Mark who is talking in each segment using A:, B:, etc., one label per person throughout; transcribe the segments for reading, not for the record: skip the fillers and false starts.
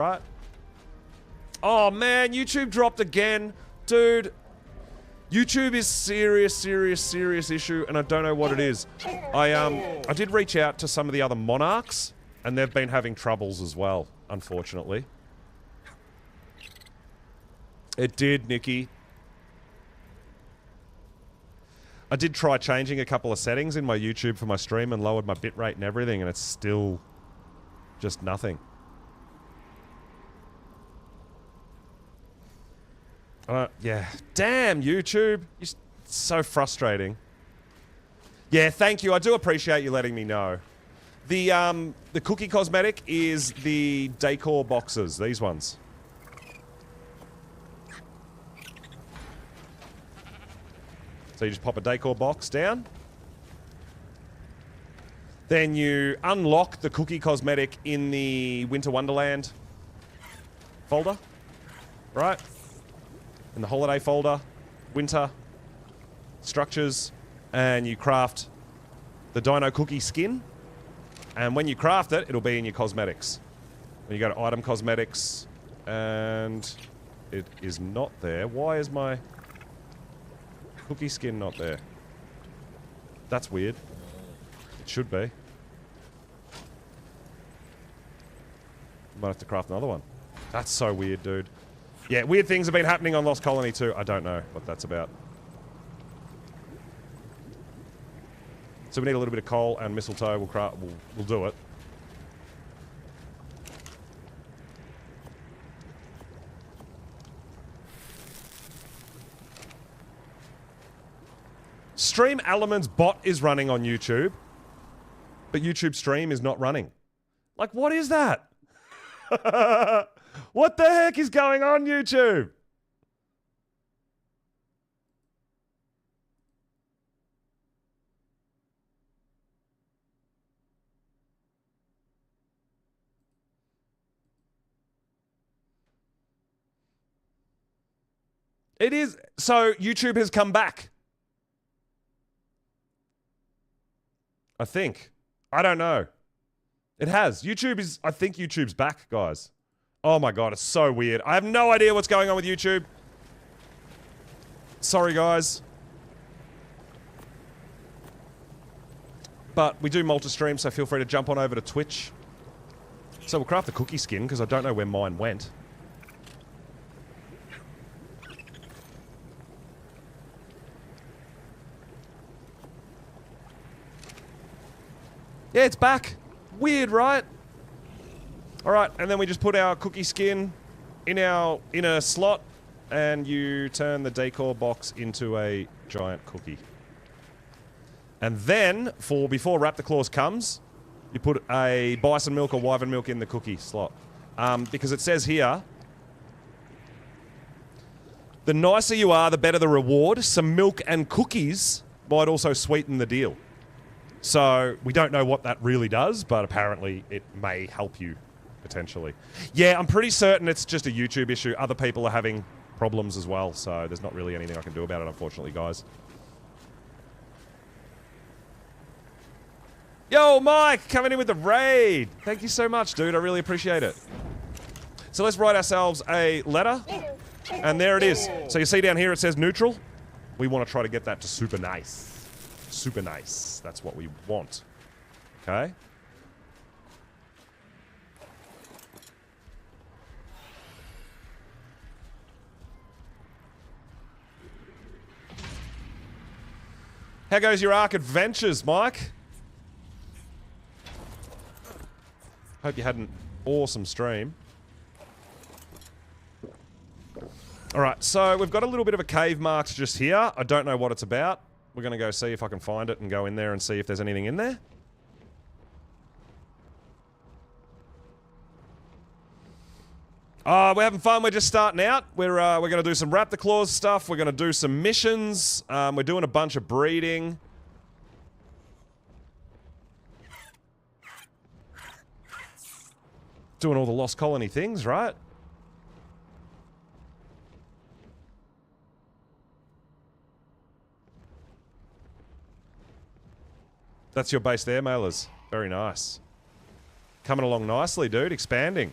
A: Right? Oh man, YouTube dropped again. Dude, YouTube is serious issue, and I don't know what it is. I did reach out to some of the other monarchs, and they've been having troubles as well, unfortunately. It did, Nikki. I did try changing a couple of settings in my YouTube for my stream and lowered my bitrate and everything, and it's still just nothing. Yeah. Damn, YouTube. It's so frustrating. Yeah, thank you. I do appreciate you letting me know. The cookie cosmetic is the decor boxes, these ones. So you just pop a decor box down. Then you unlock the cookie cosmetic in the Winter Wonderland folder. Right? In the holiday folder. Winter. Structures. And you craft the dino cookie skin. And when you craft it, it'll be in your cosmetics. When you go to item cosmetics. And it is not there. Why is my cookie skin not there? That's weird. It should be. Might have to craft another one. That's so weird, dude. Yeah, weird things have been happening on Lost Colony too. I don't know what that's about. So we need a little bit of coal and mistletoe. We'll do it. Stream Elements bot is running on YouTube, but YouTube Stream is not running. Like, what is that? What the heck is going on, YouTube? It is. So YouTube has come back. I think. I don't know. It has. YouTube is... I think YouTube's back, guys. Oh my god, it's so weird. I have no idea what's going on with YouTube. Sorry, guys. But we do multi-stream, so feel free to jump on over to Twitch. So we'll craft the cookie skin, because I don't know where mine went. Yeah, it's back. Weird, right? Alright, and then we just put our cookie skin in our inner slot, and you turn the decor box into a giant cookie. And then, before Raptor Claws comes, you put a bison milk or wyvern milk in the cookie slot. Because it says here, the nicer you are, the better the reward. Some milk and cookies might also sweeten the deal. So, we don't know what that really does, but apparently it may help you, potentially. Yeah, I'm pretty certain it's just a YouTube issue. Other people are having problems as well, so there's not really anything I can do about it, unfortunately, guys. Yo, Mike, coming in with the raid. Thank you so much, dude. I really appreciate it. So let's write ourselves a letter, and there it is. So you see down here it says neutral. We want to try to get that to super nice. Super nice. That's what we want. Okay? How goes your Ark adventures, Mike? Hope you had an awesome stream. Alright, so we've got a little bit of a cave marked just here. I don't know what it's about. We're going to go see if I can find it and go in there and see if there's anything in there. We're having fun. We're just starting out. We're going to do some Raptor Claws stuff. We're going to do some missions. We're doing a bunch of breeding. Doing all the Lost Colony things, right? That's your base there, Mailers. Very nice. Coming along nicely, dude. Expanding.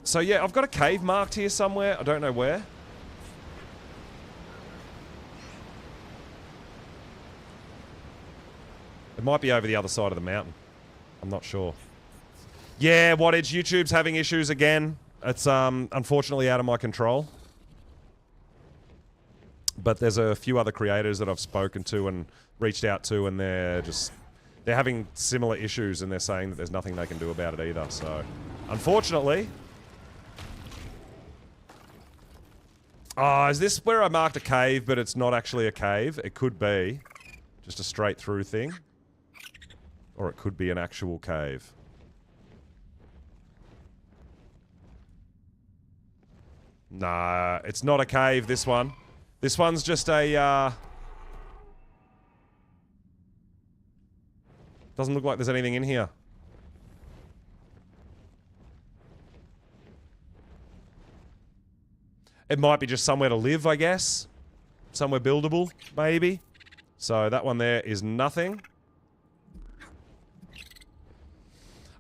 A: So yeah, I've got a cave marked here somewhere. I don't know where. It might be over the other side of the mountain. I'm not sure. Yeah, Wattage, YouTube's having issues again. It's unfortunately out of my control. But there's a few other creators that I've spoken to and reached out to, and they're having similar issues, and they're saying that there's nothing they can do about it either. So, unfortunately. Oh, is this where I marked a cave, but it's not actually a cave? It could be just a straight through thing. Or it could be an actual cave. Nah, it's not a cave, this one. This one's just a, doesn't look like there's anything in here. It might be just somewhere to live, I guess. Somewhere buildable, maybe. So that one there is nothing.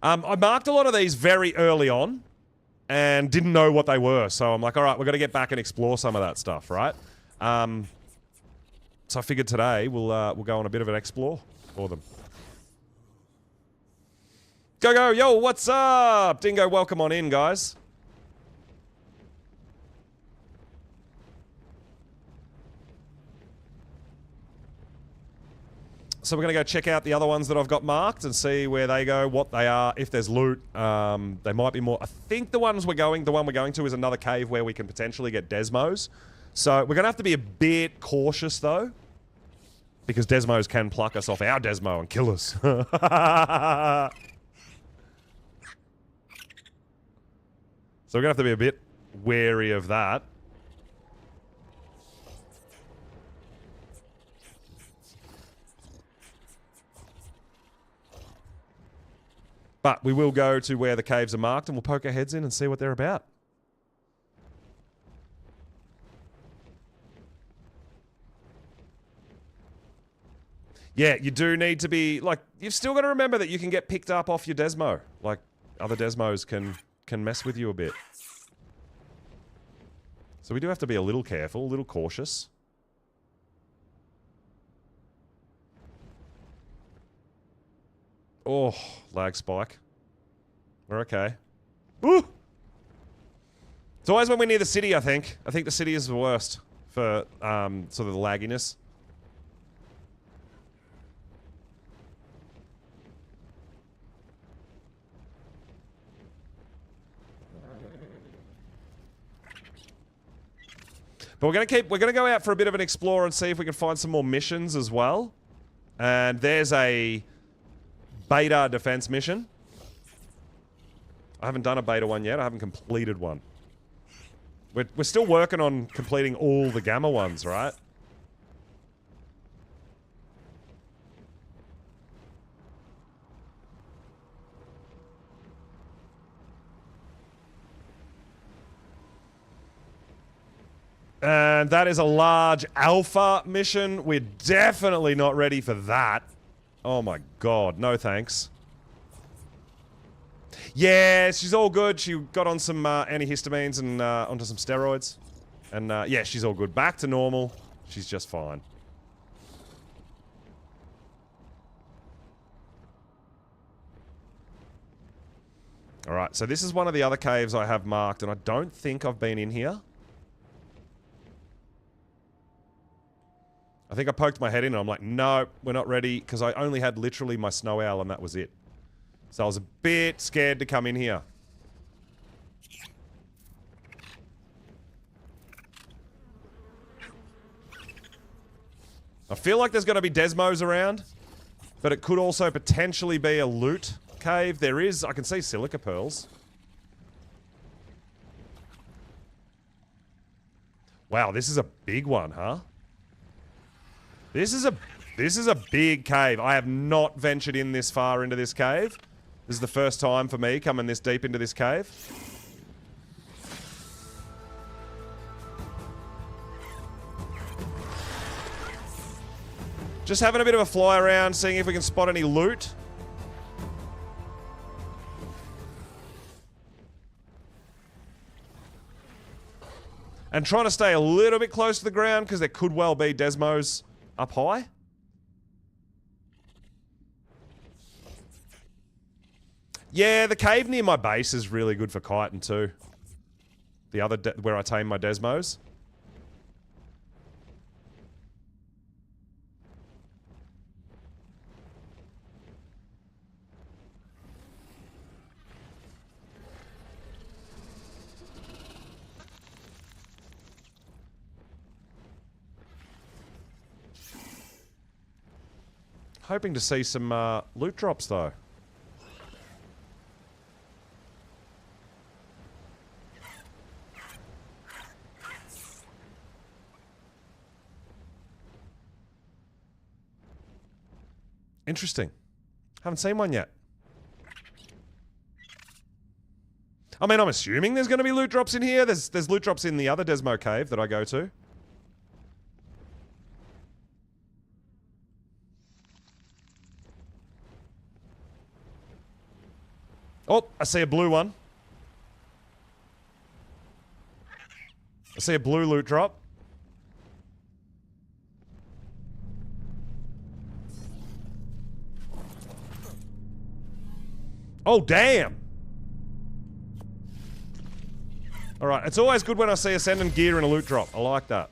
A: I marked a lot of these very early on and didn't know what they were. So I'm like, all right, we've got to get back and explore some of that stuff, right? So I figured today we'll go on a bit of an explore for them. Go, yo, what's up? Dingo, welcome on in, guys. So we're going to go check out the other ones that I've got marked and see where they go, what they are, if there's loot. They might be more... I think the one we're going to is another cave where we can potentially get Desmos. So we're going to have to be a bit cautious, though. Because Desmos can pluck us off our Desmo and kill us. So we're going to have to be a bit wary of that. But we will go to where the caves are marked and we'll poke our heads in and see what they're about. Yeah, you do need to be, like, you've still got to remember that you can get picked up off your Desmo. Like, other Desmos can mess with you a bit. So we do have to be a little careful, a little cautious. Oh, lag spike. We're okay. Woo! It's always when we're near the city, I think. I think the city is the worst for sort of the lagginess. But we're gonna go out for a bit of an explore and see if we can find some more missions as well. And there's a beta defense mission. I haven't done a beta one yet. I haven't completed one. We're still working on completing all the gamma ones, right? And that is a large alpha mission. We're definitely not ready for that. Oh my god, no thanks. Yeah, she's all good. She got on some antihistamines and onto some steroids. And yeah, she's all good. Back to normal. She's just fine. Alright, so this is one of the other caves I have marked, and I don't think I've been in here. I think I poked my head in and I'm like, no, we're not ready, because I only had literally my snow owl and that was it. So I was a bit scared to come in here. I feel like there's going to be Desmos around, but it could also potentially be a loot cave. There is, I can see silica pearls. Wow, this is a big one, huh? This is a big cave. I have not ventured in this far into this cave. This is the first time for me coming this deep into this cave. Just having a bit of a fly around, seeing if we can spot any loot. And trying to stay a little bit close to the ground because there could well be Desmos up high. Yeah, the cave near my base is really good for kiting too. The other where I tame my Desmos. Hoping to see some loot drops though. Interesting. Haven't seen one yet. I mean, I'm assuming there's going to be loot drops in here. There's loot drops in the other Desmo cave that I go to. Oh, I see a blue one. I see a blue loot drop. Oh, damn. Alright, it's always good when I see Ascendant gear in a loot drop. I like that.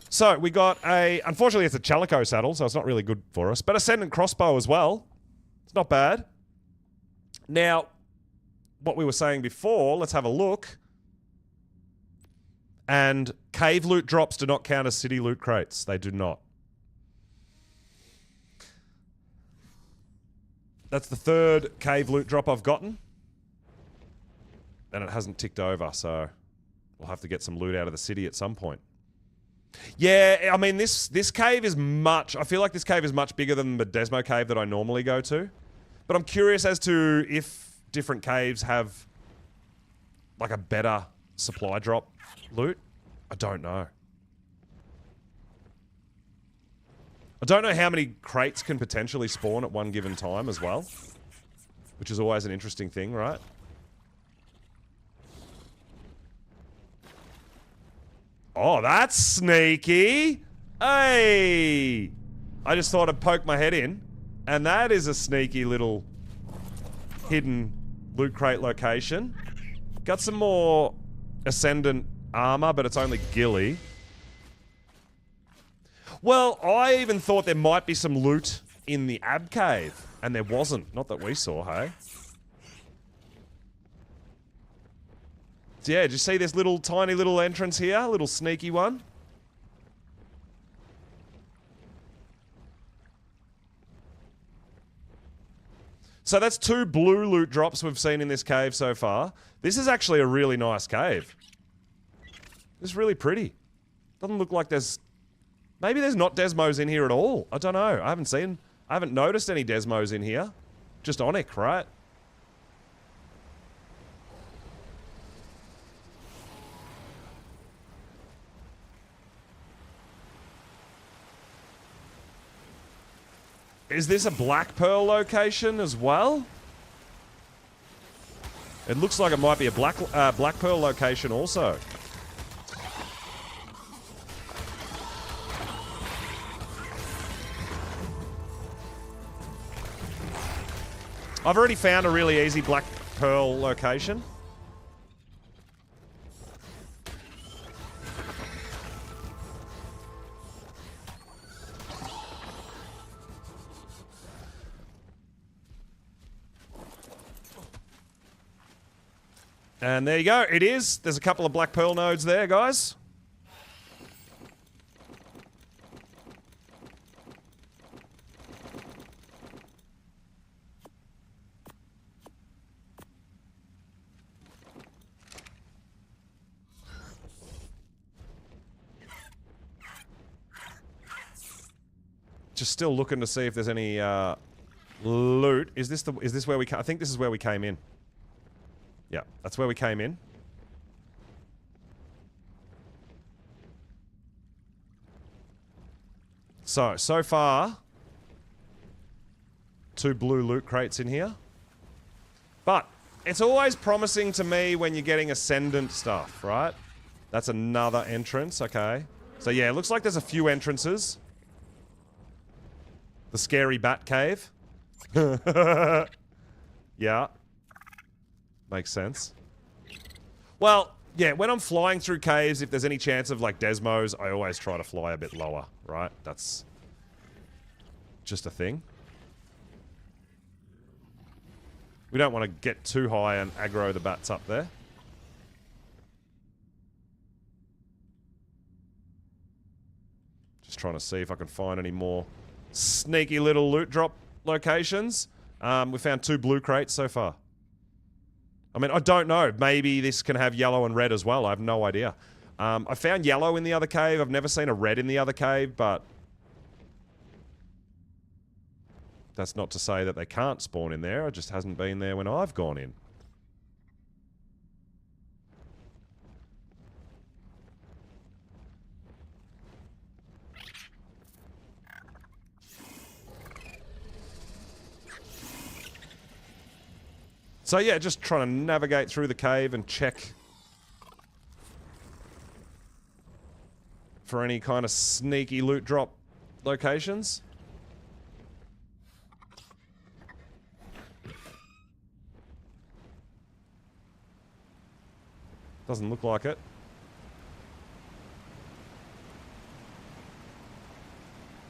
A: So, we got a... Unfortunately, it's a Chalico saddle, so it's not really good for us. But Ascendant crossbow as well. It's not bad. Now, what we were saying before, let's have a look. And cave loot drops do not count as city loot crates. They do not. That's the third cave loot drop I've gotten. And it hasn't ticked over, so we'll have to get some loot out of the city at some point. Yeah, I mean, this cave is much... I feel like this cave is much bigger than the Desmo cave that I normally go to. But I'm curious as to if different caves have, like, a better supply drop loot. I don't know. I don't know how many crates can potentially spawn at one given time as well. Which is always an interesting thing, right? Oh, that's sneaky! Hey! I just thought I'd poke my head in. And that is a sneaky little hidden loot crate location. Got some more Ascendant armor, but it's only ghillie. Well, I even thought there might be some loot in the Ab Cave. And there wasn't. Not that we saw, hey? So yeah, did you see this little tiny little entrance here? Little sneaky one. So that's 2 blue loot drops we've seen in this cave so far. This is actually a really nice cave. It's really pretty. Doesn't look like there's... Maybe there's not Desmos in here at all. I don't know. I haven't noticed any Desmos in here. Just Onyx, right? Is this a Black Pearl location as well? It looks like it might be a Black Pearl location also. I've already found a really easy Black Pearl location. And there you go, it is. There's a couple of Black Pearl nodes there, guys. Just still looking to see if there's any loot. Is this where we I think this is where we came in. Yeah, that's where we came in. So far, 2 blue loot crates in here. But it's always promising to me when you're getting Ascendant stuff, right? That's another entrance. Okay. So yeah, it looks like there's a few entrances. The scary bat cave. Yeah. Makes sense. Well, yeah, when I'm flying through caves, if there's any chance of, like, Desmos, I always try to fly a bit lower, right? That's just a thing. We don't want to get too high and aggro the bats up there. Just trying to see if I can find any more sneaky little loot drop locations. We found 2 blue crates so far. I mean, I don't know. Maybe this can have yellow and red as well. I have no idea. I found yellow in the other cave. I've never seen a red in the other cave, but that's not to say that they can't spawn in there. It just hasn't been there when I've gone in. So yeah, just trying to navigate through the cave and check for any kind of sneaky loot drop locations. Doesn't look like it.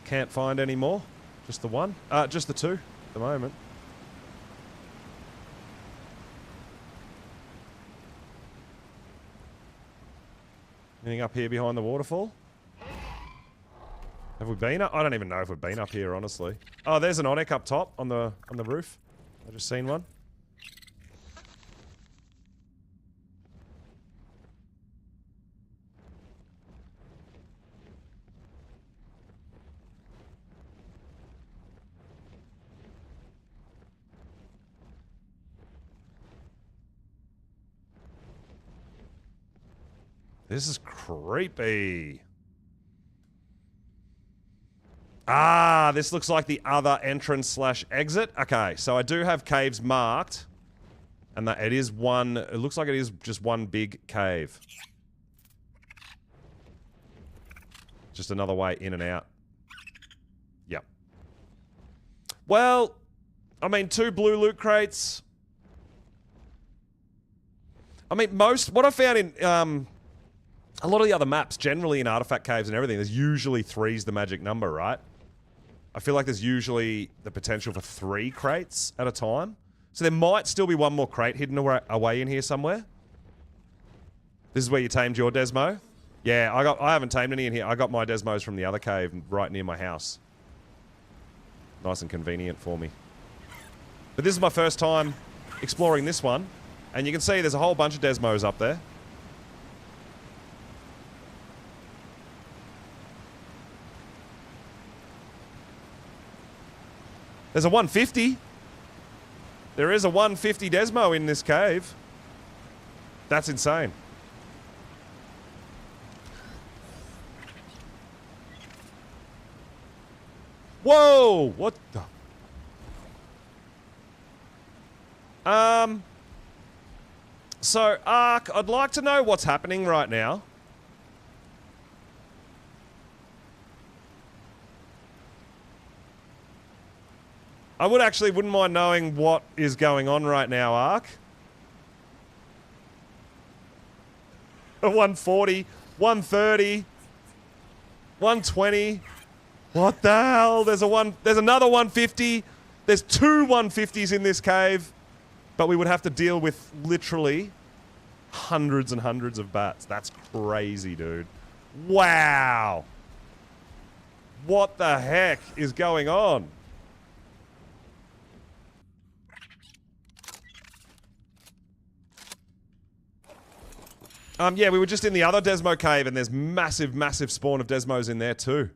A: Can't find any more. Just the one. Just the 2 at the moment. Anything up here behind the waterfall? Have we been up? I don't even know if we've been up here, honestly. Oh, there's an Onyx up top on the roof. I just seen one. This is creepy. Ah, this looks like the other entrance slash exit. Okay, so I do have caves marked. And that it is one, it looks like it is just one big cave. Just another way in and out. Yep. Well, I mean, 2 blue loot crates. I mean, what I found in, a lot of the other maps, generally in artifact caves and everything, there's usually 3's the magic number, right? I feel like there's usually the potential for 3 crates at a time. So there might still be one more crate hidden away in here somewhere. This is where you tamed your Desmo? Yeah, I haven't tamed any in here. I got my Desmos from the other cave right near my house. Nice and convenient for me. But this is my first time exploring this one. And you can see there's a whole bunch of Desmos up there. There's a 150. There is a 150 Desmo in this cave. That's insane. Whoa! What the? So, Ark, I'd like to know what's happening right now. I wouldn't mind knowing what is going on right now, Ark. 140, 130, 120. What the hell? There's another 150. There's 2 150s in this cave. But we would have to deal with literally hundreds and hundreds of bats. That's crazy, dude. Wow. What the heck is going on? Yeah, we were just in the other Desmo cave, and there's massive, massive spawn of Desmos in there too.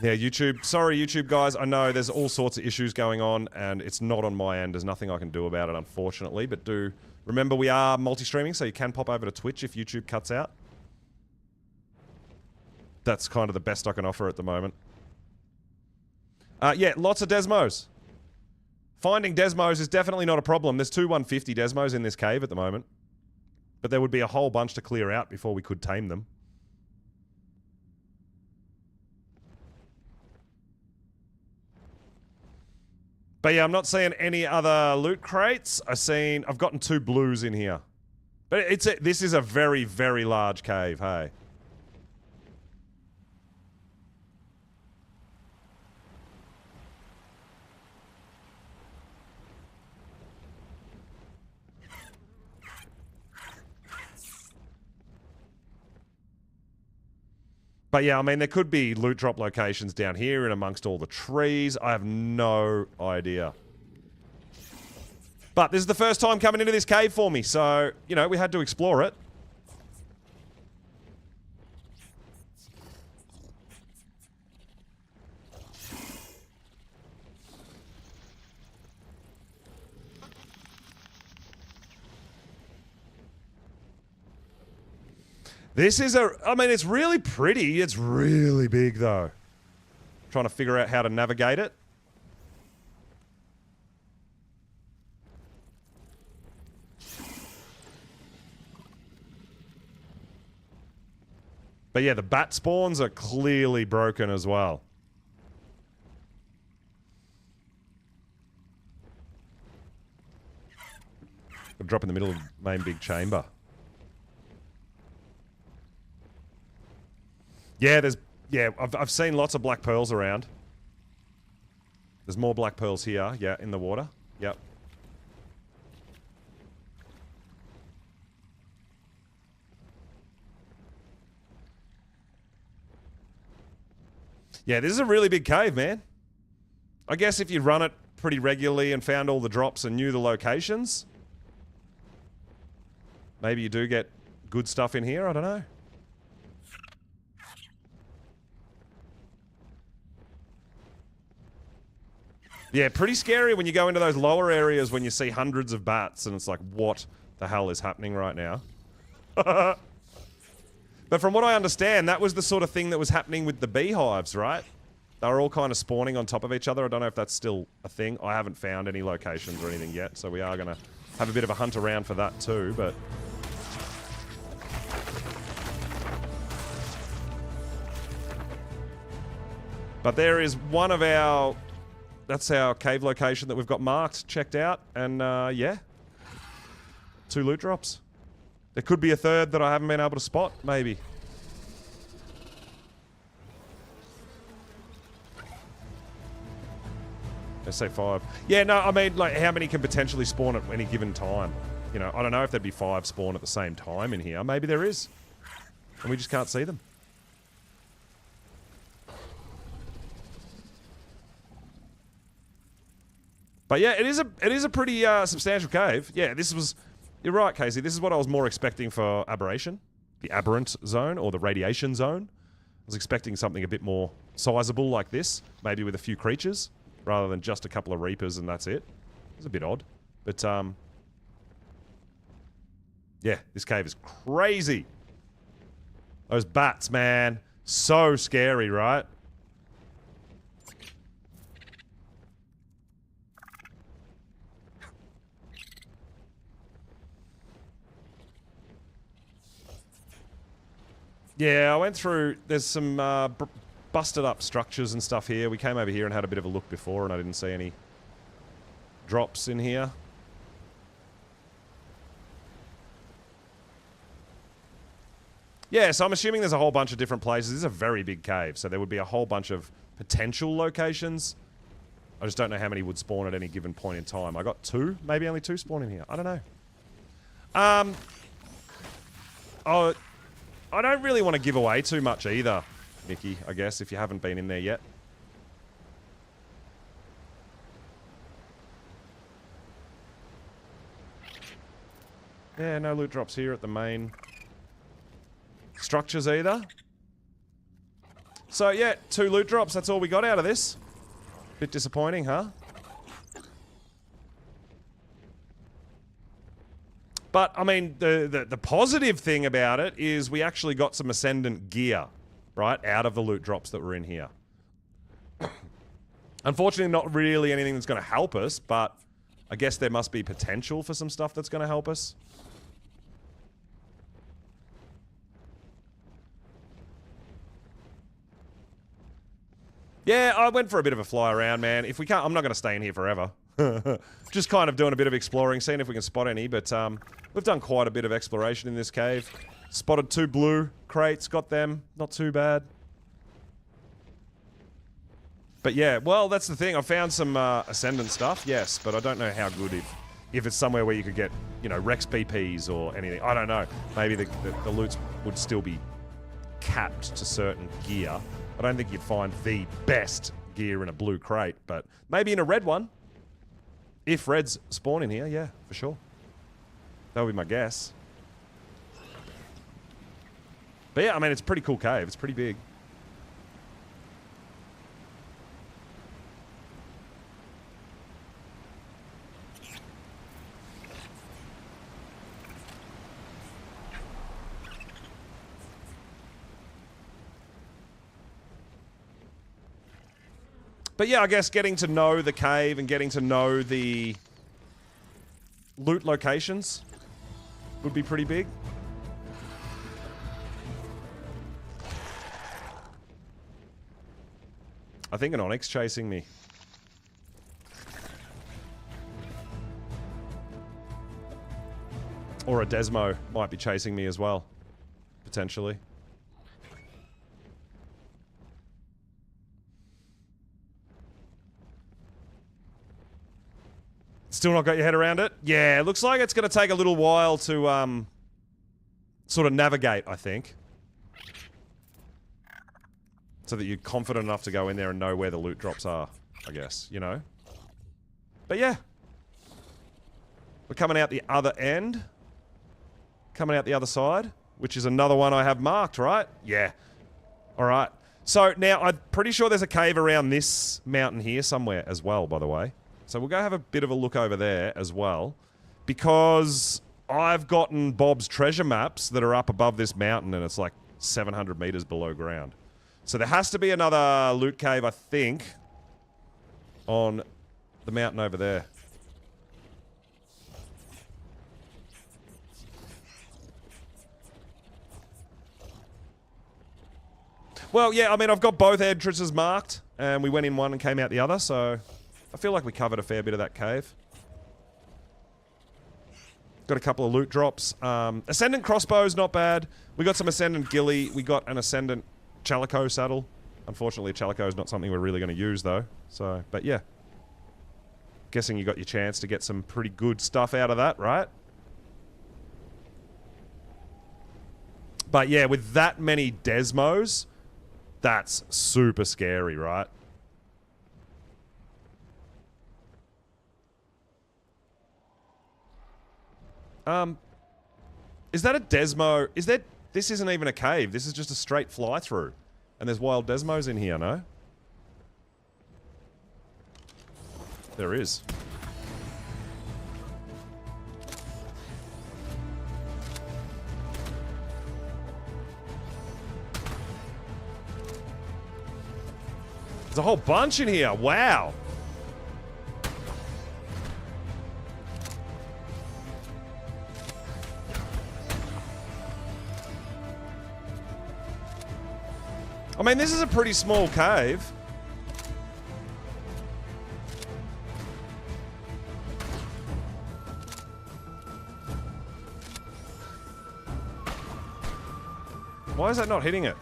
A: Yeah, YouTube. Sorry, YouTube guys. I know there's all sorts of issues going on, and it's not on my end. There's nothing I can do about it, unfortunately. But do remember we are multi-streaming, so you can pop over to Twitch if YouTube cuts out. That's kind of the best I can offer at the moment. Yeah, lots of Desmos. Finding Desmos is definitely not a problem. There's 2 150 Desmos in this cave at the moment. But there would be a whole bunch to clear out before we could tame them. But yeah, I'm not seeing any other loot crates. I've gotten 2 blues in here. But this is a very, very large cave, hey. But yeah, I mean, there could be loot drop locations down here and amongst all the trees. I have no idea. But this is the first time coming into this cave for me, so, you know, we had to explore it. This is I mean, it's really pretty. It's really big, though. Trying to figure out how to navigate it. But yeah, the bat spawns are clearly broken as well. I'll drop in the middle of the main big chamber. Yeah, I've seen lots of black pearls around. There's more black pearls here, yeah, in the water. Yep. Yeah, this is a really big cave, man. I guess if you run it pretty regularly and found all the drops and knew the locations, maybe you do get good stuff in here, I don't know. Yeah, pretty scary when you go into those lower areas when you see hundreds of bats and it's like, what the hell is happening right now? But from what I understand, that was the sort of thing that was happening with the beehives, right? They were all kind of spawning on top of each other. I don't know if that's still a thing. I haven't found any locations or anything yet, so we are going to have a bit of a hunt around for that too, but... But there is one of our... That's our cave location that we've got marked, checked out, and yeah. 2 loot drops. There could be a third that I haven't been able to spot, maybe. Let's say 5. Yeah, no, I mean, like, how many can potentially spawn at any given time? You know, I don't know if there'd be 5 spawn at the same time in here. Maybe there is. And we just can't see them. But yeah, it is a pretty substantial cave. Yeah, this was... You're right, Casey. This is what I was more expecting for Aberration. The Aberrant Zone, or the Radiation Zone. I was expecting something a bit more sizable like this. Maybe with a few creatures, rather than just a couple of Reapers and that's it. It's a bit odd. But, yeah, this cave is crazy. Those bats, man. So scary, right? Yeah, I went through... There's some busted up structures and stuff here. We came over here and had a bit of a look before and I didn't see any drops in here. Yeah, so I'm assuming there's a whole bunch of different places. This is a very big cave, so there would be a whole bunch of potential locations. I just don't know how many would spawn at any given point in time. I got 2, maybe only 2 spawn in here. I don't know. Oh, I don't really want to give away too much either, Nikki, I guess, if you haven't been in there yet. Yeah, no loot drops here at the main structures either. So, yeah, 2 loot drops. That's all we got out of this. Bit disappointing, huh? But, I mean, the positive thing about it is we actually got some Ascendant gear, right, out of the loot drops that were in here. Unfortunately, not really anything that's going to help us, but I guess there must be potential for some stuff that's going to help us. Yeah, I went for a bit of a fly around, man. If we can't, I'm not going to stay in here forever. Just kind of doing a bit of exploring, seeing if we can spot any, but we've done quite a bit of exploration in this cave. Spotted 2 blue crates, got them. Not too bad. But yeah, well, that's the thing. I found some Ascendant stuff, yes, but I don't know how good if it's somewhere where you could get, you know, Rex BPs or anything. I don't know. Maybe the loots would still be capped to certain gear. I don't think you'd find the best gear in a blue crate, but maybe in a red one. If reds spawn in here, yeah, for sure. That would be my guess. But yeah, I mean, it's a pretty cool cave. It's pretty big. But yeah, I guess getting to know the cave and getting to know the loot locations would be pretty big. I think an Onyx chasing me. Or a Desmo might be chasing me as well, potentially. Still not got your head around it? Yeah, it looks like it's going to take a little while to sort of navigate, I think. So that you're confident enough to go in there and know where the loot drops are, I guess, you know? But yeah. We're coming out the other end. Coming out the other side, which is another one I have marked, right? Yeah. Alright. So now, I'm pretty sure there's a cave around this mountain here somewhere as well, by the way. So we'll go have a bit of a look over there as well. Because I've gotten Bob's treasure maps that are up above this mountain and it's like 700 meters below ground. So there has to be another loot cave, I think, on the mountain over there. Well, yeah, I mean, I've got both entrances marked, and we went in one and came out the other, so I feel like we covered a fair bit of that cave. Got a couple of loot drops. Ascendant crossbow's not bad. We got some Ascendant ghillie. We got an Ascendant Chalico saddle. Unfortunately, Chalico is not something we're really going to use, though. So, but yeah. Guessing you got your chance to get some pretty good stuff out of that, right? But yeah, with that many Desmos, that's super scary, right? Is that a Desmo? Is that... This isn't even a cave. This is just a straight fly-through. And there's wild Desmos in here, no? There is. There's a whole bunch in here. Wow. I mean, this is a pretty small cave. Why is that not hitting it?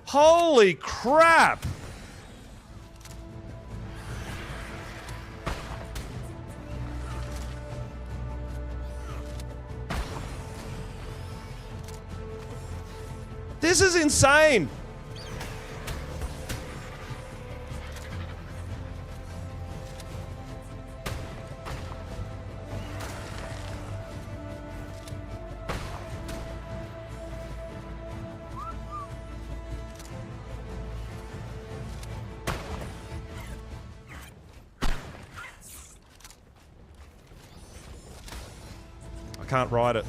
A: Holy crap! This is insane! I can't ride it.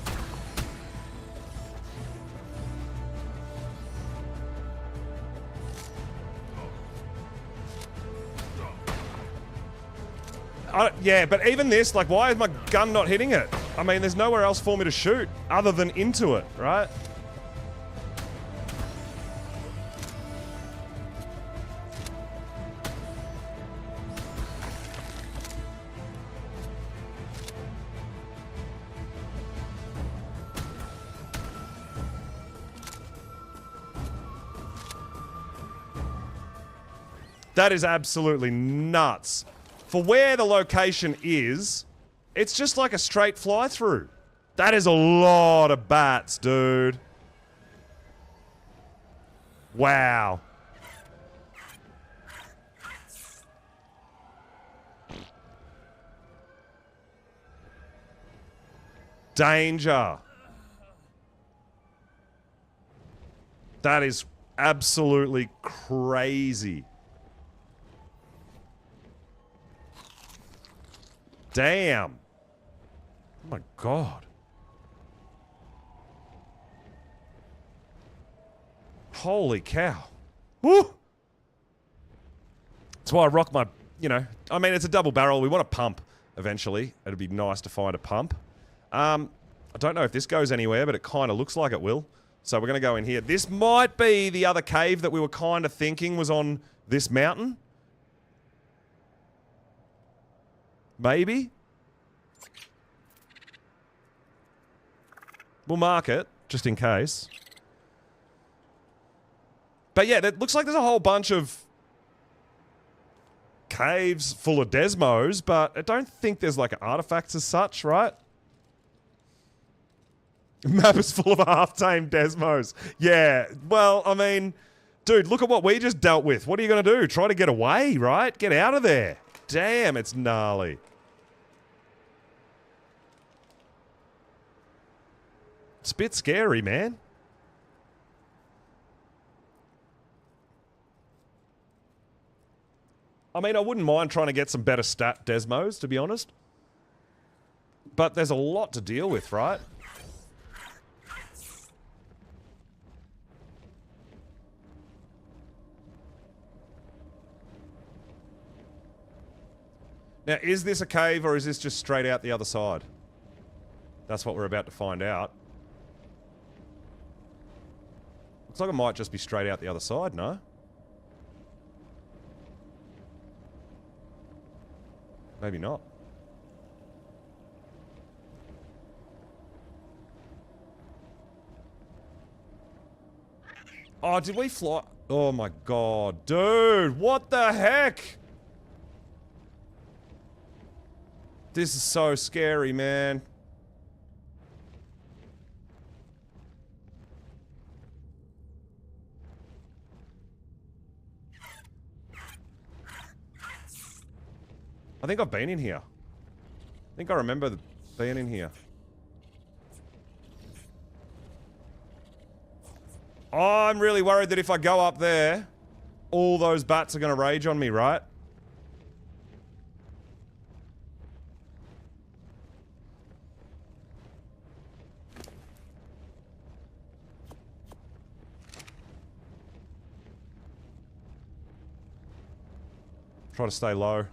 A: Yeah, but even this, like, why is my gun not hitting it? I mean, there's nowhere else for me to shoot other than into it, right? That is absolutely nuts. For where the location is, it's just like a straight fly through. That is a lot of bats, dude. Wow. Danger. That is absolutely crazy. Damn. Oh my god. Holy cow. Woo! That's why I rock my, you know, I mean, it's a double barrel. We want a pump eventually. It'd be nice to find a pump. I don't know if this goes anywhere, but it kind of looks like it will. So we're going to go in here. This might be the other cave that we were kind of thinking was on this mountain. Maybe. We'll mark it, just in case. But yeah, it looks like there's a whole bunch of caves full of Desmos, but I don't think there's like artifacts as such, right? Map is full of half-tamed Desmos. Yeah, well, I mean, dude, look at what we just dealt with. What are you going to do? Try to get away, right? Get out of there. Damn, it's gnarly. It's a bit scary, man. I mean, I wouldn't mind trying to get some better stat Desmos, to be honest. But there's a lot to deal with, right? Now, is this a cave or is this just straight out the other side? That's what we're about to find out. Looks like it might just be straight out the other side, no? Maybe not. Oh, did we fly? Oh my god, dude, what the heck? This is so scary, man. I think I've been in here. I think I remember being in here. Oh, I'm really worried that if I go up there, all those bats are going to rage on me, right? Try to stay low.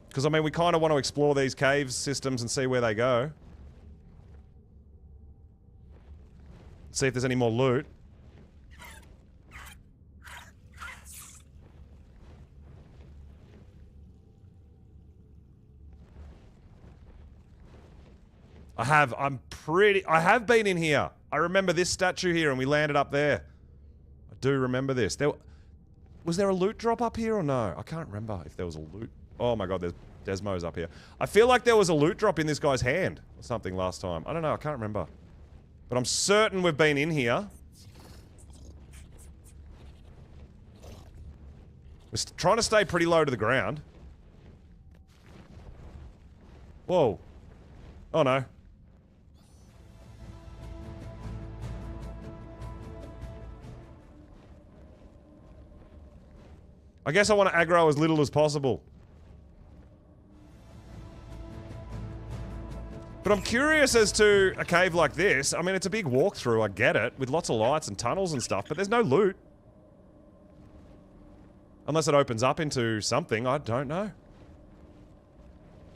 A: Because, I mean, we kind of want to explore these cave systems and see where they go. See if there's any more loot. I have been in here. I remember this statue here and we landed up there. I do remember this. Was there a loot drop up here or no? I can't remember if there was a loot. Oh my god, there's Desmos up here. I feel like there was a loot drop in this guy's hand or something last time. I don't know, I can't remember. But I'm certain we've been in here. We're trying to stay pretty low to the ground. Whoa. Oh no. I guess I want to aggro as little as possible. But I'm curious as to a cave like this. I mean, it's a big walkthrough, I get it, with lots of lights and tunnels and stuff, but there's no loot. Unless it opens up into something, I don't know.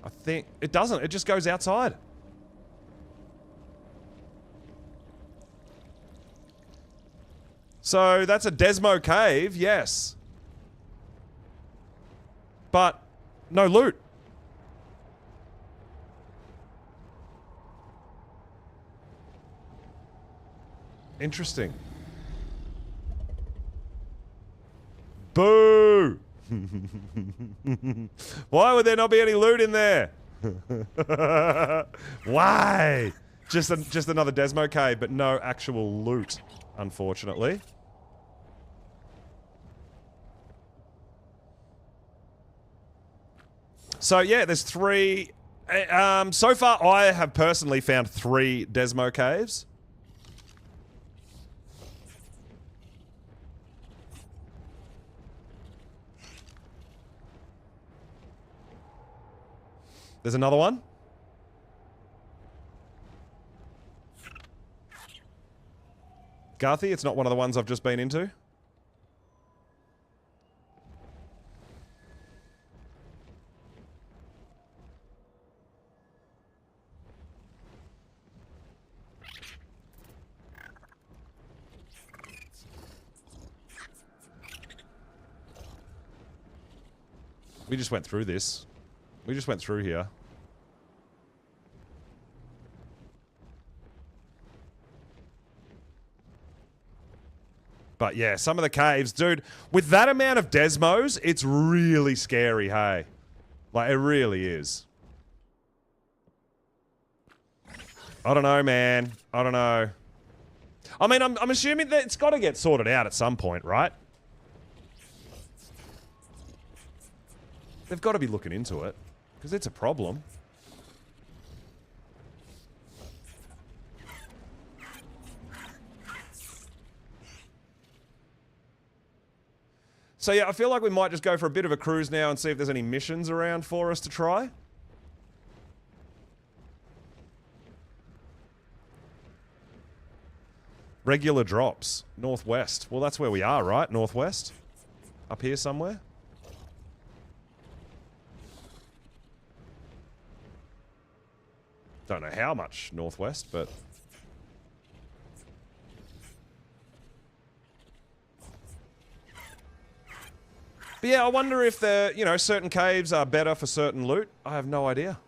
A: I think it doesn't. It just goes outside. So that's a Desmo cave, yes. But no loot. Interesting. Boo! Why would there not be any loot in there? Why? Just another Desmo cave, but no actual loot, unfortunately. So yeah, there's 3. So far, I have personally found 3 Desmo caves. There's another one. Garthy, it's not one of the ones I've just been into. We just went through this. We just went through here. But yeah, some of the caves, dude, with that amount of Desmos, it's really scary, hey? Like, it really is. I don't know, man. I don't know. I mean, I'm assuming that it's got to get sorted out at some point, right? They've got to be looking into it. Because it's a problem. So yeah, I feel like we might just go for a bit of a cruise now and see if there's any missions around for us to try. Regular drops. Northwest. Well, that's where we are, right? Northwest? Up here somewhere? Don't know how much northwest, but... But yeah, I wonder if the, you know, certain caves are better for certain loot. I have no idea.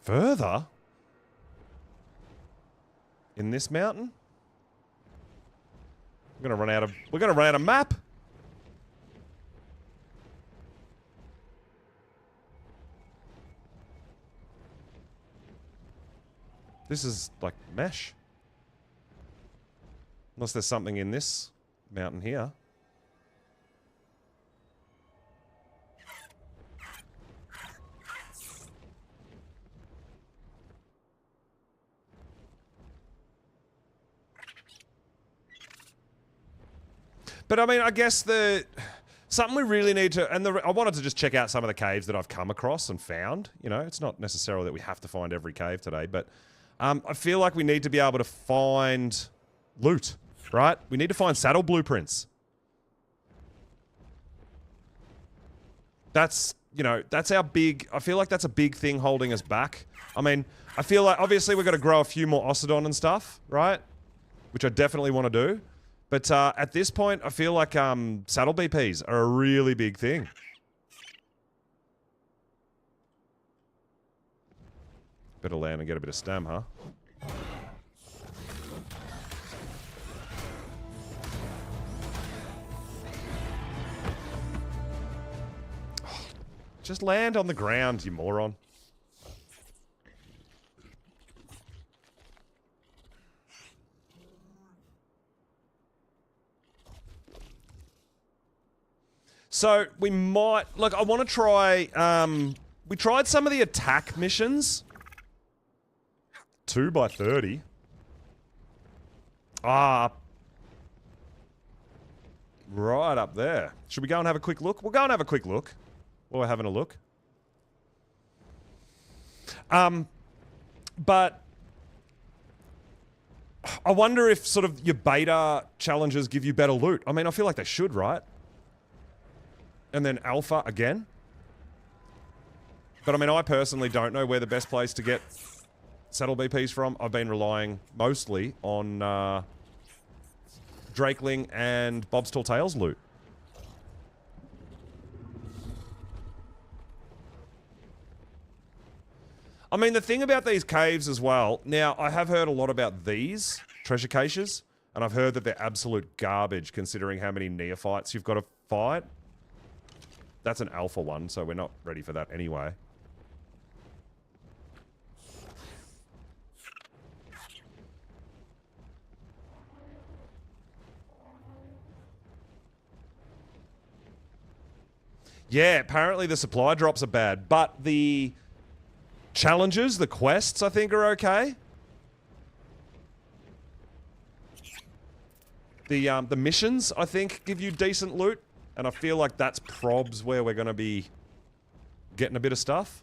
A: Further? In this mountain? We're gonna run out of map. This is like mesh. Unless there's something in this mountain here. But I mean, I guess something we really need to, and I wanted to just check out some of the caves that I've come across and found. You know, it's not necessarily that we have to find every cave today, but I feel like we need to be able to find loot, right? We need to find saddle blueprints. That's, you know, that's our big, I feel like that's a big thing holding us back. I mean, I feel like, obviously we've got to grow a few more Ossidon and stuff, right? Which I definitely want to do. But at this point, I feel like saddle BPs are a really big thing. Better land and get a bit of stam, huh? Just land on the ground, you moron. So, we might... Look, I want to try... we tried some of the attack missions. 2 by 30. Ah. Right up there. Should we go and have a quick look? We'll go and have a quick look. While we're having a look. But... I wonder if sort of your beta challenges give you better loot. I mean, I feel like they should, right? And then alpha again. But I mean, I personally don't know where the best place to get saddle BPs from. I've been relying mostly on Drakeling and Bob's Tall Tales loot. I mean, the thing about these caves as well, now, I have heard a lot about these treasure caches, and I've heard that they're absolute garbage considering how many neophytes you've got to fight. That's an alpha one, so we're not ready for that anyway. Yeah, apparently the supply drops are bad, but the challenges, the quests, I think are okay. The missions, I think, give you decent loot, and I feel like that's probs where we're going to be getting a bit of stuff.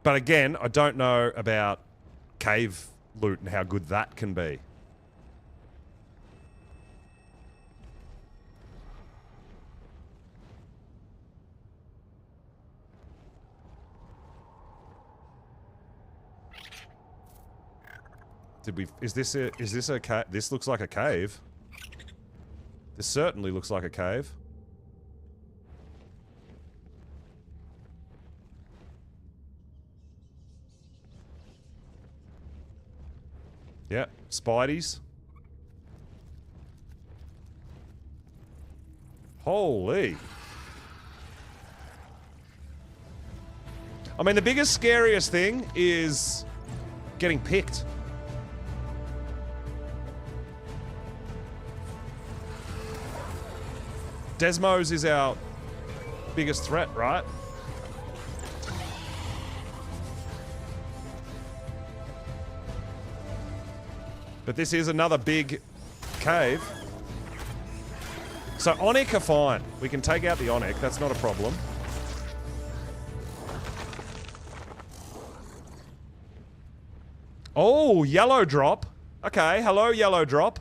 A: But again, I don't know about cave loot and how good that can be. Did we? Is this a cave? This looks like a cave. This certainly looks like a cave. Yeah, Spideys. Holy. I mean, the biggest, scariest thing is getting picked. Desmos is our biggest threat, right? But this is another big cave. So Onyx are fine. We can take out the Onyx. That's not a problem. Oh, yellow drop. Okay, hello, yellow drop.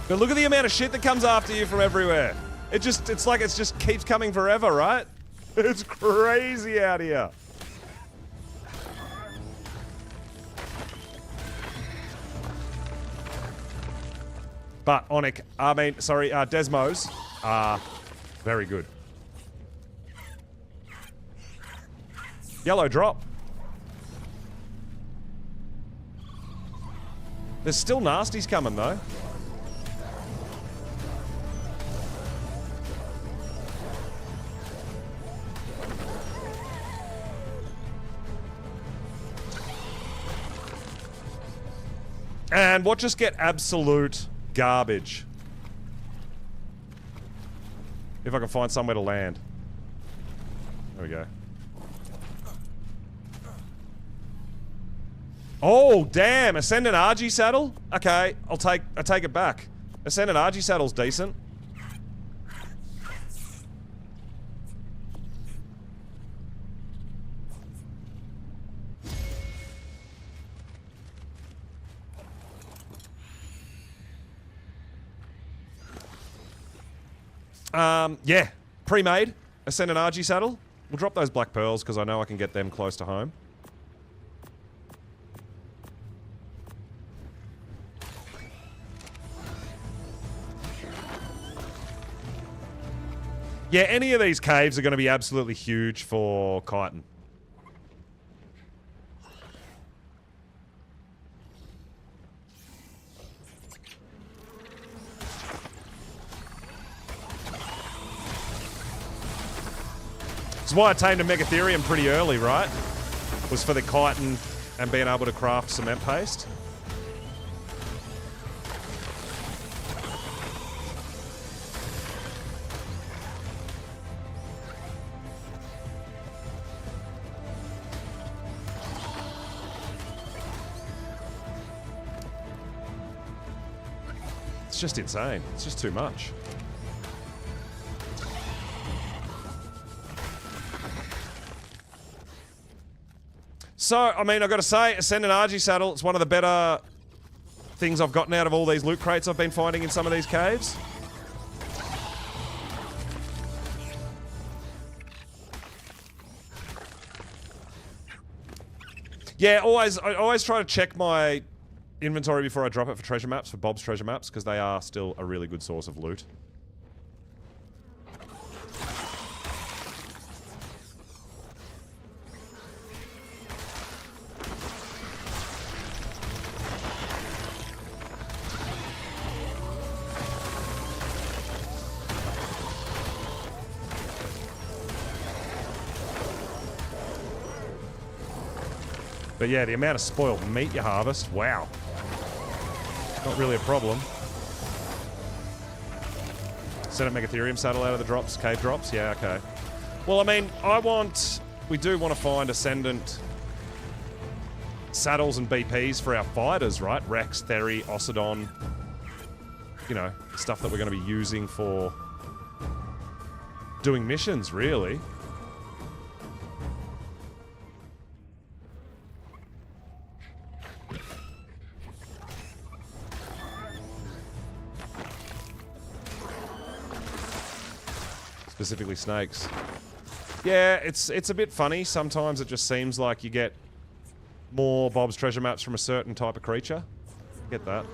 A: But look at the amount of shit that comes after you from everywhere. It's like it just keeps coming forever, right? It's crazy out here. But Desmos are very good. Yellow drop. There's still nasties coming though. And what just get absolute garbage? If I can find somewhere to land. There we go. Oh, damn! Ascendant RG saddle? Okay, I take it back. Ascendant RG saddle's decent. Yeah, pre-made Ascendant RG saddle. We'll drop those black pearls because I know I can get them close to home. Yeah, any of these caves are going to be absolutely huge for chitin. That's why I tamed a Megatherium pretty early, right? Was for the chitin and being able to craft cement paste. It's just insane. It's just too much. So, I mean, I've got to say, Ascendant Argy Saddle, it's one of the better things I've gotten out of all these loot crates I've been finding in some of these caves. Yeah, I always try to check my inventory before I drop it for treasure maps, for Bob's treasure maps, because they are still a really good source of loot. But yeah, the amount of spoiled meat you harvest, wow. Not really a problem. Set up Megatherium saddle out of the drops, cave drops, yeah, okay. Well, I mean, we do want to find Ascendant saddles and BPs for our fighters, right? Rex, Theri, Ossidon. You know, stuff that we're going to be using for doing missions, really. Specifically snakes. Yeah, it's a bit funny. Sometimes it just seems like you get more Bob's treasure maps from a certain type of creature. Get that.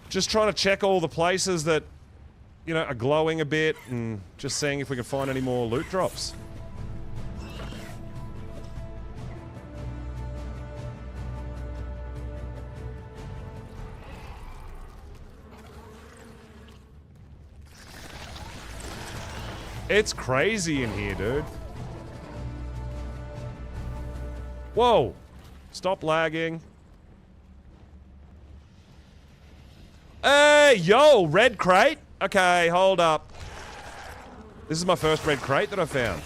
A: Just trying to check all the places that, you know, are glowing a bit and just seeing if we can find any more loot drops. It's crazy in here, dude. Whoa. Stop lagging. Hey, yo, red crate? Okay, hold up. This is my first red crate that I found.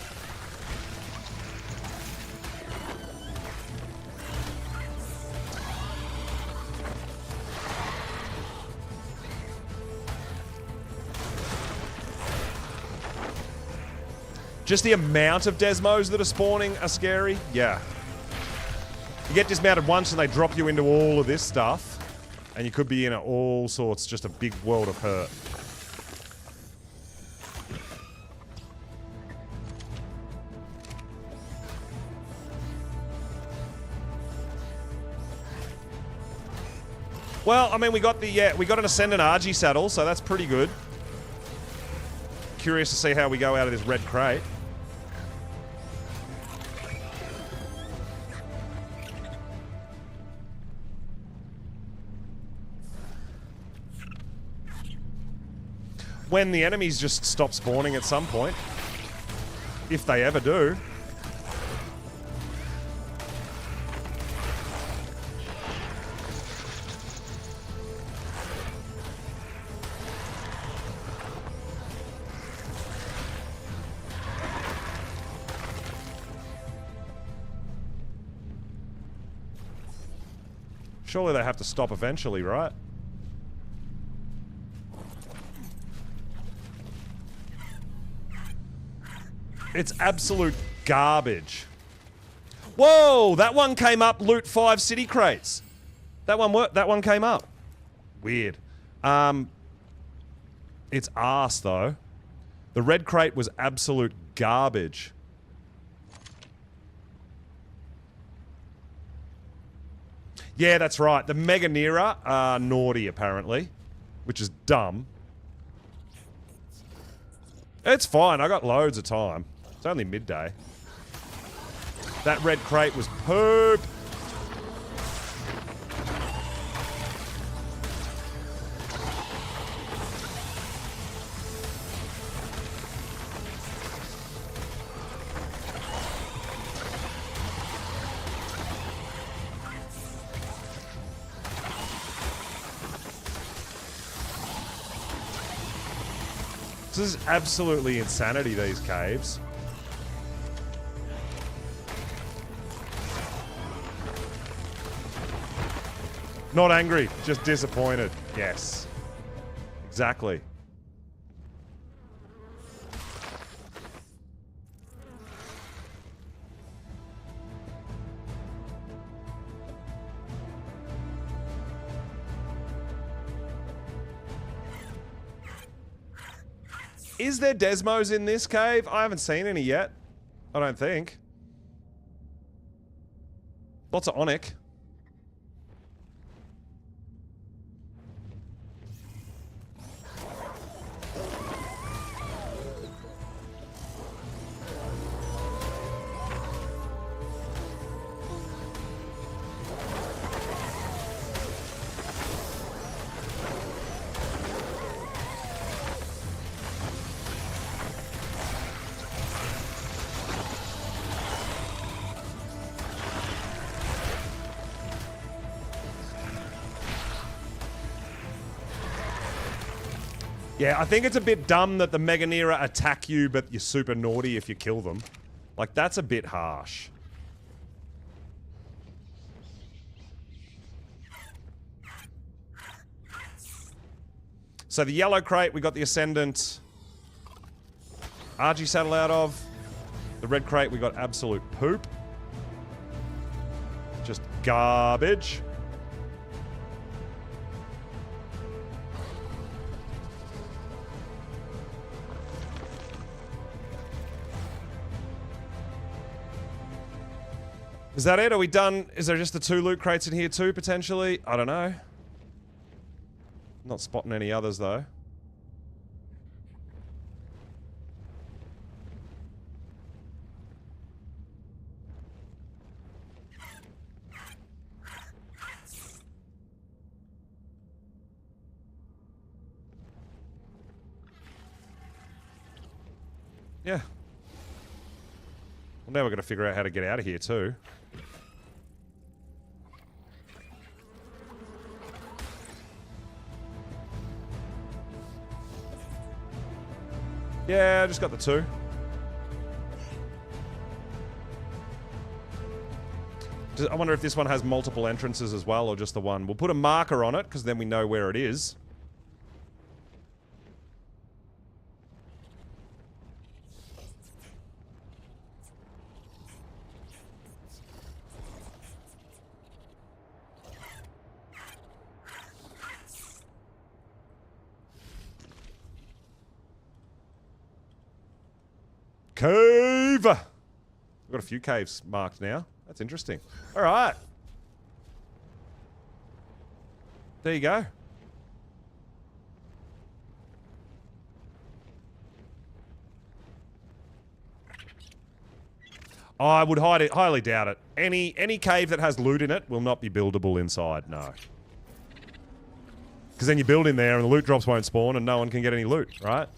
A: Just the amount of Desmos that are spawning are scary. Yeah. You get dismounted once and they drop you into all of this stuff. And you could be in all sorts, just a big world of hurt. Well, I mean, we got an Ascendant Argy saddle, so that's pretty good. Curious to see how we go out of this red crate. When the enemies just stop spawning at some point. If they ever do. Surely they have to stop eventually, right? It's absolute garbage. Whoa, that one came up, loot 5 city crates. That one came up. Weird. It's arse, though. The red crate was absolute garbage. Yeah, that's right. The Meganera are naughty, apparently. Which is dumb. It's fine. I got loads of time. It's only midday. That red crate was poop. This is absolutely insanity, these caves. Not angry, just disappointed. Yes. Exactly. Is there Desmos in this cave? I haven't seen any yet. I don't think. Lots of Onyx. Yeah, I think it's a bit dumb that the Meganera attack you, but you're super naughty if you kill them. Like, that's a bit harsh. So the yellow crate, we got the Ascendant Argy saddle out of. The red crate, we got absolute poop. Just garbage. Is that it? Are we done? Is there just the 2 loot crates in here too, potentially? I don't know. Not spotting any others, though. Yeah. Well, now we're going to figure out how to get out of here, too. Yeah, I just got the 2. I wonder if this one has multiple entrances as well, or just the one. We'll put a marker on it, because then we know where it is. Cave! We've got a few caves marked now. That's interesting. Alright. There you go. I would highly doubt it. Any cave that has loot in it will not be buildable inside, no. Because then you build in there and the loot drops won't spawn and no one can get any loot, right?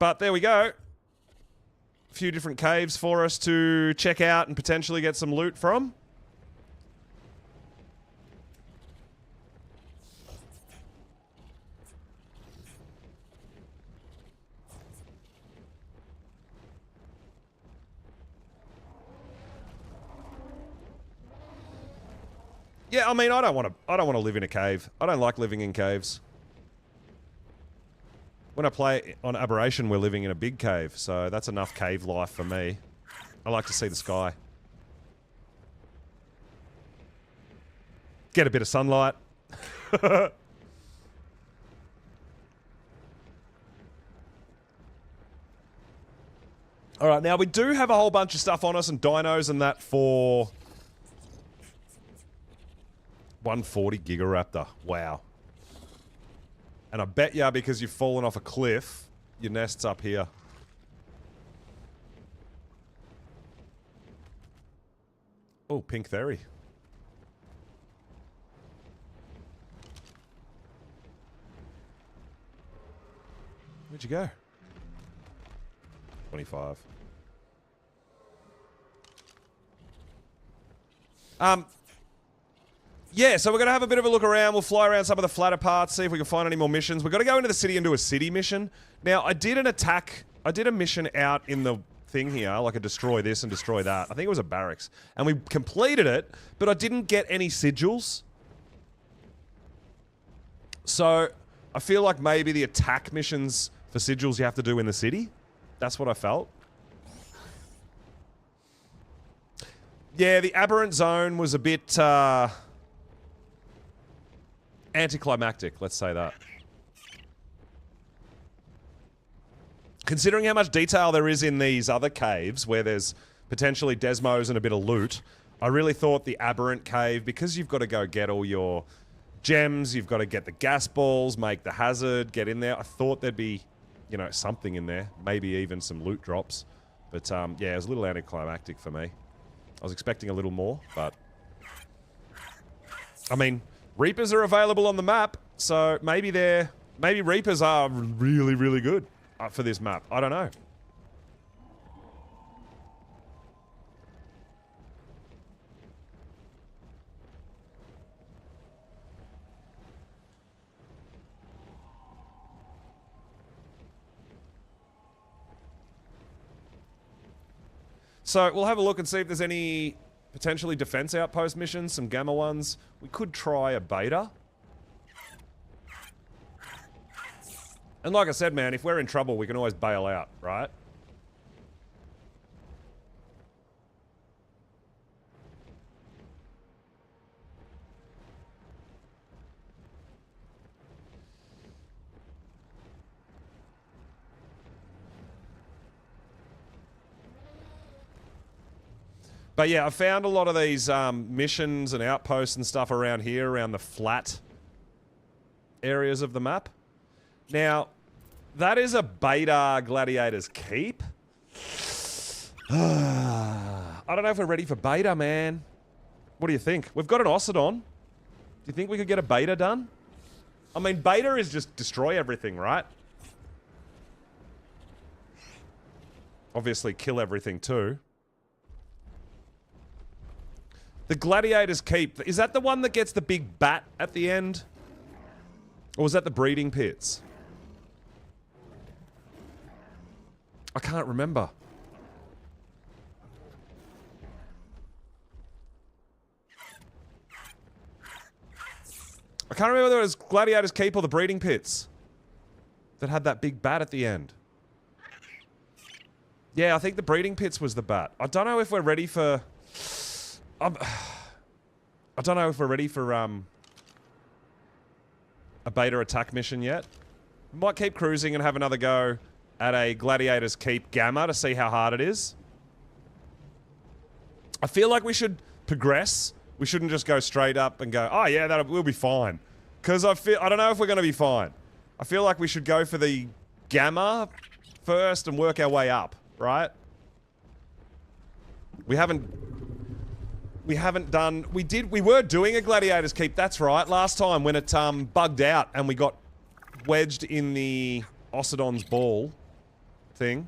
A: But there we go. A few different caves for us to check out and potentially get some loot from. Yeah, I mean, I don't want to live in a cave. I don't like living in caves. When I play on Aberration, we're living in a big cave, so that's enough cave life for me. I like to see the sky. Get a bit of sunlight. Alright, now we do have a whole bunch of stuff on us and dinos and that for 140 Gigaraptor. Wow. And I bet ya, because you've fallen off a cliff, your nest's up here. Oh, pink berry. Where'd you go? 25. Yeah, so we're going to have a bit of a look around. We'll fly around some of the flatter parts, see if we can find any more missions. We've got to go into the city and do a city mission. Now, I did a mission out in the thing here, like a destroy this and destroy that. I think it was a barracks. And we completed it, but I didn't get any sigils. So, I feel like maybe the attack missions for sigils you have to do in the city. That's what I felt. Yeah, the aberrant zone was a bit, anticlimactic, let's say that. Considering how much detail there is in these other caves, where there's potentially desmos and a bit of loot, I really thought the aberrant cave, because you've got to go get all your gems, you've got to get the gas balls, make the hazard, get in there. I thought there'd be, you know, something in there. Maybe even some loot drops. But, yeah, it was a little anticlimactic for me. I was expecting a little more, but... I mean, Reapers are available on the map, so maybe maybe Reapers are really, really good for this map. I don't know. So, we'll have a look and see if there's any potentially defense outpost missions, some gamma ones. We could try a beta. And like I said, man, if we're in trouble, we can always bail out, right? But yeah, I found a lot of these missions and outposts and stuff around here, around the flat areas of the map. Now, that is a beta Gladiator's Keep. I don't know if we're ready for beta, man. What do you think? We've got an Ossidon. Do you think we could get a beta done? I mean, beta is just destroy everything, right? Obviously, kill everything too. The Gladiator's Keep. Is that the one that gets the big bat at the end? Or was that the breeding pits? I can't remember. I can't remember whether it was Gladiator's Keep or the breeding pits that had that big bat at the end. Yeah, I think the breeding pits was the bat. I don't know if we're ready for... I don't know if we're ready for a beta attack mission yet. We might keep cruising and have another go at a Gladiator's Keep Gamma to see how hard it is. I feel like we should progress. We shouldn't just go straight up and go, oh yeah, we'll be fine. Because I don't know if we're going to be fine. I feel like we should go for the Gamma first and work our way up, right? We were doing a Gladiator's Keep, that's right, last time when it bugged out and we got wedged in the Ossidon's ball thing.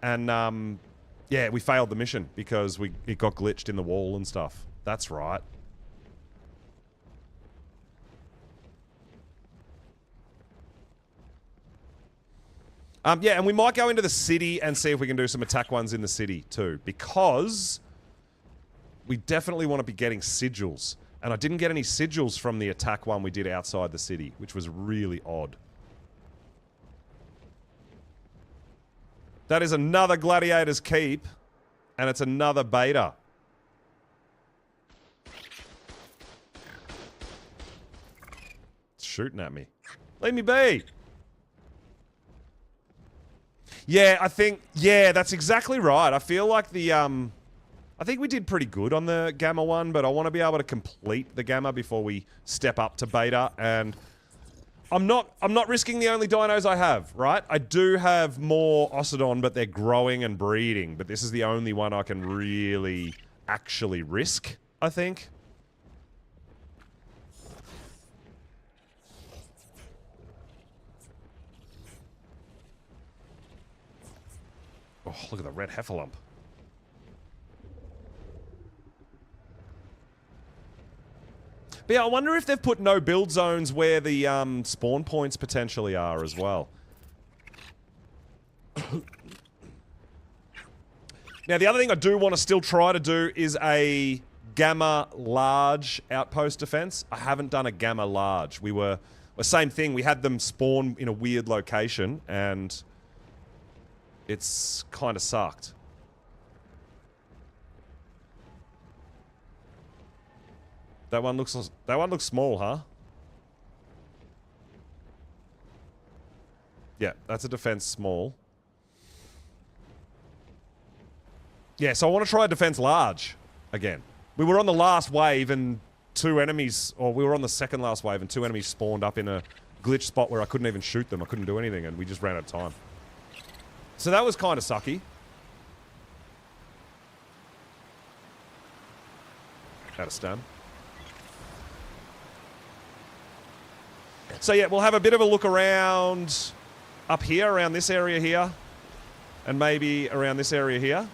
A: And yeah, we failed the mission because it got glitched in the wall and stuff. That's right. Yeah, and we might go into the city and see if we can do some attack ones in the city too, because we definitely want to be getting sigils. And I didn't get any sigils from the attack one we did outside the city, which was really odd. That is another Gladiator's Keep, and it's another beta. shooting at me. Leave me be. Yeah, I think... Yeah, that's exactly right. I feel like the... I think we did pretty good on the Gamma one, but I want to be able to complete the Gamma before we step up to Beta, and... I'm not risking the only dinos I have, right? I do have more Ossidon, but they're growing and breeding. But this is the only one I can really actually risk, I think. Oh, look at the red heffalump. But yeah, I wonder if they've put no build zones where the spawn points potentially are as well. Now, the other thing I do want to still try to do is a Gamma large outpost defense. I haven't done a Gamma large. We were... The same thing, we had them spawn in a weird location, and... it's kind of sucked. That one looks small, huh? Yeah, that's a defense small. Yeah, so I want to try a defense large again. We were on the last wave and two enemies, or we were on the second last wave and two enemies spawned up in a glitch spot where I couldn't even shoot them. I couldn't do anything and we just ran out of time. So that was kind of sucky. Out of stam. So yeah, we'll have a bit of a look around up here, around this area here, and maybe around this area here.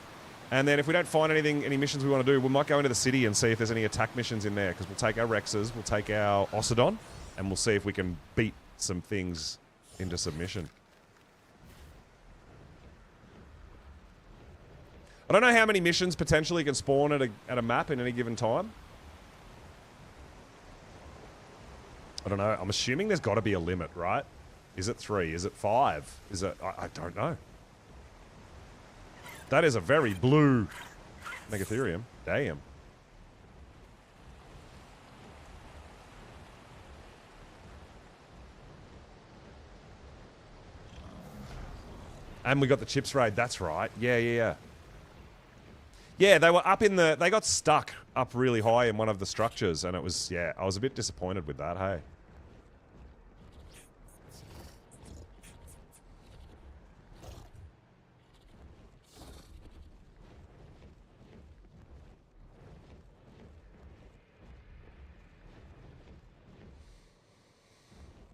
A: And then if we don't find anything, any missions we want to do, we might go into the city and see if there's any attack missions in there, because we'll take our Rexes, we'll take our Ossidon, and we'll see if we can beat some things into submission. I don't know how many missions potentially can spawn at a map in any given time. I don't know. I'm assuming there's got to be a limit, right? Is it 3? Is it 5? Is it... I don't know. That is a very blue Megatherium. Damn. And we got the chips raid. That's right. Yeah. Yeah, they were up in the... They got stuck up really high in one of the structures, and it was... Yeah, I was a bit disappointed with that, hey?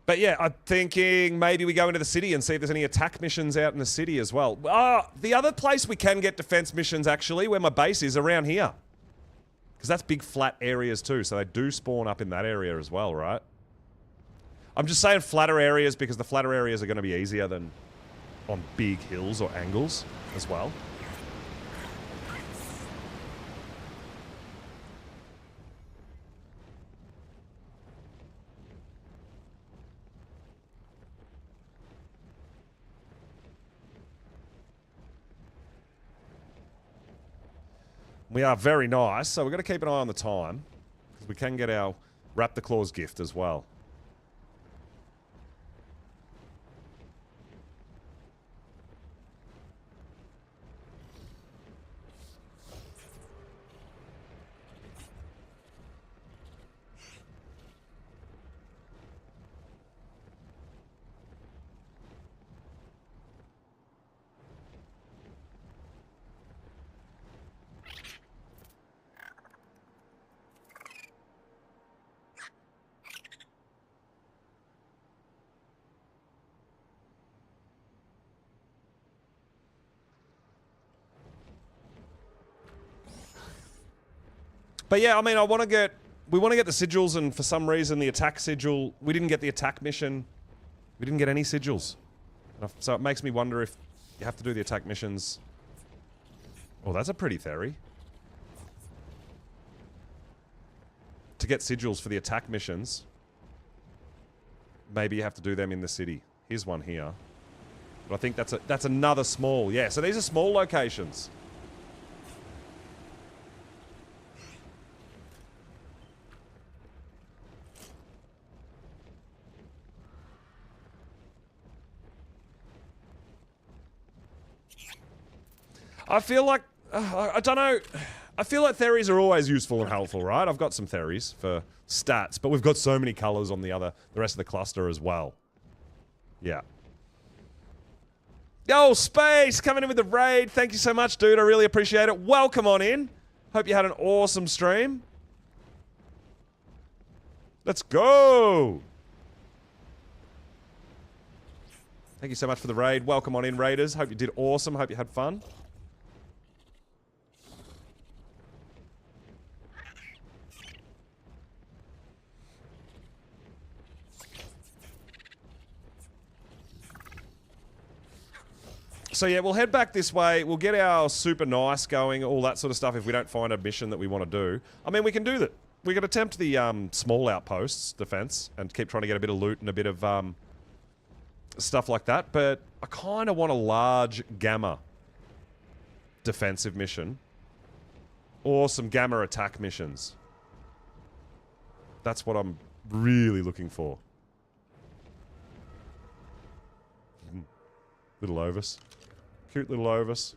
A: But yeah, I'm thinking maybe we go into the city and see if there's any attack missions out in the city as well. The other place we can get defense missions, actually, where my base is, around here. Because that's big flat areas too, so they do spawn up in that area as well, right? I'm just saying flatter areas because the flatter areas are going to be easier than on big hills or angles as well. We are very nice, so we've got to keep an eye on the time, because we can get our Raptor Claws gift as well. But yeah, I mean, we want to get the sigils, and for some reason the attack sigil, we didn't get the attack mission. We didn't get any sigils. So it makes me wonder if you have to do the attack missions. Oh, that's a pretty theory. To get sigils for the attack missions, maybe you have to do them in the city. Here's one here. But I think that's another small. Yeah, so these are small locations. I feel like... I don't know. I feel like theories are always useful and helpful, right? I've got some theories for stats, but we've got so many colors on the rest of the cluster as well. Yeah. Yo, Space, coming in with the raid. Thank you so much, dude. I really appreciate it. Welcome on in. Hope you had an awesome stream. Let's go. Thank you so much for the raid. Welcome on in, raiders. Hope you did awesome. Hope you had fun. So yeah, we'll head back this way. We'll get our super nice going, all that sort of stuff if we don't find a mission that we want to do. I mean, we can do that. We can attempt the small outposts defense and keep trying to get a bit of loot and a bit of stuff like that. But I kind of want a large gamma defensive mission or some gamma attack missions. That's what I'm really looking for. Little Ovis. Cute little Ovis.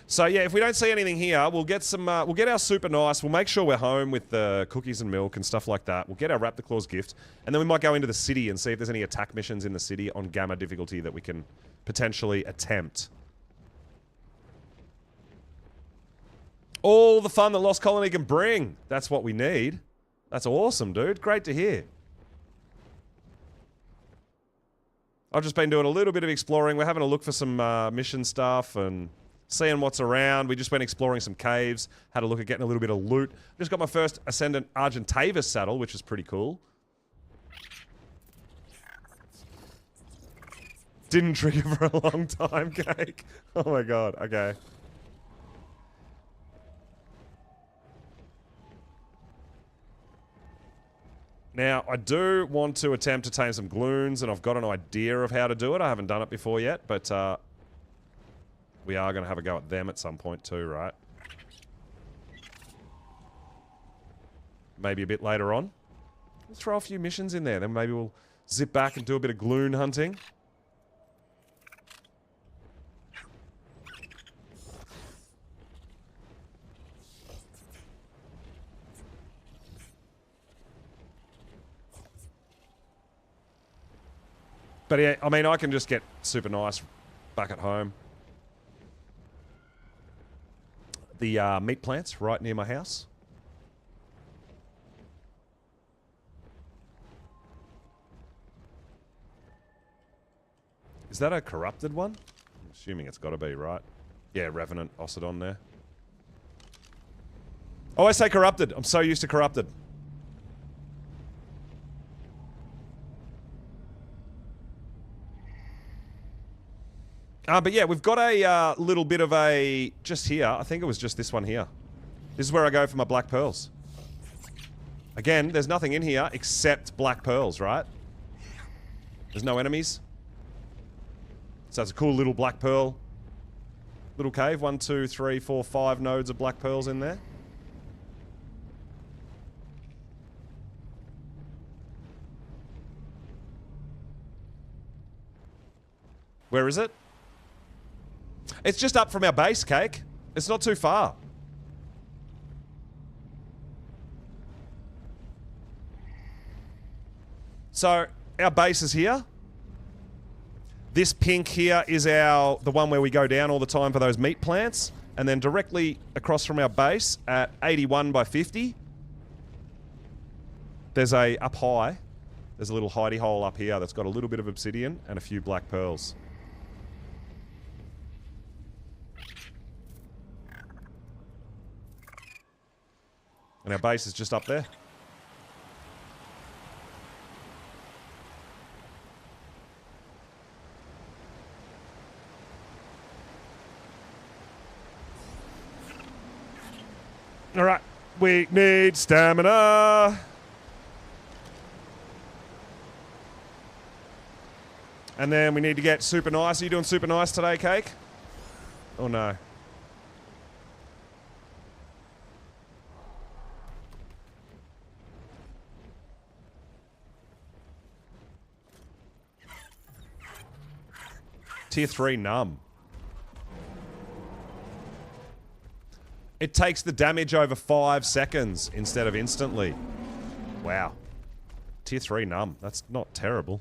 A: So yeah, if we don't see anything here, we'll get some. We'll get our super nice. We'll make sure we're home with the cookies and milk and stuff like that. We'll get our Raptor Claws gift, and then we might go into the city and see if there's any attack missions in the city on gamma difficulty that we can potentially attempt. All the fun that Lost Colony can bring. That's what we need. That's awesome, dude. Great to hear. I've just been doing a little bit of exploring. We're having a look for some mission stuff and seeing what's around. We just went exploring some caves. Had a look at getting a little bit of loot. Just got my first Ascendant Argentavis saddle, which is pretty cool. Didn't trigger for a long time, Cake. Oh my god. Okay. Now, I do want to attempt to tame some gloons, and I've got an idea of how to do it. I haven't done it before yet, but we are going to have a go at them at some point too, right? Maybe a bit later on. We'll throw a few missions in there, then maybe we'll zip back and do a bit of gloon hunting. But yeah, I mean, I can just get super nice back at home. The meat plants right near my house. Is that a corrupted one? I'm assuming it's got to be, right? Yeah, Revenant, Ossidon there. Oh, I say corrupted. I'm so used to corrupted. But yeah, we've got a little bit of a... Just here. I think it was just this one here. This is where I go for my black pearls. Again, there's nothing in here except black pearls, right? There's no enemies. So it's a cool little black pearl. Little cave. 1, 2, 3, 4, 5 nodes of black pearls in there. Where is it? It's just up from our base, Cake. It's not too far. So, our base is here. This pink here is the one where we go down all the time for those meat plants. And then directly across from our base at 81 by 50, there's up high, there's a little hidey hole up here that's got a little bit of obsidian and a few black pearls. And our base is just up there. Alright, we need stamina. And then we need to get super nice. Are you doing super nice today, Cake? Oh no. Tier 3 numb. It takes the damage over 5 seconds instead of instantly. Wow. Tier 3 numb. That's not terrible.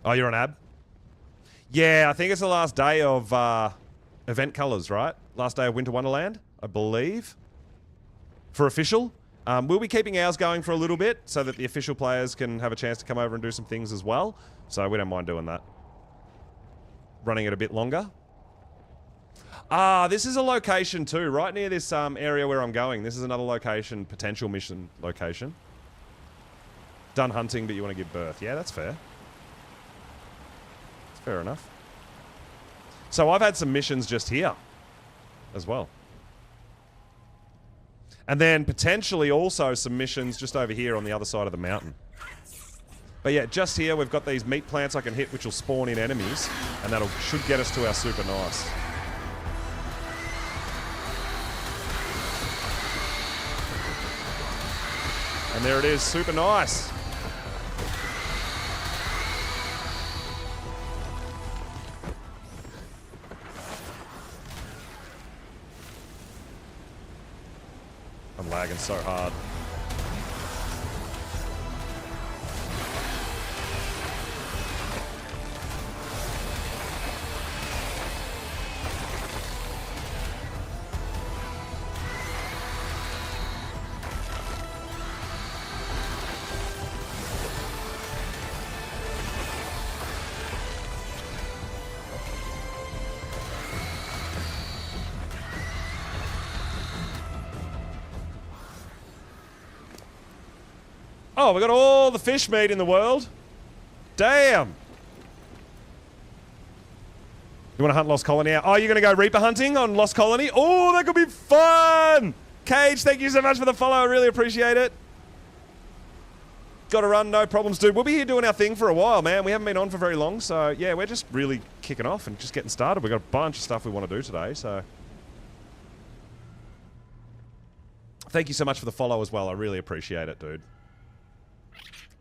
A: Oh, you're on AB? Yeah, I think it's the last day of event colors, right? Last day of Winter Wonderland, I believe. For official. We'll be keeping ours going for a little bit so that the official players can have a chance to come over and do some things as well. So we don't mind doing that. Running it a bit longer. Ah, this is a location too, right near this area where I'm going. This is another location, potential mission location. Done hunting, but you want to give birth. Yeah, that's fair. That's fair enough. So I've had some missions just here as well. And then potentially also some missions just over here on the other side of the mountain. But yeah, just here we've got these meat plants I can hit which will spawn in enemies. And that should get us to our super nice. And there it is, super nice. I'm lagging so hard. Oh, we got all the fish meat in the world. Damn. You want to hunt Lost Colony out? Oh, you're going to go Reaper hunting on Lost Colony? Oh, that could be fun. Cage, thank you so much for the follow. I really appreciate it. Got to run, no problems, dude. We'll be here doing our thing for a while, man. We haven't been on for very long, so yeah, we're just really kicking off and just getting started. We've got a bunch of stuff we want to do today, so. Thank you so much for the follow as well. I really appreciate it, dude.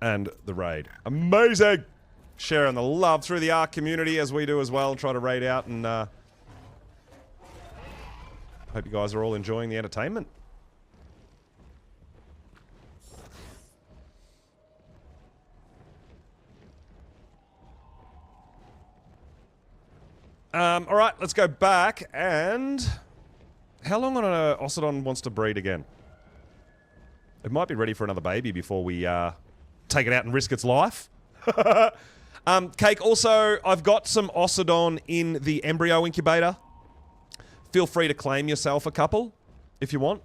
A: And the raid. Amazing! Sharing the love through the Ark community as we do as well. Try to raid out and hope you guys are all enjoying the entertainment. Alright, let's go back and... How long on an Ossidon wants to breed again? It might be ready for another baby before we take it out and risk its life. Cake, also, I've got some Ossidon in the embryo incubator. Feel free to claim yourself a couple, if you want.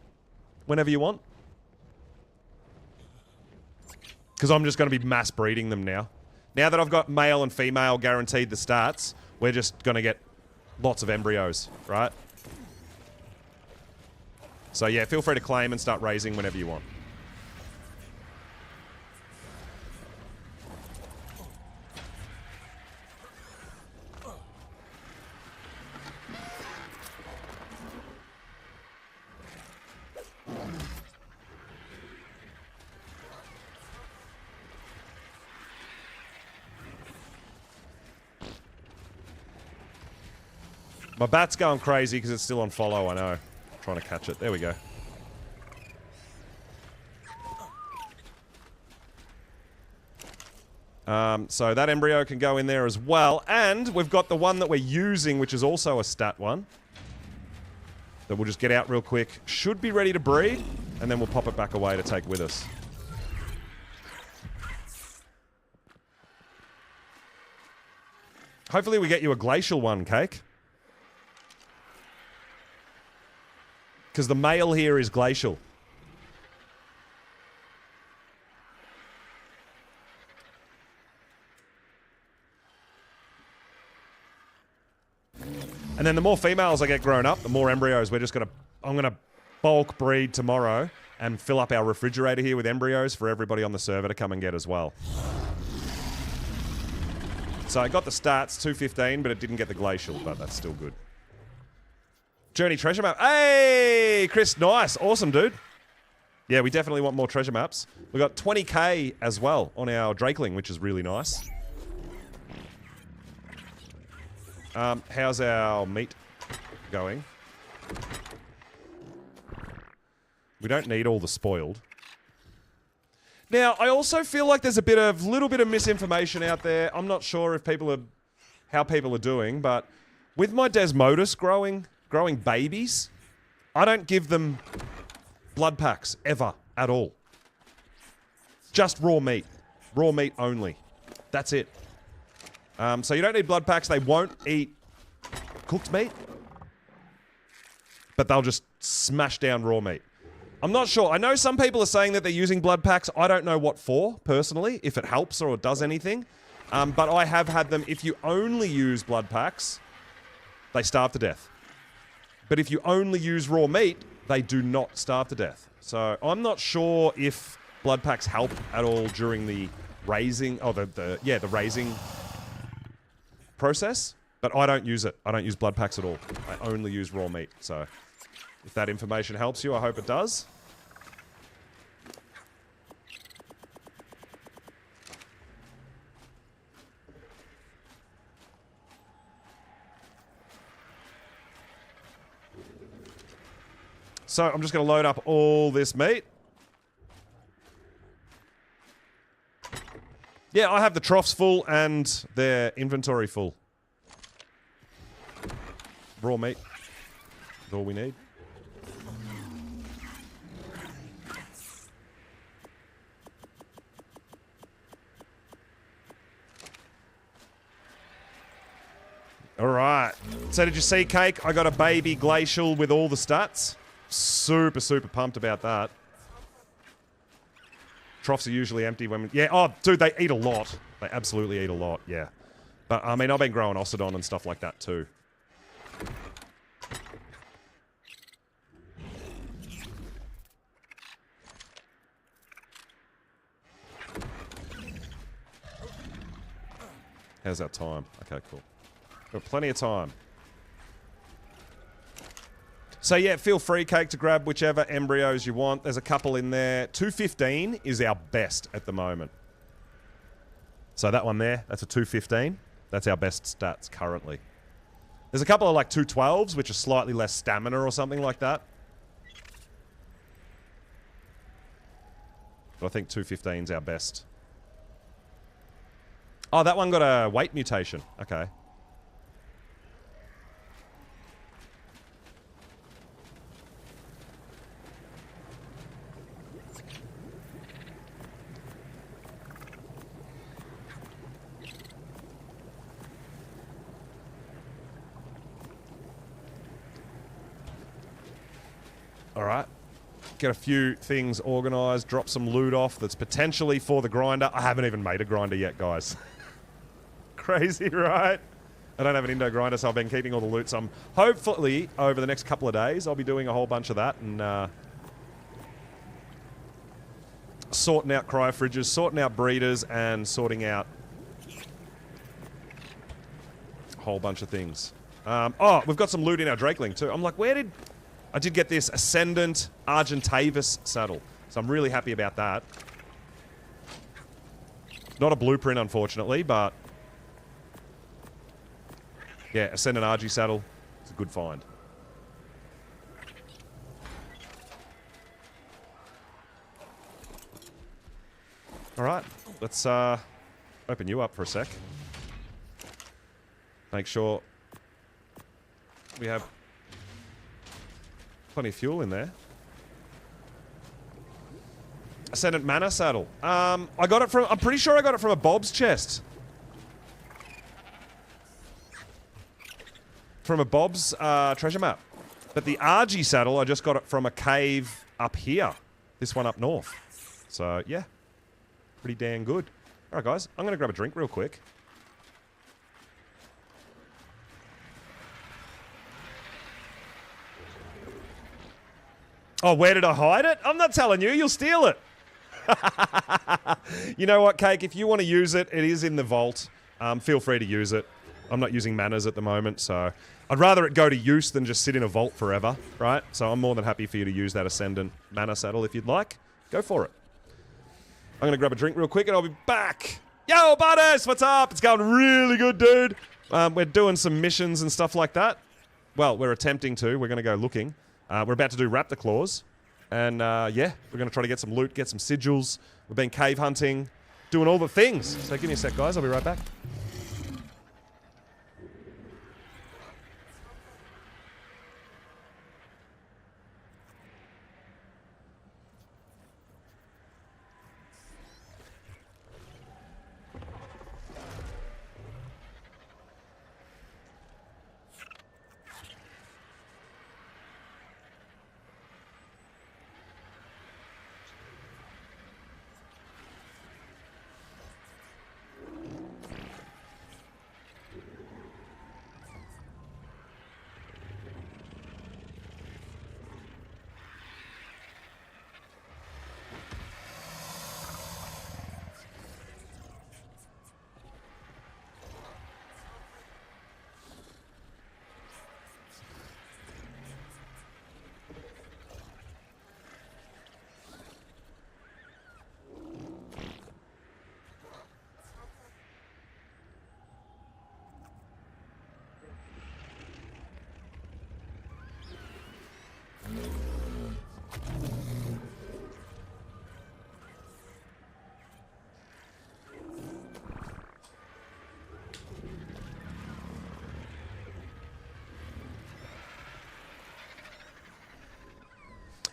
A: Whenever you want. Because I'm just going to be mass breeding them now. Now that I've got male and female guaranteed the stats, we're just going to get lots of embryos, right? So yeah, feel free to claim and start raising whenever you want. My bat's going crazy because it's still on follow, I know. I'm trying to catch it. There we go. So that embryo can go in there as well. And we've got the one that we're using, which is also a stat one. That we'll just get out real quick. Should be ready to breed. And then we'll pop it back away to take with us. Hopefully we get you a glacial one, Cake. Because the male here is glacial. And then the more females I get grown up, the more embryos we're just going to... I'm going to bulk breed tomorrow and fill up our refrigerator here with embryos for everybody on the server to come and get as well. So I got the stats, 215, but it didn't get the glacial, but that's still good. Journey treasure map. Hey, Chris, nice. Awesome, dude. Yeah, we definitely want more treasure maps. We got 20k as well on our Drakeling, which is really nice. How's our meat going? We don't need all the spoiled. Now, I also feel like there's a little bit of misinformation out there. I'm not sure if how people are doing, but with my Desmodus growing babies, I don't give them blood packs ever at all. Just raw meat only. That's it. So you don't need blood packs. They won't eat cooked meat, but they'll just smash down raw meat. I'm not sure. I know some people are saying that they're using blood packs. I don't know what for, personally, if it helps or it does anything. But I have had them. If you only use blood packs, they starve to death. But if you only use raw meat, they do not starve to death. So I'm not sure if blood packs help at all during the raising, the raising process. But I don't use it. I don't use blood packs at all. I only use raw meat. So if that information helps you, I hope it does. So I'm just going to load up all this meat. Yeah, I have the troughs full and their inventory full. Raw meat is all we need. All right. So did you see, Cake? I got a baby glacial with all the stats. Super, super pumped about that. Troughs are usually empty when we... Yeah, oh, dude, they eat a lot. They absolutely eat a lot, yeah. But, I mean, I've been growing Ossidon and stuff like that, too. How's that time? Okay, cool. Got plenty of time. So yeah, feel free, Cake, to grab whichever embryos you want. There's a couple in there. 215 is our best at the moment. So that one there, that's a 215. That's our best stats currently. There's a couple of like 212s, which are slightly less stamina or something like that. But I think 215's our best. Oh, that one got a weight mutation. Okay. All right. Get a few things organised, drop some loot off that's potentially for the grinder. I haven't even made a grinder yet, guys. Crazy, right? I don't have an Indo grinder, so I've been keeping all the loot. So I'm hopefully, over the next couple of days, I'll be doing a whole bunch of that and sorting out cryo fridges, sorting out breeders, and sorting out a whole bunch of things. Oh, we've got some loot in our Drakeling, too. I'm like, where did... I did get this Ascendant Argentavis saddle, so I'm really happy about that. Not a blueprint, unfortunately, but... yeah, Ascendant Argy saddle. It's a good find. Alright, let's open you up for a sec. Make sure we have plenty of fuel in there. Ascendant Mana saddle. I got it from... I'm pretty sure I got it from a Bob's chest. From a Bob's treasure map. But the RG saddle, I just got it from a cave up here. This one up north. So, yeah. Pretty damn good. Alright, guys. I'm going to grab a drink real quick. Oh, where did I hide it? I'm not telling you. You'll steal it. You know what, Cake? If you want to use it, it is in the vault. Feel free to use it. I'm not using manas at the moment, so I'd rather it go to use than just sit in a vault forever, right? So I'm more than happy for you to use that Ascendant mana saddle if you'd like. Go for it. I'm going to grab a drink real quick and I'll be back. Yo, Butters, what's up? It's going really good, dude. We're doing some missions and stuff like that. Well, we're attempting to. We're going to go looking. We're about to do Raptor Claws. And, yeah, we're going to try to get some loot, get some sigils. We've been cave hunting, doing all the things. So give me a sec, guys. I'll be right back.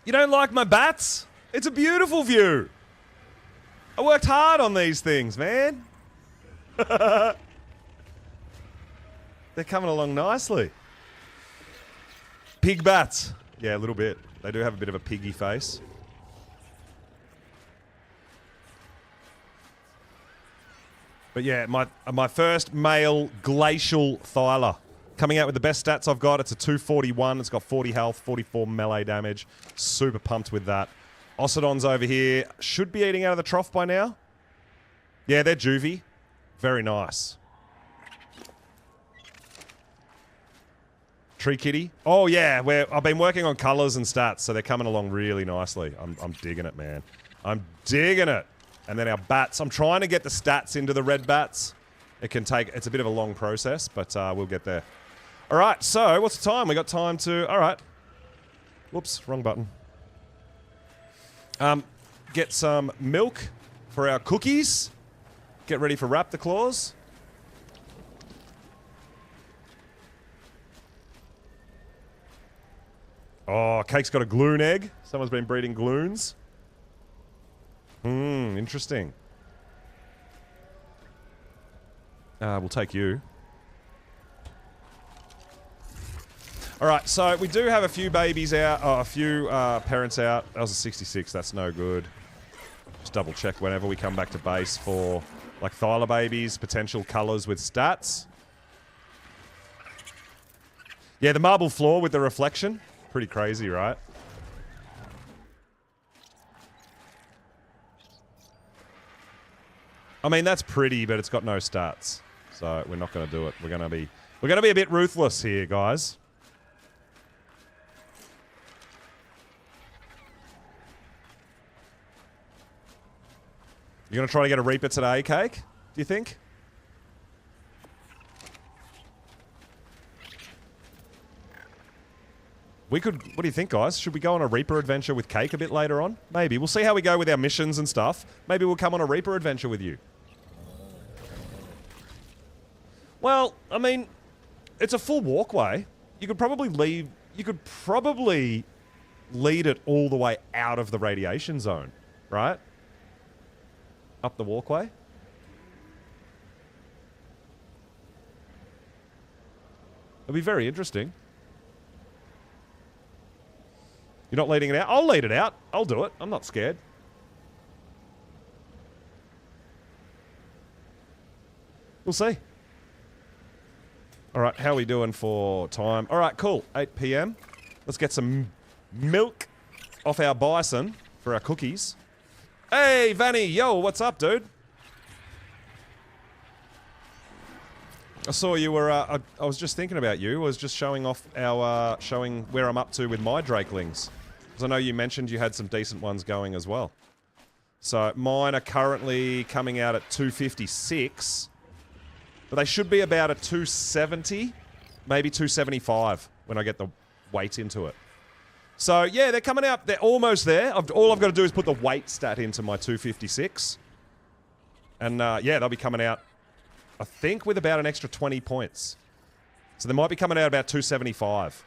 A: You don't like my bats? It's a beautiful view. I worked hard on these things, man. They're coming along nicely. Pig bats. Yeah, a little bit. They do have a bit of a piggy face. But yeah, my first male glacial Thyla. Coming out with the best stats I've got. It's a 241. It's got 40 health, 44 melee damage. Super pumped with that. Ossidon's over here. Should be eating out of the trough by now. Yeah, they're juvie. Very nice. Tree kitty. Oh yeah, I've been working on colors and stats, so they're coming along really nicely. I'm digging it, man. I'm digging it. And then our bats. I'm trying to get the stats into the red bats. It's a bit of a long process, but we'll get there. All right, so what's the time? We got time to... All right. Whoops, wrong button. Get some milk for our cookies. Get ready for Raptor Claws. Oh, Cake's got a gloon egg. Someone's been breeding gloons. Interesting. We'll take you. Alright, so we do have a few babies out, a few parents out. That was a 66, that's no good. Just double check whenever we come back to base for, like, Thyla babies, potential colours with stats. Yeah, the marble floor with the reflection. Pretty crazy, right? I mean, that's pretty, but it's got no stats. So we're not going to do it. We're going to be a bit ruthless here, guys. You're going to try to get a Reaper today, Cake? Do you think? We could... What do you think, guys? Should we go on a Reaper adventure with Cake a bit later on? Maybe. We'll see how we go with our missions and stuff. Maybe we'll come on a Reaper adventure with you. Well, I mean, it's a full walkway. You could probably leave... You could probably lead it all the way out of the radiation zone, right? Up the walkway. It'll be very interesting. You're not leading it out? I'll lead it out. I'll do it. I'm not scared. We'll see. Alright, how are we doing for time? Alright, cool. 8 PM. Let's get some milk off our bison for our cookies. Hey, Vanny. Yo, what's up, dude? I saw you were, I was just thinking about you. I was just showing off our, showing where I'm up to with my Drakelings. Because I know you mentioned you had some decent ones going as well. So mine are currently coming out at 256. But they should be about a 270, maybe 275 when I get the weight into it. So yeah, they're coming out, they're almost there. All I've got to do is put the weight stat into my 256. And yeah, they'll be coming out, I think, with about an extra 20 points. So they might be coming out about 275.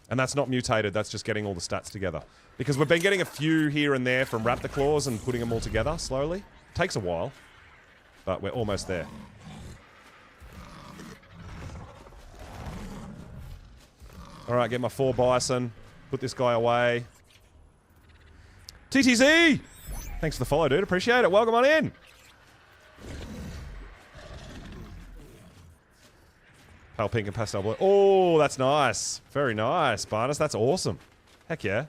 A: And that's not mutated, that's just getting all the stats together. Because we've been getting a few here and there from Raptor Claws and putting them all together slowly. Takes a while, but we're almost there. Alright, get my 4 Bison. Put this guy away. TTZ! Thanks for the follow, dude. Appreciate it. Welcome on in. Pale pink and pastel blue. Oh, that's nice. Very nice, Barnes. That's awesome. Heck yeah.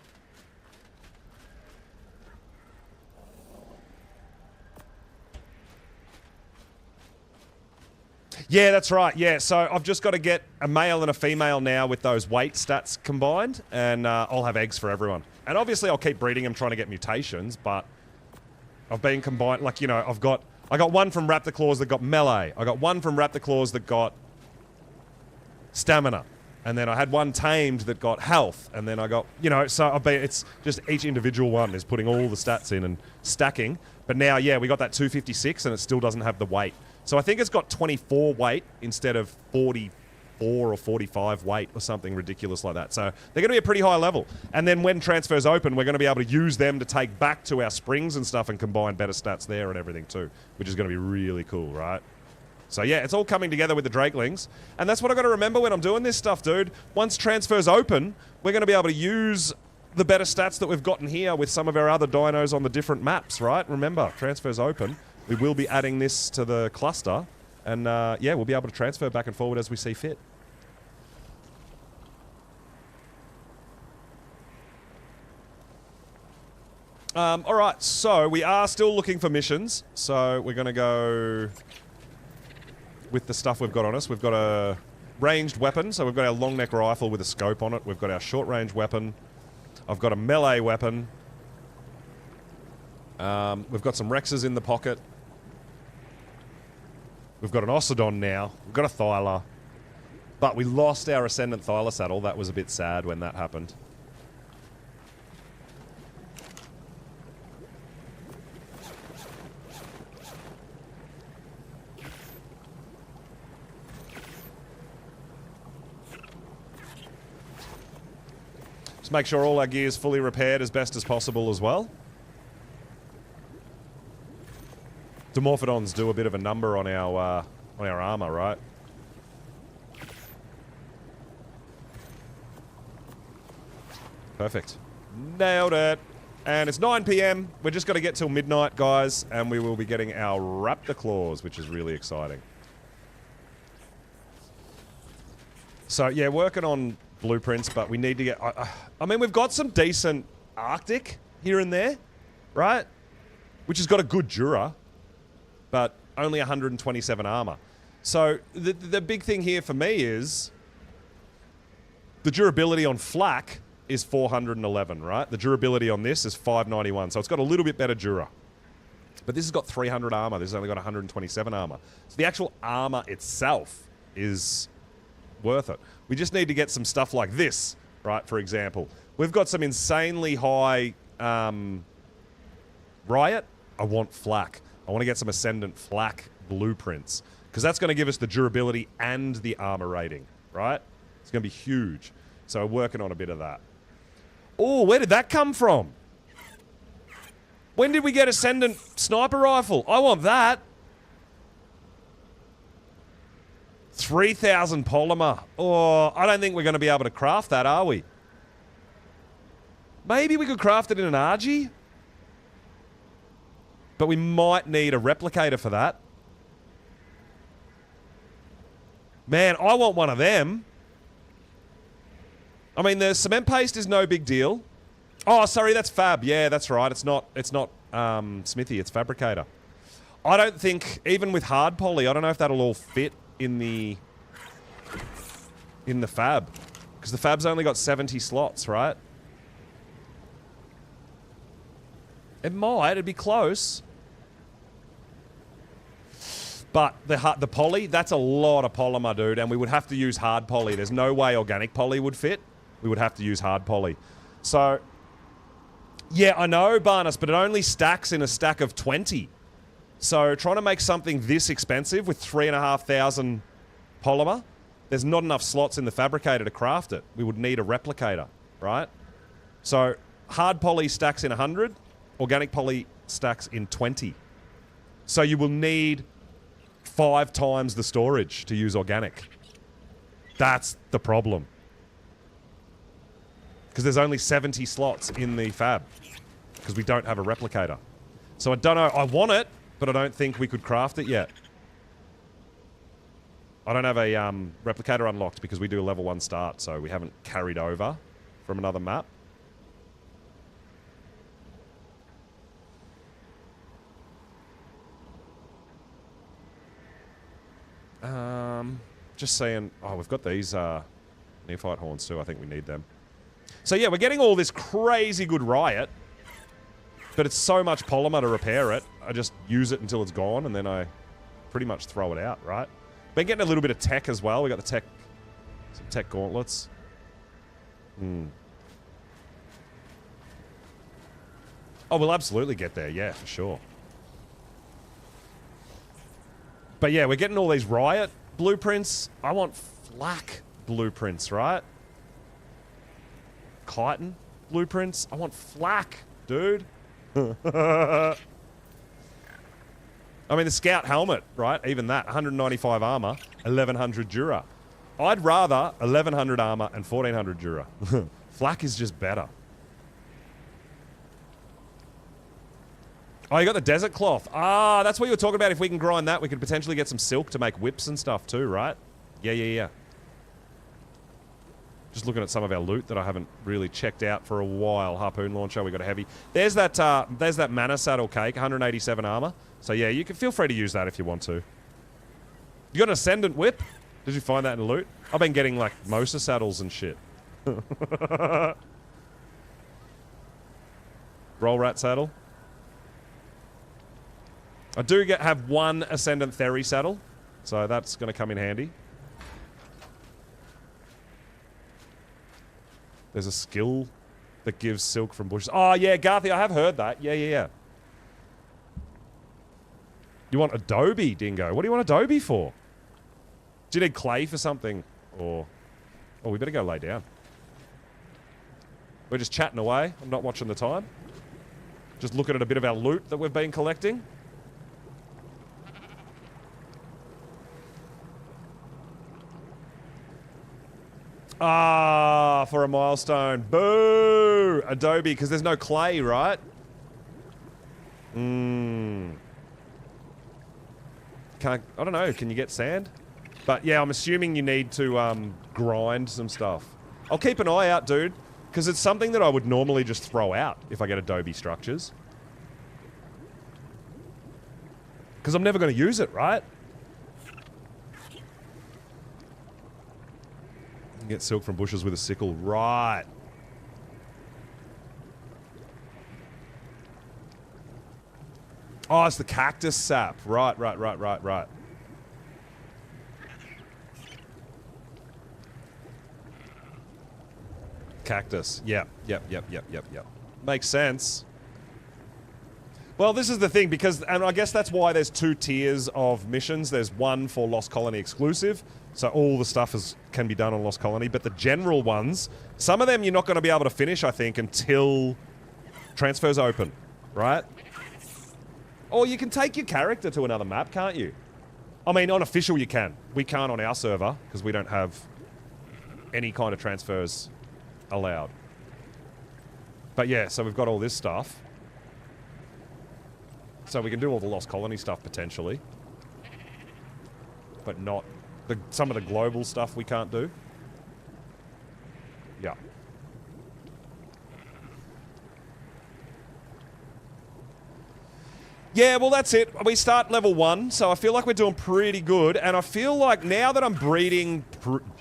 A: Yeah, that's right. Yeah, so I've just got to get a male and a female now with those weight stats combined, and I'll have eggs for everyone. And obviously I'll keep breeding them trying to get mutations, but I've been combined, like, you know, I got one from Raptor Claws that got melee. I got one from Raptor Claws that got stamina. And then I had one tamed that got health. And then I got, you know, so it's just each individual one is putting all the stats in and stacking. But now, yeah, we got that 256 and it still doesn't have the weight. So I think it's got 24 weight instead of 44 or 45 weight or something ridiculous like that. So they're going to be a pretty high level. And then when transfers open, we're going to be able to use them to take back to our springs and stuff and combine better stats there and everything too, which is going to be really cool, right? So yeah, it's all coming together with the Drakelings. And that's what I've got to remember when I'm doing this stuff, dude. Once transfers open, we're going to be able to use the better stats that we've gotten here with some of our other dinos on the different maps, right? Remember, transfers open. We will be adding this to the cluster. And yeah, we'll be able to transfer back and forward as we see fit. All right, so we are still looking for missions. So we're going to go with the stuff we've got on us. We've got a ranged weapon, so we've got our long neck rifle with a scope on it. We've got our short range weapon. I've got a melee weapon. We've got some Rexes in the pocket. We've got an Ossidon now. We've got a Thyla. But we lost our Ascendant Thyla saddle. That was a bit sad when that happened. Just make sure all our gear is fully repaired as best as possible as well. Dimorphodons do a bit of a number on our armor, right? Perfect. Nailed it. And it's 9 PM. We're just got to get till midnight, guys, and we will be getting our Raptor Claws, which is really exciting. So, yeah, working on blueprints, but we need to get... I mean, we've got some decent Arctic here and there, right? Which has got a good Dura, but only 127 armor. So the big thing here for me is the durability on flak is 411, right? The durability on this is 591, so it's got a little bit better Dura. But this has got 300 armor. This has only got 127 armor. So the actual armor itself is worth it. We just need to get some stuff like this, right? For example, we've got some insanely high riot. I want flak. I want to get some Ascendant flak blueprints because that's going to give us the durability and the armor rating, right? It's going to be huge. So we're working on a bit of that. Oh, where did that come from? When did we get Ascendant sniper rifle? I want that. 3,000 polymer. Oh, I don't think we're going to be able to craft that, are we? Maybe we could craft it in an RG? But we might need a replicator for that. Man, I want one of them. I mean, the cement paste is no big deal. Oh, sorry, that's fab. Yeah, that's right. It's not smithy, it's fabricator. I don't think, even with hard poly, I don't know if that'll all fit in the fab. Because the fab's only got 70 slots, right? It might, it'd be close. But the poly, that's a lot of polymer, dude, and we would have to use hard poly. There's no way organic poly would fit. We would have to use hard poly. So, yeah, I know, Barnes, but it only stacks in a stack of 20. So trying to make something this expensive with 3,500 polymer, there's not enough slots in the fabricator to craft it. We would need a replicator, right? So hard poly stacks in 100, organic poly stacks in 20. So you will need 5 times the storage to use organic. That's the problem. Because there's only 70 slots in the fab. Because we don't have a replicator. So I don't know. I want it, but I don't think we could craft it yet. I don't have a replicator unlocked because we do a level 1 start, so we haven't carried over from another map. Just saying. Oh, we've got these neophyte horns too. I think we need them. So yeah, we're getting all this crazy good riot, but it's so much polymer to repair it. I just use it until it's gone, and then I pretty much throw it out, right? Been getting a little bit of tech as well. We got the tech, some tech gauntlets. Oh, we'll absolutely get there. Yeah, for sure. But yeah, we're getting all these riot blueprints. I want flak blueprints, right? Chitin blueprints. I want flak, dude. I mean, the scout helmet, right? Even that, 195 armor, 1100 dura. I'd rather 1100 armor and 1400 dura. Flak is just better. Oh, you got the desert cloth. Ah, that's what you were talking about. If we can grind that, we could potentially get some silk to make whips and stuff too, right? Yeah. Just looking at some of our loot that I haven't really checked out for a while. Harpoon launcher, we got a heavy. There's that mana saddle cake, 187 armor. So yeah, you can feel free to use that if you want to. You got an ascendant whip? Did you find that in the loot? I've been getting like Mosa saddles and shit. Roll rat saddle. I do have one ascendant Theory saddle, so that's going to come in handy. There's a skill that gives silk from bushes. Oh, yeah, Garthy, I have heard that. Yeah. You want Adobe, Dingo? What do you want Adobe for? Do you need clay for something? Or... Oh, we better go lay down. We're just chatting away. I'm not watching the time. Just looking at a bit of our loot that we've been collecting. Ah, for a milestone. Boo! Adobe, because there's no clay, right? Can't... I don't know. Can you get sand? But yeah, I'm assuming you need to grind some stuff. I'll keep an eye out, dude, because it's something that I would normally just throw out if I get Adobe structures. Because I'm never going to use it, right? Get silk from bushes with a sickle. Right. Oh, it's the cactus sap. Right. Cactus. Yep. Makes sense. Well, this is the thing, because, and I guess that's why there's 2 tiers of missions. There's one for Lost Colony exclusive, so all the stuff can be done on Lost Colony, but the general ones, some of them you're not going to be able to finish, I think, until transfers open, right? Or you can take your character to another map, can't you? I mean, on official you can. We can't on our server, because we don't have any kind of transfers allowed. But yeah, so we've got all this stuff. So we can do all the Lost Colony stuff, potentially. But not... some of the global stuff we can't do. Yeah. Yeah, well, that's it. We start level 1, so I feel like we're doing pretty good. And I feel like now that I'm breeding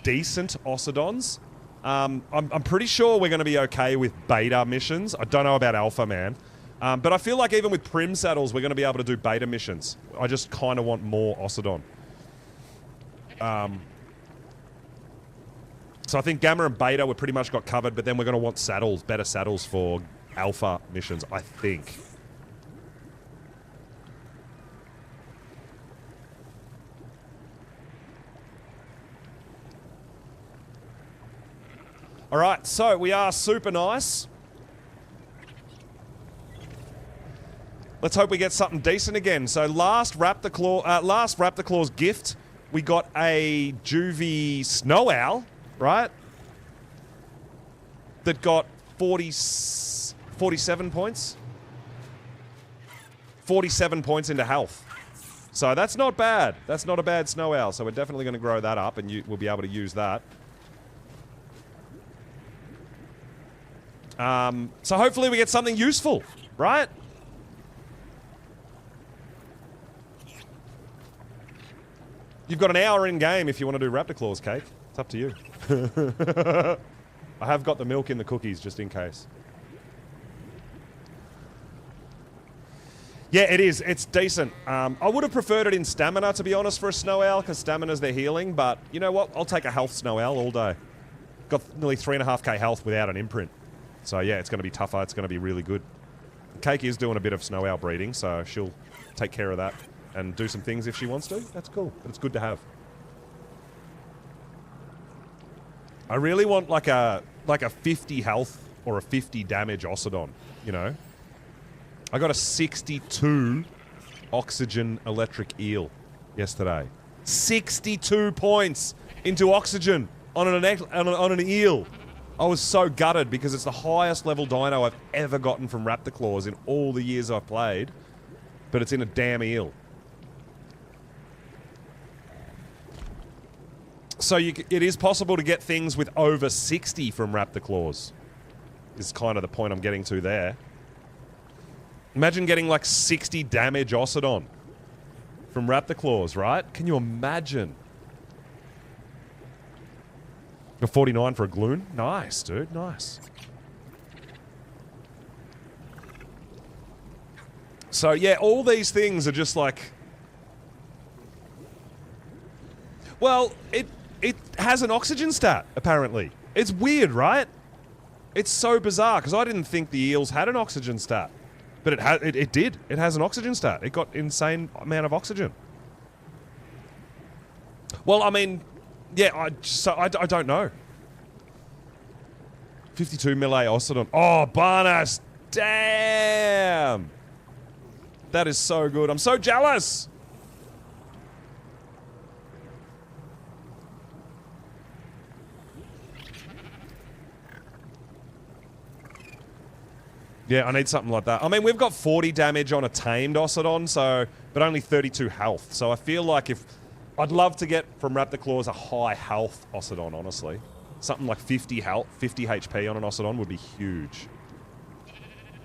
A: decent Ossidons, I'm pretty sure we're going to be okay with beta missions. I don't know about alpha, man. But I feel like even with Prim saddles, we're going to be able to do beta missions. I just kind of want more Ossidon. So I think Gamma and Beta we pretty much got covered, but then we're going to want saddles, better saddles for alpha missions, I think. Alright, so we are super nice. Let's hope we get something decent again. So last Raptor Claw's gift, we got a juvie snow owl, right? That got 47 points. 47 points into health. So that's not bad. That's not a bad snow owl. So we're definitely going to grow that up and we'll be able to use that. So hopefully we get something useful, right? You've got an hour in game if you want to do Raptor Claws, Cake. It's up to you. I have got the milk in the cookies just in case. Yeah, it is. It's decent. I would have preferred it in stamina, to be honest, for a snow owl, because stamina's their healing, but you know what? I'll take a health snow owl all day. Got nearly 3.5k health without an imprint. So yeah, it's going to be tougher. It's going to be really good. Cake is doing a bit of snow owl breeding, so she'll take care of that and do some things if she wants to. That's cool. But it's good to have. I really want like a 50 health or a 50 damage Ossidon, you know? I got a 62 oxygen electric eel yesterday. 62 points into oxygen on an eel. I was so gutted because it's the highest level dino I've ever gotten from Raptor Claws in all the years I've played. But it's in a damn eel. So it is possible to get things with over 60 from Raptor Claws. Is kind of the point I'm getting to there. Imagine getting like 60 damage Ossidon from Raptor Claws, right? Can you imagine? A 49 for a Gloon? Nice, dude. Nice. So, yeah, all these things are just like... Well, it has an oxygen stat, apparently. It's weird, right? It's so bizarre, because I didn't think the eels had an oxygen stat. But it did. It has an oxygen stat. It got insane amount of oxygen. Well, I mean... Yeah, I don't know. 52 melee Ossidon. Oh, Barnas! Damn! That is so good. I'm so jealous! Yeah, I need something like that. I mean, we've got 40 damage on a tamed Ossidon, so... But only 32 health. So I feel like if... I'd love to get from Raptor Claws a high health Ossidon, honestly. Something like 50 health, 50 HP on an Ossidon would be huge.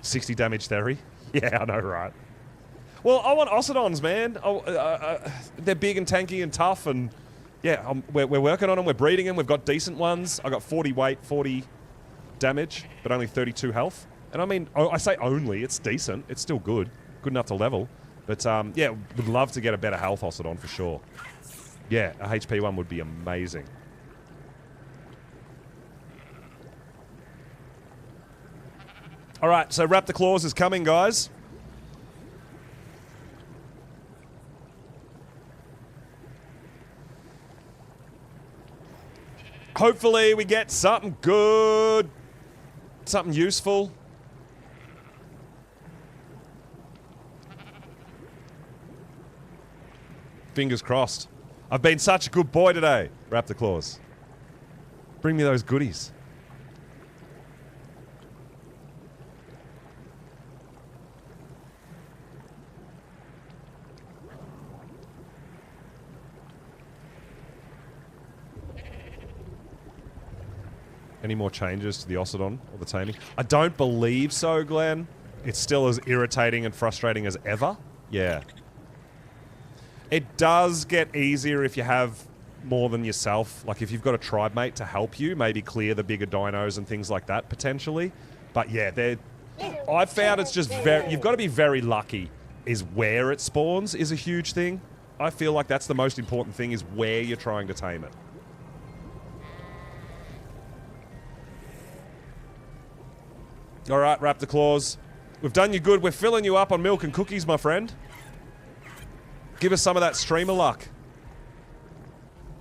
A: 60 damage Theory? Yeah, I know, right? Well, I want Ossidons, man. They're big and tanky and tough, and yeah, we're working on them. We're breeding them. We've got decent ones. I got 40 weight, 40 damage, but only 32 health. And I mean, I say only. It's decent. It's still good. Good enough to level. But yeah, would love to get a better health Ossidon for sure. Yeah, a HP one would be amazing. Alright, so Raptor Claws is coming, guys. Hopefully we get something good. Something useful. Fingers crossed. I've been such a good boy today, Raptor Claws. Bring me those goodies. Any more changes to the Ossidon or the taming? I don't believe so, Glenn. It's still as irritating and frustrating as ever. Yeah. It does get easier if you have more than yourself. Like, if you've got a tribe mate to help you, maybe clear the bigger dinos and things like that, potentially. But yeah, I've found it's just you've got to be very lucky is where it spawns is a huge thing. I feel like that's the most important thing, is where you're trying to tame it. All right, Raptor Claws. We've done you good. We're filling you up on milk and cookies, my friend. Give us some of that streamer luck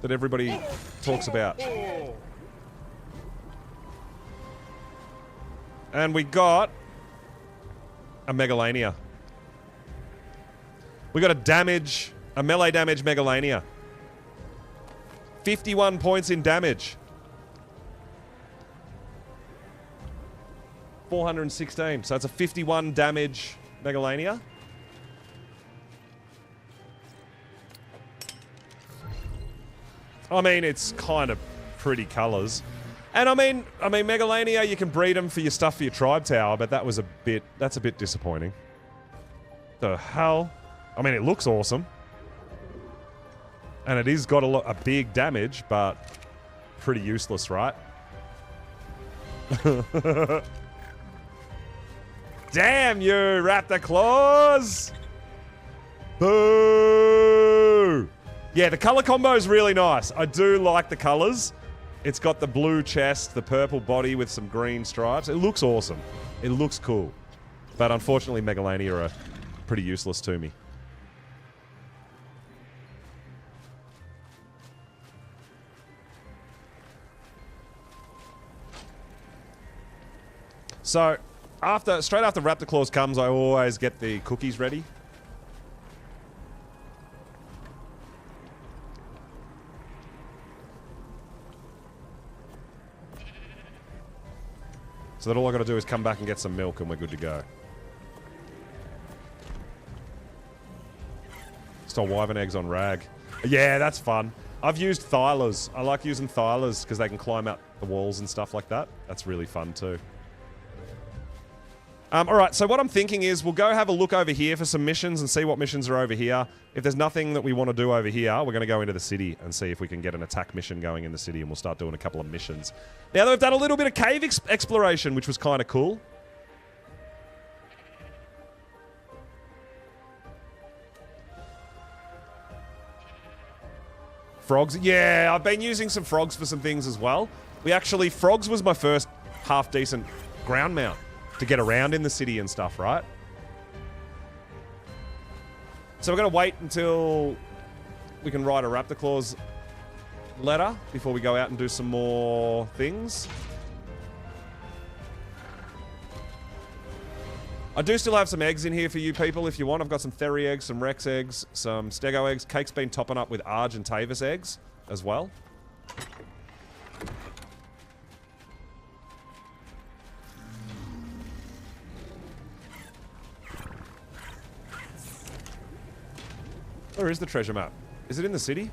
A: that everybody talks about. And we got a Megalania. We got a melee damage Megalania. 51 points in damage. 416. So it's a 51 damage Megalania. I mean, it's kind of pretty colours. And I mean, Megalania, you can breed them for your stuff for your tribe tower, but that's a bit disappointing. The hell? I mean, it looks awesome. And it is got a big damage, but pretty useless, right? Damn you, Raptor Claws! Boo! Yeah, the colour combo is really nice. I do like the colours. It's got the blue chest, the purple body with some green stripes. It looks awesome. It looks cool. But unfortunately, Megalania are pretty useless to me. So, straight after Raptor Claws comes, I always get the cookies ready. So that all I gotta do is come back and get some milk and we're good to go. Stole wyvern eggs on rag. Yeah, that's fun. I've used thylers. I like using thylers because they can climb out the walls and stuff like that. That's really fun too. Alright, so what I'm thinking is we'll go have a look over here for some missions and see what missions are over here. If there's nothing that we want to do over here, we're going to go into the city and see if we can get an attack mission going in the city, and we'll start doing a couple of missions. Now that we've done a little bit of cave exploration, which was kind of cool. Frogs. Yeah, I've been using some frogs for some things as well. Frogs was my first half-decent ground mount to get around in the city and stuff, right? So we're going to wait until we can write a Raptor Claws letter before we go out and do some more things. I do still have some eggs in here for you people if you want. I've got some Theri eggs, some Rex eggs, some Stego eggs. Cake's been topping up with Arg and Tavis eggs as well. Where is the treasure map? Is it in the city?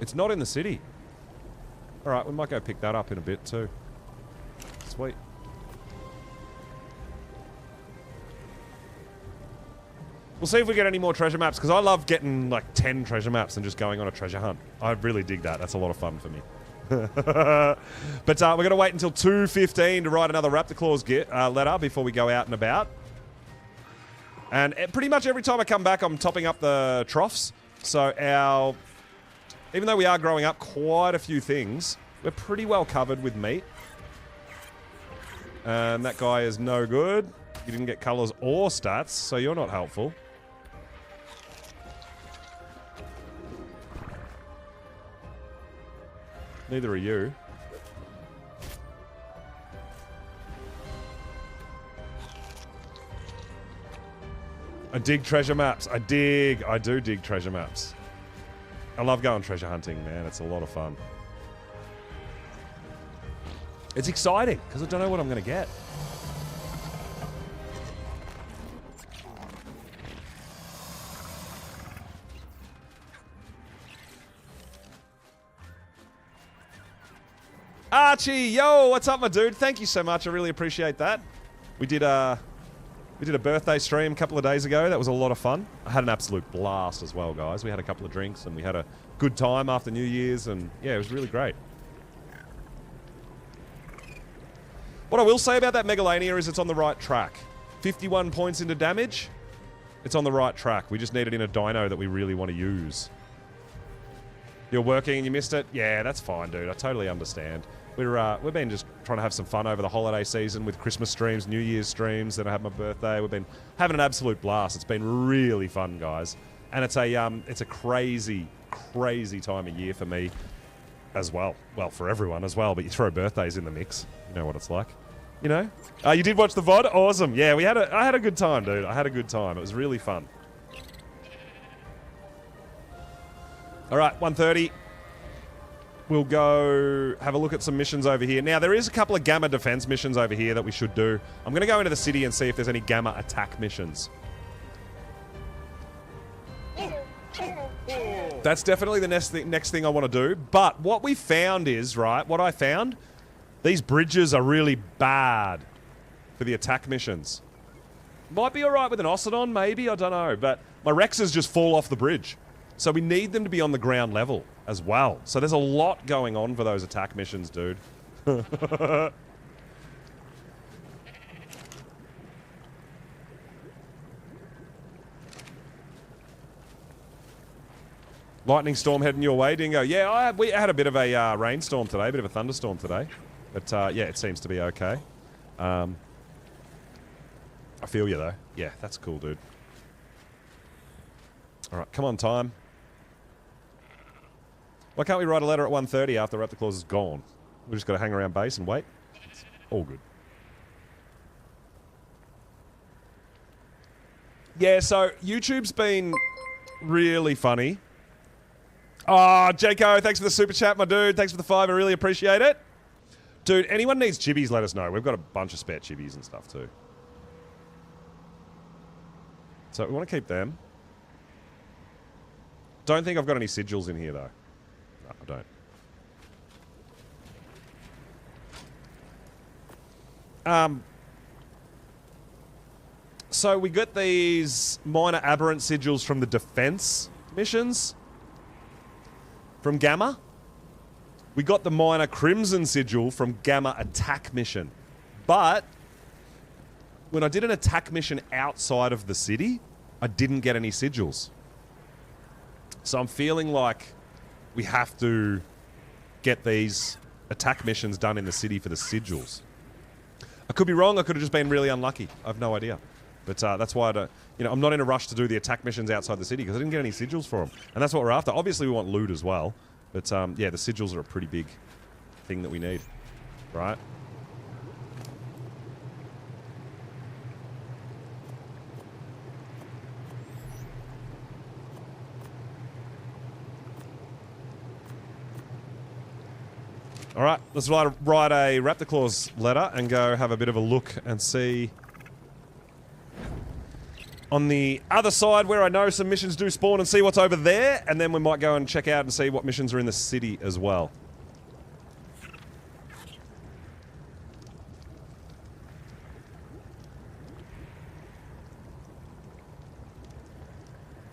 A: It's not in the city. Alright, we might go pick that up in a bit too. Sweet. We'll see if we get any more treasure maps, because I love getting like 10 treasure maps and just going on a treasure hunt. I really dig that. That's a lot of fun for me. But we're going to wait until 2:15 to write another Raptor Claws letter before we go out and about. And pretty much every time I come back, I'm topping up the troughs. So even though we are growing up quite a few things, we're pretty well covered with meat. And that guy is no good. You didn't get colors or stats, so you're not helpful. Neither are you. I dig treasure maps. I do dig treasure maps. I love going treasure hunting, man. It's a lot of fun. It's exciting, because I don't know what I'm going to get. Archie, yo, what's up, my dude? Thank you so much. I really appreciate that. We did We did a birthday stream a couple of days ago. That was a lot of fun. I had an absolute blast as well, guys. We had a couple of drinks and we had a good time after New Year's, and yeah, it was really great. What I will say about that Megalania is it's on the right track. 51 points into damage. It's on the right track. We just need it in a dino that we really want to use. You're working and you missed it? Yeah, that's fine, dude. I totally understand. We've been just trying to have some fun over the holiday season with Christmas streams, New Year's streams, then I had my birthday. We've been having an absolute blast. It's been really fun, guys. And it's a crazy, crazy time of year for me as well. Well, for everyone as well, but you throw birthdays in the mix. You know what it's like. You know? You did watch the VOD? Awesome. Yeah, I had a good time, dude. I had a good time. It was really fun. All right, 1:30. We'll go have a look at some missions over here. Now, there is a couple of Gamma defense missions over here that we should do. I'm going to go into the city and see if there's any Gamma attack missions. That's definitely the next thing I want to do. But what we found is, right, what I found, these bridges are really bad for the attack missions. Might be all right with an Ossidon, maybe, I don't know. But my Rexes just fall off the bridge. So we need them to be on the ground level as well. So there's a lot going on for those attack missions, dude. Lightning storm heading your way, Dingo. Yeah, we had a bit of a rainstorm today, a bit of a thunderstorm today. But yeah, it seems to be okay. I feel you, though. Yeah, that's cool, dude. All right, come on, time. Why can't we write a letter at 1:30 after Raptor Claus is gone? We just got to hang around base and wait. It's all good. Yeah, so YouTube's been really funny. Oh, Jaco, thanks for the super chat, my dude. Thanks for the 5. I really appreciate it. Dude, anyone needs chibis, let us know. We've got a bunch of spare chibis and stuff too. So we want to keep them. Don't think I've got any sigils in here, though. No, I don't. So we got these minor aberrant sigils from the defense missions from Gamma. We got the minor crimson sigil from Gamma attack mission. But when I did an attack mission outside of the city, I didn't get any sigils. So I'm feeling like we have to get these attack missions done in the city for the sigils. I could be wrong. I could have just been really unlucky. I have no idea. But that's why I'm not in a rush to do the attack missions outside the city because I didn't get any sigils for them. And that's what we're after. Obviously, we want loot as well. But yeah, the sigils are a pretty big thing that we need. Right? All right, let's write a Raptor Claus letter and go have a bit of a look and see on the other side where I know some missions do spawn and see what's over there, and then we might go and check out and see what missions are in the city as well.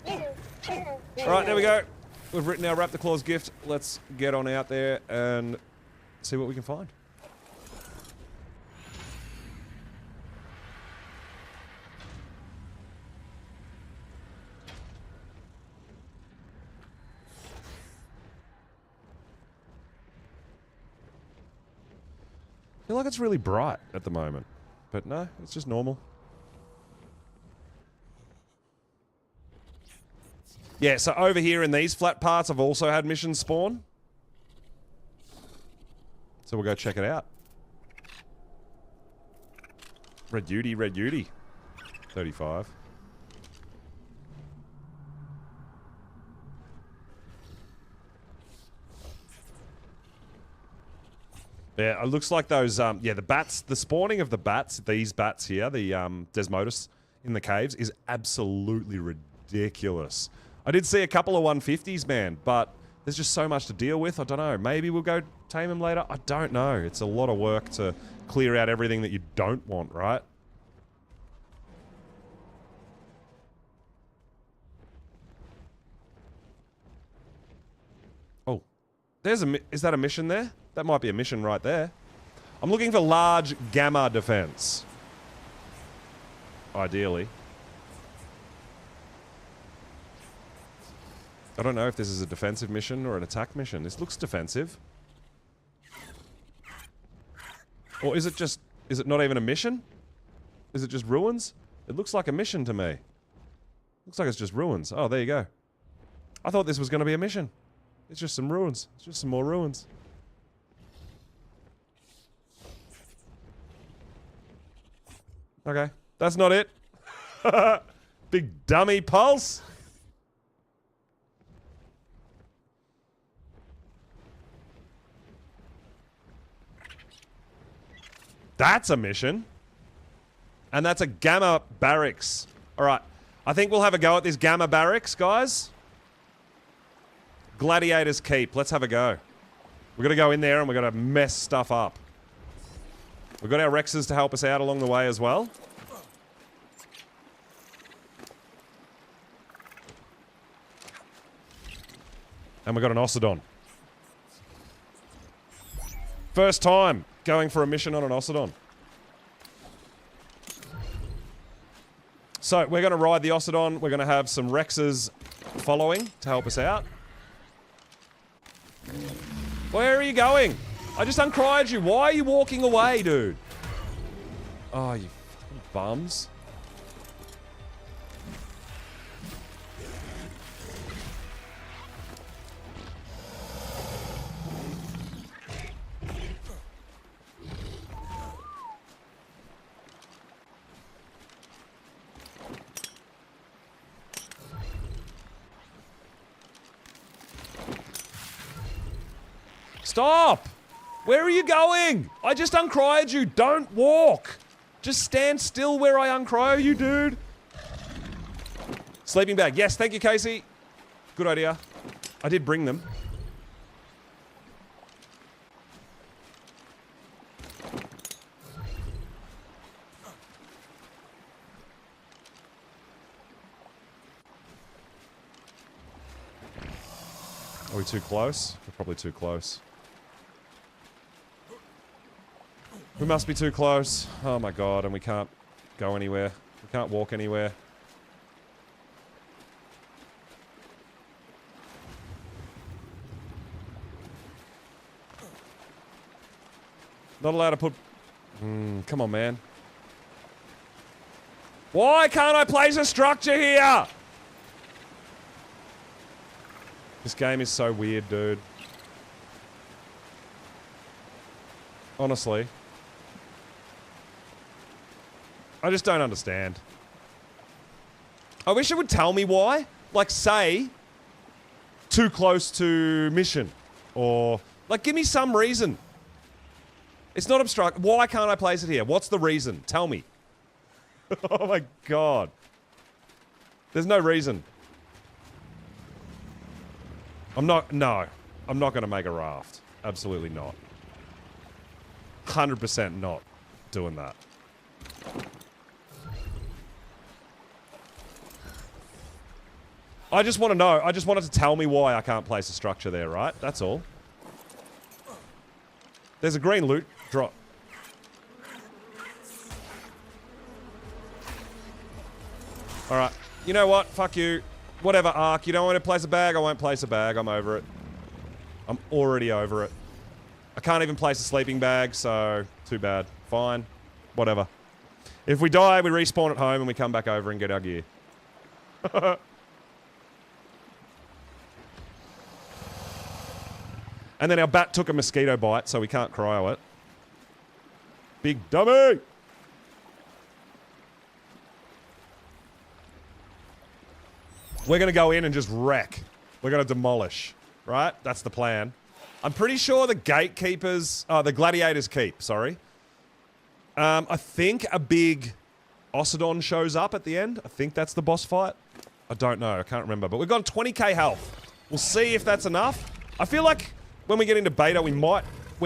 A: All right, there we go. We've written our Raptor Claus gift. Let's get on out there and see what we can find. I feel like it's really bright at the moment, but no, it's just normal. Yeah, so over here in these flat parts, I've also had missions spawn. So we'll go check it out. Red Duty, Red Duty. 35. Yeah, it looks like those, yeah, the bats, the spawning of the bats, these bats here, the Desmodus in the caves, is absolutely ridiculous. I did see a couple of 150s, man, but there's just so much to deal with. I don't know. Maybe we'll go tame them later. I don't know. It's a lot of work to clear out everything that you don't want, right? Is that a mission there? That might be a mission right there. I'm looking for large gamma defense. Ideally. I don't know if this is a defensive mission or an attack mission. This looks defensive. Or is it not even a mission? Is it just ruins? It looks like a mission to me. Looks like it's just ruins. Oh, there you go. I thought this was going to be a mission. It's just some ruins. It's just some more ruins. Okay. That's not it. Big dummy pulse. That's a mission. And that's a gamma barracks. Alright. I think we'll have a go at this gamma barracks, guys. Gladiators Keep. Let's have a go. We're going to go in there and we're going to mess stuff up. We've got our Rexes to help us out along the way as well. And we've got an Ossidon. First time going for a mission on an Ossidon. So, we're going to ride the Ossidon. We're going to have some Rexes following to help us out. Where are you going? I just uncried you. Why are you walking away, dude? Oh, you fucking bums. Stop! Where are you going? I just uncryed you. Don't walk. Just stand still where I uncryo you, dude. Sleeping bag. Yes, thank you, Casey. Good idea. I did bring them. Are we too close? We're probably too close. We must be too close. Oh my god, and we can't go anywhere. We can't walk anywhere. Not allowed to put... come on, man. Why can't I place a structure here? This game is so weird, dude. Honestly. I just don't understand. I wish it would tell me why. Like, say, too close to mission. Or, like, give me some reason. It's not obstruct. Why can't I place it here? What's the reason? Tell me. Oh my god. There's no reason. No. I'm not going to make a raft. Absolutely not. 100% not doing that. I just want to know. I just wanted to tell me why I can't place a structure there, right? That's all. There's a green loot drop. Alright. You know what? Fuck you. Whatever, Ark. You don't want to place a bag? I won't place a bag. I'm over it. I'm already over it. I can't even place a sleeping bag, so too bad. Fine. Whatever. If we die, we respawn at home and we come back over and get our gear. And then our bat took a mosquito bite, so we can't cryo it. Big dummy! We're going to go in and just wreck. We're going to demolish. Right? That's the plan. I'm pretty sure the gatekeepers... Oh, the gladiators keep, sorry. I think a big Ossidon shows up at the end. I think that's the boss fight. I don't know. I can't remember. But we've got 20k health. We'll see if that's enough. I feel like when we get into beta, we're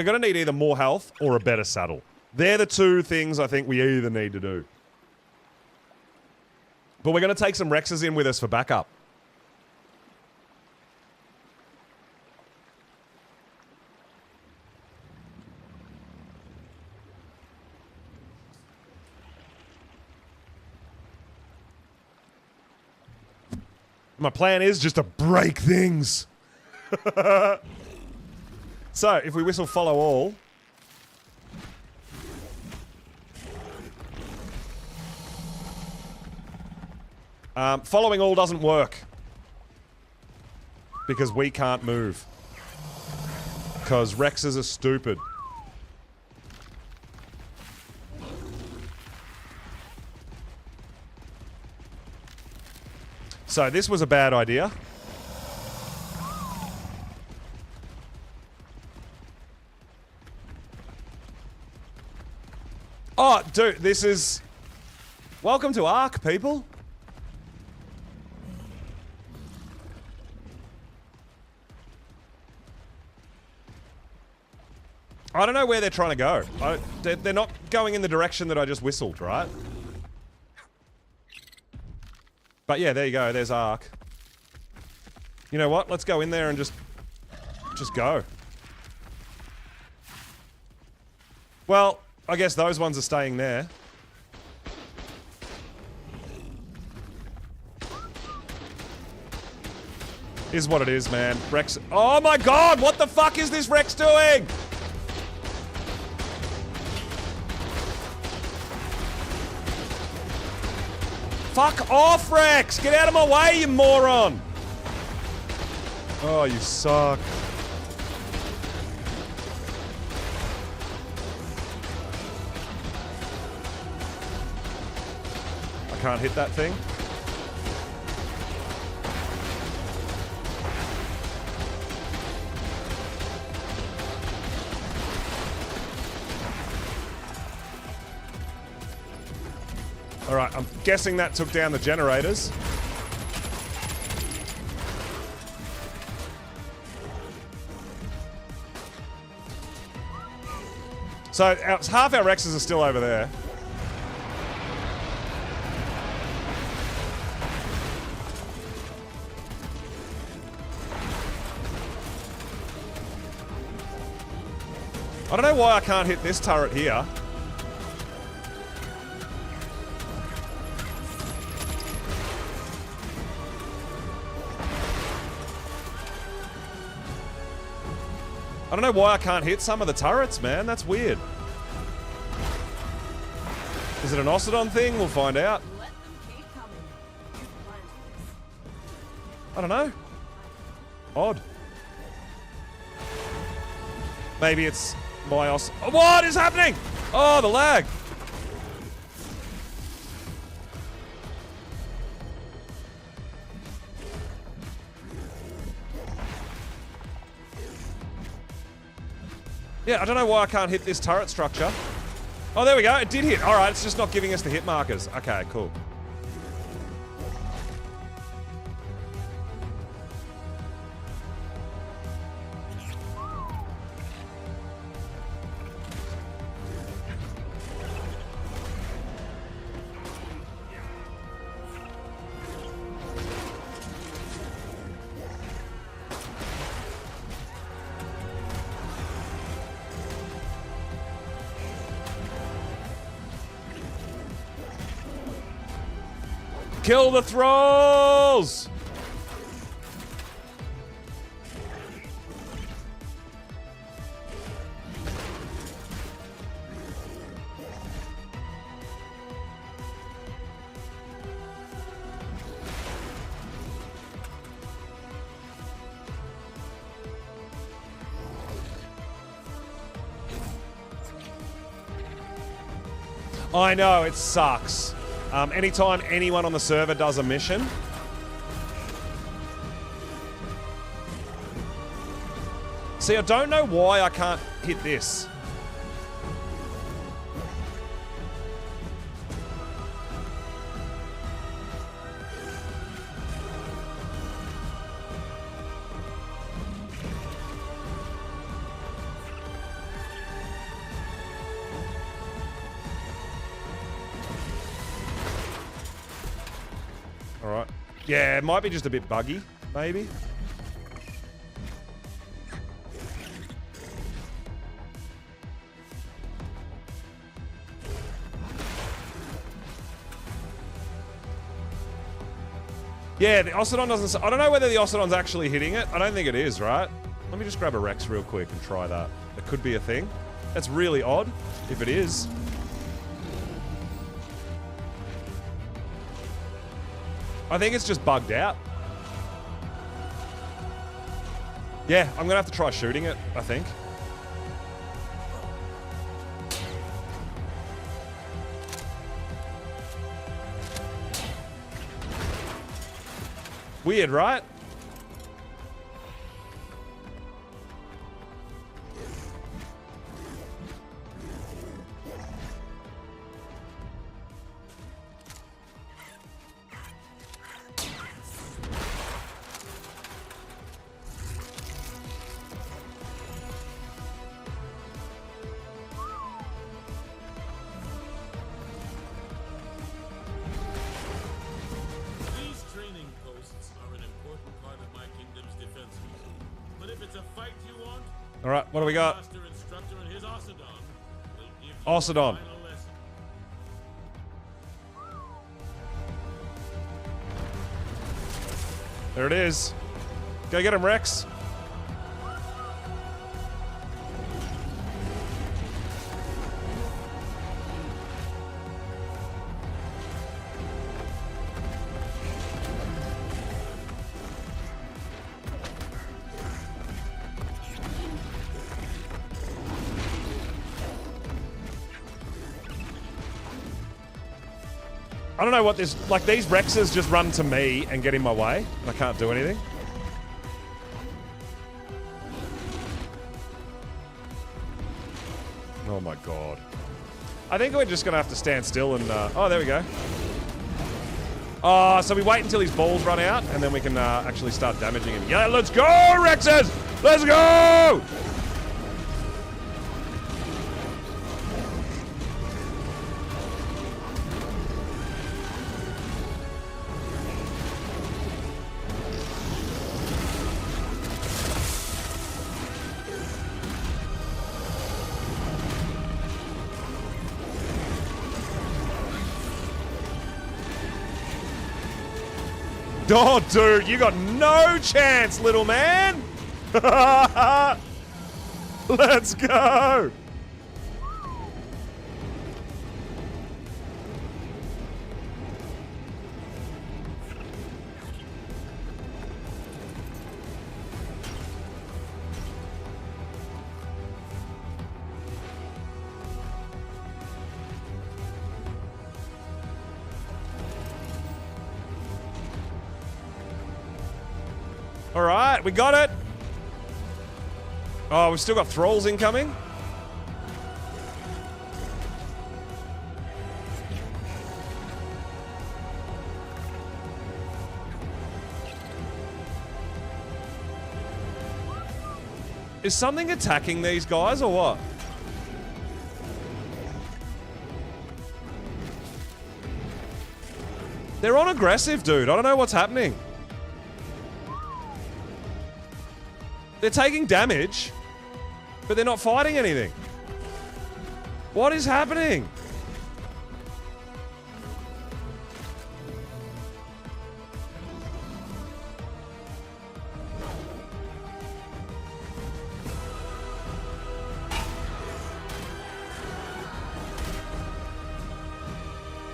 A: going to need either more health or a better saddle. They're the two things I think we either need to do. But we're going to take some Rexes in with us for backup. My plan is just to break things. So, if we whistle follow all... following all doesn't work. Because we can't move. Because Rexes are stupid. So this was a bad idea. Oh, dude, this is... Welcome to Ark, people. I don't know where they're trying to go. They're not going in the direction that I just whistled, right? But yeah, there you go. There's Ark. You know what? Let's go in there and just go. Well, I guess those ones are staying there. Is what it is, man. Rex... Oh my god! What the fuck is this Rex doing? Fuck off, Rex! Get out of my way, you moron! Oh, you suck. I can't hit that thing. Alright, I'm guessing that took down the generators. So, half our Rexes are still over there. I don't know why I can't hit this turret here. I don't know why I can't hit some of the turrets, man. That's weird. Is it an Ossidon thing? We'll find out. I don't know. Odd. Maybe it's my What is happening? Oh, the lag. Yeah, I don't know why I can't hit this turret structure. Oh, there we go. It did hit. All right, it's just not giving us the hit markers. Okay, cool. Kill the thralls! I know, it sucks. Anytime anyone on the server does a mission. See, I don't know why I can't hit this. Alright. Yeah, it might be just a bit buggy, maybe. Yeah, the Ossidon doesn't... I don't know whether the Ossidon's actually hitting it. I don't think it is, right? Let me just grab a Rex real quick and try that. That could be a thing. That's really odd, if it is. I think it's just bugged out. Yeah, I'm gonna have to try shooting it, I think. Weird, right? All right, what do we got? Ossidon. There it is. Go get him, Rex. I don't know what this... Like, these Rexes just run to me and get in my way. And I can't do anything. Oh my god. I think we're just going to have to stand still and... oh, there we go. Oh, so we wait until his balls run out, and then we can actually start damaging him. Yeah, let's go, Rexes! Let's go! Oh, dude, you got no chance, little man. Let's go. All right, we got it. Oh, we've still got thralls incoming. Is something attacking these guys or what? They're on aggressive, dude. I don't know what's happening. They're taking damage, but they're not fighting anything. What is happening?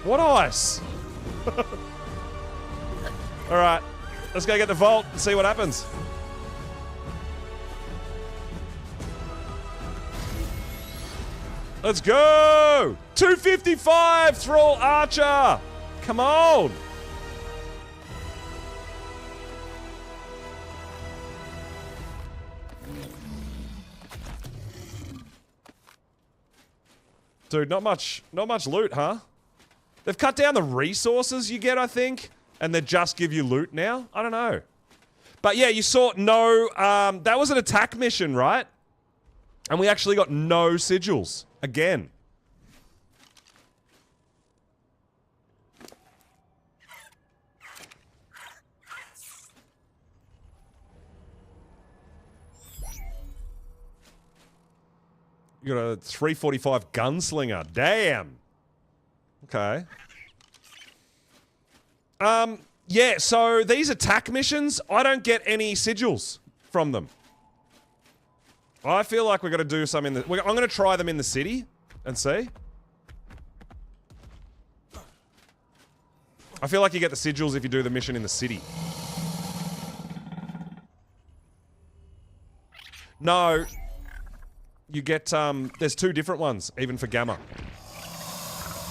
A: What ice? All right, let's go get the vault and see what happens. Let's go! 255 Thrall Archer! Come on! Dude, not much loot, huh? They've cut down the resources you get, I think, and they just give you loot now? I don't know. But yeah, you saw no, that was an attack mission, right? And we actually got no sigils. Again. You got a 345 gunslinger. Damn. Okay. Yeah, so these attack missions, I don't get any sigils from them. I feel like we're going to do some in the... I'm going to try them in the city and see. I feel like you get the sigils if you do the mission in the city. No. You get, there's 2 different ones, even for Gamma.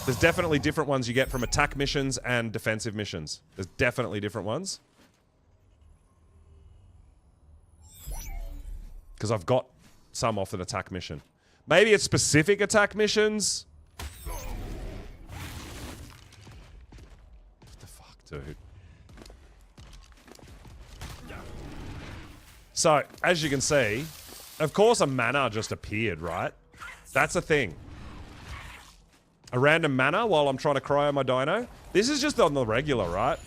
A: There's definitely different ones you get from attack missions and defensive missions. There's definitely different ones. Because I've got some off an attack mission. Maybe it's specific attack missions. What the fuck, dude? So, as you can see, of course a mana just appeared, right? That's a thing. A random mana while I'm trying to cryo my dino. This is just on the regular, right?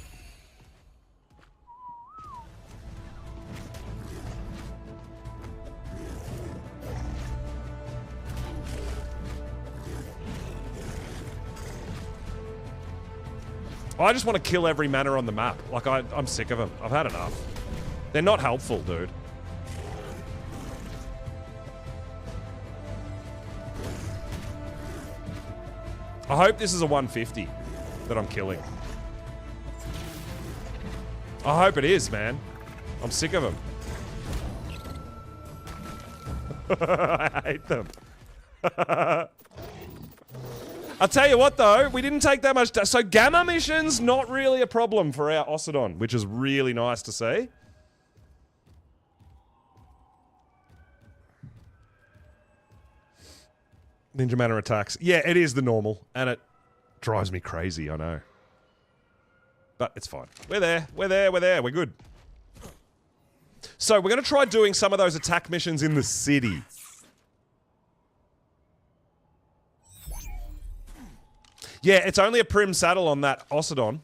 A: I just want to kill every mana on the map. Like, I'm sick of them. I've had enough. They're not helpful, dude. I hope this is a 150 that I'm killing. I hope it is, man. I'm sick of them. I hate them. I'll tell you what, though. We didn't take that much... So, Gamma missions, not really a problem for our Ossidon, which is really nice to see. Ninja mana attacks. Yeah, it is the normal, and it drives me crazy, I know. But it's fine. We're there. We're there. We're there. We're good. So, we're going to try doing some of those attack missions in the city. Yeah, it's only a prim saddle on that Ossidon.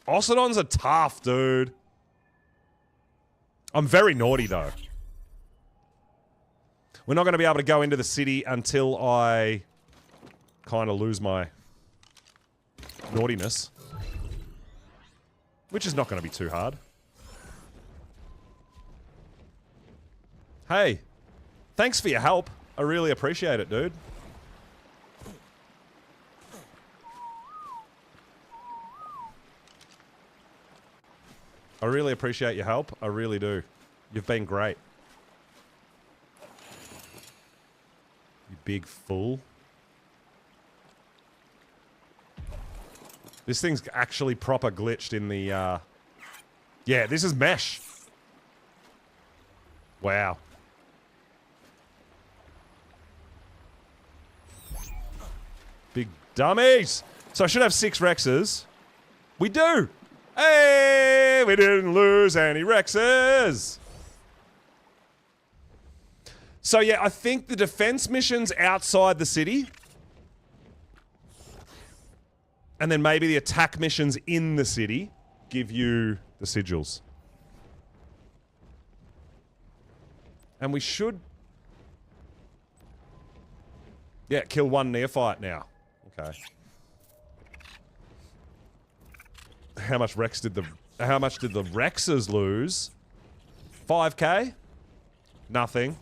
A: Ossidons are tough, dude. I'm very naughty, though. We're not going to be able to go into the city until I kind of lose my naughtiness. Which is not going to be too hard. Hey, thanks for your help. I really appreciate it, dude. I really appreciate your help. I really do. You've been great. You big fool. This thing's actually proper glitched in the, Yeah, this is mesh. Wow. Big dummies! So I should have 6 Rexes. We do! Hey! We didn't lose any Rexes! So yeah, I think the defense missions outside the city. And then maybe the attack missions in the city give you the sigils. And we should... Yeah, kill 1 neophyte now. Okay. How much did the Rexes lose? 5k? Nothing.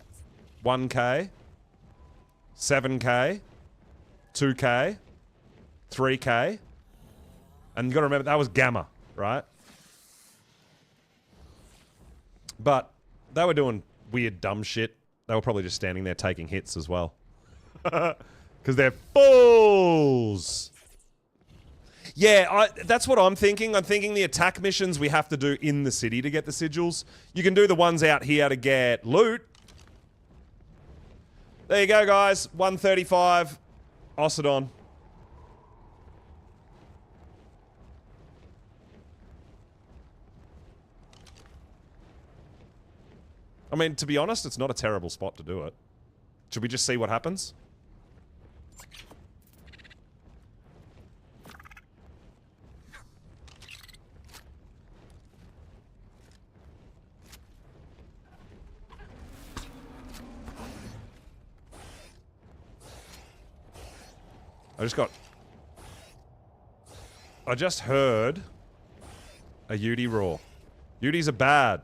A: 1k, 7k, 2k, 3k, and you got to remember that was Gamma, right? But they were doing weird, dumb shit. They were probably just standing there taking hits as well, because they're fools. Yeah, that's what I'm thinking. I'm thinking the attack missions we have to do in the city to get the sigils. You can do the ones out here to get loot. There you go, guys. 135. Ossidon. I mean, to be honest, it's not a terrible spot to do it. Should we just see what happens? I just heard A Yudi raw. Yudis are bad.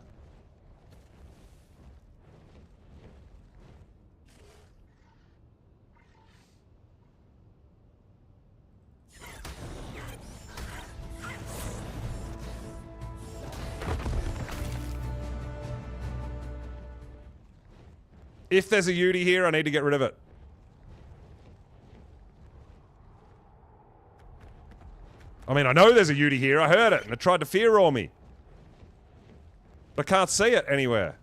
A: If there's a Yudi here, I need to get rid of it. I mean, I know there's a Yudi here. I heard it, and it tried to fear roar me. But I can't see it anywhere.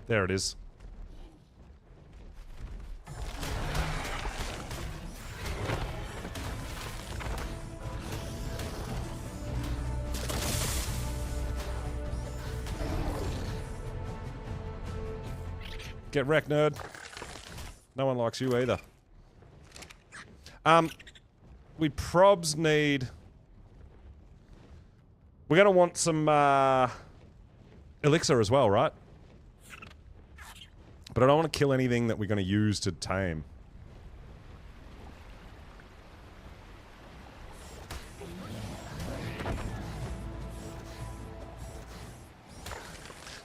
A: There it is. Get wrecked, nerd. No one likes you either. We probs need... We're gonna want some, elixir as well, right? But I don't want to kill anything that we're gonna use to tame.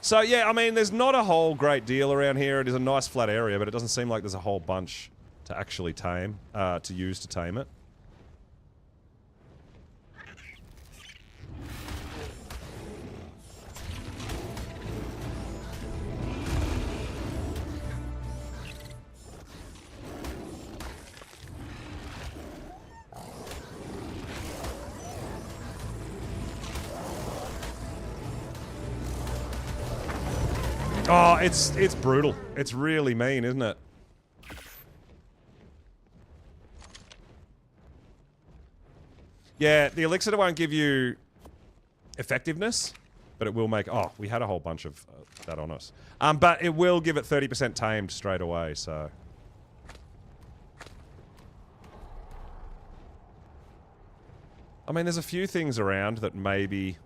A: So, yeah, I mean, there's not a whole great deal around here. It is a nice flat area, but it doesn't seem like there's a whole bunch to actually tame, to use to tame it. Oh, it's brutal. It's really mean, isn't it? Yeah, the elixir won't give you effectiveness, but it will make... Oh, we had a whole bunch of that on us. But it will give it 30% tamed straight away, so... I mean, there's a few things around that maybe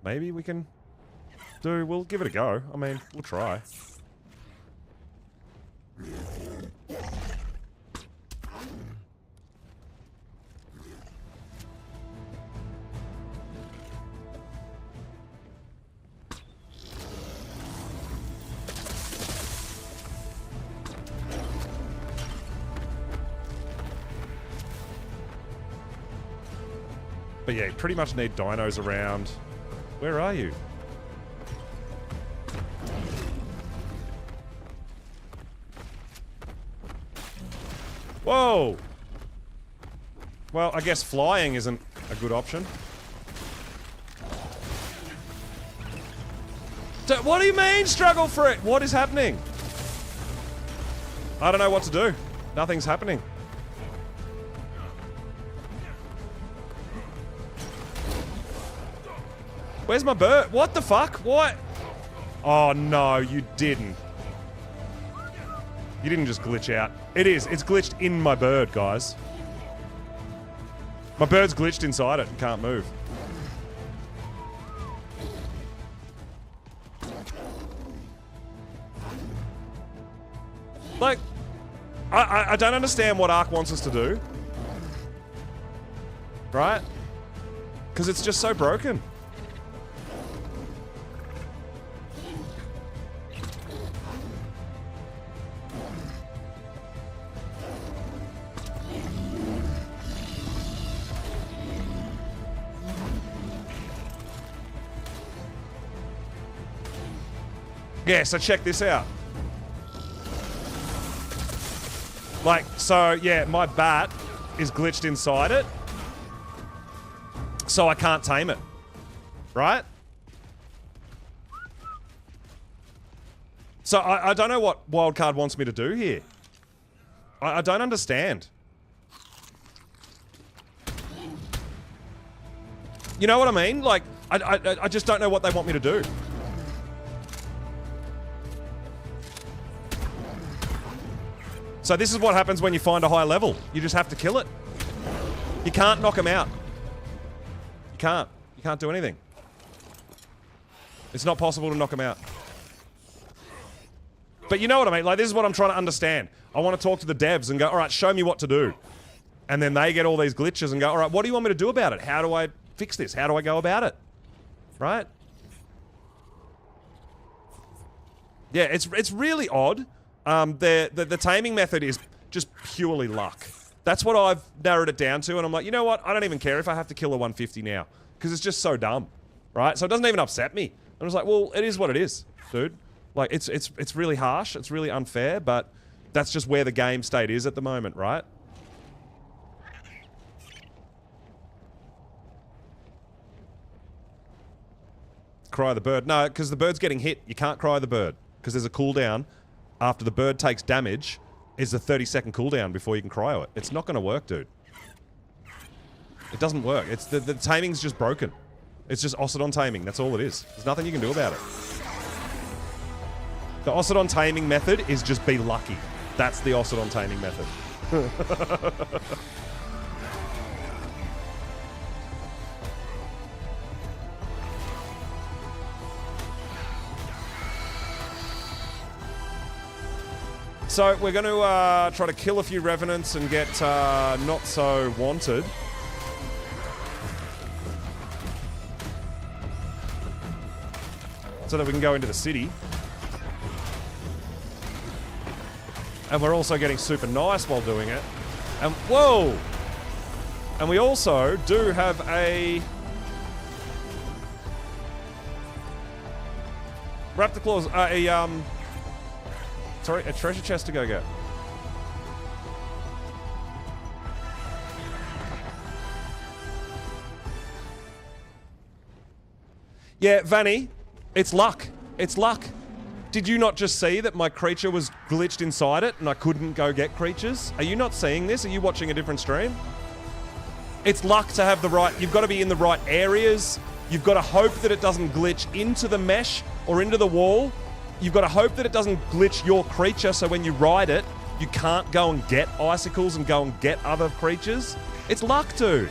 A: we can... We'll give it a go. I mean, we'll try. But yeah, pretty much need dinos around. Where are you? Whoa! Well, I guess flying isn't a good option. What do you mean, struggle for it? What is happening? I don't know what to do. Nothing's happening. Where's my bird? What the fuck? What? Oh no, you didn't. You didn't just glitch out. It is. It's glitched in my bird, guys. My bird's glitched inside it and can't move. Like, I don't understand what Ark wants us to do. Right? Because it's just so broken. Yeah, so check this out. Like, so, yeah, my bat is glitched inside it. So I can't tame it. Right? So I don't know what Wildcard wants me to do here. I don't understand. You know what I mean? Like, I just don't know what they want me to do. So this is what happens when you find a high level. You just have to kill it. You can't knock them out. You can't. You can't do anything. It's not possible to knock them out. But you know what I mean? Like, this is what I'm trying to understand. I want to talk to the devs and go, all right, show me what to do. And then they get all these glitches and go, all right, what do you want me to do about it? How do I fix this? How do I go about it? Right? Yeah, it's really odd. The taming method is just purely luck. That's what I've narrowed it down to, and I'm like, you know what? I don't even care if I have to kill a 150 now. Because it's just so dumb. Right? So it doesn't even upset me. I'm just like, well, it is what it is, dude. Like, it's really harsh, it's really unfair, but that's just where the game state is at the moment, right? Cry the bird. No, because the bird's getting hit. You can't cry the bird. Because there's a cooldown. After the bird takes damage, is a 30-second cooldown before you can cryo it. It's not going to work, dude. It doesn't work. It's the taming's just broken. It's just Ossidon taming. That's all it is. There's nothing you can do about it. The Ossidon taming method is just be lucky. That's the Ossidon taming method. So, we're going to try to kill a few revenants and get not so wanted. So that we can go into the city. And we're also getting super nice while doing it. And, whoa! And we also do have a... Raptor claws, sorry, a treasure chest to go get. Yeah, Vanny, it's luck. It's luck. Did you not just see that my creature was glitched inside it and I couldn't go get creatures? Are you not seeing this? Are you watching a different stream? It's luck to have the right... You've got to be in the right areas. You've got to hope that it doesn't glitch into the mesh or into the wall. You've got to hope that it doesn't glitch your creature, so when you ride it, you can't go and get icicles and go and get other creatures. It's luck, dude.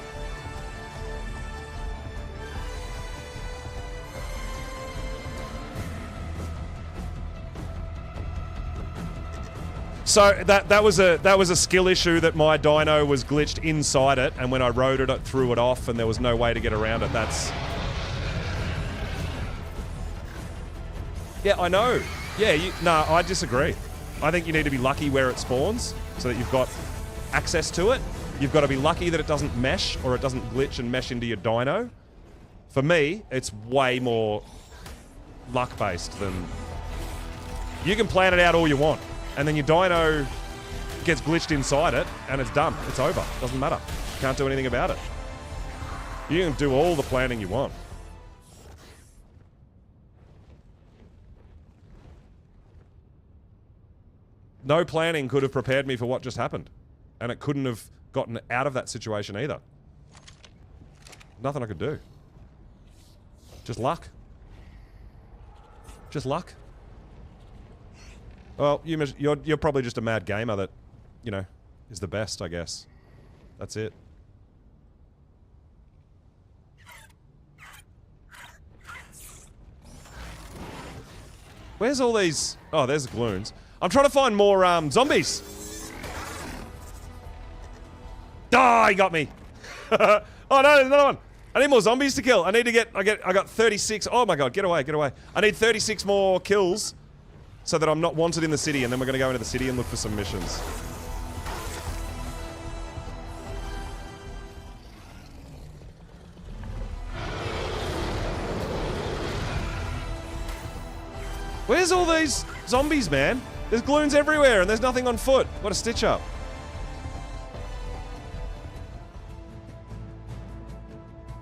A: So that was a skill issue that my dino was glitched inside it, and when I rode it, it threw it off, and there was no way to get around it. That's... Yeah, I know. Yeah, no, I disagree. I think you need to be lucky where it spawns so that you've got access to it. You've got to be lucky that it doesn't mesh or it doesn't glitch and mesh into your dino. For me, it's way more luck-based than... You can plan it out all you want, and then your dino gets glitched inside it, and it's done. It's over. Doesn't matter. You can't do anything about it. You can do all the planning you want. No planning could have prepared me for what just happened. And it couldn't have gotten out of that situation either. Nothing I could do. Just luck. Just luck. Well, you're probably just a mad gamer that, you know, is the best, I guess. That's it. Where's all these... Oh, there's the gloons. I'm trying to find more zombies. Ah, he got me. Oh no, there's another one. I need more zombies to kill. I need to get... I got 36. Oh my god, get away, get away. I need 36 more kills so that I'm not wanted in the city, and then we're going to go into the city and look for some missions. Where's all these zombies, man? There's gloons everywhere and there's nothing on foot. What a stitch up.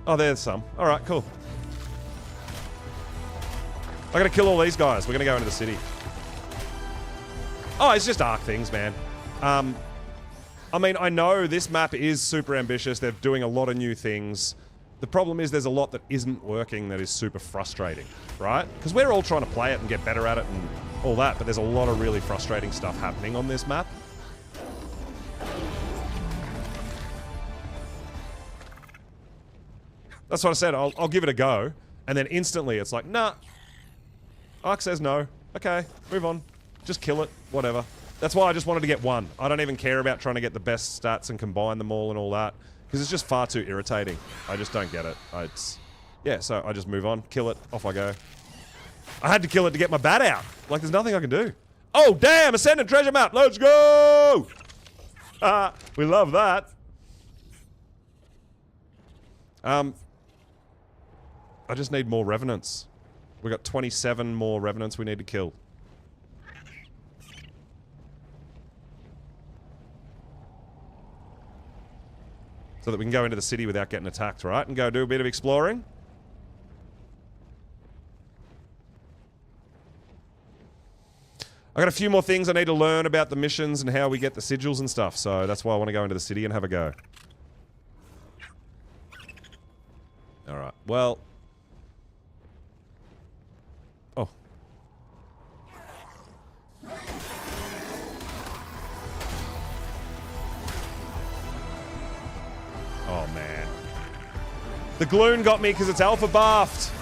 A: Oh, there's some. Alright, cool. I gotta kill all these guys. We're gonna go into the city. Oh, it's just Ark things, man. I mean, I know this map is super ambitious. They're doing a lot of new things. The problem is there's a lot that isn't working that is super frustrating, right? Because we're all trying to play it and get better at it and all that, but there's a lot of really frustrating stuff happening on this map. That's what I said. I'll give it a go, and then instantly it's like, nah. Ark says no. Okay, move on. Just kill it. Whatever. That's why I just wanted to get one. I don't even care about trying to get the best stats and combine them all and all that. Because it's just far too irritating. I just don't get it. Yeah, so I just move on. Kill it. Off I go. I had to kill it to get my bat out. Like, there's nothing I can do. Oh, damn! Ascendant treasure map! Let's go! We love that. I just need more revenants. We got 27 more revenants we need to kill. So that we can go into the city without getting attacked, right? And go do a bit of exploring. I got a few more things I need to learn about the missions and how we get the sigils and stuff, so that's why I want to go into the city and have a go. Alright, well... Oh. Oh, man. The Gloon got me because it's alpha buffed.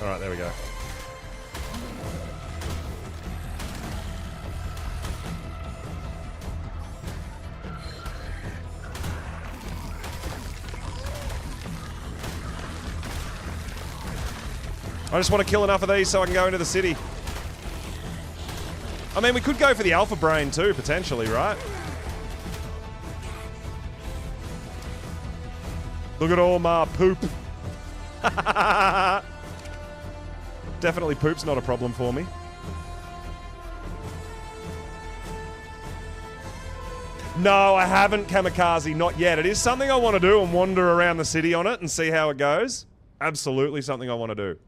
A: Alright, there we go. I just want to kill enough of these so I can go into the city. I mean, we could go for the alpha brain too, potentially, right? Look at all my poop. Definitely poop's not a problem for me. No, I haven't kamikaze, not yet. It is something I want to do and wander around the city on it and see how it goes. Absolutely something I want to do.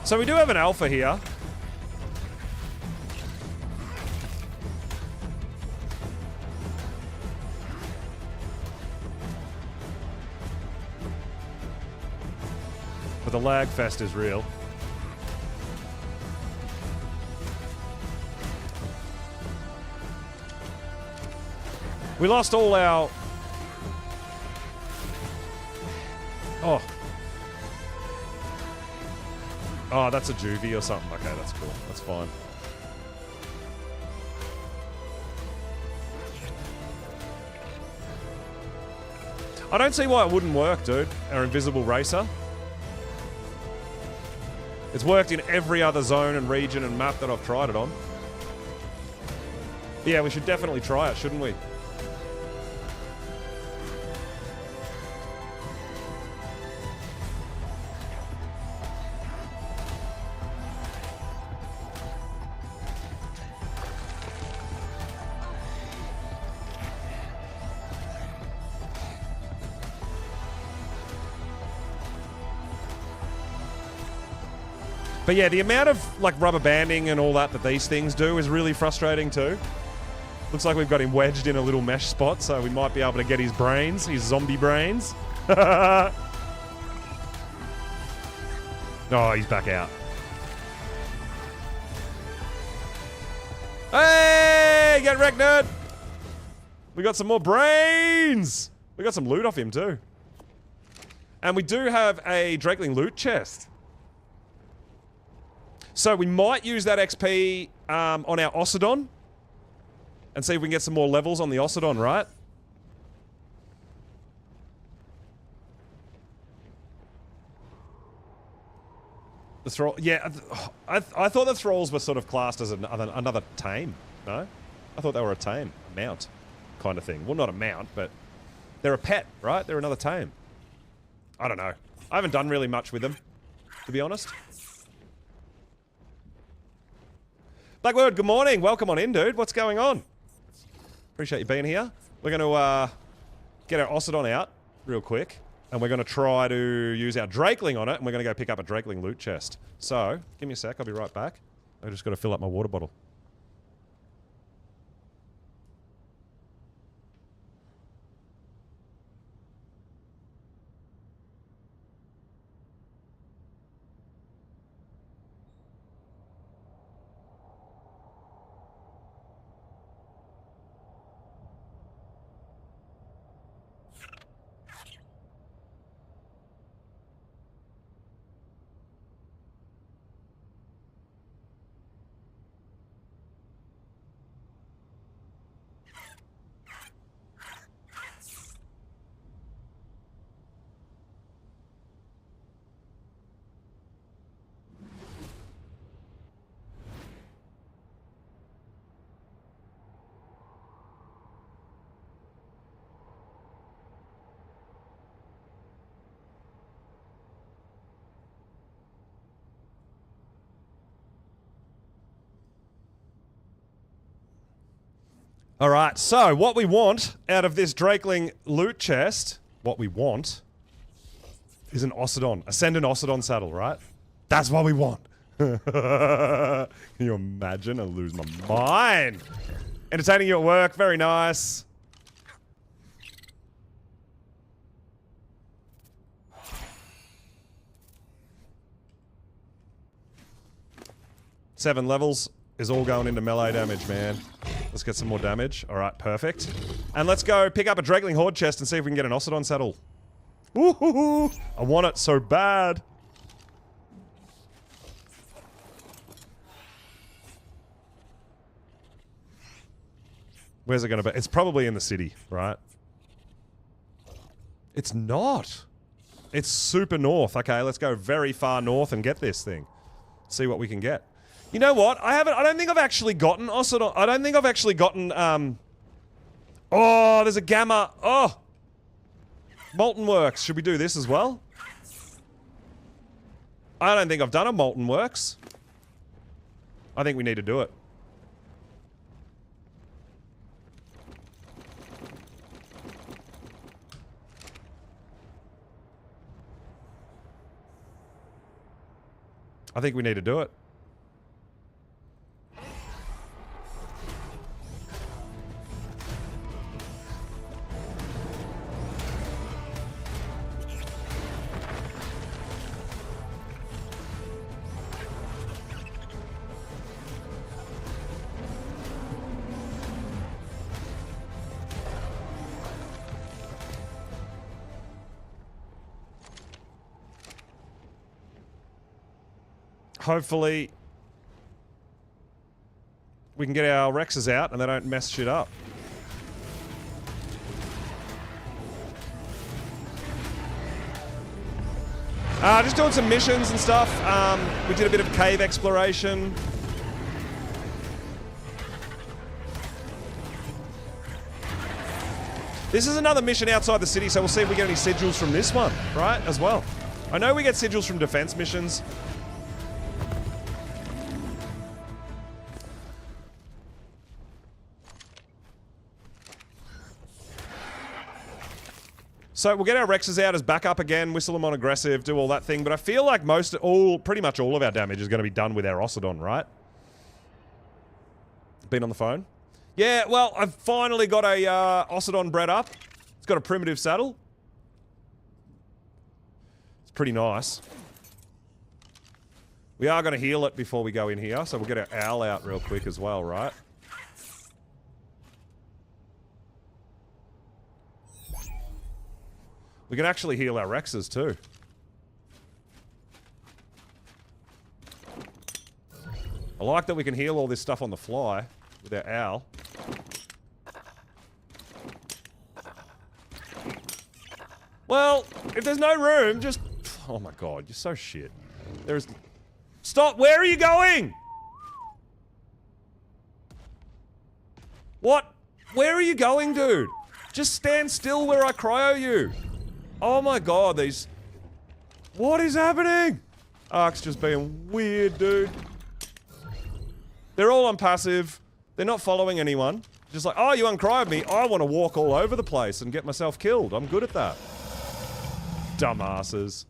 A: So we do have an alpha here. But the lag fest is real. We lost all our... Oh. Oh, that's a juvie or something. Okay, that's cool. That's fine. I don't see why it wouldn't work, dude. Our invisible racer. It's worked in every other zone and region and map that I've tried it on. Yeah, we should definitely try it, shouldn't we? But yeah, the amount of like rubber banding and all that these things do is really frustrating too. Looks like we've got him wedged in a little mesh spot, so we might be able to get his brains, his zombie brains. Oh, he's back out. Hey, get wrecked, nerd! We got some more brains! We got some loot off him too. And we do have a Drakeling loot chest. So we might use that XP on our Ossidon and see if we can get some more levels on the Ossidon, right? The thrall, yeah, I thought the thralls were sort of classed as another tame, no? I thought they were a tame, a mount kind of thing. Well, not a mount, but they're a pet, right? They're another tame. I don't know. I haven't done really much with them, to be honest. Blackbird, good morning. Welcome on in, dude. What's going on? Appreciate you being here. We're going to get our Ossidon out real quick. And we're going to try to use our Drakeling on it. And we're going to go pick up a Drakeling loot chest. So, give me a sec. I'll be right back. I just got to fill up my water bottle. Alright, so what we want out of this Drakeling loot chest, what we want, is an Ossidon. Ascendant Ossidon saddle, right? That's what we want. Can you imagine? I lose my mind. Entertaining you at work, very nice. Seven levels is all going into melee damage, man. Let's get some more damage. Alright, perfect. And let's go pick up a Drakeling Horde chest and see if we can get an Ossidon saddle. Woohoo! I want it so bad. Where's it gonna be? It's probably in the city, right? It's not. It's super north. Okay, let's go very far north and get this thing. See what we can get. You know what? I don't think I've actually gotten Ossidon. I don't think I've actually gotten, oh, there's a Gamma. Oh! Molten Works. Should we do this as well? I don't think I've done a Molten Works. I think we need to do it. I think we need to do it. Hopefully, we can get our Rexes out and they don't mess shit up. Just doing some missions and stuff. We did a bit of cave exploration. This is another mission outside the city, so we'll see if we get any sigils from this one, right, as well. I know we get sigils from defense missions. So we'll get our Rexes out as backup again, whistle them on aggressive, do all that thing, but I feel like pretty much all of our damage is going to be done with our Ossidon, right? Been on the phone? Yeah, well, I've finally got a Ossidon bred up. It's got a primitive saddle. It's pretty nice. We are going to heal it before we go in here, so we'll get our owl out real quick as well, right? We can actually heal our Rexes too. I like that we can heal all this stuff on the fly with our owl. Well, if there's no room, just... Oh my god, you're so shit. There's... Stop! Where are you going? What? Where are you going, dude? Just stand still where I cryo you. Oh my god, these What is happening? Ark's just being weird, dude. They're all on passive. They're not following anyone. Just like, oh, you uncryed me. I want to walk all over the place and get myself killed. I'm good at that. Dumbasses.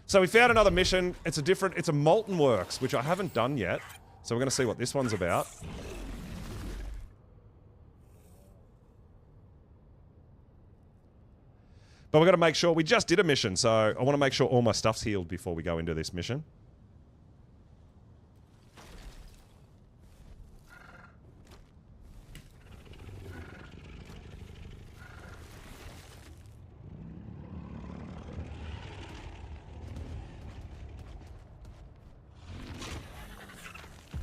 A: So we found another mission. It's a Molten Works, which I haven't done yet. So we're going to see what this one's about. But we've got to make sure, we just did a mission, so I want to make sure all my stuff's healed before we go into this mission.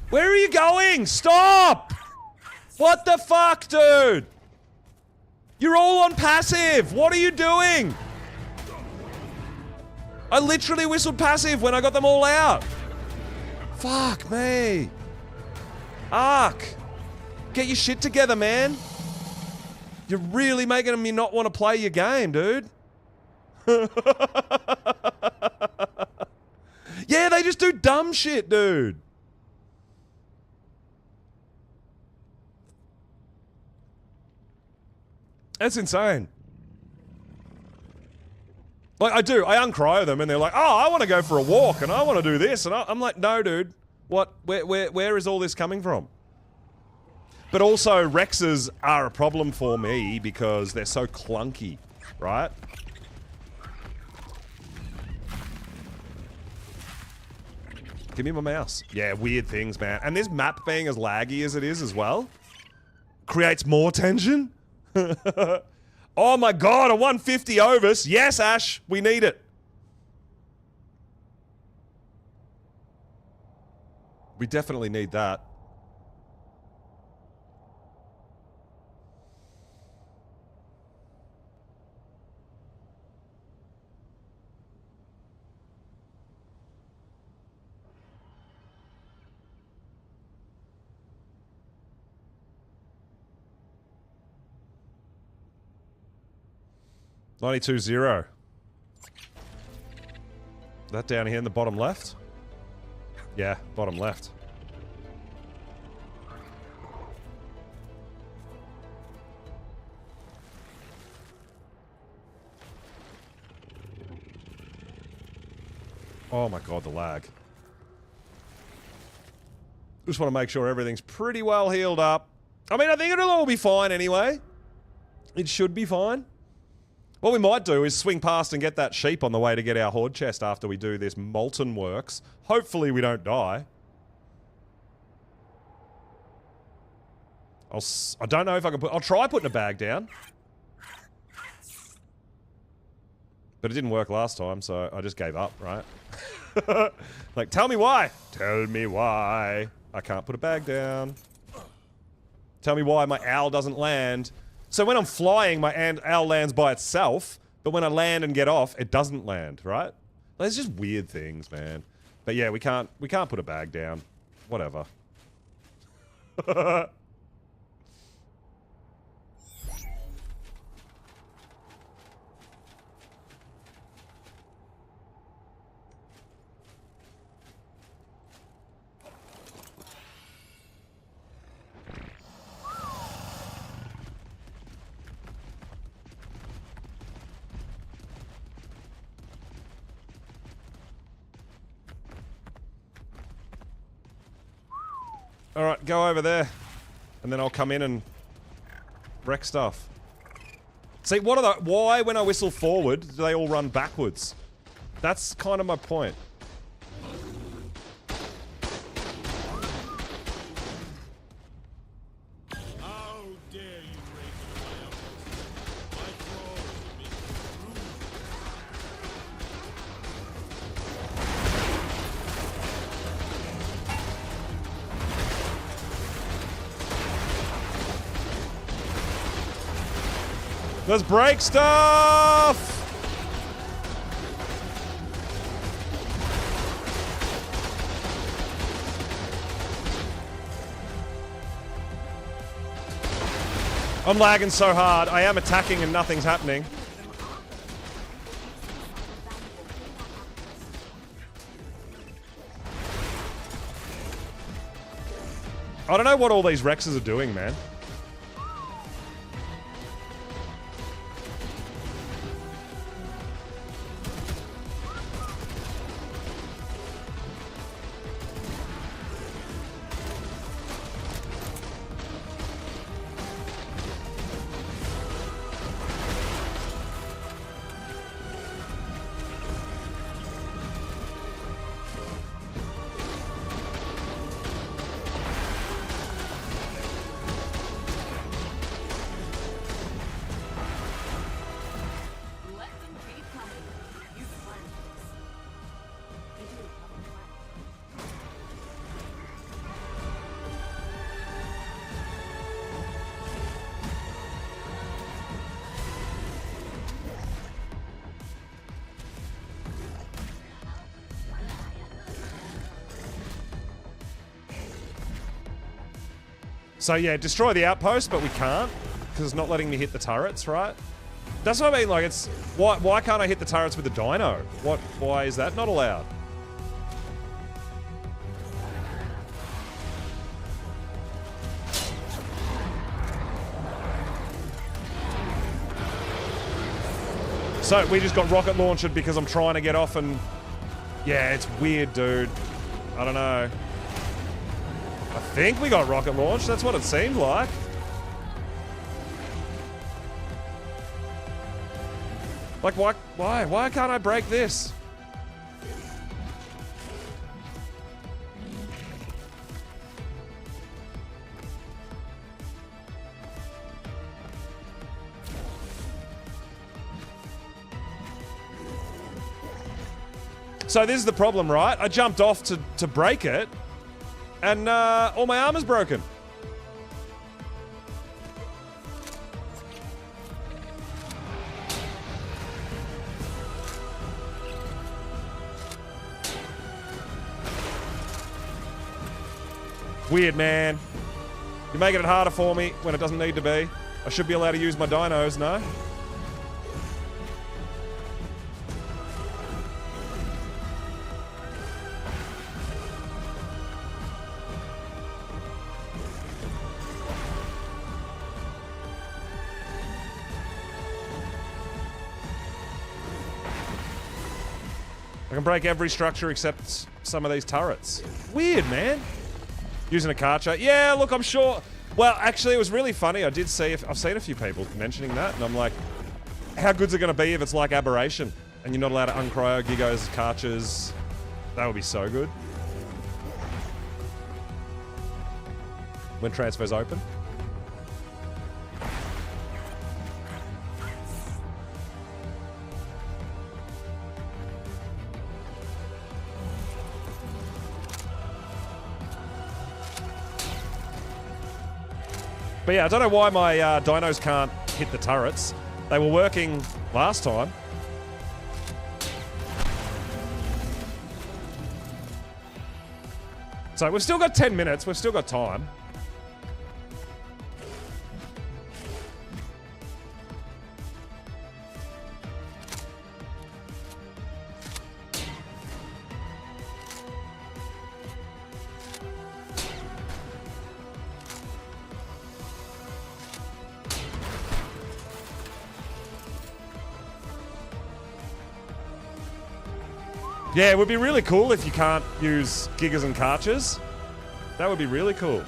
A: Where are you going? Stop! What the fuck, dude? You're all on passive! What are you doing? I literally whistled passive when I got them all out. Fuck me. Ark, get your shit together, man. You're really making me not want to play your game, dude. Yeah, they just do dumb shit, dude. That's insane. Like, I uncryo them and they're like, oh, I want to go for a walk and I want to do this. And I'm like, no, dude. What? Where is all this coming from? But also, Rexes are a problem for me because they're so clunky, right? Give me my mouse. Yeah, weird things, man. And this map being as laggy as it is as well creates more tension. Oh my god, a 150 Ovis. Yes, Ash, we need it. We definitely need that. $92.0. That down here in the bottom left? Yeah, bottom left. Oh my god, the lag. Just want to make sure everything's pretty well healed up. I mean, I think it'll all be fine anyway. It should be fine. What we might do is swing past and get that sheep on the way to get our horde chest after we do this Molten Works. Hopefully we don't die. I don't know if I can I'll try putting a bag down. But it didn't work last time, so I just gave up, right? Like, tell me why. Tell me why. I can't put a bag down. Tell me why my owl doesn't land. So when I'm flying, my owl lands by itself, but when I land and get off, it doesn't land, right? There's just weird things, man. But yeah, we can't put a bag down. Whatever. Alright, go over there. And then I'll come in and wreck stuff. See, why when I whistle forward, do they all run backwards? That's kind of my point.
B: How dare you raise my uncles? My throne is rude.
A: Let's break stuff! I'm lagging so hard. I am attacking and nothing's happening. I don't know what all these Rexes are doing, man. So yeah, destroy the outpost, but we can't because it's not letting me hit the turrets, right? That's what I mean. Like, it's why can't I hit the turrets with the dino? Why is that not allowed? So we just got rocket launched because I'm trying to get off, and yeah, it's weird, dude. I don't know. I think we got rocket launched. That's what it seemed like. Like, why? Why can't I break this? So this is the problem, right? I jumped off to break it, and all my armor's broken. Weird, man. You're making it harder for me when it doesn't need to be. I should be allowed to use my dinos, no? I can break every structure except some of these turrets. Weird, man. Using a Karcher. Yeah, look, I'm sure. Well, actually, it was really funny. I did see, I've seen a few people mentioning that, and I'm like, how good's it going to be if it's like Aberration, and you're not allowed to uncryo Gigos, Karchers? That would be so good. When transfers open. But yeah, I don't know why my dinos can't hit the turrets. They were working last time. So we've still got 10 minutes. We've still got time. Yeah, it would be really cool if you can't use Gigas and Karchers. That would be really cool.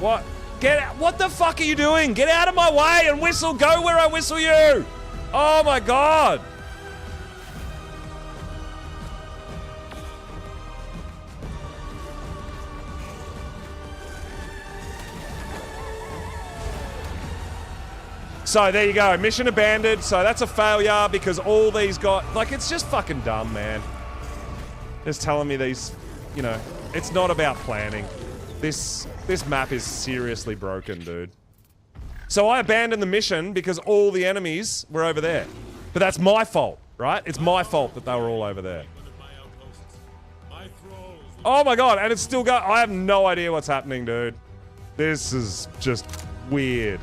A: What? Get out. What the fuck are you doing? Get out of my way and whistle. Go where I whistle you. Oh my god. So there you go, mission abandoned. So that's a failure because all these got, like, it's just fucking dumb, man. Just telling me these, you know, it's not about planning. This map is seriously broken, dude. So I abandoned the mission because all the enemies were over there. But that's my fault, right? It's my fault that they were all over there.
B: One of my outposts. My
A: Oh my god, and it's still going. I have no idea what's happening, dude. This is just weird.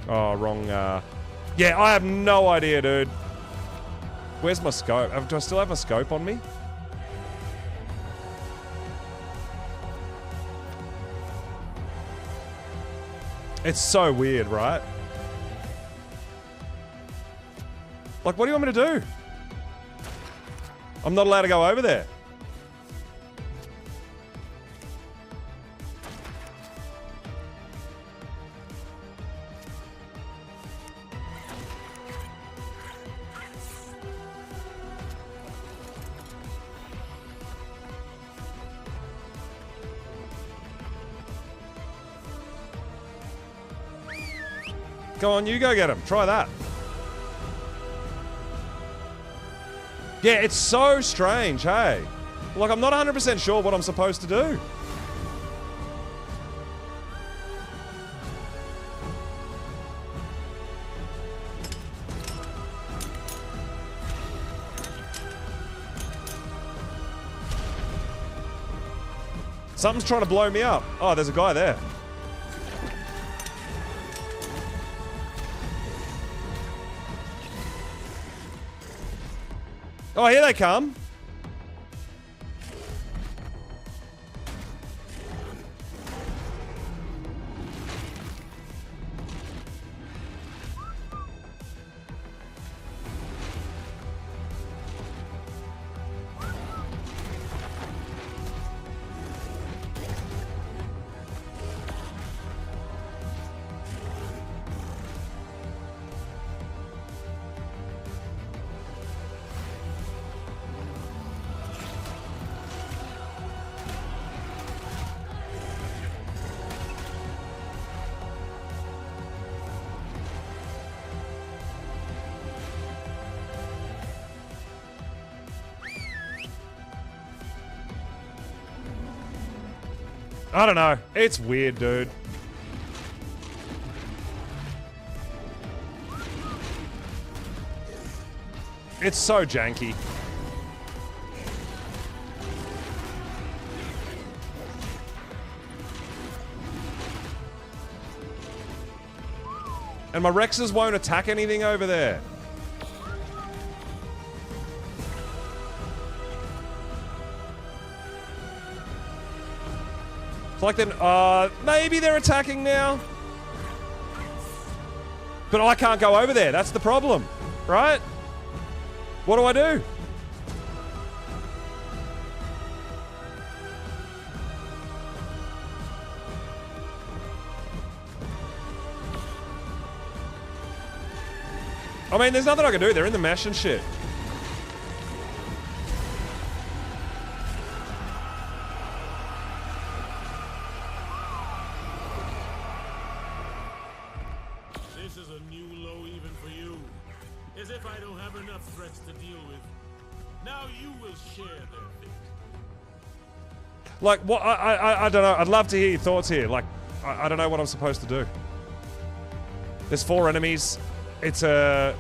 A: Oh, wrong. Yeah, I have no idea, dude. Where's my scope? Do I still have my scope on me? It's so weird, right? Like, what do you want me to do? I'm not allowed to go over there. Go on, you go get him. Try that. Yeah, it's so strange, hey? Like, I'm not 100% sure what I'm supposed to do. Something's trying to blow me up. Oh, there's a guy there. Oh, here they come. I don't know. It's weird, dude. It's so janky. And my Rexes won't attack anything over there. It's like then, maybe they're attacking now. But I can't go over there. That's the problem, right? What do I do? I mean, there's nothing I can do. They're in the mesh and shit.
B: This is a new low even for you. As if I don't have enough threats to deal with. Now you will share their fate.
A: Like, what? I don't know. I'd love to hear your thoughts here. Like, I don't know what I'm supposed to do. There's 4 enemies. It's a...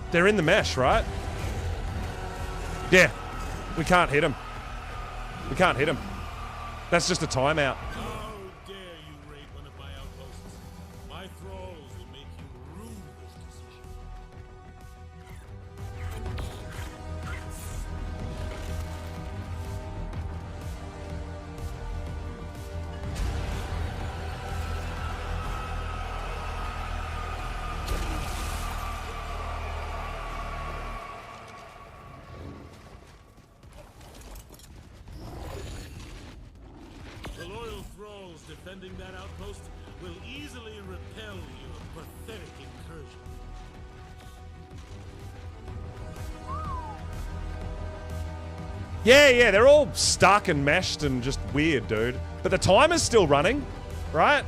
A: They're in the mesh, right? Yeah. We can't hit them. We can't hit them. That's just a timeout.
B: How dare you raid one of my outposts? My thralls will make you rue this decision. The loyal thralls defending that outpost will easily repel your pathetic incursion.
A: Yeah, they're all stuck and meshed and just weird, dude. But the timer's still running, right?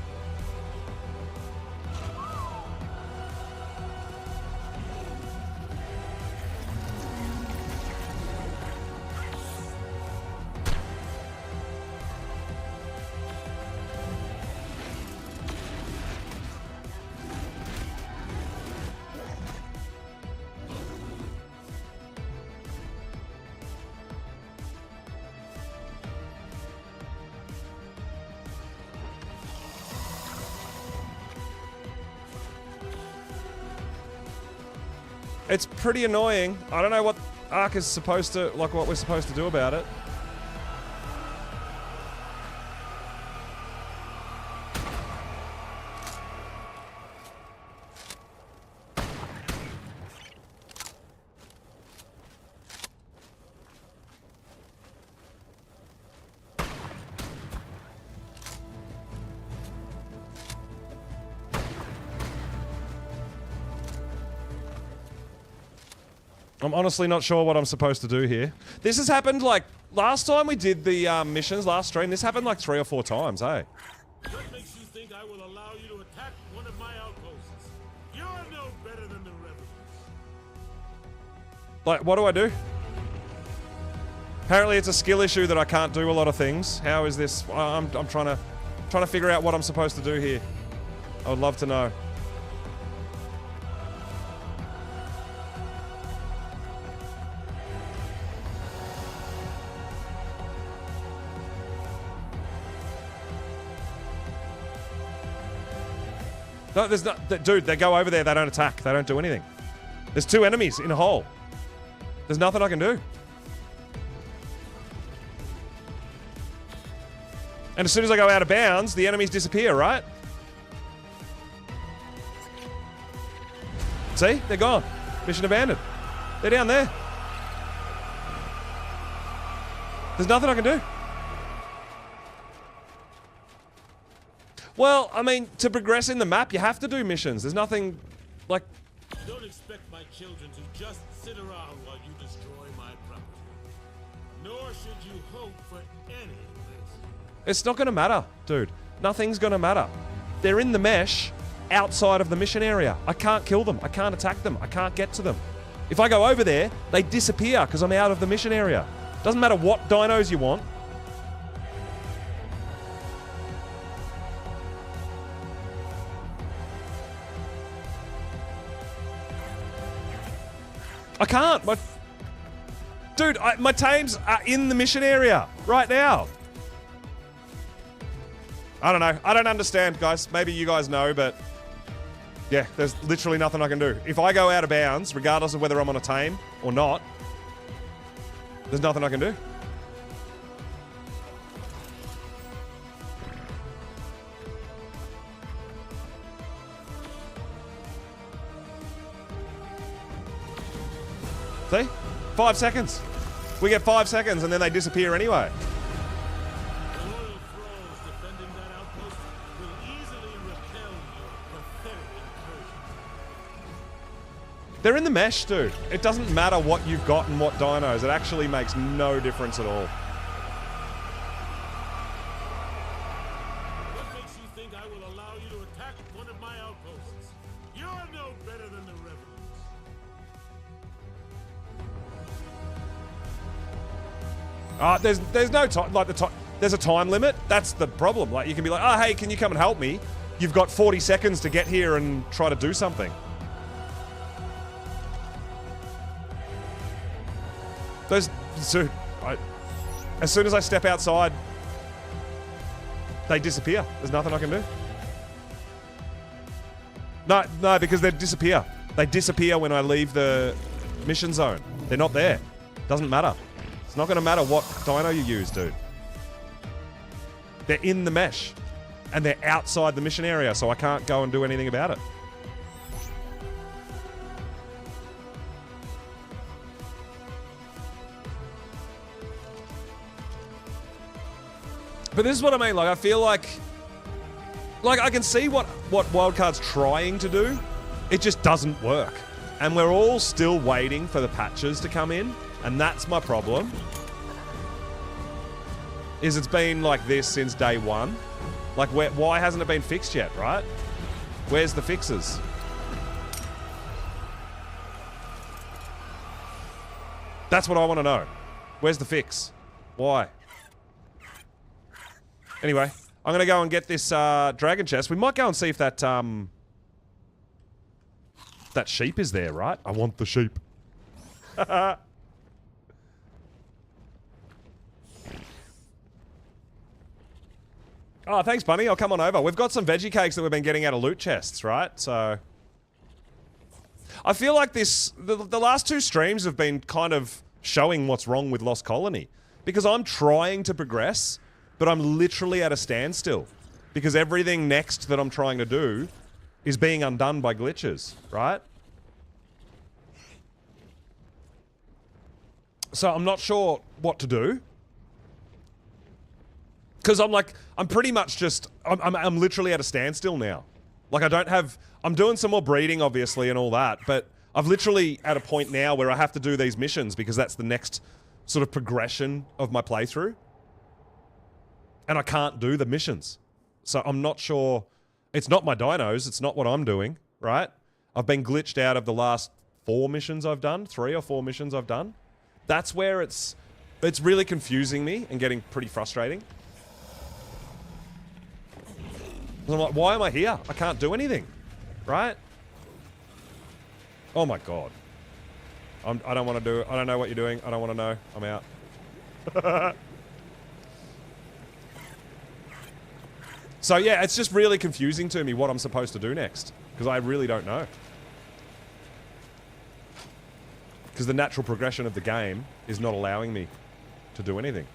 A: It's pretty annoying. I don't know what Ark is supposed to, like, what we're supposed to do about it. I'm honestly not sure what I'm supposed to do here. This has happened, like, last time we did the missions, last stream, this happened like 3 or 4 times, eh?
B: What makes you think I will allow you to attack one of my outposts? You're no better than the rebels.
A: Like, what do I do? Apparently it's a skill issue that I can't do a lot of things. How is this? I'm trying to figure out what I'm supposed to do here. I would love to know. No, there's not... Dude, they go over there, they don't attack. They don't do anything. There's 2 enemies in a hole. There's nothing I can do. And as soon as I go out of bounds, the enemies disappear, right? See? They're gone. Mission abandoned. They're down there. There's nothing I can do. Well, I mean, to progress in the map, you have to do missions. There's nothing, like...
B: Don't expect my children to just sit around while you destroy my property. Nor should you hope for any of this.
A: It's not gonna matter, dude. Nothing's gonna matter. They're in the mesh outside of the mission area. I can't kill them. I can't attack them. I can't get to them. If I go over there, they disappear because I'm out of the mission area. Doesn't matter what dinos you want. I can't. Dude, my tames are in the mission area right now. I don't know. I don't understand, guys. Maybe you guys know, but yeah, there's literally nothing I can do. If I go out of bounds, regardless of whether I'm on a tame or not, there's nothing I can do. See? 5 seconds. We get 5 seconds and then they disappear anyway.
B: The loyal thralls defending that outpost will easily repel your pathetic incursion.
A: They're in the mesh, dude. It doesn't matter what you've got and what dinos. It actually makes no difference at all.
B: What makes you think I will allow you to attack one of my outposts? You're no better than the rebels.
A: There's no time, like there's a time limit. That's the problem. Like you can be like, oh hey, can you come and help me? You've got 40 seconds to get here and try to do something. As soon as I step outside, they disappear. There's nothing I can do. No, because they disappear. They disappear when I leave the mission zone. They're not there. Doesn't matter. It's not going to matter what dino you use, dude. They're in the mesh. And they're outside the mission area, so I can't go and do anything about it. But this is what I mean, like, I feel like I can see what Wildcard's trying to do. It just doesn't work. And we're all still waiting for the patches to come in. And that's my problem. Is it's been like this since day one. Like, why hasn't it been fixed yet, right? Where's the fixes? That's what I want to know. Where's the fix? Why? Anyway, I'm going to go and get this dragon chest. We might go and see if that that sheep is there, right? I want the sheep. Oh, thanks, Bunny. I'll come on over. We've got some veggie cakes that we've been getting out of loot chests, right? So I feel like the last two streams have been kind of showing what's wrong with Lost Colony. Because I'm trying to progress, but I'm literally at a standstill. Because everything next that I'm trying to do is being undone by glitches, right? So I'm not sure what to do. Because I'm pretty much just, I'm literally at a standstill now. Like I don't have, I'm doing some more breeding obviously and all that, but I've literally at a point now where I have to do these missions because that's the next sort of progression of my playthrough. And I can't do the missions. So I'm not sure, it's not my dinos, it's not what I'm doing, right? I've been glitched out of the last 4 missions I've done, 3 or 4 missions I've done. That's where it's really confusing me and getting pretty frustrating. I'm like, why am I here? I can't do anything, right? Oh my god. I don't want to do it. I don't know what you're doing. I don't want to know. I'm out. So yeah, it's just really confusing to me what I'm supposed to do next. Because I really don't know. Because the natural progression of the game is not allowing me to do anything.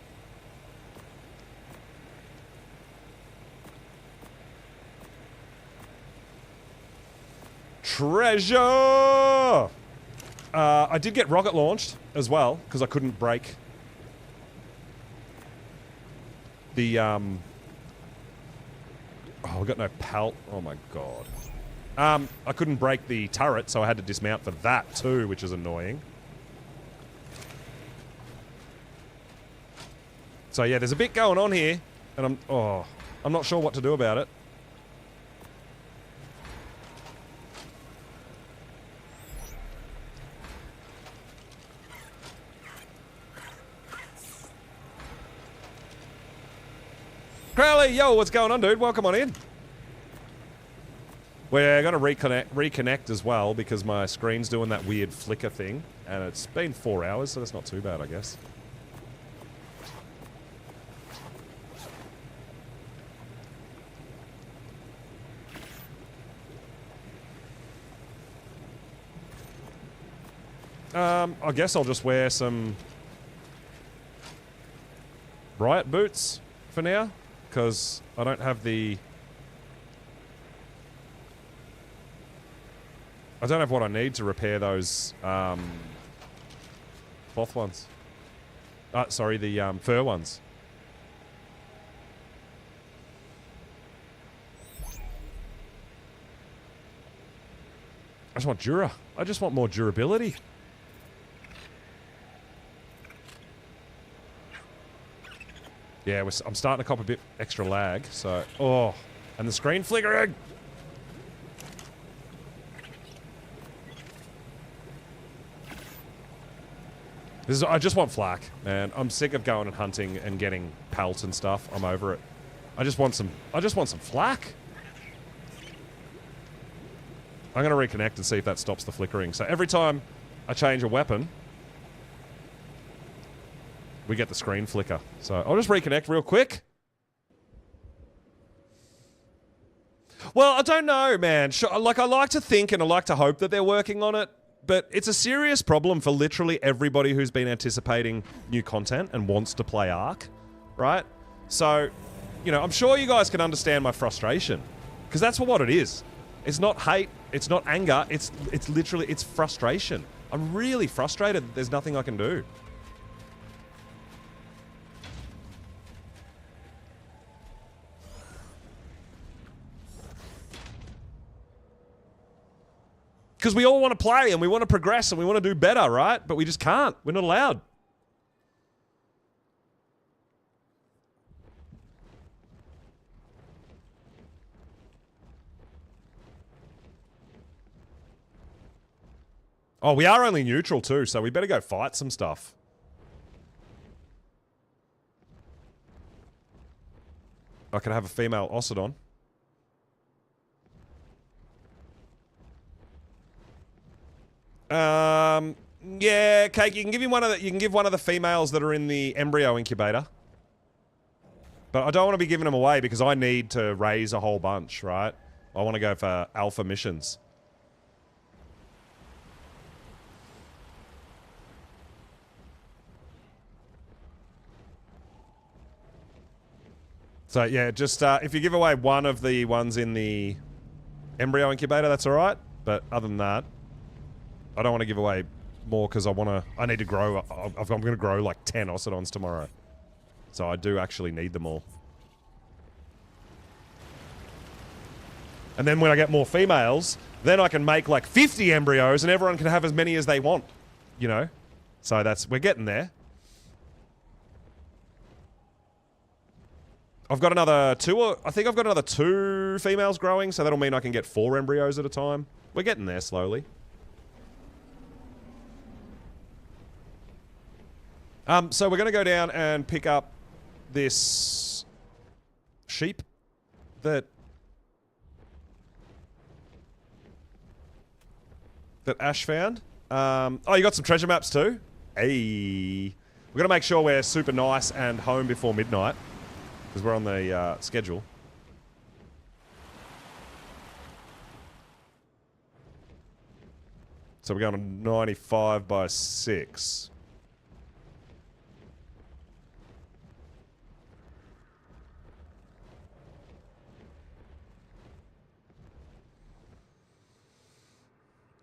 A: Treasure! I did get rocket launched as well, because I couldn't break the, Oh, I got no pelt. Oh my god. I couldn't break the turret, so I had to dismount for that too, which is annoying. So yeah, there's a bit going on here, and I'm not sure what to do about it. Crowley, yo, what's going on, dude? Welcome on in. We're going to reconnect as well because my screen's doing that weird flicker thing, and it's been 4 hours, so that's not too bad, I guess. I guess I'll just wear some riot boots for now. Because I don't have the... I don't have what I need to repair those, cloth ones. Sorry, the, fur ones. I just want Dura. I just want more durability. Yeah, I'm starting to cop a bit extra lag, so... Oh, and the screen flickering! I just want flak, man. I'm sick of going and hunting and getting pelt and stuff. I'm over it. I just want some flak. I'm gonna reconnect and see if that stops the flickering. So every time I change a weapon, we get the screen flicker. So I'll just reconnect real quick. Well, I don't know, man. Like, I like to think and I like to hope that they're working on it, but it's a serious problem for literally everybody who's been anticipating new content and wants to play Ark, right? So, you know, I'm sure you guys can understand my frustration, because that's what it is. It's not hate, it's not anger, it's literally, it's frustration. I'm really frustrated that there's nothing I can do. Because we all want to play and we want to progress and we want to do better, right? But we just can't. We're not allowed. Oh, we are only neutral too, so we better go fight some stuff. I could have a female Ossidon. Yeah, Cake, you can give him one of the, you can give one of the females that are in the embryo incubator. But I don't want to be giving them away because I need to raise a whole bunch, right? I want to go for alpha missions. So yeah, just if you give away one of the ones in the embryo incubator, that's all right. But other than that, I don't want to give away more because I need to grow. I'm going to grow like 10 Ossidons tomorrow. So I do actually need them all. And then when I get more females, then I can make like 50 embryos and everyone can have as many as they want. You know? So we're getting there. I've got another I think I've got another 2 females growing, so that'll mean I can get 4 embryos at a time. We're getting there slowly. So we're going to go down and pick up this sheep that Ash found. Oh, you got some treasure maps too? Hey. We're going to make sure we're super nice and home before midnight. Because we're on the schedule. So we're going to 95 by 6.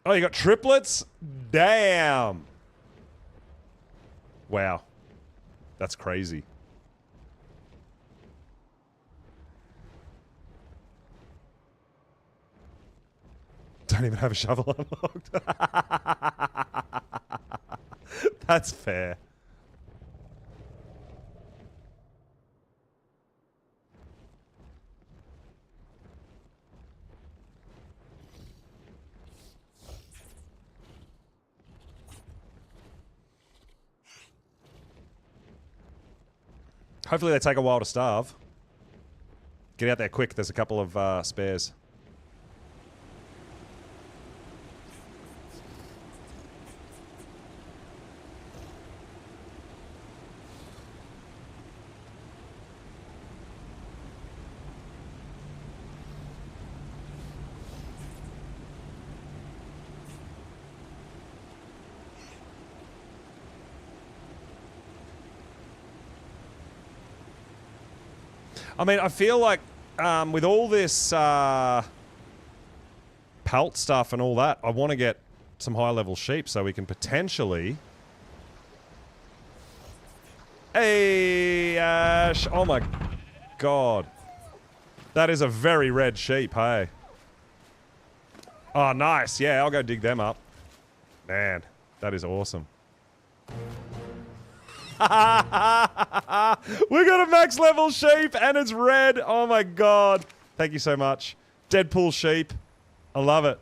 A: Oh, you got triplets? Damn. Wow. That's crazy. Don't even have a shovel unlocked. That's fair. Hopefully they take a while to starve. Get out there quick, there's a couple of spares. I mean, I feel like with all this pelt stuff and all that, I want to get some high-level sheep so we can potentially... Hey, Ash! Oh my god. That is a very red sheep, hey? Oh, nice. Yeah, I'll go dig them up. Man, that is awesome. We got a max level sheep and it's red. Oh my god. Thank you so much. Deadpool sheep. I love it.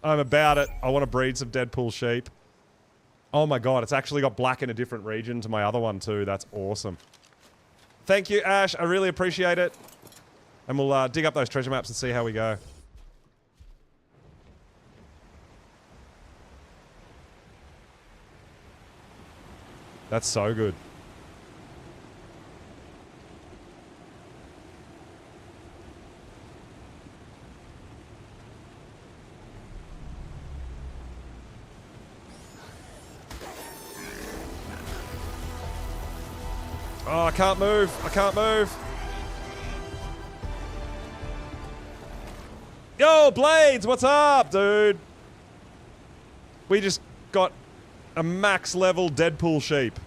A: I'm about it. I want to breed some Deadpool sheep. Oh my god, it's actually got black in a different region to my other one too. That's awesome. Thank you, Ash. I really appreciate it. And we'll dig up those treasure maps and see how we go. That's so good. Oh, I can't move. I can't move. Yo, Blades, what's up, dude? We just got a max level Deadpool sheep.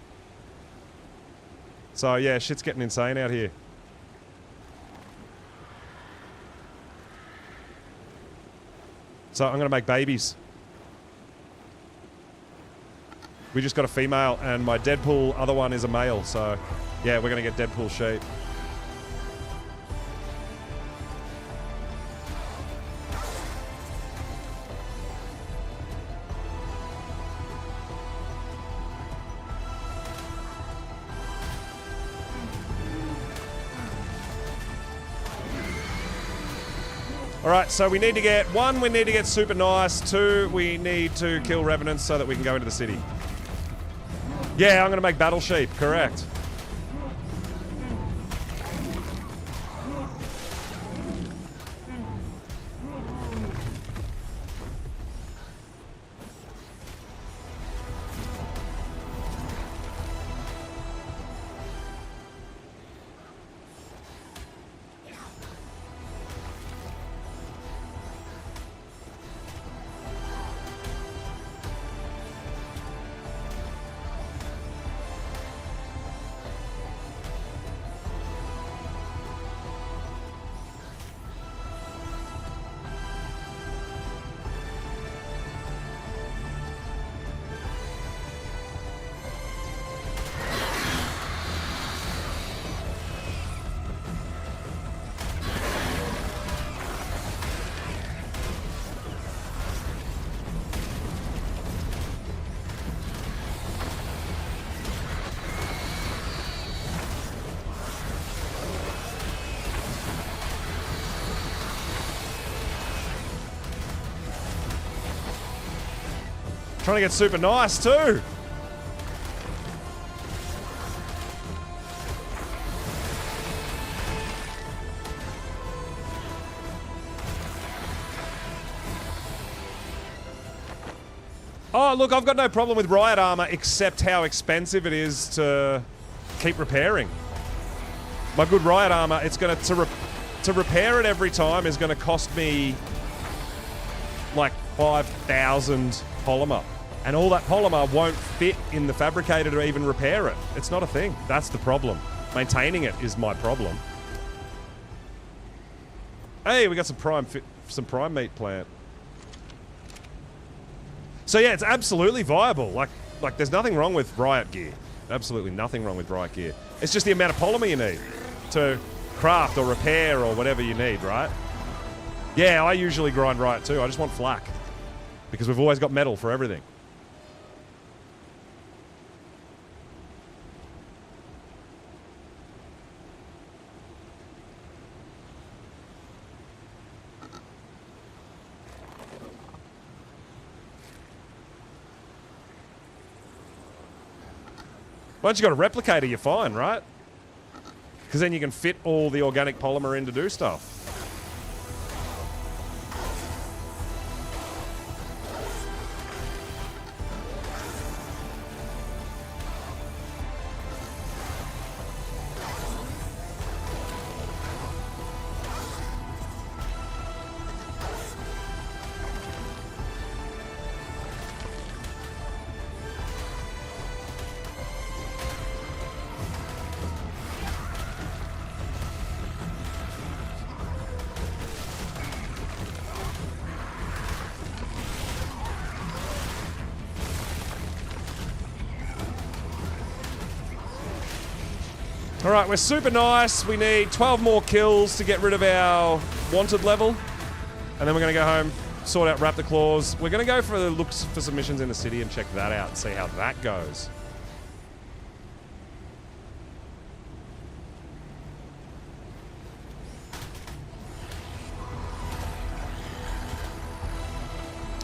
A: So yeah, shit's getting insane out here. So I'm gonna make babies. We just got a female and my Deadpool other one is a male, so yeah, we're gonna get Deadpool sheep. Alright, so we need to get... 1, we need to get super nice. 2, we need to kill revenants so that we can go into the city. Yeah, I'm going to make battle sheep, correct. Trying to get super nice too. Oh, look, I've got no problem with riot armor except how expensive it is to keep repairing. My good riot armor, it's going to repair it every time is going to cost me like 5,000 polymer. And all that polymer won't fit in the fabricator to even repair it. It's not a thing. That's the problem. Maintaining it is my problem. Hey, we got some prime meat plant. So yeah, it's absolutely viable. Like there's nothing wrong with riot gear. Absolutely nothing wrong with riot gear. It's just the amount of polymer you need to craft or repair or whatever you need, right? Yeah, I usually grind riot too. I just want flak. Because we've always got metal for everything. Once you've got a replicator, you're fine, right? Because then you can fit all the organic polymer in to do stuff. Alright, we're super nice. We need 12 more kills to get rid of our wanted level. And then we're going to go home, sort out Raptor Claws. We're going to go for the looks for some missions in the city and check that out and see how that goes.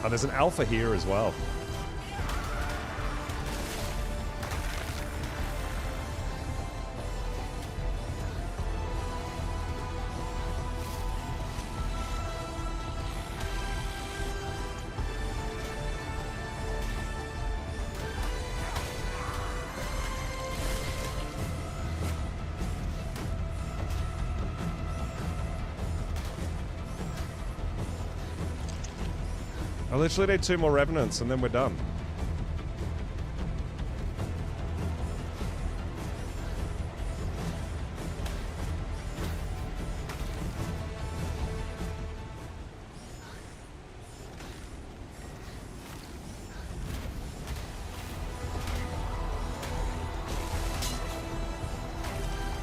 A: Oh, there's an alpha here as well. I literally need 2 more Revenants and then we're done.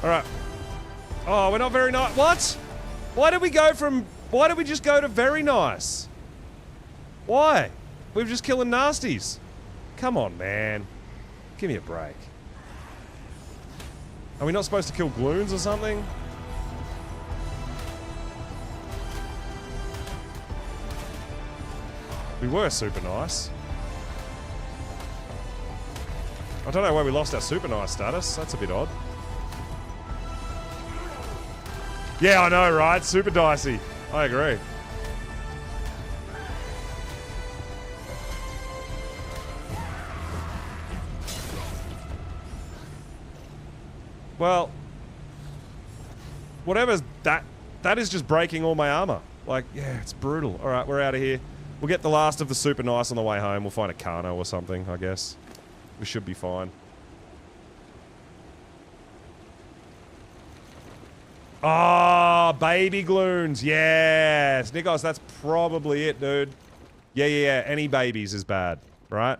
A: Alright. Oh, we're not very nice. What? Why did we just go to very nice? Why? We're just killing nasties. Come on, man. Give me a break. Are we not supposed to kill gloons or something? We were super nice. I don't know why we lost our super nice status. That's a bit odd. Yeah, I know, right? Super dicey. I agree. Well, whatever's that is just breaking all my armor. Like, yeah, it's brutal. All right, we're out of here. We'll get the last of the super nice on the way home. We'll find a Kano or something, I guess. We should be fine. Ah, oh, baby gloons. Yes. Nikos, that's probably it, dude. Yeah. Any babies is bad, right?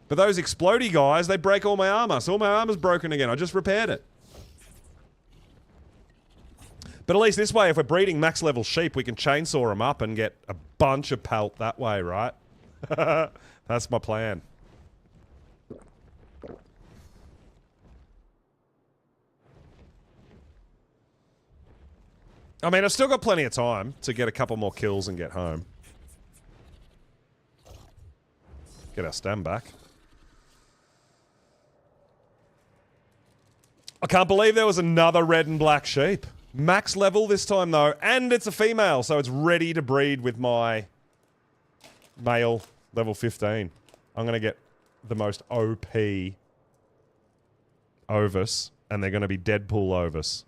A: But those explodey guys, they break all my armor. So all my armor's broken again. I just repaired it. But at least this way, if we're breeding max level sheep, we can chainsaw them up and get a bunch of pelt that way, right? That's my plan. I mean, I've still got plenty of time to get a couple more kills and get home. Get our stam back. I can't believe there was another red and black sheep. Max level this time, though. And it's a female, so it's ready to breed with my male level 15. I'm going to get the most OP Ovis, and they're going to be Deadpool Ovis.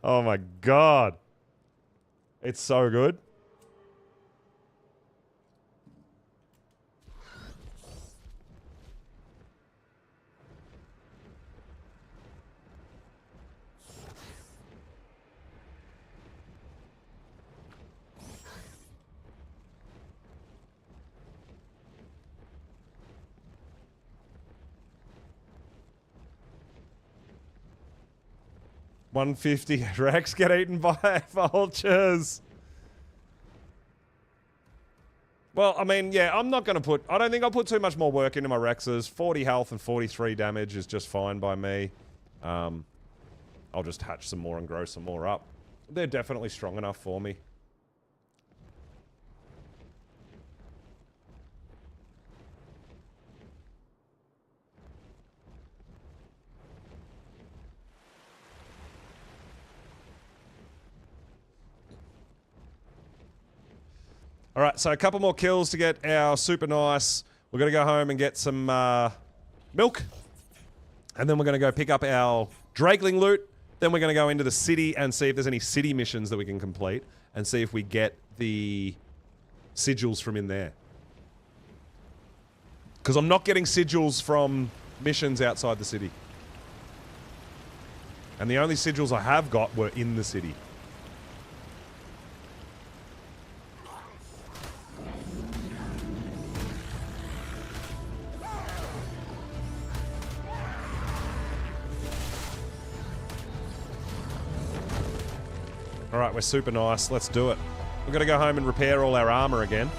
A: Oh my god. It's so good. $150 Rex get eaten by vultures. Well, I mean, yeah, I'm not going to put... I don't think I'll put too much more work into my Rexes. 40 health and 43 damage is just fine by me. I'll just hatch some more and grow some more up. They're definitely strong enough for me. All right, so a couple more kills to get our super nice. We're going to go home and get some milk. And then we're going to go pick up our Drakeling loot. Then we're going to go into the city and see if there's any city missions that we can complete. And see if we get the sigils from in there. Because I'm not getting sigils from missions outside the city. And the only sigils I have got were in the city. Alright, we're super nice. Let's do it. We're going to go home and repair all our armor again.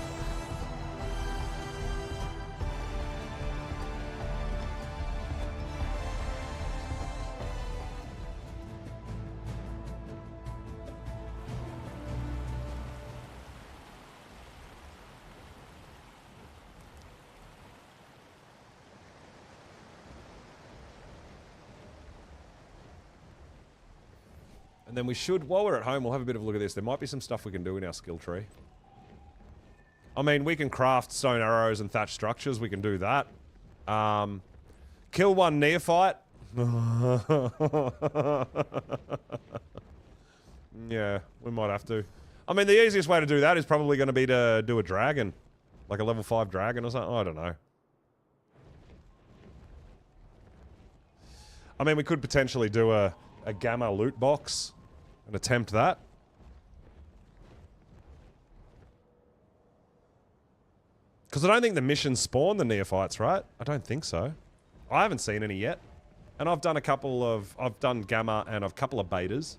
A: And then we should, while we're at home, we'll have a bit of a look at this. There might be some stuff we can do in our skill tree. I mean, we can craft stone arrows and thatch structures. We can do that. Kill one neophyte. Yeah, we might have to. I mean, the easiest way to do that is probably going to be to do a dragon. Like a level 5 dragon or something. I don't know. I mean, we could potentially do a gamma loot box and attempt that. Because I don't think the missions spawn the neophytes, right? I don't think so. I haven't seen any yet. And I've done a couple of... I've done gamma and a couple of betas.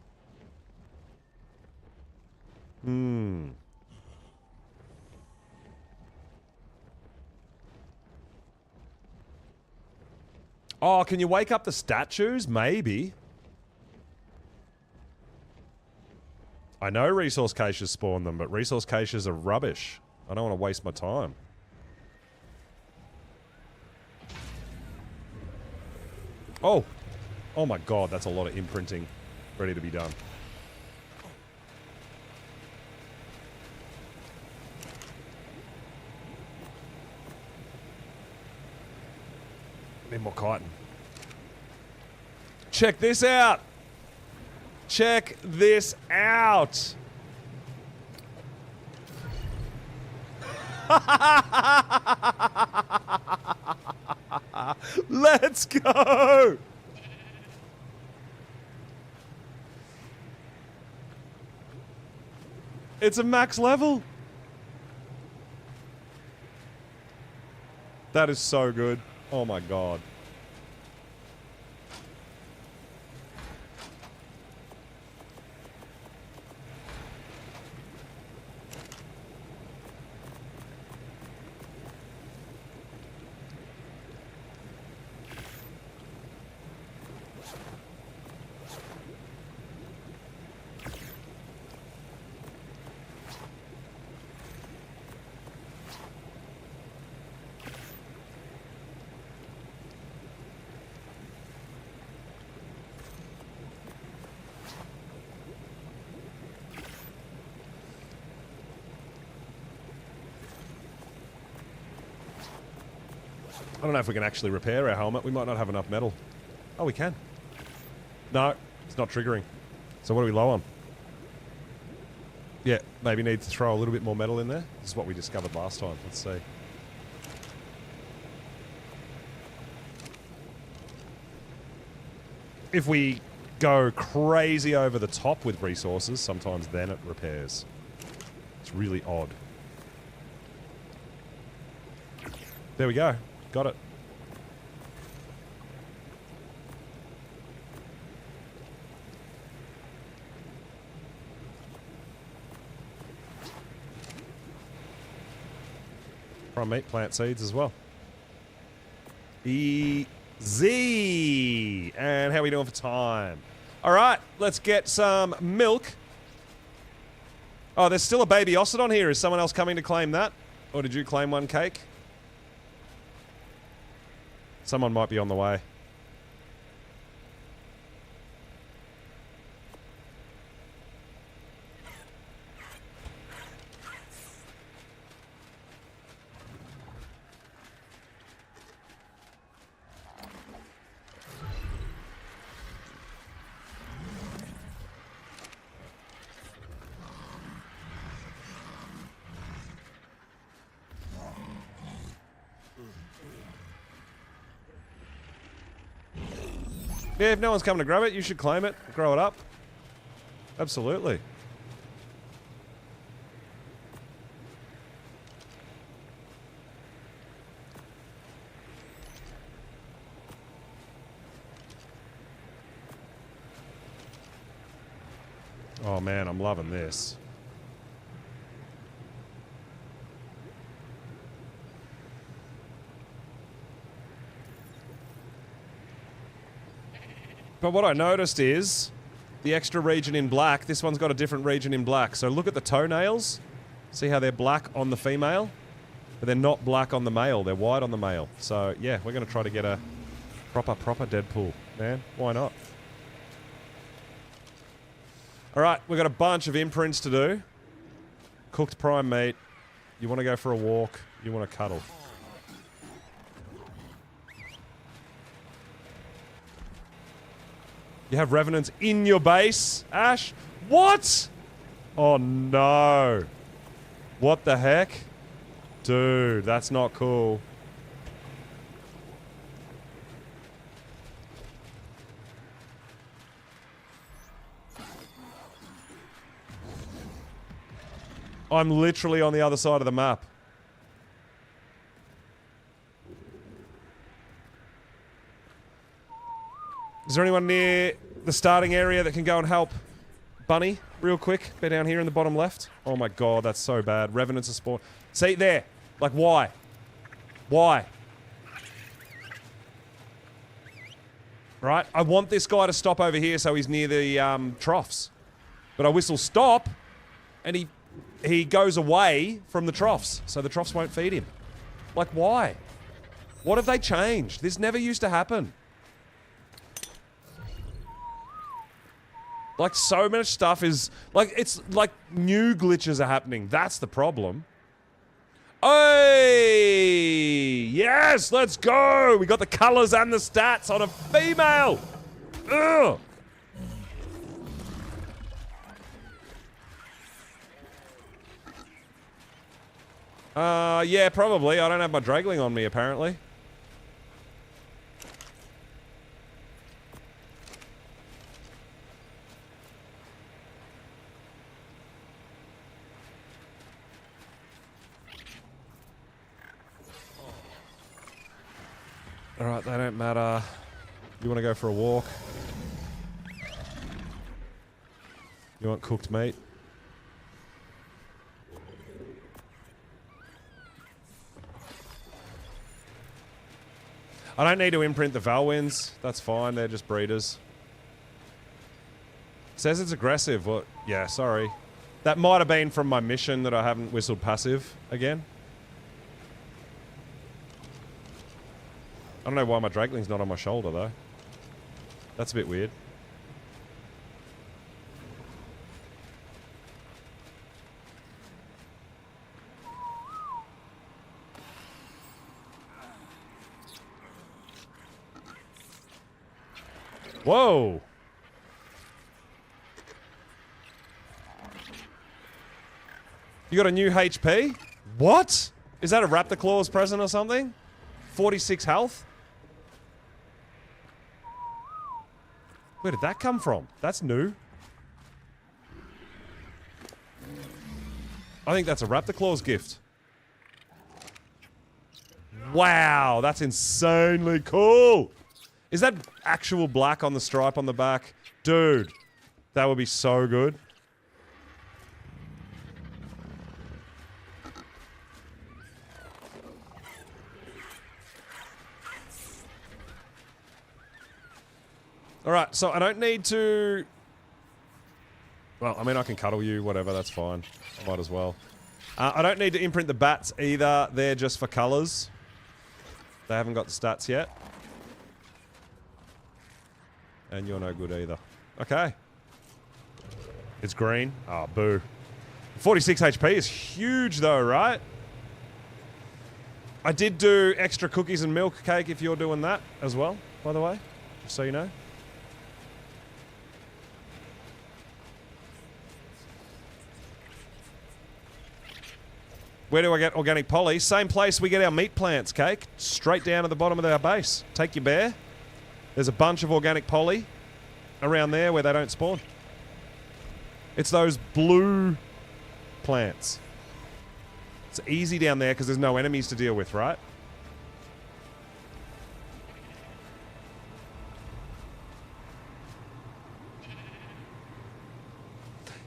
A: Oh, can you wake up the statues? Maybe. I know resource caches spawn them, but resource caches are rubbish. I don't want to waste my time. Oh! Oh my god, that's a lot of imprinting ready to be done. Need more chitin. Check this out! Check this out! Let's go! It's a max level. That is so good. Oh my god. I don't know if we can actually repair our helmet. We might not have enough metal. Oh, we can. No, it's not triggering. So what are we low on? Yeah, maybe need to throw a little bit more metal in there. This is what we discovered last time. Let's see. If we go crazy over the top with resources, sometimes then it repairs. It's really odd. There we go. Got it. Prime meat, plant seeds as well. Easy. And how are we doing for time? All right, let's get some milk. Oh, there's still a baby Ossidon here. Is someone else coming to claim that? Or did you claim one, Cake? Someone might be on the way. Yeah, if no one's coming to grab it, you should claim it, grow it up. Absolutely. Oh man, I'm loving this. But what I noticed is the extra region in black, this one's got a different region in black. So look at the toenails. See how they're black on the female? But they're not black on the male. They're white on the male. So yeah, we're going to try to get a proper Deadpool. Man, why not? Alright, we've got a bunch of imprints to do. Cooked prime meat. You want to go for a walk. You want to cuddle. You have revenants in your base, Ash? What? Oh no. What the heck? Dude, that's not cool. I'm literally on the other side of the map. Is there anyone near the starting area that can go and help Bunny real quick? Be down here in the bottom left. Oh my god, that's so bad. Revenants are spawned. See, there. Like, why? Why? Right? I want this guy to stop over here so he's near the troughs. But I whistle stop, and he goes away from the troughs, so the troughs won't feed him. Like, why? What have they changed? This never used to happen. Like, so much stuff is... Like, it's like new glitches are happening. That's the problem. Hey! Yes! Let's go! We got the colors and the stats on a female! Ugh! Yeah, probably. I don't have my Dragling on me, apparently. Alright, they don't matter. You want to go for a walk? You want cooked meat? I don't need to imprint the Valwins. That's fine, they're just breeders. Says it's aggressive. What? Yeah, sorry. That might have been from my mission that I haven't whistled passive again. I don't know why my Dragling's not on my shoulder, though. That's a bit weird. Whoa. You got a new HP? What? Is that a Raptor Claws present or something? 46 health? Where did that come from? That's new. I think that's a Raptor Claws gift. Wow, that's insanely cool. Is that actual black on the stripe on the back? Dude, that would be so good. Alright, so I don't need to... Well, I mean, I can cuddle you, whatever, that's fine. I might as well. I don't need to imprint the bats either. They're just for colours. They haven't got the stats yet. And you're no good either. Okay. It's green. Oh, boo. 46 HP is huge though, right? I did do extra cookies and milk cake if you're doing that as well, by the way. Just so you know. Where do I get organic poly? Same place we get our meat plants, Cake. Straight down to the bottom of our base. Take your bear. There's a bunch of organic poly around there where they don't spawn. It's those blue plants. It's easy down there because there's no enemies to deal with, right?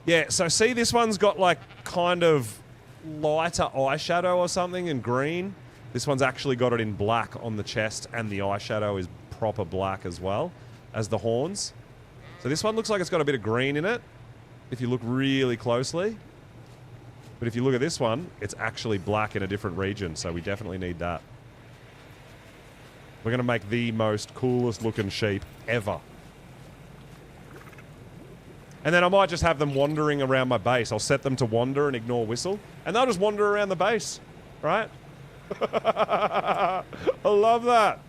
A: Yeah, so see this one's got like kind of lighter eyeshadow or something in green. This one's actually got it in black on the chest and the eyeshadow is proper black as well as the horns. So this one looks like it's got a bit of green in it if you look really closely. But if you look at this one, it's actually black in a different region, so we definitely need that. We're going to make the most coolest looking sheep ever. And then I might just have them wandering around my base. I'll set them to wander and ignore whistle. And they'll just wander around the base. Right? I love that.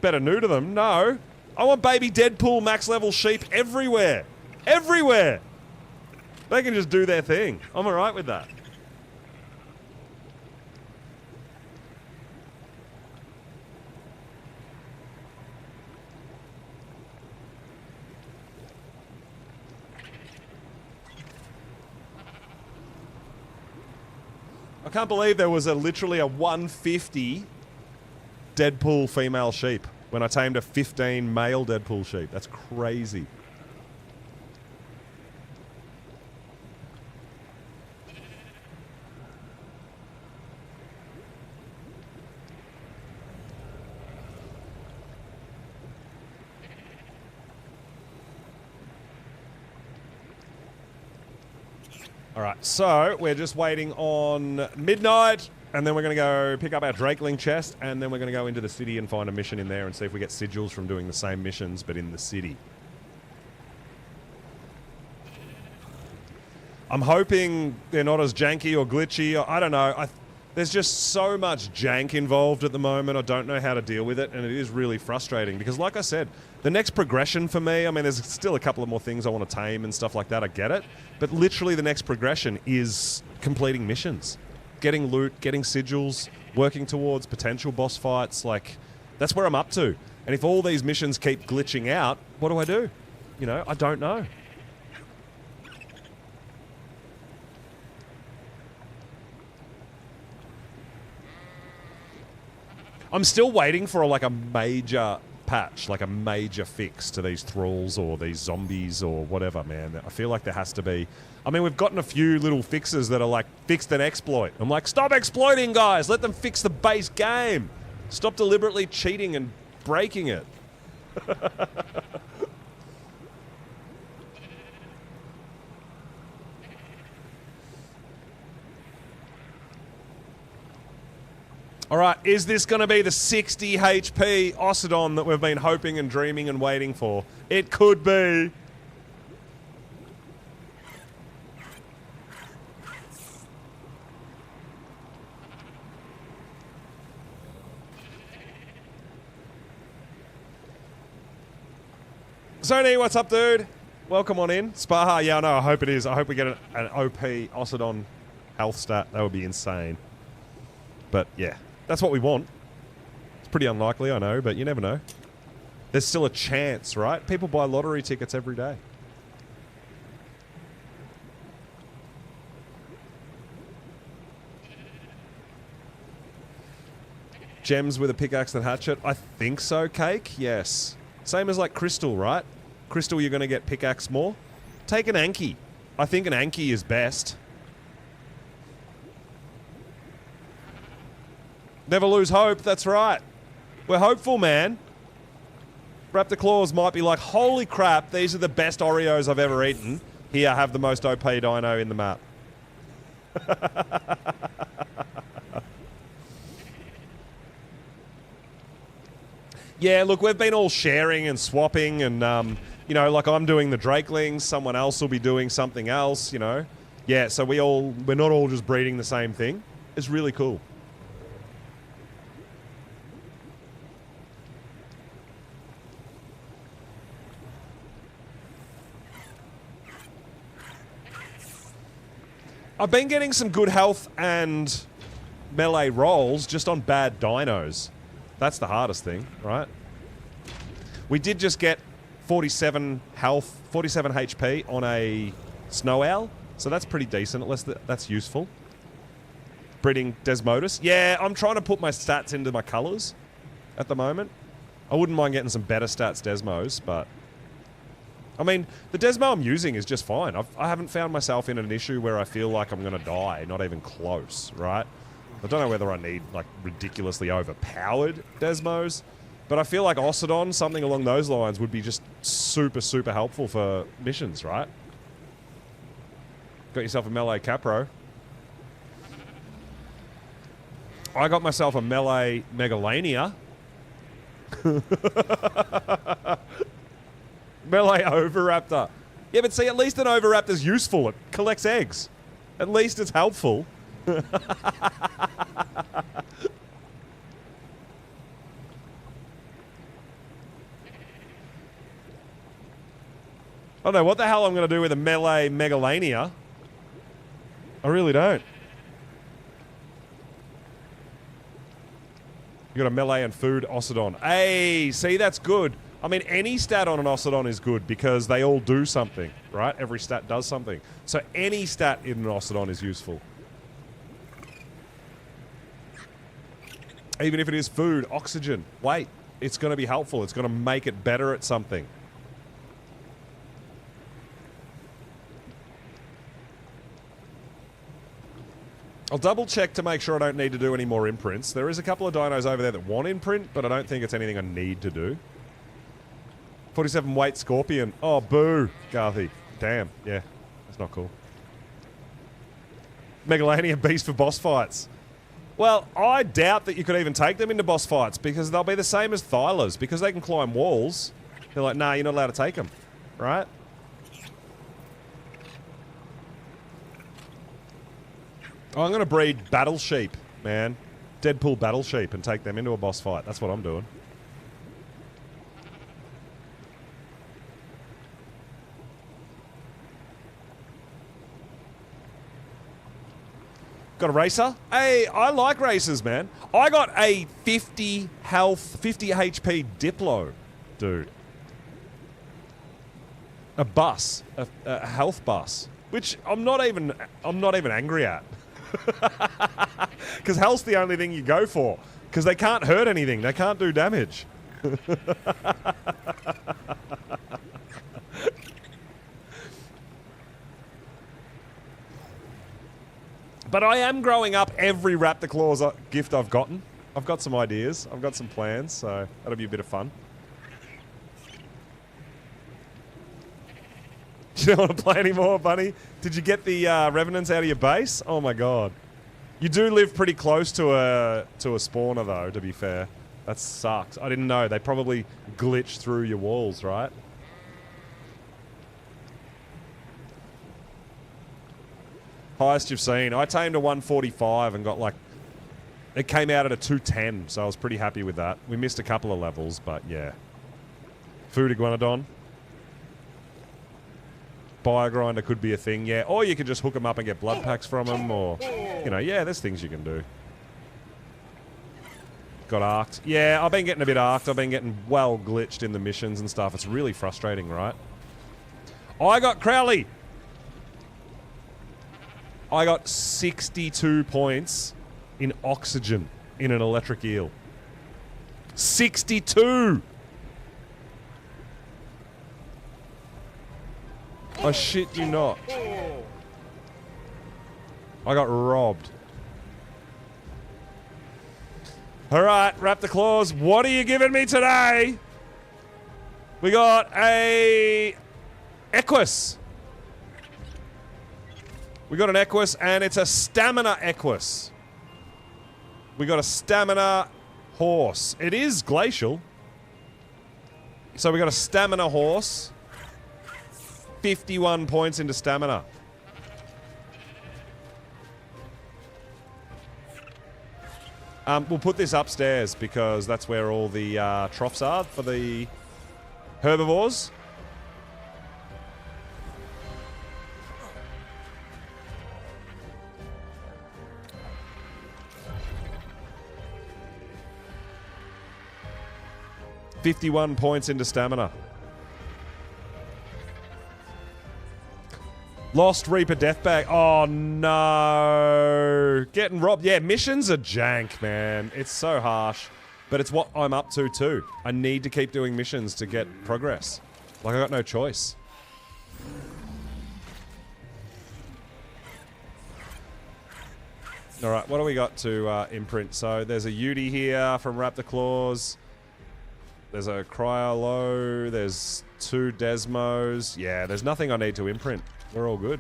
A: Better new to them? No. I want baby Deadpool max level sheep everywhere. Everywhere! They can just do their thing. I'm alright with that. I can't believe there was literally a 150 Deadpool female sheep when I tamed a 15 male Deadpool sheep. That's crazy. Alright, so we're just waiting on midnight, and then we're going to go pick up our Drakeling chest, and then we're going to go into the city and find a mission in there and see if we get sigils from doing the same missions, but in the city. I'm hoping they're not as janky or glitchy, or, I don't know. There's just so much jank involved at the moment, I don't know how to deal with it, and it is really frustrating, because like I said, the next progression for me, I mean, there's still a couple of more things I want to tame and stuff like that, I get it, but literally the next progression is completing missions. Getting loot, getting sigils, working towards potential boss fights, like, that's where I'm up to. And if all these missions keep glitching out, what do I do? You know, I don't know. I'm still waiting for like a major patch, like a major fix to these thralls or these zombies or whatever, man. I feel like there has to be. I mean, we've gotten a few little fixes that are like, fixed an exploit. I'm like, stop exploiting, guys. Let them fix the base game. Stop deliberately cheating and breaking it. All right, is this going to be the 60 HP Ossidon that we've been hoping and dreaming and waiting for? It could be. Sony, what's up, dude? Welcome on in. Spaha, yeah, no, I hope it is. I hope we get an OP Ossidon health stat. That would be insane. But, yeah, that's what we want. It's pretty unlikely, I know, but you never know. There's still a chance, right? People buy lottery tickets every day. Gems with a pickaxe and hatchet? I think so, Cake. Yes. Same as like Crystal, right? Crystal, you're going to get pickaxe more. Take an Anki. I think an Anki is best. Never lose hope. That's right. We're hopeful, man. Raptor Claws might be like, holy crap, these are the best Oreos I've ever eaten. Here, have the most OP dino in the map. Yeah, look, we've been all sharing and swapping and, you know, like I'm doing the Drakelings, someone else will be doing something else, you know. Yeah, so we're not all just breeding the same thing. It's really cool. I've been getting some good health and melee rolls just on bad dinos. That's the hardest thing, right? We did just get 47 health, 47 HP on a snow owl, so that's pretty decent. At least that's useful. Breeding Desmodus. Yeah, I'm trying to put my stats into my colors at the moment. I wouldn't mind getting some better stats Desmos, but... I mean, the Desmo I'm using is just fine. I haven't found myself in an issue where I feel like I'm going to die. Not even close, right? I don't know whether I need, like, ridiculously overpowered Desmos, but I feel like Ossidon, something along those lines, would be just super, super helpful for missions, right? Got yourself a melee Capro. I got myself a melee Megalania. Melee Oviraptor. Yeah, but see, at least an Oviraptor's useful. It collects eggs. At least it's helpful. I don't know what the hell I'm going to do with a melee Megalania. I really don't. You got a melee and food Ossidon. Hey, see, that's good. I mean, any stat on an Ossidon is good because they all do something, right? Every stat does something. So any stat in an Ossidon is useful. Even if it is food, oxygen, weight, it's going to be helpful. It's going to make it better at something. I'll double check to make sure I don't need to do any more imprints. There is a couple of dinos over there that want imprint, but I don't think it's anything I need to do. 47 weight Scorpion. Oh, boo, Garthy. Damn, yeah, that's not cool. Megalania beast for boss fights. Well, I doubt that you could even take them into boss fights because they'll be the same as Thylas because they can climb walls. They're like, nah, you're not allowed to take them, right? Oh, I'm going to breed Battle Sheep, man. Deadpool Battle Sheep and take them into a boss fight. That's what I'm doing. Got a racer? Hey, I like racers, man. I got a 50 health, 50 HP Diplo, dude. A bus, a health bus, which I'm not even angry at. Because health's the only thing you go for. Because they can't hurt anything. They can't do damage. But I am growing up every Raptor Claws gift I've gotten. I've got some ideas. I've got some plans, so that'll be a bit of fun. You don't want to play anymore, Bunny? Did you get the Revenants out of your base? Oh my god. You do live pretty close to a spawner, though, to be fair. That sucks. I didn't know. They probably glitch through your walls, right? Highest you've seen. I tamed a 145 and got like... It came out at a 210, so I was pretty happy with that. We missed a couple of levels, but yeah. Food iguanodon. Biogrinder could be a thing, yeah. Or you could just hook them up and get blood packs from them, or... You know, yeah, there's things you can do. Got arked. Yeah, I've been getting a bit arked. I've been getting well glitched in the missions and stuff. It's really frustrating, right? I got Crowley! I got 62 points in oxygen in an electric eel. 62! I shit you not. I got robbed. Alright, Raptor Claws, what are you giving me today? We got a... Equus. We got an Equus, and it's a stamina Equus. We got a stamina horse. It is glacial. So we got a stamina horse. 51 points into stamina. We'll put this upstairs because that's where all the troughs are for the herbivores. $51 points into stamina. Lost Reaper death bag. Oh no. Getting robbed. Yeah, missions are jank, man. It's so harsh. But it's what I'm up to too. I need to keep doing missions to get progress. Like, I got no choice. Alright, what do we got to imprint? So there's a Yudi here from Raptor Claws. There's a Cryolo. There's 2 Desmos. Yeah, there's nothing I need to imprint. We're all good.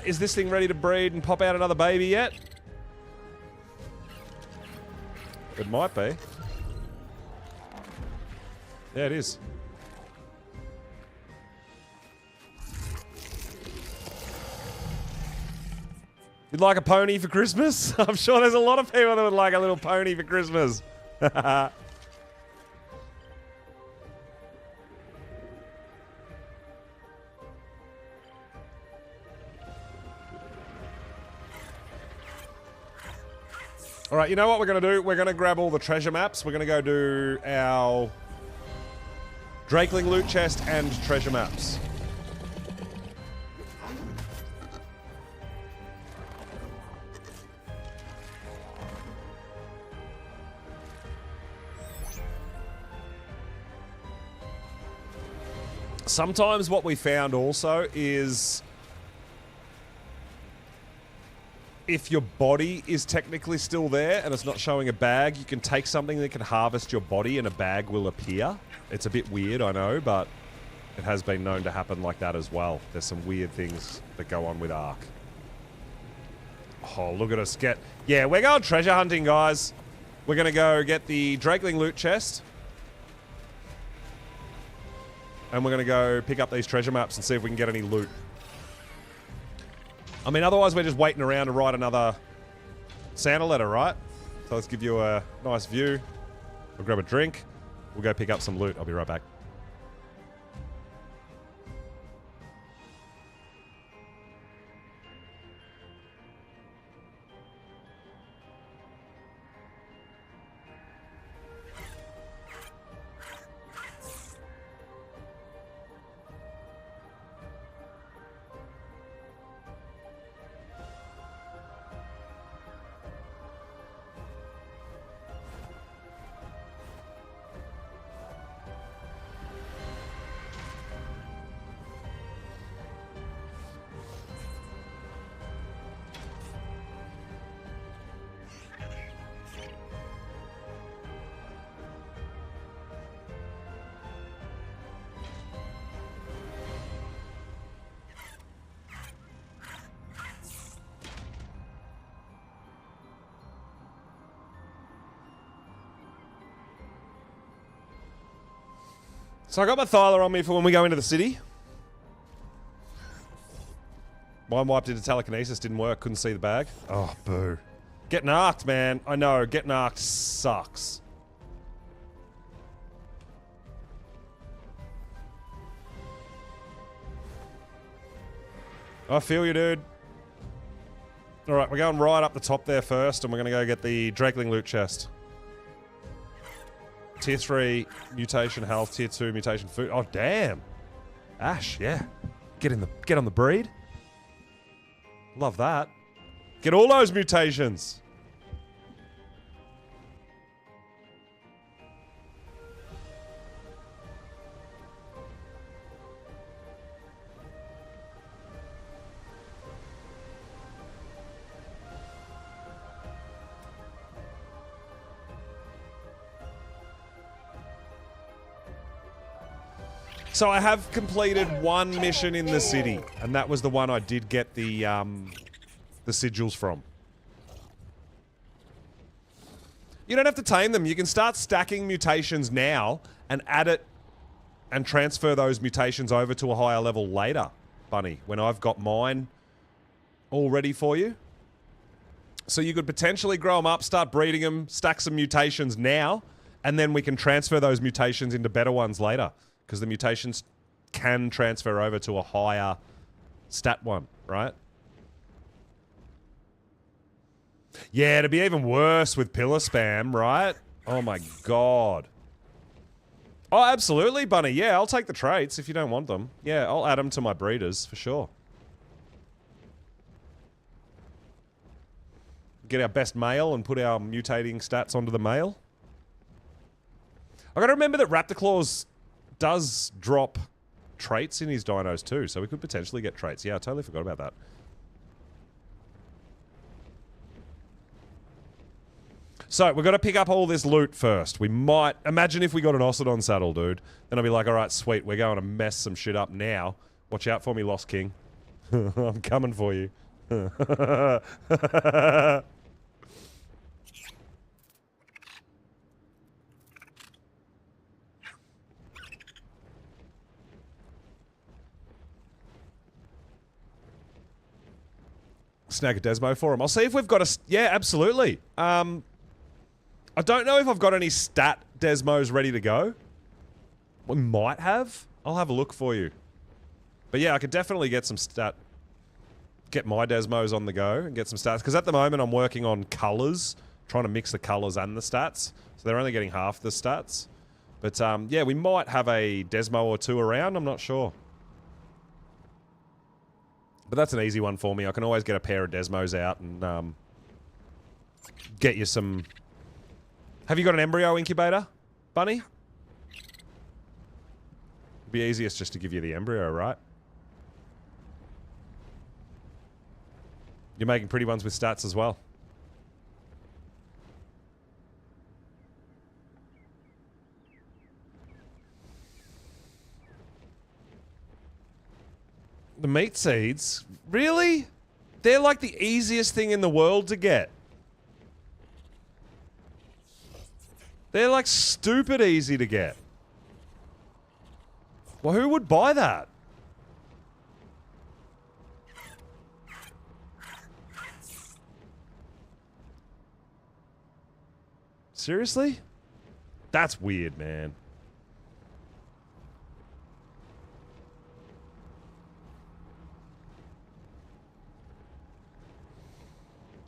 A: Is this thing ready to breed and pop out another baby yet? It might be. Yeah, it is. You'd like a pony for Christmas? I'm sure there's a lot of people that would like a little pony for Christmas. Alright, you know what we're going to do? We're going to grab all the treasure maps. We're going to go do our Drakeling loot chest and treasure maps. Sometimes what we found also is if your body is technically still there and it's not showing a bag, you can take something that can harvest your body and a bag will appear. It's a bit weird, I know, but it has been known to happen like that as well. There's some weird things that go on with Ark. Oh, look at us get... Yeah, we're going treasure hunting, guys. We're going to go get the Drakeling loot chest. And we're going to go pick up these treasure maps and see if we can get any loot. I mean, otherwise we're just waiting around to write another Santa letter, right? So let's give you a nice view. We'll grab a drink. We'll go pick up some loot. I'll be right back. So I got my Thyla on me for when we go into the city. Mine wiped into telekinesis, didn't work, couldn't see the bag. Oh, boo. Getting arked, man. I know, getting arked sucks. I feel you, dude. Alright, we're going right up the top there first, and we're going to go get the Drakeling loot chest. Tier 3 mutation health, Tier 2 mutation food. Oh, damn. Ash, yeah. Get on the breed. Love that. Get all those mutations. So I have completed one mission in the city, and that was the one I did get the sigils from. You don't have to tame them. You can start stacking mutations now and add it and transfer those mutations over to a higher level later, Bunny, when I've got mine all ready for you. So you could potentially grow them up, start breeding them, stack some mutations now, and then we can transfer those mutations into better ones later. Because the mutations can transfer over to a higher stat one, right? Yeah, it'd be even worse with pillar spam, right? Oh my god. Oh, absolutely, Bunny. Yeah, I'll take the traits if you don't want them. Yeah, I'll add them to my breeders, for sure. Get our best male and put our mutating stats onto the male. I gotta remember that Raptor Claws does drop traits in his dinos too, so we could potentially get traits. Yeah, I totally forgot about that. So, we've got to pick up all this loot first. We might... Imagine if we got an Ossidon saddle, dude. Then I'll be like, alright, sweet, we're going to mess some shit up now. Watch out for me, Lost King. I'm coming for you. Snag a Desmo for him. I'll see if we've got a... Yeah, absolutely. I don't know if I've got any stat Desmos ready to go. We might have. I'll have a look for you. But yeah, I could definitely get some stat... Get my Desmos on the go and get some stats. Because at the moment I'm working on colours. Trying to mix the colours and the stats. So they're only getting half the stats. But yeah, we might have a Desmo or two around. I'm not sure. But that's an easy one for me. I can always get a pair of Desmos out and get you some... Have you got an embryo incubator, Bunny? It'd be easiest just to give you the embryo, right? You're making pretty ones with stats as well. The meat seeds? Really? They're like the easiest thing in the world to get. They're like stupid easy to get. Well, who would buy that? Seriously? That's weird, man.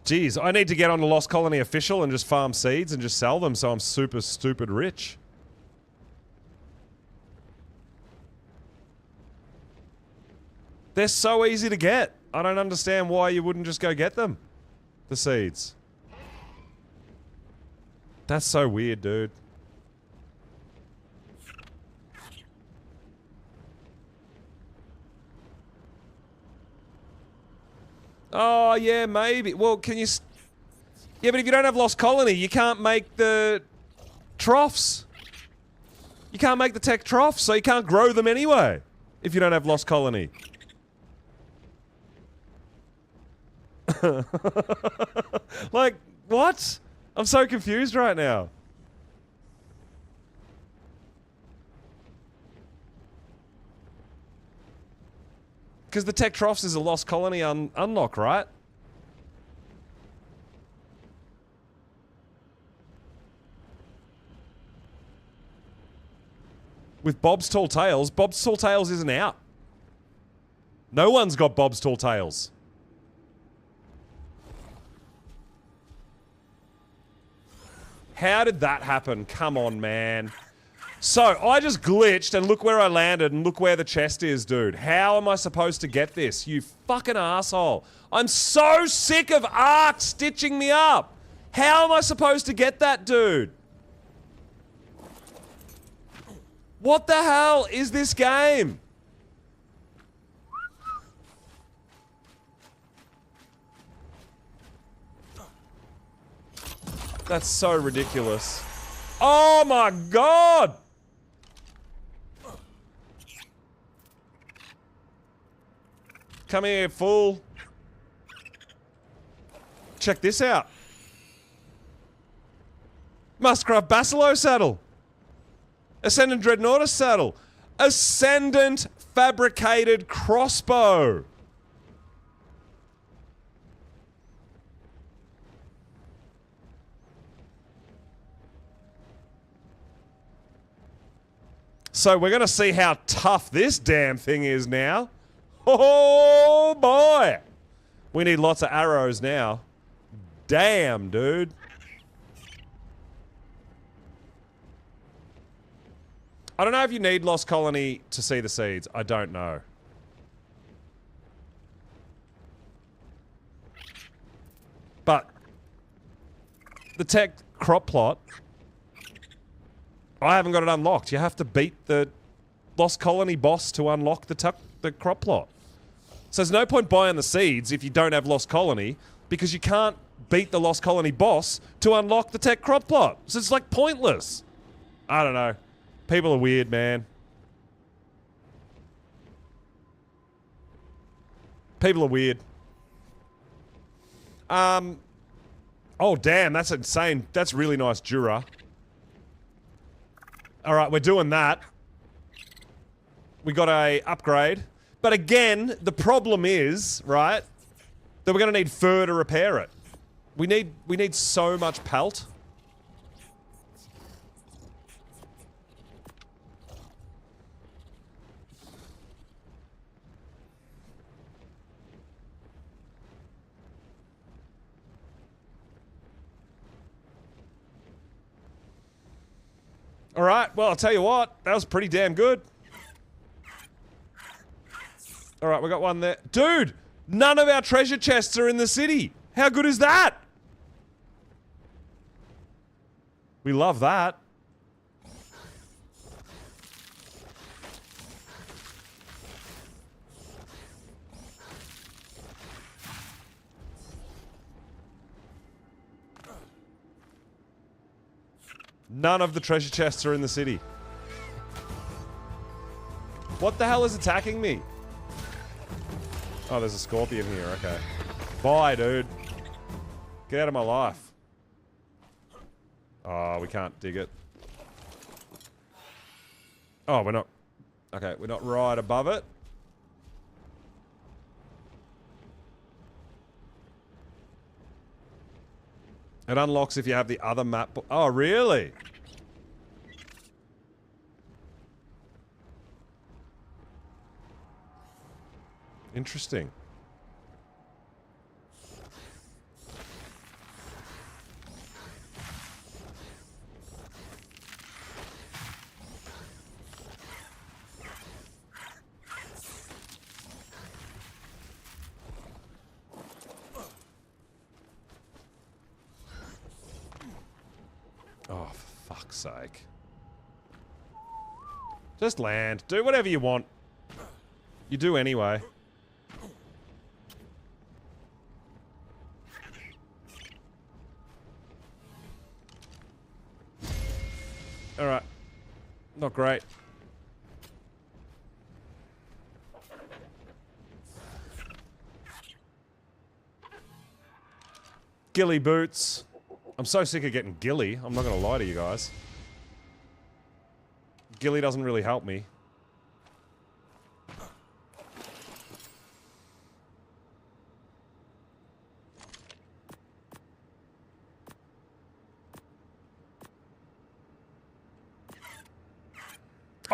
A: Jeez, I need to get on the Lost Colony official and just farm seeds and just sell them so I'm super stupid rich. They're so easy to get. I don't understand why you wouldn't just go get them. The seeds. That's so weird, dude. Oh, yeah, maybe. Well, can you... Yeah, but if you don't have Lost Colony, you can't make the troughs. You can't make the tech troughs, so you can't grow them anyway. If you don't have Lost Colony. Like, what? I'm so confused right now. Because the Tech Troughs is a Lost Colony unlock, right? With Bob's Tall Tales. Bob's Tall Tales isn't out. No one's got Bob's Tall Tales. How did that happen? Come on, man. So, I just glitched and look where I landed and look where the chest is, dude. How am I supposed to get this? You fucking asshole. I'm so sick of Ark stitching me up. How am I supposed to get that, dude? What the hell is this game? That's so ridiculous. Oh my god! Come here, fool. Check this out. Muscraft Basilo saddle. Ascendant Dreadnoughtus saddle. Ascendant fabricated crossbow. So we're going to see how tough this damn thing is now. Oh boy! We need lots of arrows now. Damn, dude. I don't know if you need Lost Colony to see the seeds. I don't know. But the tech crop plot, I haven't got it unlocked. You have to beat the Lost Colony boss to unlock the crop plot. So there's no point buying the seeds if you don't have Lost Colony, because you can't beat the Lost Colony boss to unlock the tech crop plot. So it's like pointless. I don't know. People are weird, man. People are weird. Oh damn, that's insane. That's really nice Jura. Alright, we're doing that. We got a upgrade. But again, the problem is, right, that we're gonna need fur to repair it. We need so much pelt. Alright, well, I'll tell you what. That was pretty damn good. Alright, we got one there. Dude! None of our treasure chests are in the city! How good is that? We love that. None of the treasure chests are in the city. What the hell is attacking me? Oh, there's a scorpion here, okay. Bye, dude. Get out of my life. Oh, we can't dig it. Oh, we're not... Okay, we're not right above it. It unlocks if you have the other map... Oh, really? Interesting. Oh, for fuck's sake. Just land. Do whatever you want. You do anyway. Alright. Not great. Ghillie boots. I'm so sick of getting ghillie. I'm not gonna lie to you guys. Ghillie doesn't really help me.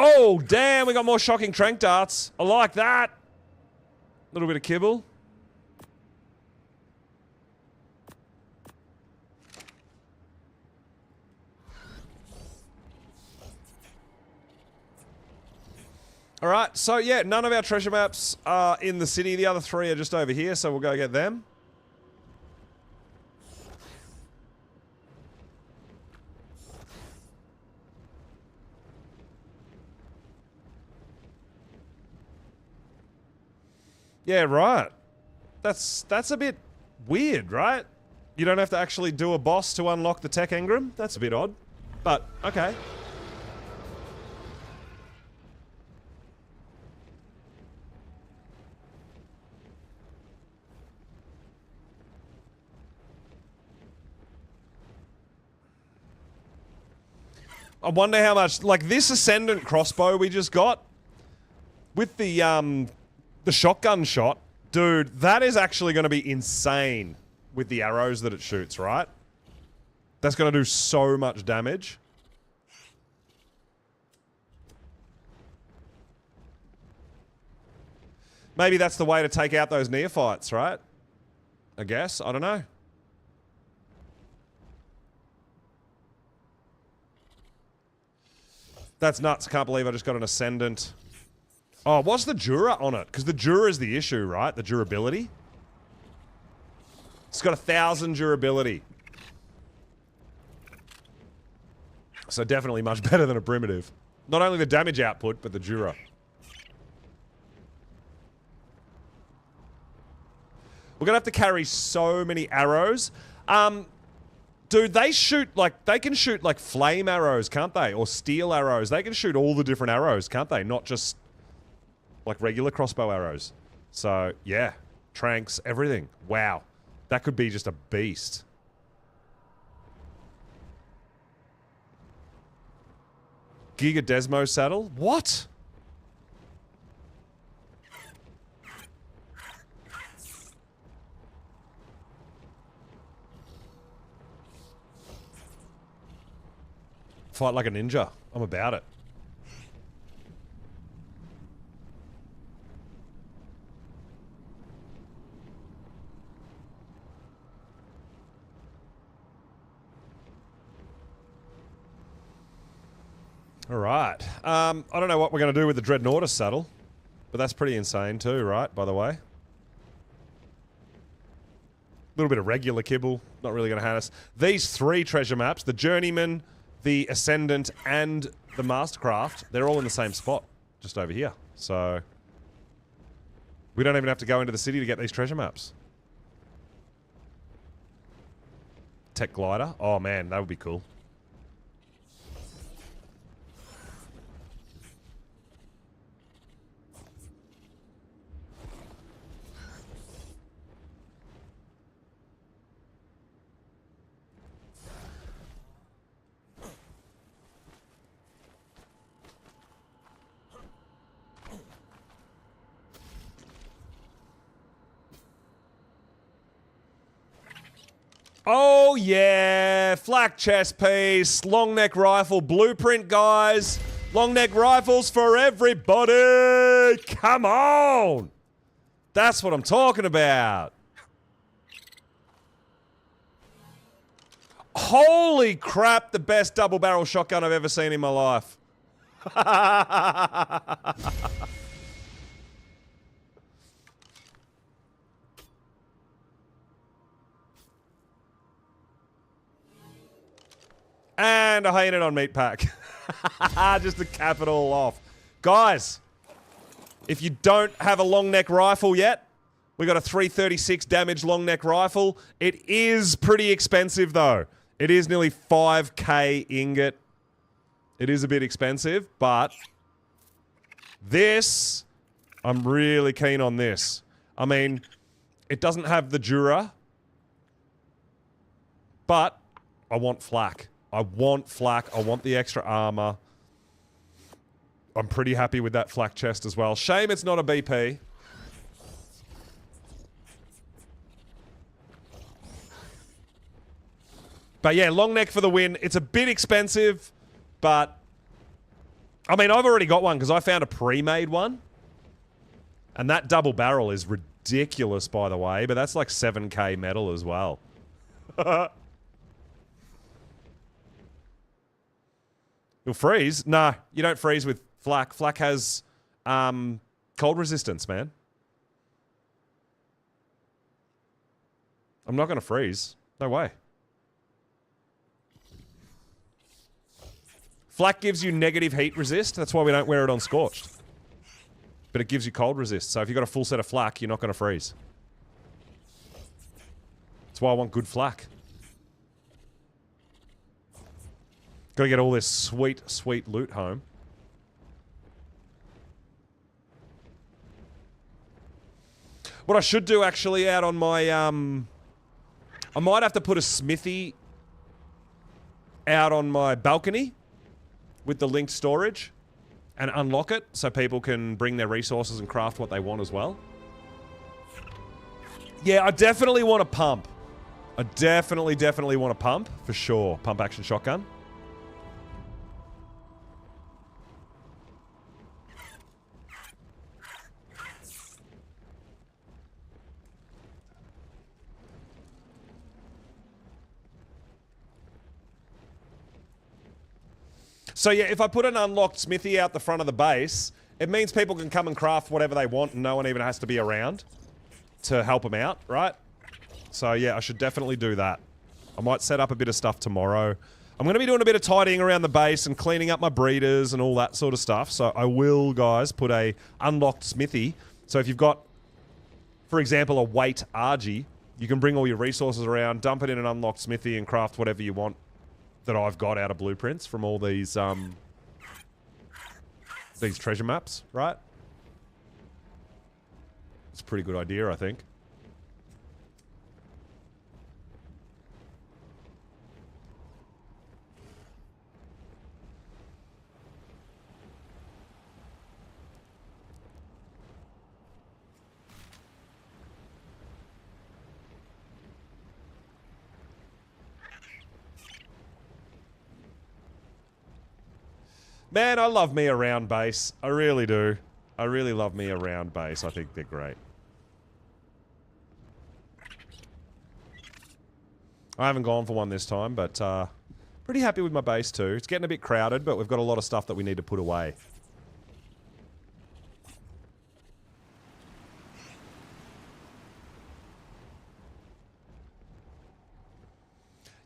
A: Oh, damn, we got more shocking trank darts. I like that. A little bit of kibble. Alright, so yeah, none of our treasure maps are in the city. The other 3 are just over here, so we'll go get them. Yeah, right. That's a bit weird, right? You don't have to actually do a boss to unlock the tech engram? That's a bit odd. But, okay. I wonder how much, like this Ascendant crossbow we just got, with the shotgun shot, dude, that is actually going to be insane with the arrows that it shoots, right? That's going to do so much damage. Maybe that's the way to take out those neophytes, right? I guess. I don't know. That's nuts. Can't believe I just got an Ascendant. Oh, what's the Dura on it? Because the Dura is the issue, right? The durability. It's got 1,000 durability. So definitely much better than a primitive. Not only the damage output, but the Dura. We're gonna have to carry so many arrows. Dude, they shoot, like, they can shoot, like, flame arrows, can't they? Or steel arrows. They can shoot all the different arrows, can't they? Not just, like, regular crossbow arrows. So, yeah. Tranks, everything. Wow. That could be just a beast. Giga Desmo saddle? What? Fight like a ninja. I'm about it. All right. I don't know what we're going to do with the Dreadnoughtus saddle, but that's pretty insane too, right? By the way. A little bit of regular kibble. Not really going to have us. These 3 treasure maps, the Journeyman, the Ascendant, and the Mastercraft, they're all in the same spot. Just over here. So we don't even have to go into the city to get these treasure maps. Tech glider. Oh man, that would be cool. Oh yeah, flak chest piece, long neck rifle, blueprint guys. Long neck rifles for everybody. Come on. That's what I'm talking about. Holy crap, the best double barrel shotgun I've ever seen in my life. And I hate it on meat pack. Just to cap it all off. Guys, if you don't have a long neck rifle yet, we got a 336 damage long neck rifle. It is pretty expensive though. It is nearly 5k ingot. It is a bit expensive, but this, I'm really keen on this. I mean, it doesn't have the Dura, but I want flak. I want flak. I want the extra armor. I'm pretty happy with that flak chest as well. Shame it's not a BP. But yeah, long neck for the win. It's a bit expensive, but I mean, I've already got one because I found a pre-made one. And that double barrel is ridiculous, by the way. But that's like 7k metal as well. You'll freeze? No, you don't freeze with flak. Flak has cold resistance, man. I'm not going to freeze. No way. Flak gives you negative heat resist. That's why we don't wear it on Scorched. But it gives you cold resist. So if you've got a full set of flak, you're not going to freeze. That's why I want good flak. Got to get all this sweet, sweet loot home. What I should do actually out on my... I might have to put a smithy out on my balcony with the linked storage and unlock it so people can bring their resources and craft what they want as well. Yeah, I definitely want a pump. I definitely want a pump, for sure. Pump action shotgun. So yeah, if I put an unlocked smithy out the front of the base, it means people can come and craft whatever they want and no one even has to be around to help them out, right? So yeah, I should definitely do that. I might set up a bit of stuff tomorrow. I'm going to be doing a bit of tidying around the base and cleaning up my breeders and all that sort of stuff. So I will, guys, put a unlocked smithy. So if you've got, for example, a weight Argy, you can bring all your resources around, dump it in an unlocked smithy and craft whatever you want that I've got out of blueprints from all these treasure maps, right? It's a pretty good idea, I think. Man, I love me a round base. I really do. I really love me a round base. I think they're great. I haven't gone for one this time, but pretty happy with my base too. It's getting a bit crowded, but we've got a lot of stuff that we need to put away.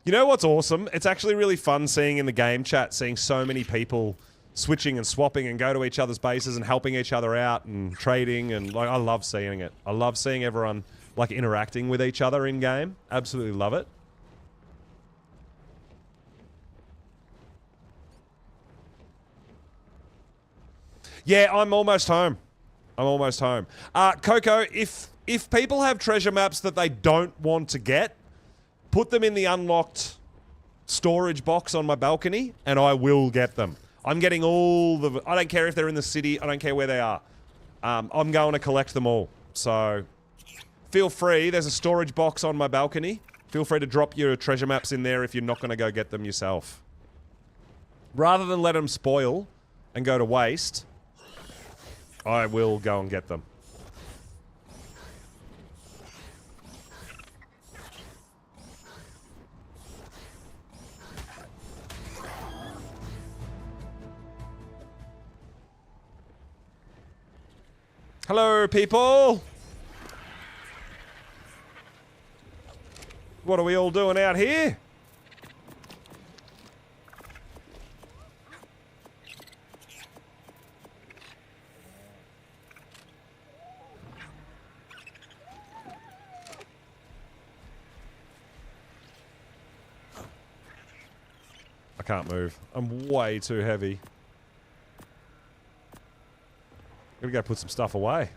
A: You know what's awesome? It's actually really fun seeing in the game chat, seeing so many people switching and swapping and go to each other's bases and helping each other out and trading, and like, I love seeing it. I love seeing everyone like interacting with each other in game. Absolutely love it. Yeah, I'm almost home. I'm almost home. Coco, if people have treasure maps that they don't want to get, put them in the unlocked storage box on my balcony, and I will get them. I'm getting all the... I don't care if they're in the city. I don't care where they are. I'm going to collect them all. So, feel free. There's a storage box on my balcony. Feel free to drop your treasure maps in there if you're not going to go get them yourself. Rather than let them spoil and go to waste, I will go and get them. Hello, people! What are we all doing out here? I can't move. I'm way too heavy. Gotta go put some stuff away.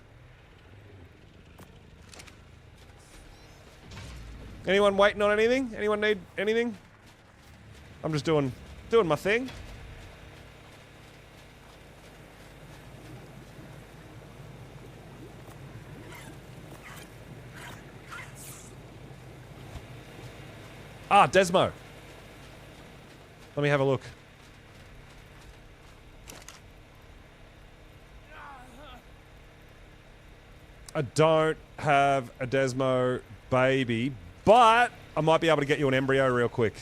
A: Anyone waiting on anything? Anyone need anything? I'm just doing my thing. Ah, Desmo. Let me have a look. I don't have a Desmo baby, but I might be able to get you an embryo real quick.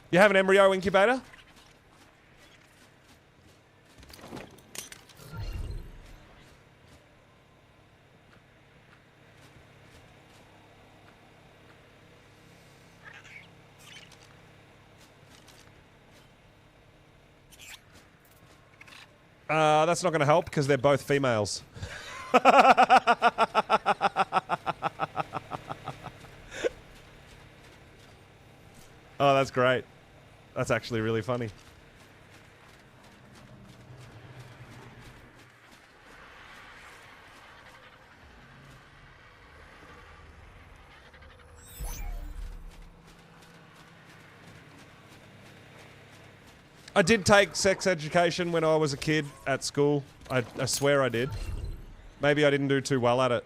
A: You have an embryo incubator? That's not going to help because they're both females. Oh, that's great. That's actually really funny. I did take sex education when I was a kid at school. I swear I did. Maybe I didn't do too well at it.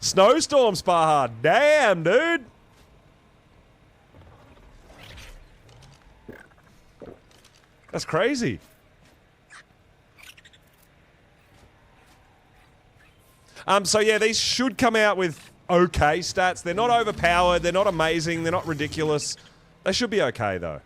A: Snowstorm Spa. Damn, dude. That's crazy. So yeah, these should come out with okay stats. They're not overpowered, they're not amazing, they're not ridiculous. They should be okay though.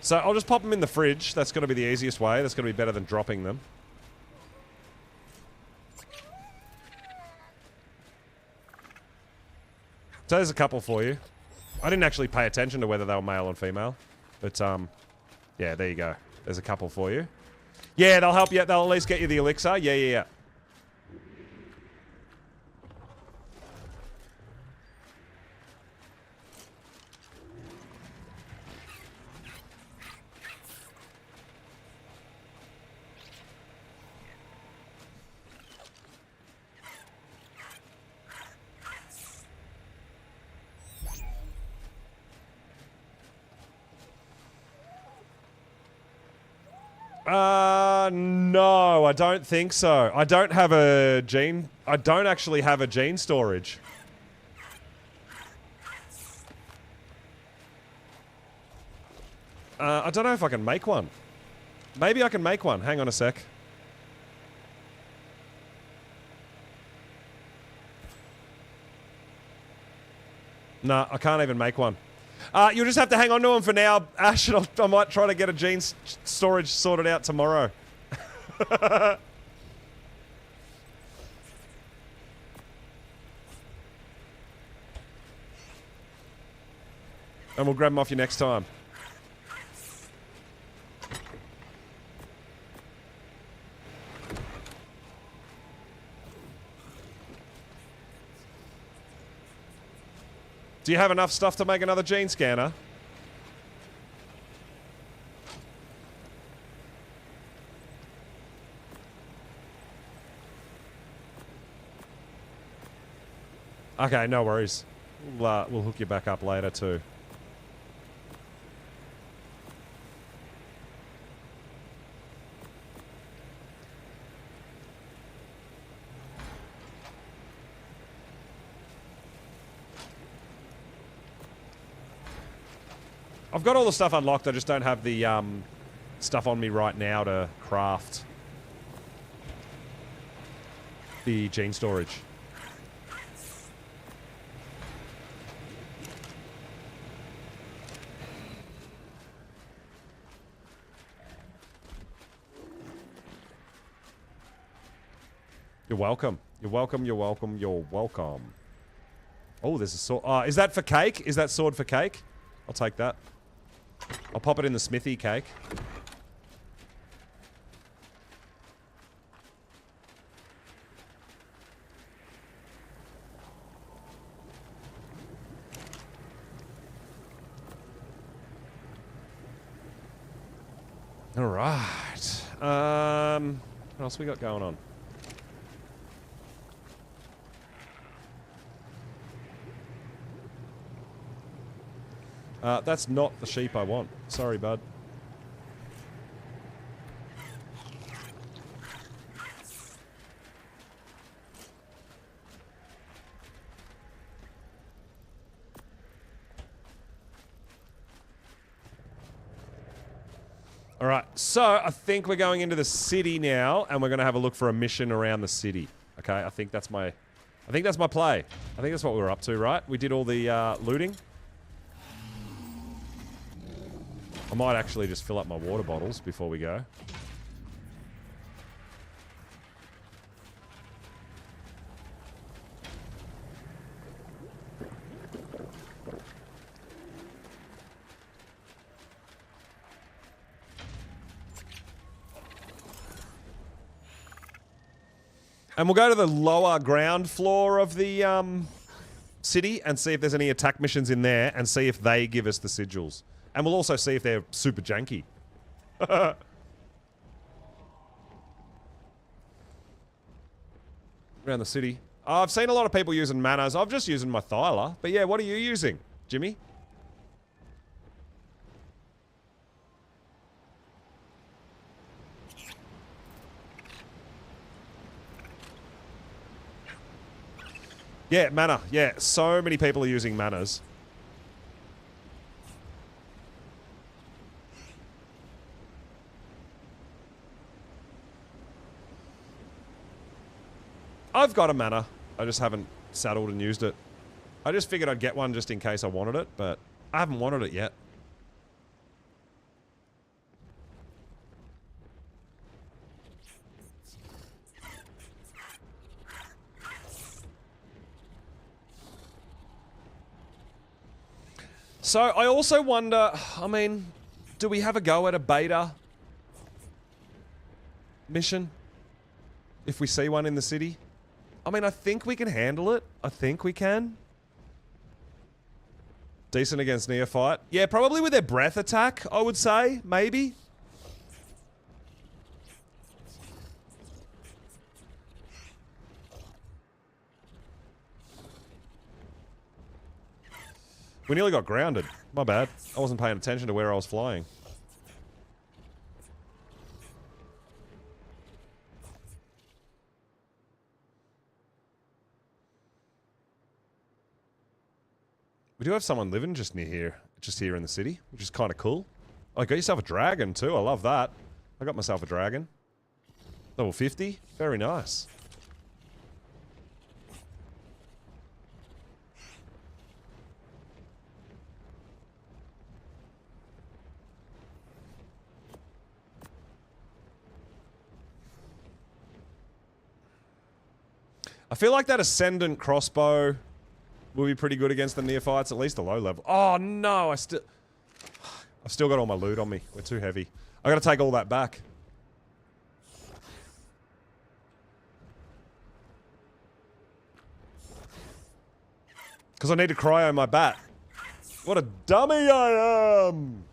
A: So I'll just pop them in the fridge. That's going to be the easiest way. That's going to be better than dropping them. So there's a couple for you. I didn't actually pay attention to whether they were male or female. But, yeah, there you go. There's a couple for you. Yeah, they'll help you. They'll at least get you the elixir. Yeah. No, I don't think so. I don't have a gene. I don't actually have a gene storage. I don't know if I can make one. Maybe I can make one. Hang on a sec. No, I can't even make one. You'll just have to hang on to them for now, Ash, and I might try to get a gene storage sorted out tomorrow. And we'll grab them off you next time. Do you have enough stuff to make another gene scanner? Okay, no worries. We'll hook you back up later too. I've got all the stuff unlocked, I just don't have the stuff on me right now to craft the gene storage. You're welcome. You're welcome, you're welcome, you're welcome. Oh, there's a sword. Is that for cake? Is that sword for cake? I'll take that. I'll pop it in the smithy cake. Alright. What else we got going on? That's not the sheep I want. Sorry, bud. All right, so I think we're going into the city now, and we're going to have a look for a mission around the city. Okay, I think that's my play. I think that's what we were up to, right? We did all the looting. I might actually just fill up my water bottles before we go. And we'll go to the lower ground floor of the city and see if there's any attack missions in there and see if they give us the sigils. And we'll also see if they're super janky. Around the city. Oh, I've seen a lot of people using manas. I'm just using my Thyla. But yeah, what are you using, Jimmy? Yeah, mana. Yeah, so many people are using manas. I've got a mana. I just haven't saddled and used it. I just figured I'd get one just in case I wanted it, but I haven't wanted it yet. So, I also wonder, I mean, do we have a go at a beta mission? If we see one in the city? I mean, I think we can handle it. I think we can. Decent against Neophyte. Yeah, probably with their breath attack, I would say. Maybe. We nearly got grounded. My bad. I wasn't paying attention to where I was flying. We do have someone living just near here. Just here in the city, which is kind of cool. Oh, got yourself a dragon too. I love that. I got myself a dragon. Level 50. Very nice. I feel like that Ascendant crossbow will be pretty good against the Neophytes, at least the low level. Oh no, I've still got all my loot on me. We're too heavy. I gotta take all that back. Because I need to cryo my bat. What a dummy I am!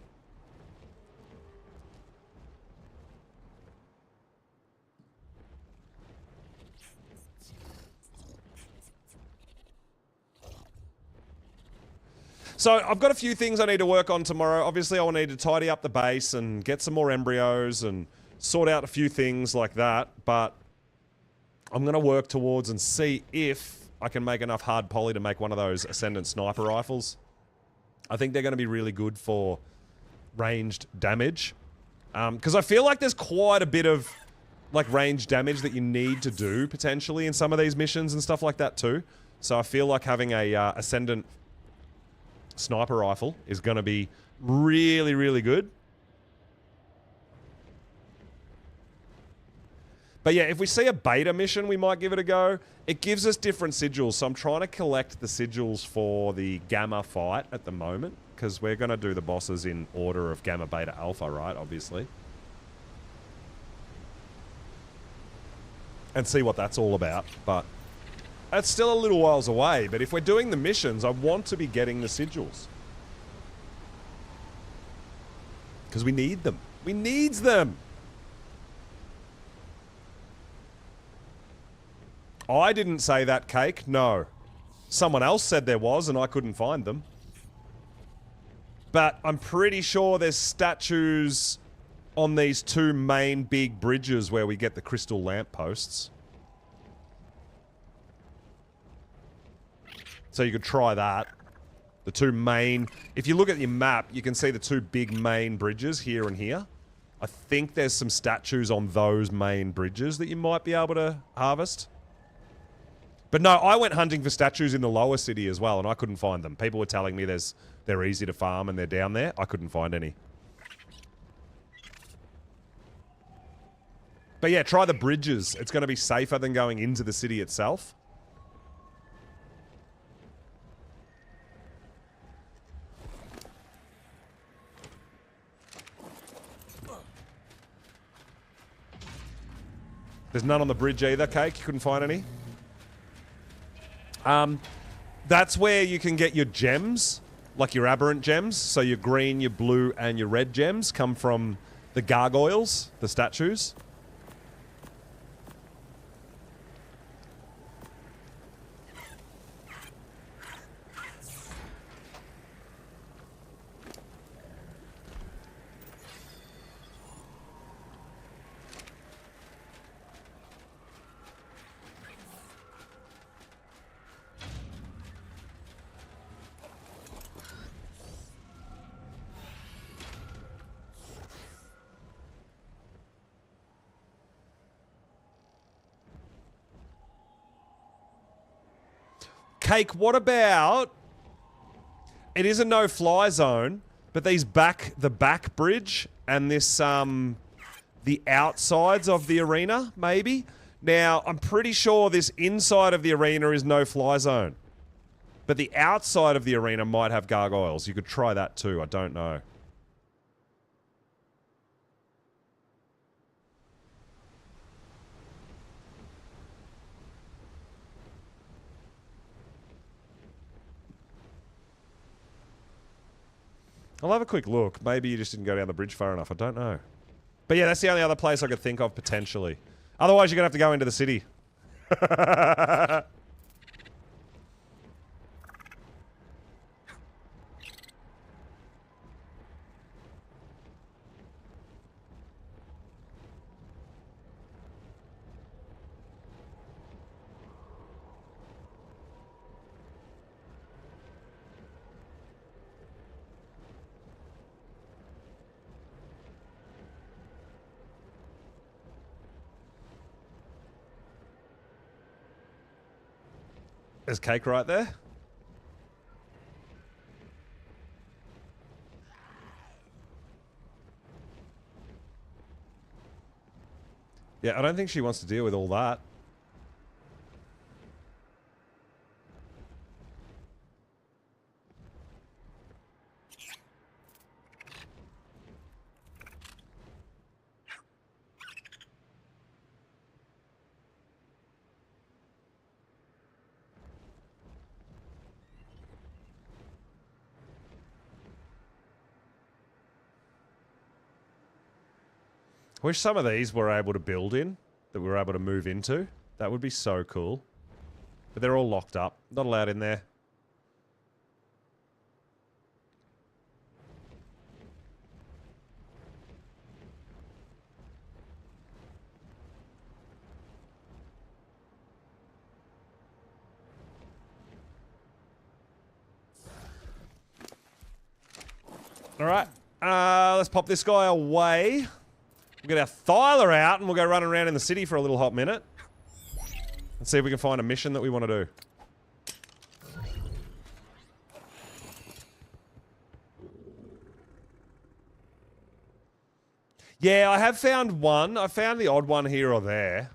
A: So, I've got a few things I need to work on tomorrow. Obviously, I will need to tidy up the base and get some more embryos and sort out a few things like that. But I'm going to work towards and see if I can make enough hard poly to make one of those Ascendant sniper rifles. I think they're going to be really good for ranged damage. Because I feel like there's quite a bit of like ranged damage that you need to do, potentially, in some of these missions and stuff like that too. So I feel like having a Ascendant sniper rifle is going to be really, really good. But yeah, if we see a beta mission, we might give it a go. It gives us different sigils, so I'm trying to collect the sigils for the Gamma fight at the moment, because we're going to do the bosses in order of Gamma, Beta, Alpha, right, obviously. And see what that's all about, but it's still a little whiles away, but if we're doing the missions, I want to be getting the sigils. Because we need them. We needs them! I didn't say that, Cake. No. Someone else said there was, and I couldn't find them. But I'm pretty sure there's statues on these two main big bridges where we get the crystal lampposts. So you could try that. The two main... If you look at your map, you can see the two big main bridges here and here. I think there's some statues on those main bridges that you might be able to harvest. But no, I went hunting for statues in the lower city as well, and I couldn't find them. People were telling me they're easy to farm and they're down there. I couldn't find any. But yeah, try the bridges. It's going to be safer than going into the city itself. There's none on the bridge either, Cake. You couldn't find any? That's where you can get your gems, like your aberrant gems. So your green, your blue, and your red gems come from the gargoyles, the statues. Cake, what about... It is a no-fly zone, but the back bridge and this, the outsides of the arena, maybe? Now, I'm pretty sure this inside of the arena is no-fly zone. But the outside of the arena might have gargoyles. You could try that too, I don't know. I'll have a quick look. Maybe you just didn't go down the bridge far enough. I don't know. But yeah, that's the only other place I could think of, potentially. Otherwise, you're going to have to go into the city. There's Cake right there. Yeah, I don't think she wants to deal with all that. Wish some of these were able to build in, that we were able to move into. That would be so cool. But they're all locked up. Not allowed in there. Alright. Let's pop this guy away. We'll get our Thyler out and we'll go running around in the city for a little hot minute. Let's see if we can find a mission that we want to do. Yeah, I have found one. I found the odd one here or there.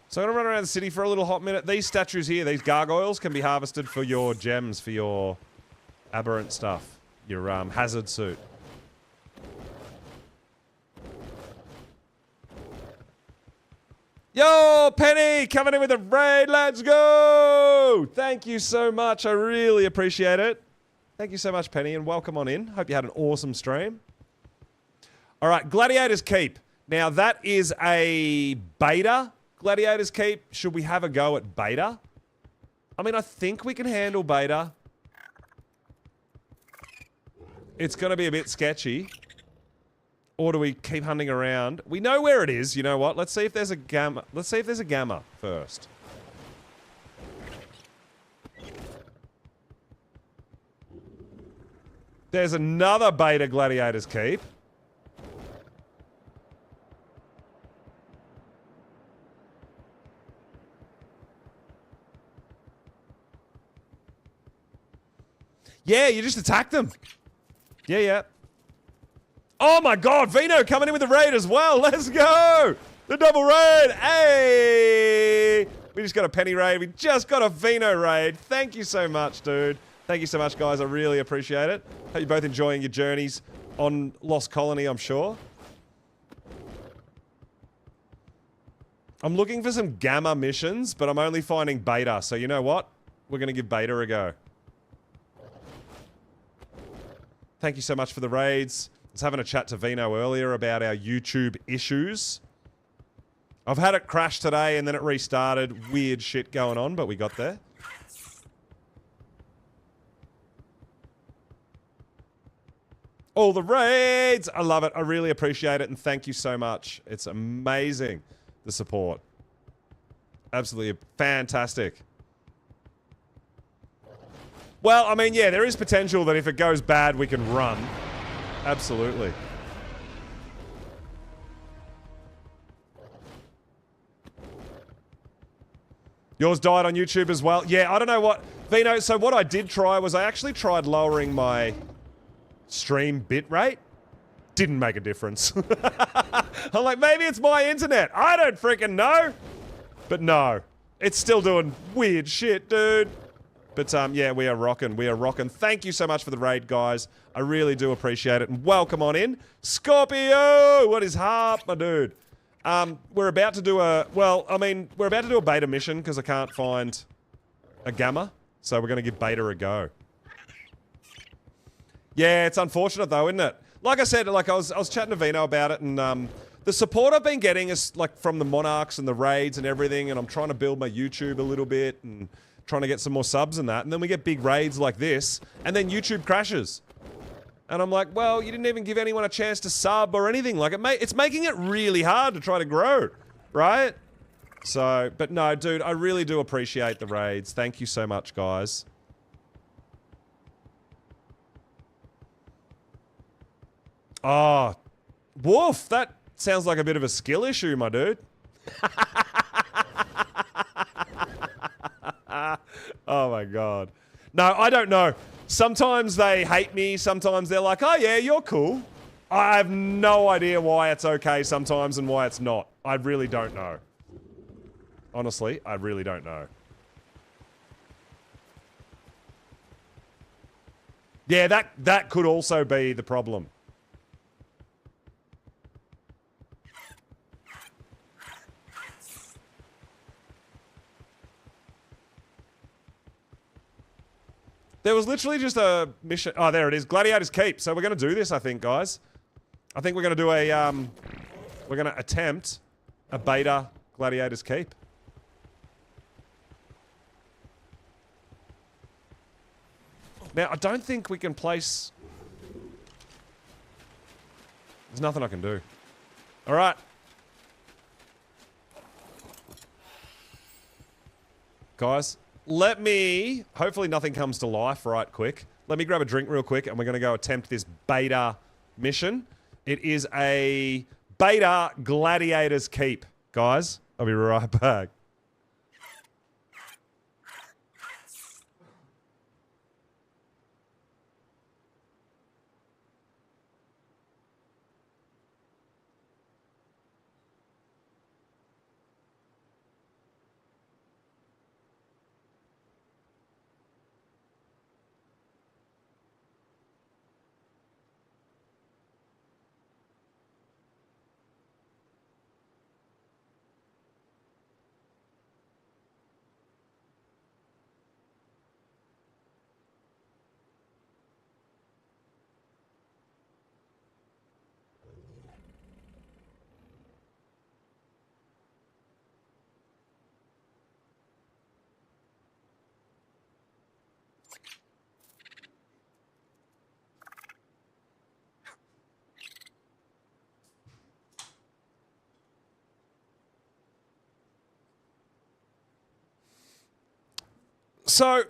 A: So I'm going to run around the city for a little hot minute. These statues here, these gargoyles, can be harvested for your gems, for your aberrant stuff. Your hazard suit. Yo, Penny, coming in with a raid. Let's go! Thank you so much. I really appreciate it. Thank you so much, Penny, and welcome on in. Hope you had an awesome stream. All right, Gladiator's Keep. Now, that is a beta Gladiator's Keep. Should we have a go at beta? I mean, I think we can handle beta. It's going to be a bit sketchy. Or do we keep hunting around? We know where it is. You know what? Let's see if there's a gamma. Let's see if there's a gamma first. There's another beta Gladiator's Keep. Yeah, you just attack them. Yeah, yeah. Oh my god, Vino coming in with the raid as well. Let's go! The double raid! Hey! We just got a penny raid. We just got a Vino raid. Thank you so much, dude. Thank you so much, guys. I really appreciate it. Hope you're both enjoying your journeys on Lost Colony, I'm sure. I'm looking for some gamma missions, but I'm only finding beta. So you know what? We're going to give beta a go. Thank you so much for the raids. I was having a chat to Vino earlier about our YouTube issues. I've had it crash today and then it restarted. Weird shit going on, but we got there. All the raids! I love it. I really appreciate it and thank you so much. It's amazing, the support. Absolutely fantastic. Well, I mean, yeah, there is potential that if it goes bad, we can run. Absolutely. Yours died on YouTube as well? Yeah, I don't know what... Vino, so what I did try was I actually tried lowering my stream bitrate. Didn't make a difference. I'm like, maybe it's my internet. I don't freaking know. But no. It's still doing weird shit, dude. But, yeah, we are rocking. We are rocking. Thank you so much for the raid, guys. I really do appreciate it. And welcome on in. Scorpio! What is up, my dude? We're about to do a... Well, I mean, we're about to do a beta mission because I can't find a gamma. So we're going to give beta a go. Yeah, it's unfortunate, though, isn't it? Like I said, like I was chatting to Vino about it, and the support I've been getting is, like, from the Monarchs and the raids and everything, and I'm trying to build my YouTube a little bit, and... trying to get some more subs and that, and then we get big raids like this, and then YouTube crashes. And I'm like, well, you didn't even give anyone a chance to sub or anything. Like, it's making it really hard to try to grow, right? So, but no, dude, I really do appreciate the raids. Thank you so much, guys. Oh, woof, that sounds like a bit of a skill issue, my dude. Oh my god. No, I don't know. Sometimes they hate me, sometimes they're like, oh yeah, you're cool. I have no idea why it's okay sometimes and why it's not. I really don't know. Honestly, I really don't know. Yeah, that could also be the problem. There was literally just a mission. Oh, there it is. Gladiator's Keep. So we're going to do this, I think, guys. I think we're going to do a, we're going to attempt a beta Gladiator's Keep. Now, I don't think we can place... There's nothing I can do. All right. Guys. Let me... Hopefully nothing comes to life right quick. Let me grab a drink real quick and we're going to go attempt this beta mission. It is a beta Gladiator's Keep, guys. I'll be right back. So,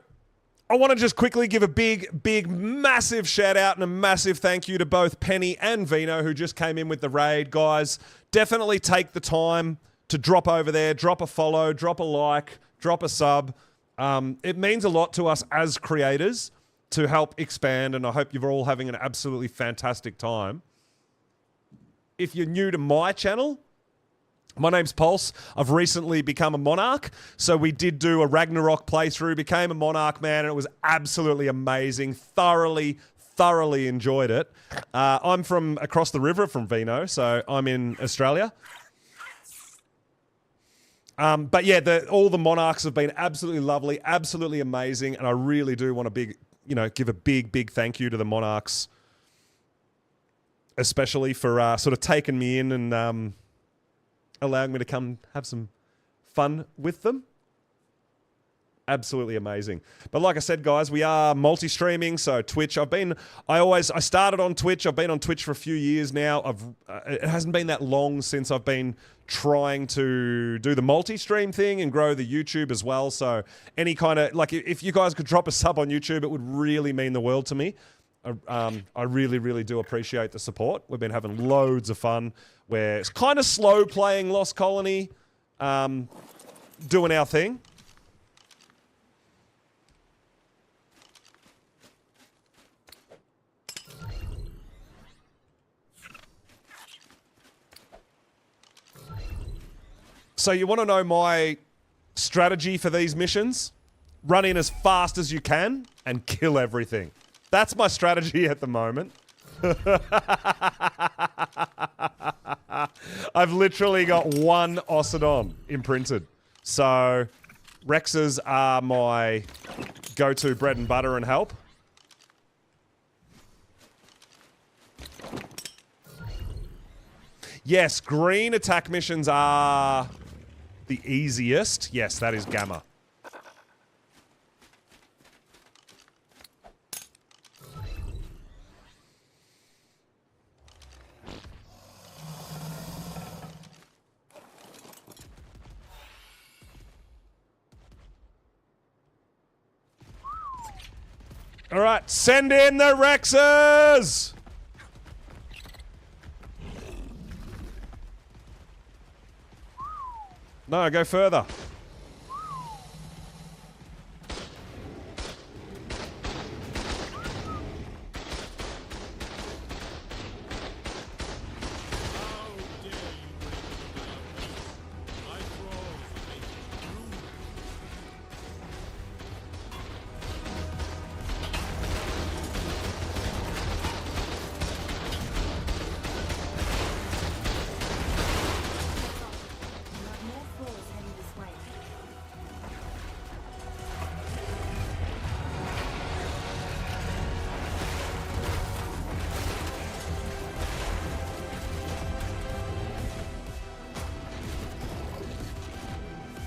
A: I want to just quickly give a big, massive shout out and a massive thank you to both Penny and Vino who just came in with the raid. Guys, definitely take the time to drop over there, drop a follow, drop a like, drop a sub. It means a lot to us as creators to help expand, and I hope you're all having an absolutely fantastic time. If you're new to my channel, my name's Pulse. I've recently become a Monarch, so we did do a Ragnarok playthrough, became a Monarch, man, and it was absolutely amazing. Thoroughly enjoyed it. I'm from across the river from Vino, so I'm in Australia. But yeah, all the Monarchs have been absolutely lovely, absolutely amazing, and I really do want to give a big thank you to the Monarchs, especially for sort of taking me in and allowing me to come have some fun with them. Absolutely amazing. But like I said, guys, we are multi-streaming, so Twitch. I started on Twitch. I've been on Twitch for a few years now. It hasn't been that long since I've been trying to do the multi-stream thing and grow the YouTube as well. So any kind of, like, if you guys could drop a sub on YouTube, it would really mean the world to me. I really do appreciate the support. We've been having loads of fun. We're kind of slow playing Lost Colony, doing our thing. So you want to know my strategy for these missions? Run in as fast as you can and kill everything. That's my strategy at the moment. I've literally got one Ossidon imprinted. So Rexes are my go-to bread and butter and help. Yes, green attack missions are the easiest. Yes, that is Gamma. All right, send in the Rexes! No, go further.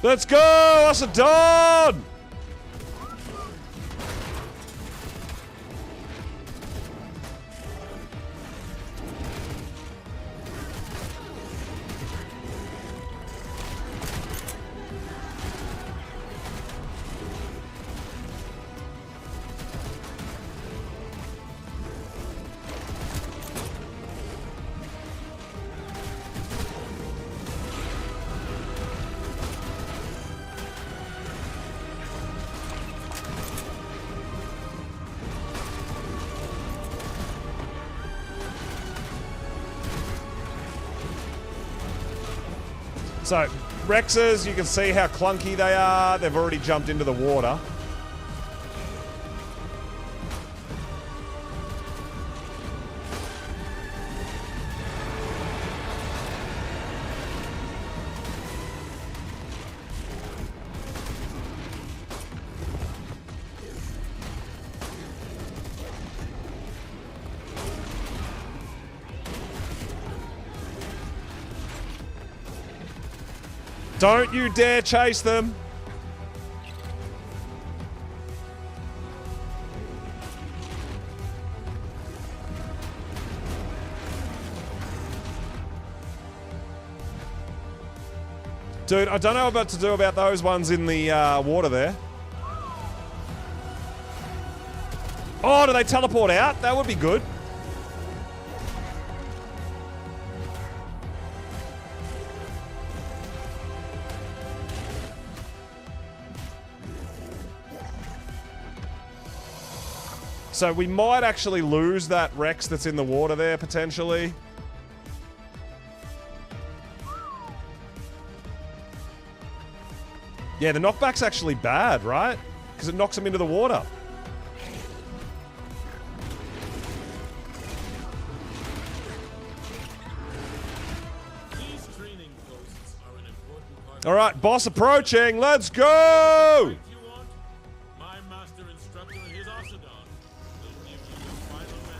A: Let's go, Ossidon! So, Rexes, you can see how clunky they are. They've already jumped into the water. Don't you dare chase them. Dude, I don't know what to do about those ones in the water there. Oh, do they teleport out? That would be good. So we might actually lose that Rex that's in the water there, potentially. Yeah, the knockback's actually bad, right? Because it knocks him into the water.
B: These training posts are an important part.
A: All right, boss approaching. Let's go!
B: You want? My master instructor and his Ossidon will give you your final message.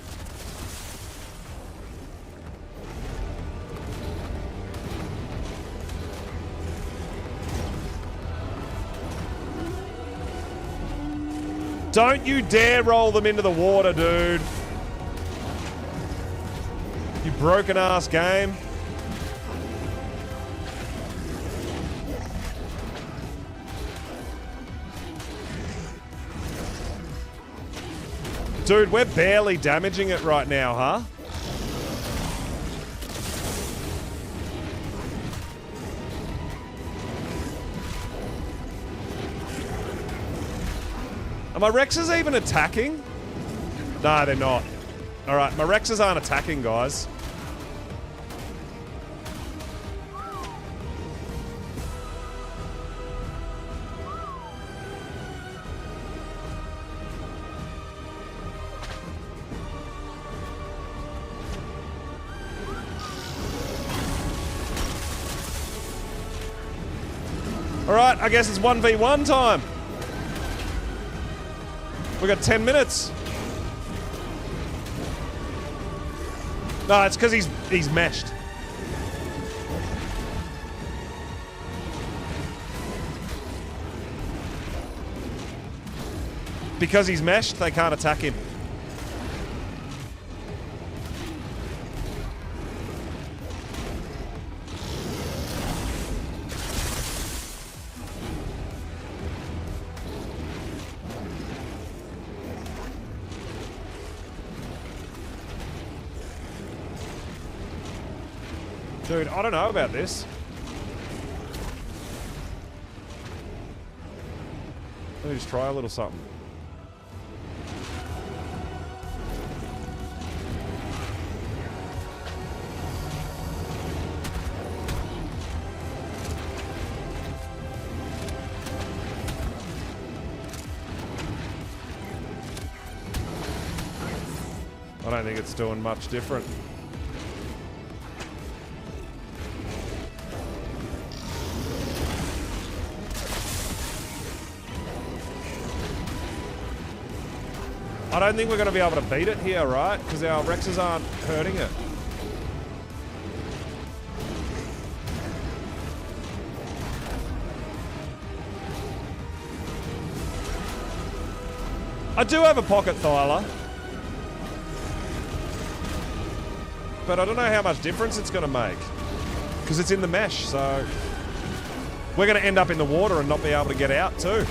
A: Don't you dare roll them into the water, dude. You broken ass game. Dude, we're barely damaging it right now, huh? Are my Rexes even attacking? No, they're not. Alright, my Rexes aren't attacking, guys. Alright, I guess it's 1v1 time. We got 10 minutes. No, it's because he's meshed. Because he's meshed, they can't attack him. Dude, I don't know about this. Let me just try a little something. I don't think it's doing much different. I don't think we're going to be able to beat it here, right? Because our Rexes aren't hurting it. I do have a pocket Thyla. But I don't know how much difference it's going to make. Because it's in the mesh, so... We're going to end up in the water and not be able to get out too.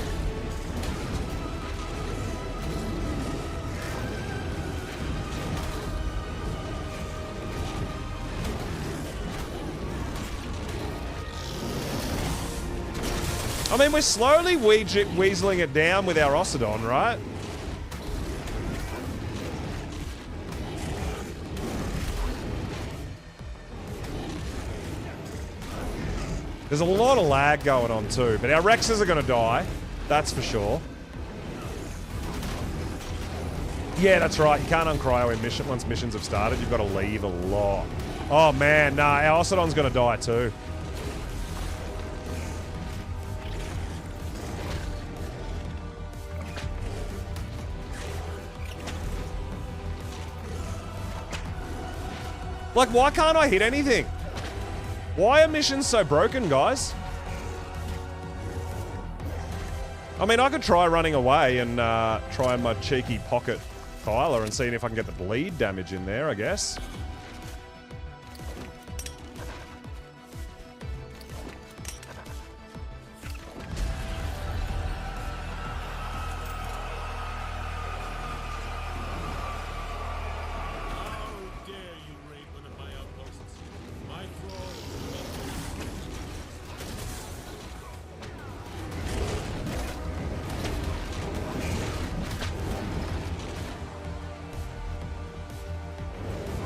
A: I mean, we're slowly weaseling it down with our Ossidon, right? There's a lot of lag going on too, but our Rexes are going to die. That's for sure. Yeah, that's right. You can't uncryo in mission once missions have started. You've got to leave a lot. Oh man, nah, our Ossidon's going to die too. Like, why can't I hit anything? Why are missions so broken, guys? I mean, I could try running away and try my cheeky pocket Thyla and seeing if I can get the bleed damage in there, I guess.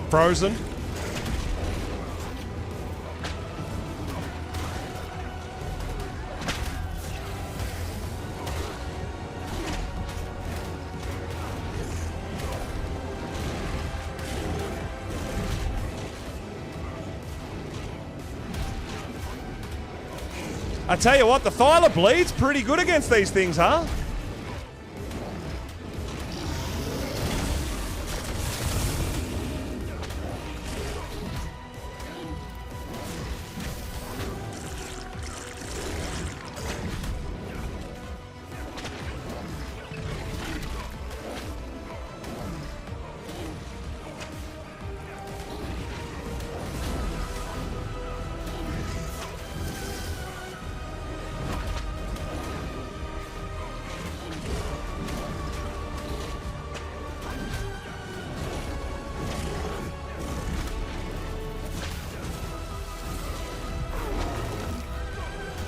A: Frozen. I tell you what, the Thyla bleed's pretty good against these things, huh?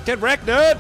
A: Get wrecked, nerd!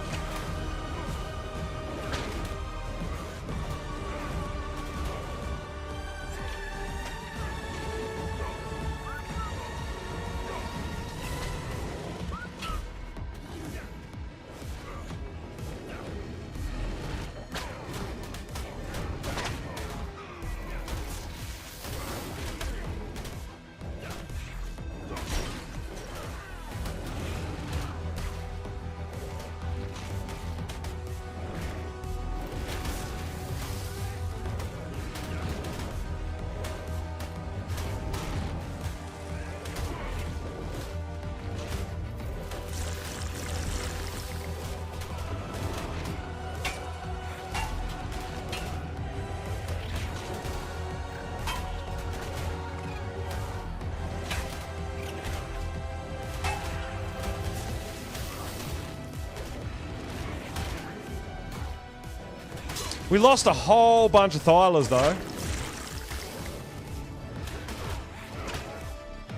A: We lost a whole bunch of Thylas, though.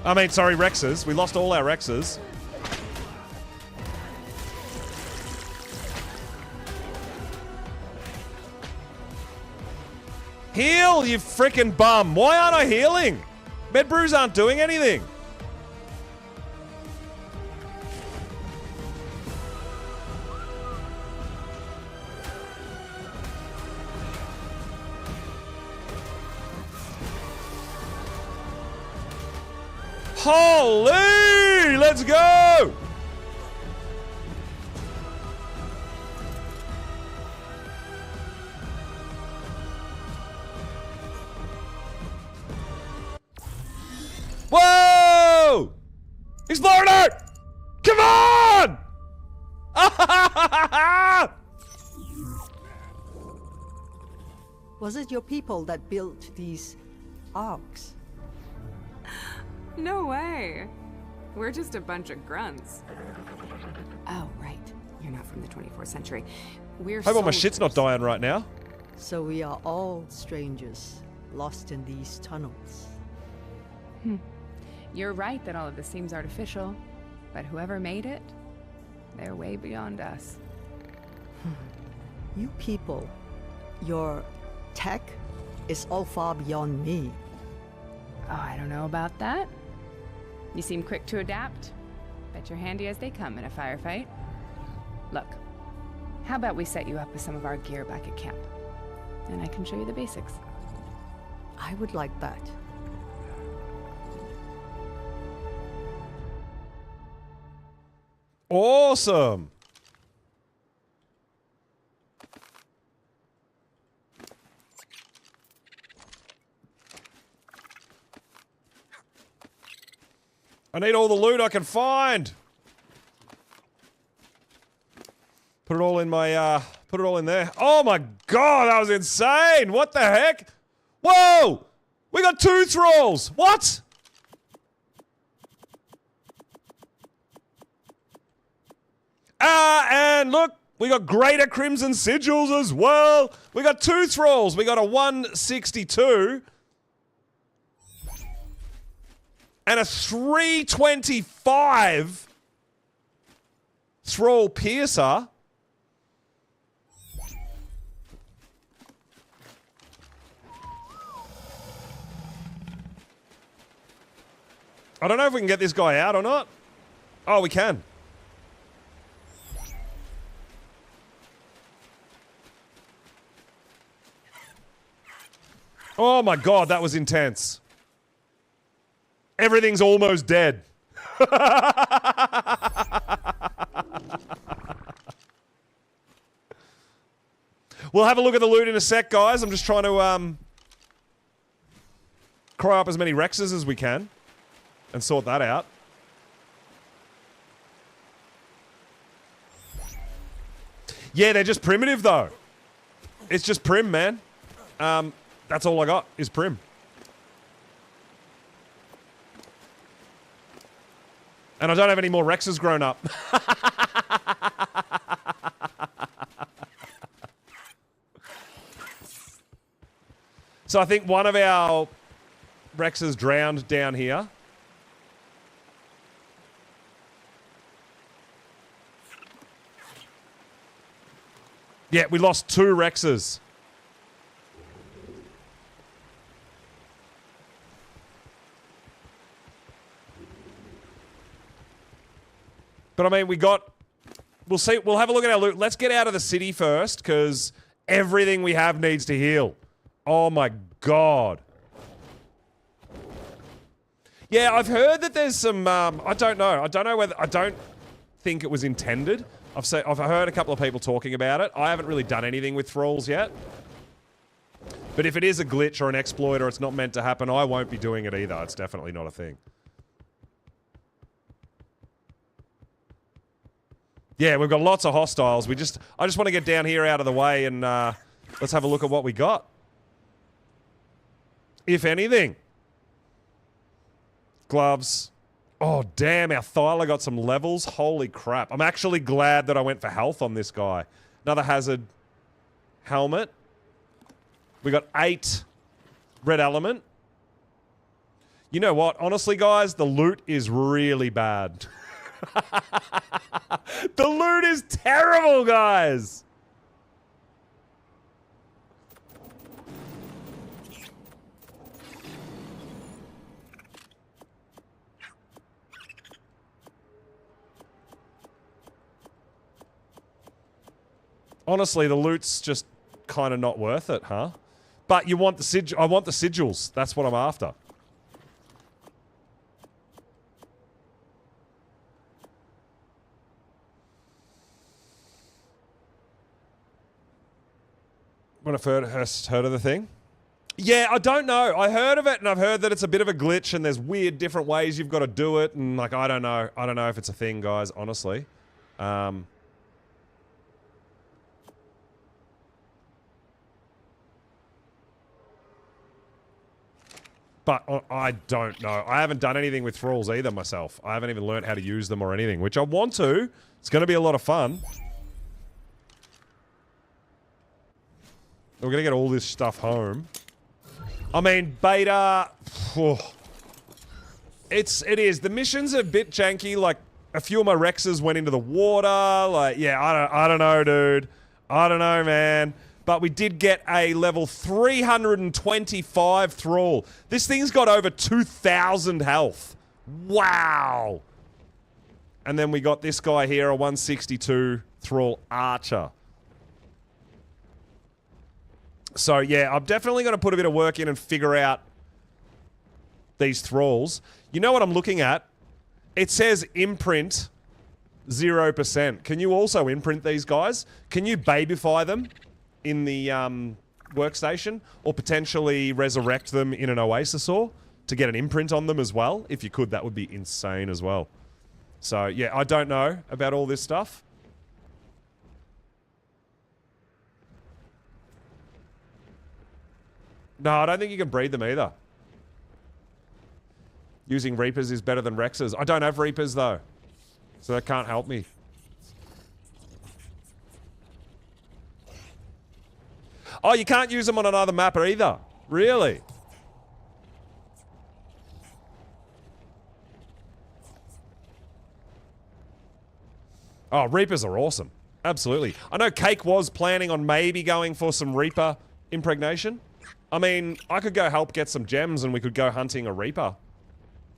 A: I mean, sorry, Rexes. We lost all our Rexes. Heal, you freaking bum. Why aren't I healing? Med brews aren't doing anything. Holy! Let's go! Whoa! Explorer alert! Come on!
C: Was it your people that built these arks?
D: No way. We're just a bunch of grunts. Oh, right. You're not from the 24th century. We're
A: Hope all my shit's not dying right now.
C: So we are all strangers, lost in these tunnels.
D: You're right that all of this seems artificial, but whoever made it, they're way beyond us.
C: You people, your tech is all far beyond me.
D: Oh, I don't know about that. You seem quick to adapt. Bet you're handy as they come in a firefight. Look, how about we set you up with some of our gear back at camp? And I can show you the basics.
C: I would like that.
A: Awesome. I need all the loot I can find. Put it all in my, put it all in there. Oh my god, that was insane! What the heck? Whoa! We got 2 thralls! What? And look, we got greater crimson sigils as well. We got 2 thralls. We got a 162. And a 325 Thrall Piercer. I don't know if we can get this guy out or not. Oh, we can. Oh my god, that was intense. Everything's almost dead. We'll have a look at the loot in a sec, guys. I'm just trying to cry up as many Rexes as we can and sort that out. Yeah, they're just primitive, though. It's just prim, man. That's all I got, is prim. And I don't have any more Rexes grown up. So I think one of our Rexes drowned down here. Yeah, we lost 2 Rexes. But I mean, we'll see, we'll have a look at our loot. Let's get out of the city first, because everything we have needs to heal. Oh my god. Yeah, I've heard that there's some, I don't know. I don't think it was intended. I've heard a couple of people talking about it. I haven't really done anything with thralls yet. But if it is a glitch or an exploit or it's not meant to happen, I won't be doing it either. It's definitely not a thing. Yeah, we've got lots of hostiles. I just want to get down here out of the way and let's have a look at what we got. If anything. Gloves. Oh, damn, our Thyla got some levels. Holy crap. I'm actually glad that I went for health on this guy. Another hazard helmet. We got 8 red element. You know what? Honestly, guys, the loot is really bad. The loot is terrible, guys. Honestly, the loot's just kind of not worth it, huh? But you want the I want the sigils. That's what I'm after. When I first heard of the thing? Yeah, I don't know. I heard of it, and I've heard that it's a bit of a glitch, and there's weird different ways you've got to do it, and like, I don't know. I don't know if it's a thing, guys, honestly. But I don't know. I haven't done anything with thralls either myself. I haven't even learned how to use them or anything, which I want to. It's going to be a lot of fun. We're going to get all this stuff home. I mean, beta... It is. The mission's a bit janky. Like, a few of my Rexes went into the water. Like, yeah, I don't know, dude. I don't know, man. But we did get a level 325 thrall. This thing's got over 2,000 health. Wow. And then we got this guy here, a 162 thrall archer. So, yeah, I'm definitely going to put a bit of work in and figure out these thralls. You know what I'm looking at? It says imprint 0%. Can you also imprint these guys? Can you babyfy them in the workstation? Or potentially resurrect them in an oasis ore to get an imprint on them as well? If you could, that would be insane as well. So, yeah, I don't know about all this stuff. No, I don't think you can breed them either. Using Reapers is better than Rexes. I don't have Reapers, though. So that can't help me. Oh, you can't use them on another map either. Really? Oh, Reapers are awesome. Absolutely. I know Cake was planning on maybe going for some Reaper impregnation. I mean, I could go help get some gems and we could go hunting a Reaper.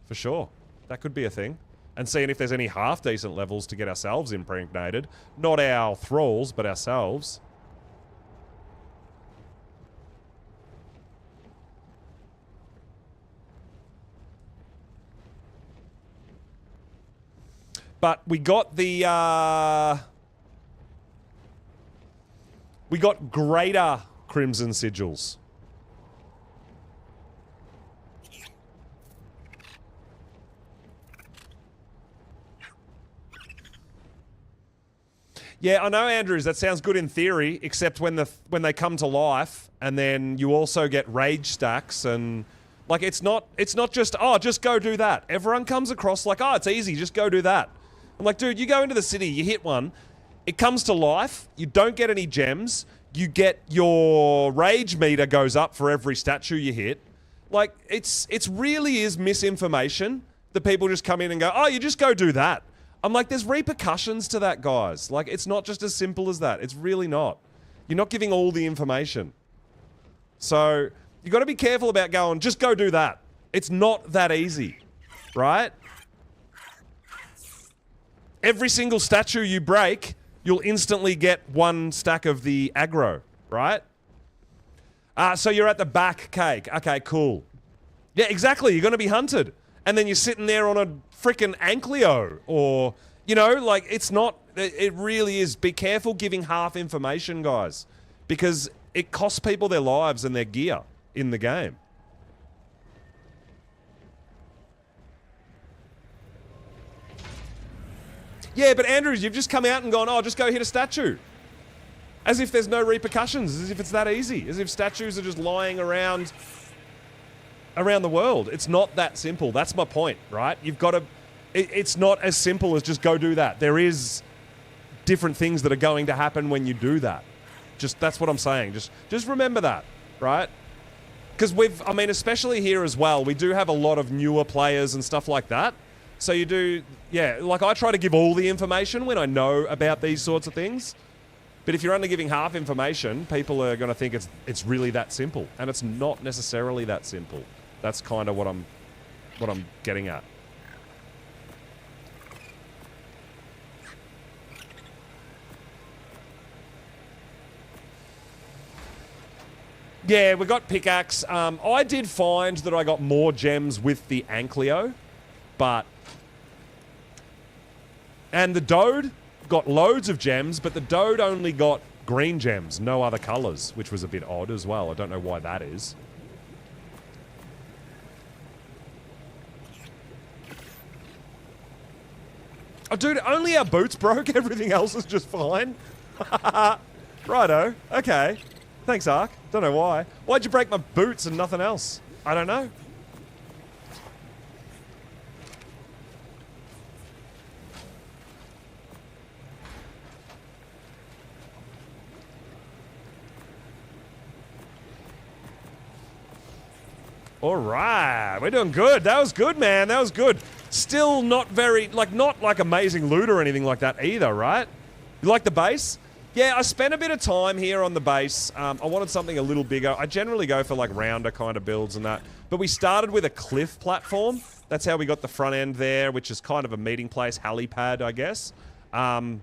A: For sure. That could be a thing. And seeing if there's any half-decent levels to get ourselves impregnated. Not our thralls, but ourselves. But we got the, we got greater Crimson Sigils. Yeah, I know, Andrews, that sounds good in theory, except when they come to life, and then you also get rage stacks, and like it's not just, oh, just go do that. Everyone comes across like, oh, it's easy, just go do that. I'm like, dude, you go into the city, you hit one, it comes to life, you don't get any gems, you get your rage meter goes up for every statue you hit. Like, it's really is misinformation that people just come in and go, oh, you just go do that. I'm like, there's repercussions to that, guys. Like, it's not just as simple as that. It's really not. You're not giving all the information. So, you got to be careful about going, just go do that. It's not that easy, right? Every single statue you break, you'll instantly get 1 stack of the aggro, right? So you're at the back, Cake. Okay, cool. Yeah, exactly. You're going to be hunted. And then you're sitting there on a freaking Anklio, or, you know, like, it's not, it really is. Be careful giving half information, guys, because it costs people their lives and their gear in the game. Yeah, but Andrews, you've just come out and gone, oh, just go hit a statue. As if there's no repercussions, as if it's that easy, as if statues are just lying around the world. It's not that simple. That's my point, right? You've got to... It's not as simple as just go do that. There is different things that are going to happen when you do that. Just, that's what I'm saying. Just remember that, right? Because I mean, especially here as well, we do have a lot of newer players and stuff like that. So you do... Yeah, like I try to give all the information when I know about these sorts of things. But if you're only giving half information, people are going to think it's really that simple. And it's not necessarily that simple. That's kind of what I'm getting at. Yeah, we got pickaxe. I did find that I got more gems with the Anklio, but... And the Dode got loads of gems, but the Dode only got green gems, no other colours, which was a bit odd as well. I don't know why that is. Oh, dude, only our boots broke. Everything else is just fine. Righto. Okay. Thanks, Ark. Don't know why. Why'd you break my boots and nothing else? I don't know. All right. We're doing good. That was good, man. That was good. Still not very, like, not like amazing loot or anything like that either, right? You like the base? Yeah, I spent a bit of time here on the base. I wanted something a little bigger. I generally go for, like, rounder kind of builds and that. But we started with a cliff platform. That's how we got the front end there, which is kind of a meeting place, helipad, I guess. And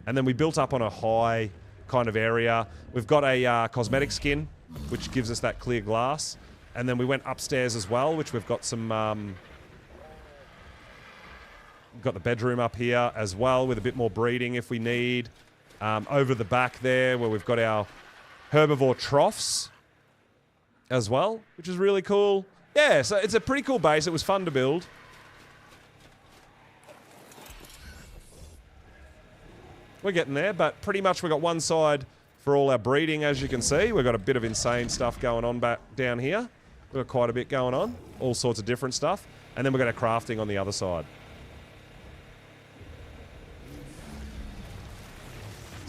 A: then we built up on a high kind of area. We've got a cosmetic skin, which gives us that clear glass. And then we went upstairs as well, which we've got some... we've got the bedroom up here as well with a bit more breeding if we need. Over the back there where we've got our herbivore troughs as well, which is really cool. Yeah, so it's a pretty cool base. It was fun to build. We're getting there, but pretty much we've got one side for all our breeding, as you can see. We've got a bit of insane stuff going on back down here. We've got quite a bit going on. All sorts of different stuff. And then we've got our crafting on the other side.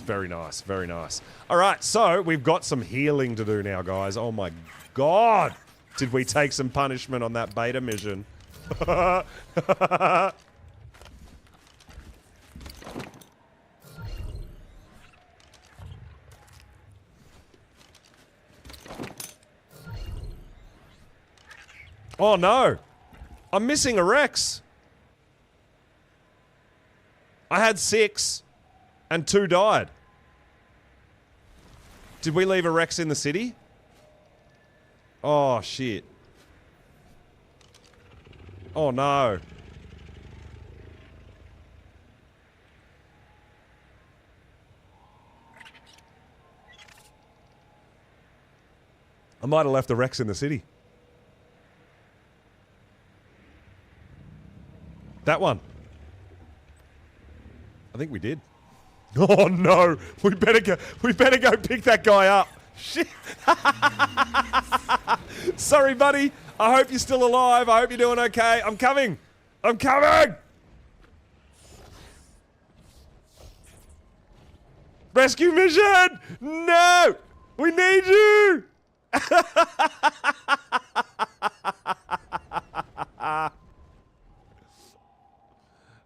A: Very nice, very nice. All right, so we've got some healing to do now, guys. Oh my god, did we take some punishment on that beta mission? Oh no, I'm missing a Rex. I had 6 and 2 died. Did we leave a Rex in the city? Oh, shit. Oh, no. I might have left the Rex in the city. That one. I think we did. Oh no! We better go pick that guy up. Shit. Sorry, buddy. I hope you're still alive. I hope you're doing okay. I'm coming. I'm coming. Rescue mission! No! We need you!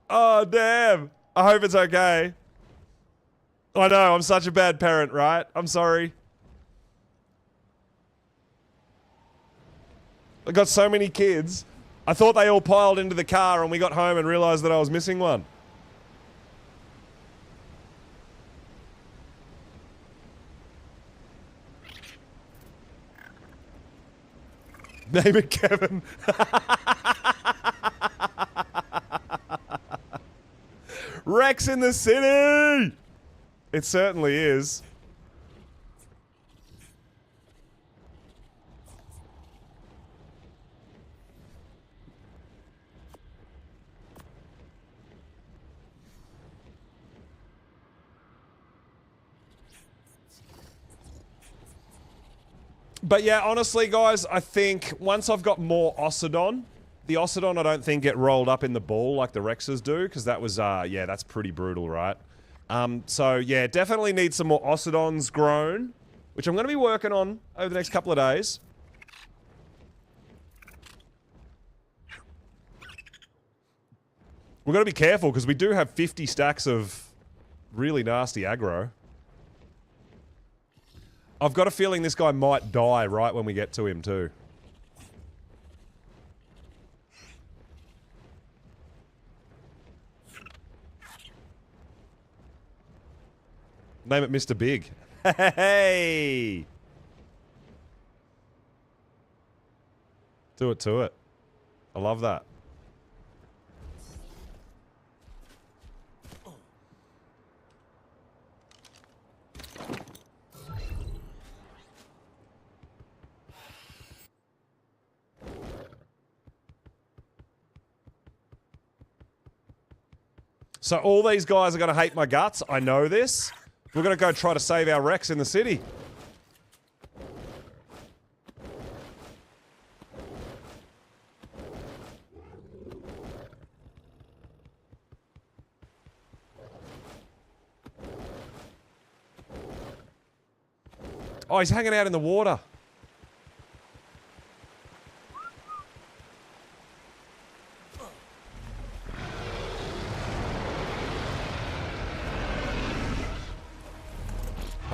A: Oh, damn. I hope it's okay. I know, I'm such a bad parent, right? I'm sorry. I got so many kids. I thought they all piled into the car and we got home and realized that I was missing one. Name it Kevin. Rex in the city! It certainly is. But yeah, honestly, guys, I think once I've got more Ossidon, the Ossidon I don't think get rolled up in the ball like the Rexes do, because that was, yeah, that's pretty brutal, right? So yeah, definitely need some more Ossidons grown, which I'm going to be working on over the next couple of days. We've got to be careful because we do have 50 stacks of really nasty aggro. I've got a feeling this guy might die right when we get to him too. Name it Mr. Big. Hey! Do it to it. I love that. So all these guys are going to hate my guts. I know this. We're going to go try to save our Rex in the city. Oh, he's hanging out in the water.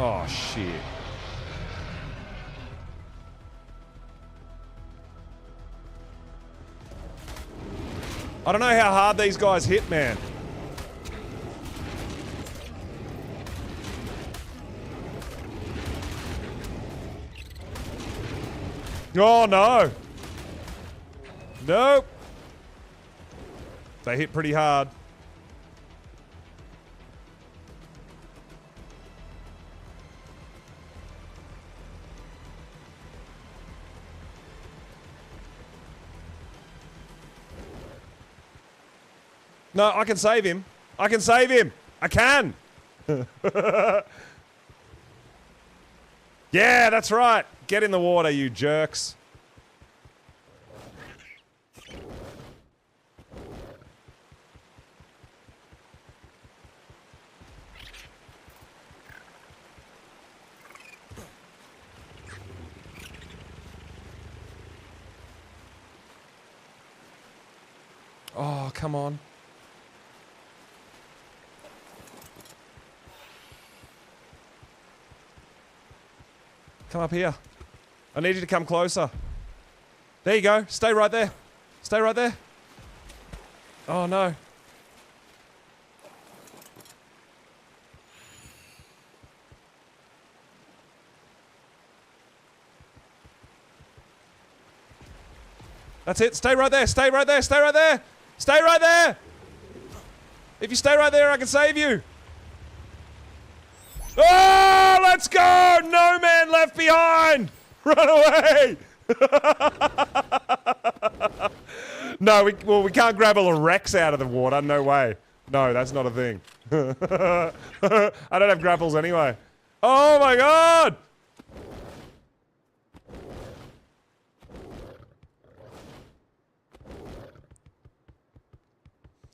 A: Oh, shit. I don't know how hard these guys hit, man. Oh, no. Nope. They hit pretty hard. No, I can save him. I can save him. I can. Yeah, that's right. Get in the water, you jerks. Oh, come on. Come up here. I need you to come closer. There you go. Stay right there. Stay right there. Oh, no. That's it. Stay right there. Stay right there. Stay right there. Stay right there. If you stay right there, I can save you. Oh, let's go. No man left behind. Run away. No, we can't grab all the wrecks out of the water. No way. No, that's not a thing. I don't have grapples anyway. Oh my god!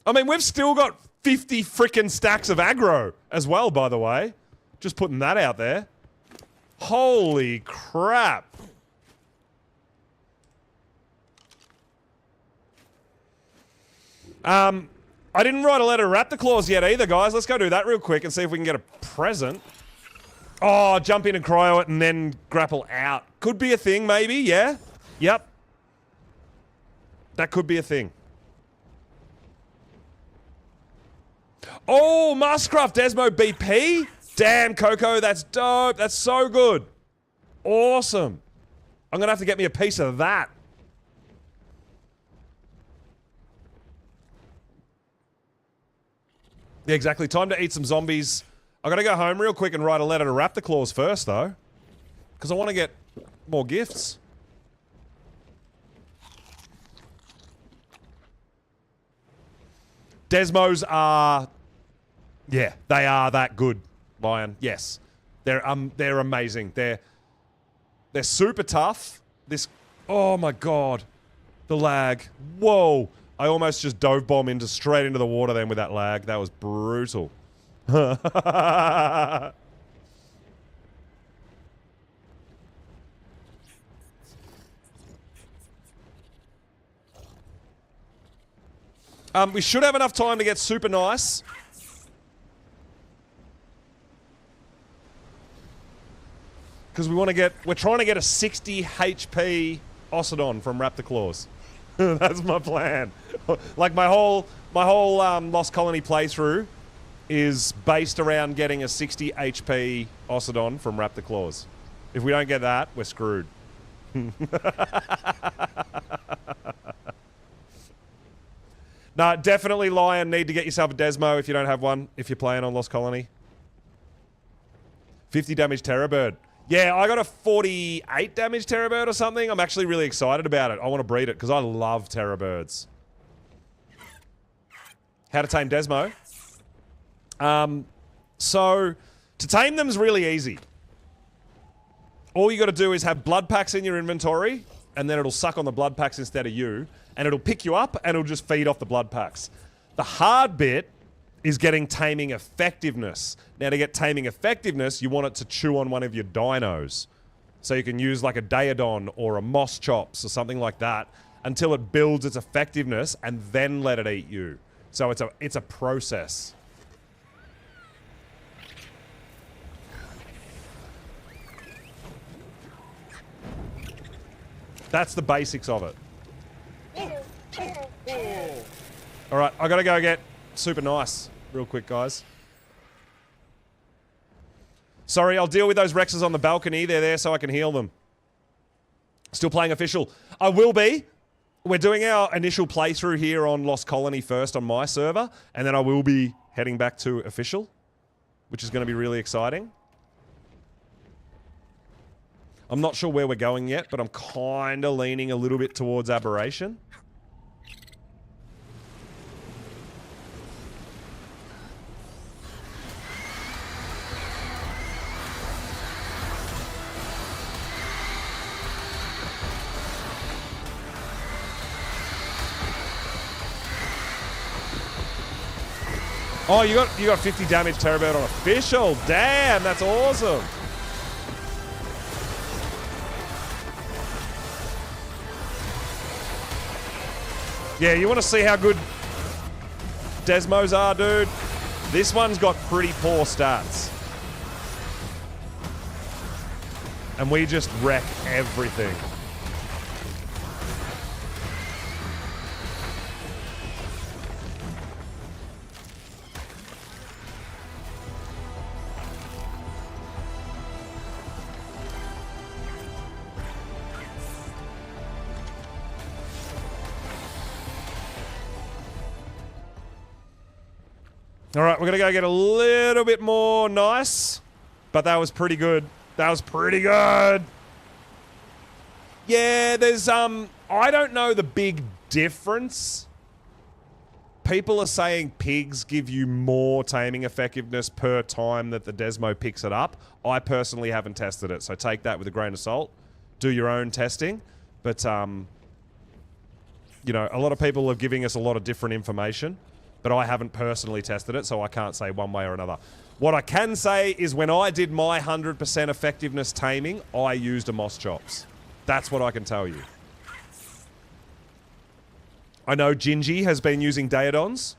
A: I mean, we've still got 50 frickin' stacks of aggro as well, by the way. Just putting that out there. Holy crap. I didn't write a letter to Raptor-Claws yet either, guys. Let's go do that real quick and see if we can get a present. Oh, jump in and cryo it and then grapple out. Could be a thing, maybe, yeah? Yep. That could be a thing. Oh, Mastercraft Desmo BP? Damn, Coco, that's dope. That's so good. Awesome. I'm gonna have to get me a piece of that. Yeah, exactly. Time to eat some zombies. I gotta go home real quick and write a letter to Raptor-Claws first, though. Because I want to get more gifts. Desmos are... Yeah, they are that good, Lion. Yes. They're amazing. They're super tough. This... Oh my god. The lag. Whoa. I almost just dove bomb straight into the water then with that lag. That was brutal. We should have enough time to get super nice. Because we're trying to get a 60 HP Ossidon from Raptor-Claws. That's my plan. Like my whole Lost Colony playthrough is based around getting a 60 HP Ossidon from Raptor-Claws. If we don't get that, we're screwed. No, definitely, Lion, need to get yourself a Desmo if you don't have one, if you're playing on Lost Colony. 50 damage Terrorbird. Yeah, I got a 48 damage Terrorbird or something. I'm actually really excited about it. I want to breed it because I love Terrorbirds. How to tame Desmo. So, to tame them is really easy. All you got to do is have blood packs in your inventory, and then it'll suck on the blood packs instead of you, and it'll pick you up, and it'll just feed off the blood packs. The hard bit is getting taming effectiveness. Now, to get taming effectiveness, you want it to chew on one of your dinos. So you can use like a Daedon or a Moss Chops or something like that until it builds its effectiveness and then let it eat you. So it's a process. That's the basics of it. Alright, I gotta go get super nice real quick, guys. Sorry, I'll deal with those Rexes on the balcony. They're there so I can heal them. Still playing official. I will be. We're doing our initial playthrough here on Lost Colony first on my server, and then I will be heading back to official, which is going to be really exciting. I'm not sure where we're going yet, but I'm kind of leaning a little bit towards Aberration. Oh, you got 50 damage Terrorbird on official. Damn, that's awesome. Yeah, you want to see how good Desmos are, dude? This one's got pretty poor stats. And we just wreck everything. All right, we're going to go get a little bit more nice. But that was pretty good. That was pretty good. Yeah, there's, I don't know the big difference. People are saying pigs give you more taming effectiveness per time that the Desmo picks it up. I personally haven't tested it, so take that with a grain of salt. Do your own testing. But, you know, a lot of people are giving us a lot of different information, but I haven't personally tested it, so I can't say one way or another. What I can say is when I did my 100% effectiveness taming, I used a Moss Chops. That's what I can tell you. I know Gingy has been using Daedons,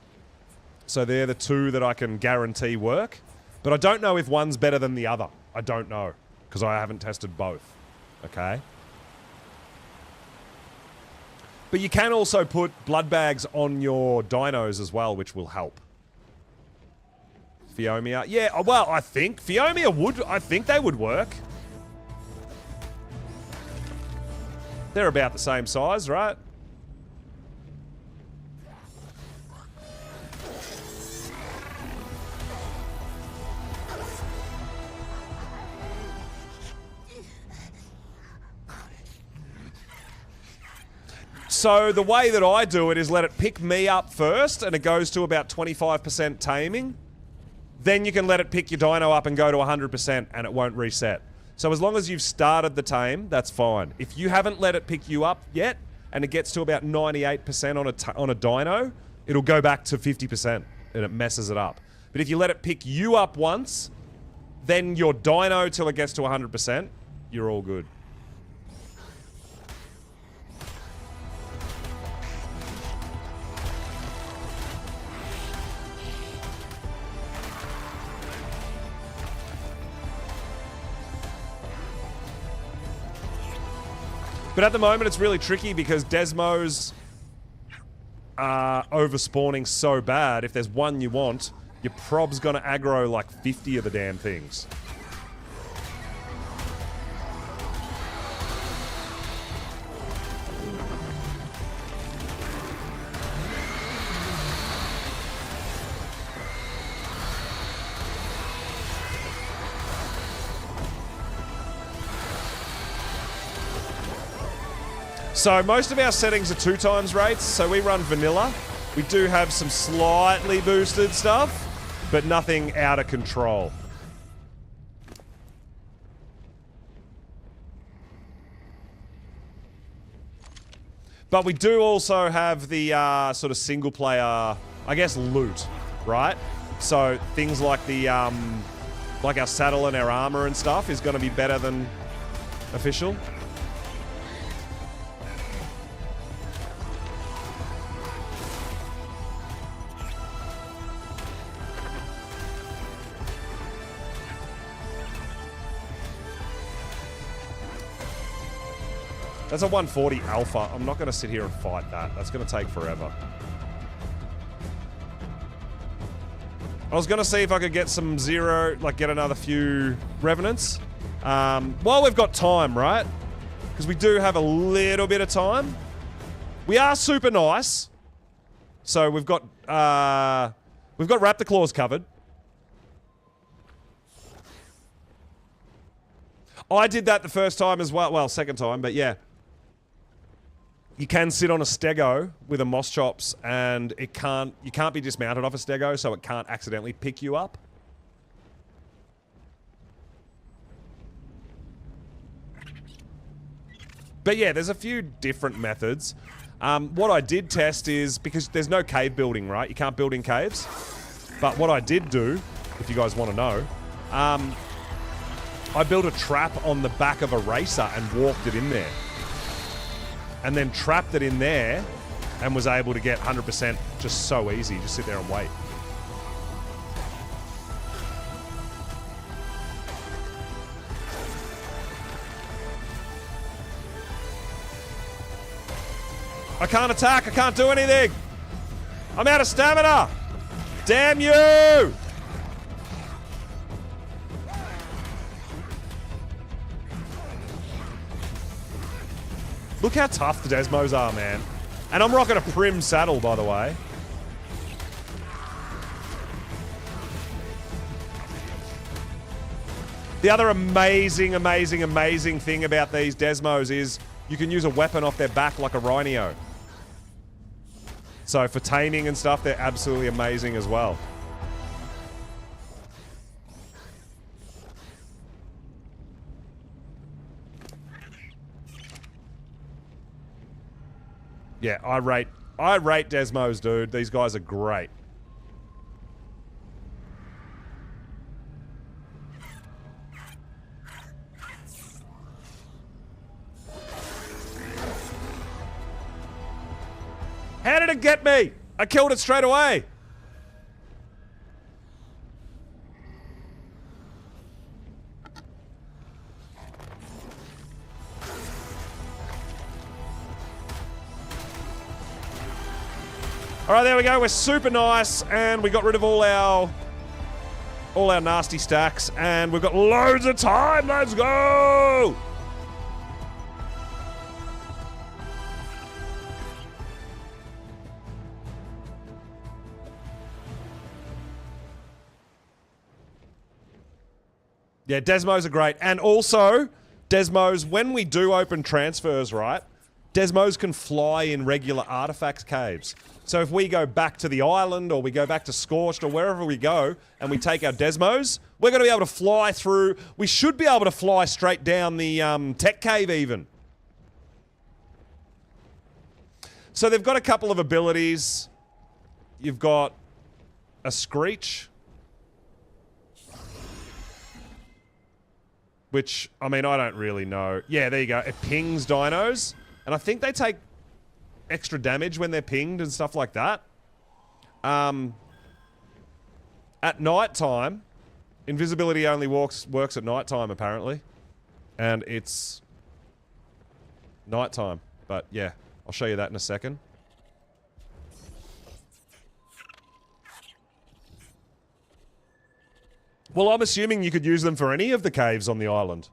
A: so they're the two that I can guarantee work. But I don't know if one's better than the other. I don't know, because I haven't tested both. Okay? But you can also put blood bags on your dinos as well, which will help. Phiomia. Yeah, well, I think Phiomia would. I think they would work. They're about the same size, right? So the way that I do it is let it pick me up first, and it goes to about 25% taming. Then you can let it pick your dino up and go to 100%, and it won't reset. So as long as you've started the tame, that's fine. If you haven't let it pick you up yet, and it gets to about 98% on a dino, it'll go back to 50%, and it messes it up. But if you let it pick you up once, then your dino till it gets to 100%, you're all good. But at the moment, it's really tricky because Desmos are overspawning so bad. If there's one you want, your prob's gonna aggro like 50 of the damn things. So most of our settings are 2x rates, so we run vanilla. We do have some slightly boosted stuff, but nothing out of control. But we do also have the sort of single player, I guess, loot, right? So things like the like our saddle and our armor and stuff is going to be better than official. That's a 140 alpha. I'm not going to sit here and fight that. That's going to take forever. I was going to see if I could get some zero, like get another few revenants. While we've got time, right? Because we do have a little bit of time. We are super nice. So we've got Raptor Claws covered. I did that the first time as well. Well, second time, but yeah. You can sit on a stego with a Moss Chops, and you can't be dismounted off a stego, so it can't accidentally pick you up. But yeah, there's a few different methods. What I did test is, because there's no cave building, right? You can't build in caves. But what I did do, if you guys want to know, I built a trap on the back of a racer and walked it in there. And then trapped it in there and was able to get 100% just so easy. Just sit there and wait. I can't attack. I can't do anything. I'm out of stamina. Damn you! Look how tough the Desmos are, man. And I'm rocking a Prim saddle, by the way. The other amazing, amazing, amazing thing about these Desmos is you can use a weapon off their back like a Rhinio. So for taming and stuff, they're absolutely amazing as well. Yeah, I rate Desmos, dude. These guys are great. How did it get me? I killed it straight away. All right, there we go. We're super nice, and we got rid of all our nasty stacks, and we've got loads of time. Let's go! Yeah, Desmos are great. And also, Desmos, when we do open transfers, right, Desmos can fly in regular artifacts caves. So if we go back to the island, or we go back to Scorched, or wherever we go, and we take our Desmos, we're going to be able to fly through. We should be able to fly straight down the tech cave even. So they've got a couple of abilities. You've got a Screech, which, I mean, I don't really know. Yeah, there you go. It pings dinos. And I think they take extra damage when they're pinged and stuff like that. At night time, invisibility only works at night time, apparently. And it's night time. But yeah, I'll show you that in a second. Well, I'm assuming you could use them for any of the caves on the island.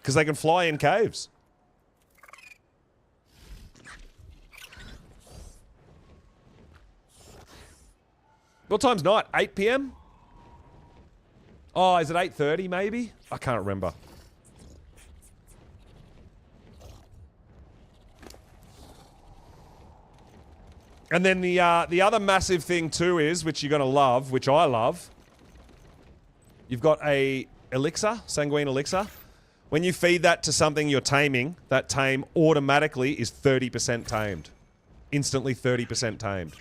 A: Because they can fly in caves. What time's night? 8 PM? Oh, is it 8:30 maybe? I can't remember. And then the other massive thing too is, which you're going to love, which I love, you've got a elixir, sanguine elixir. When you feed that to something you're taming, that tame automatically is 30% tamed. Instantly 30% tamed.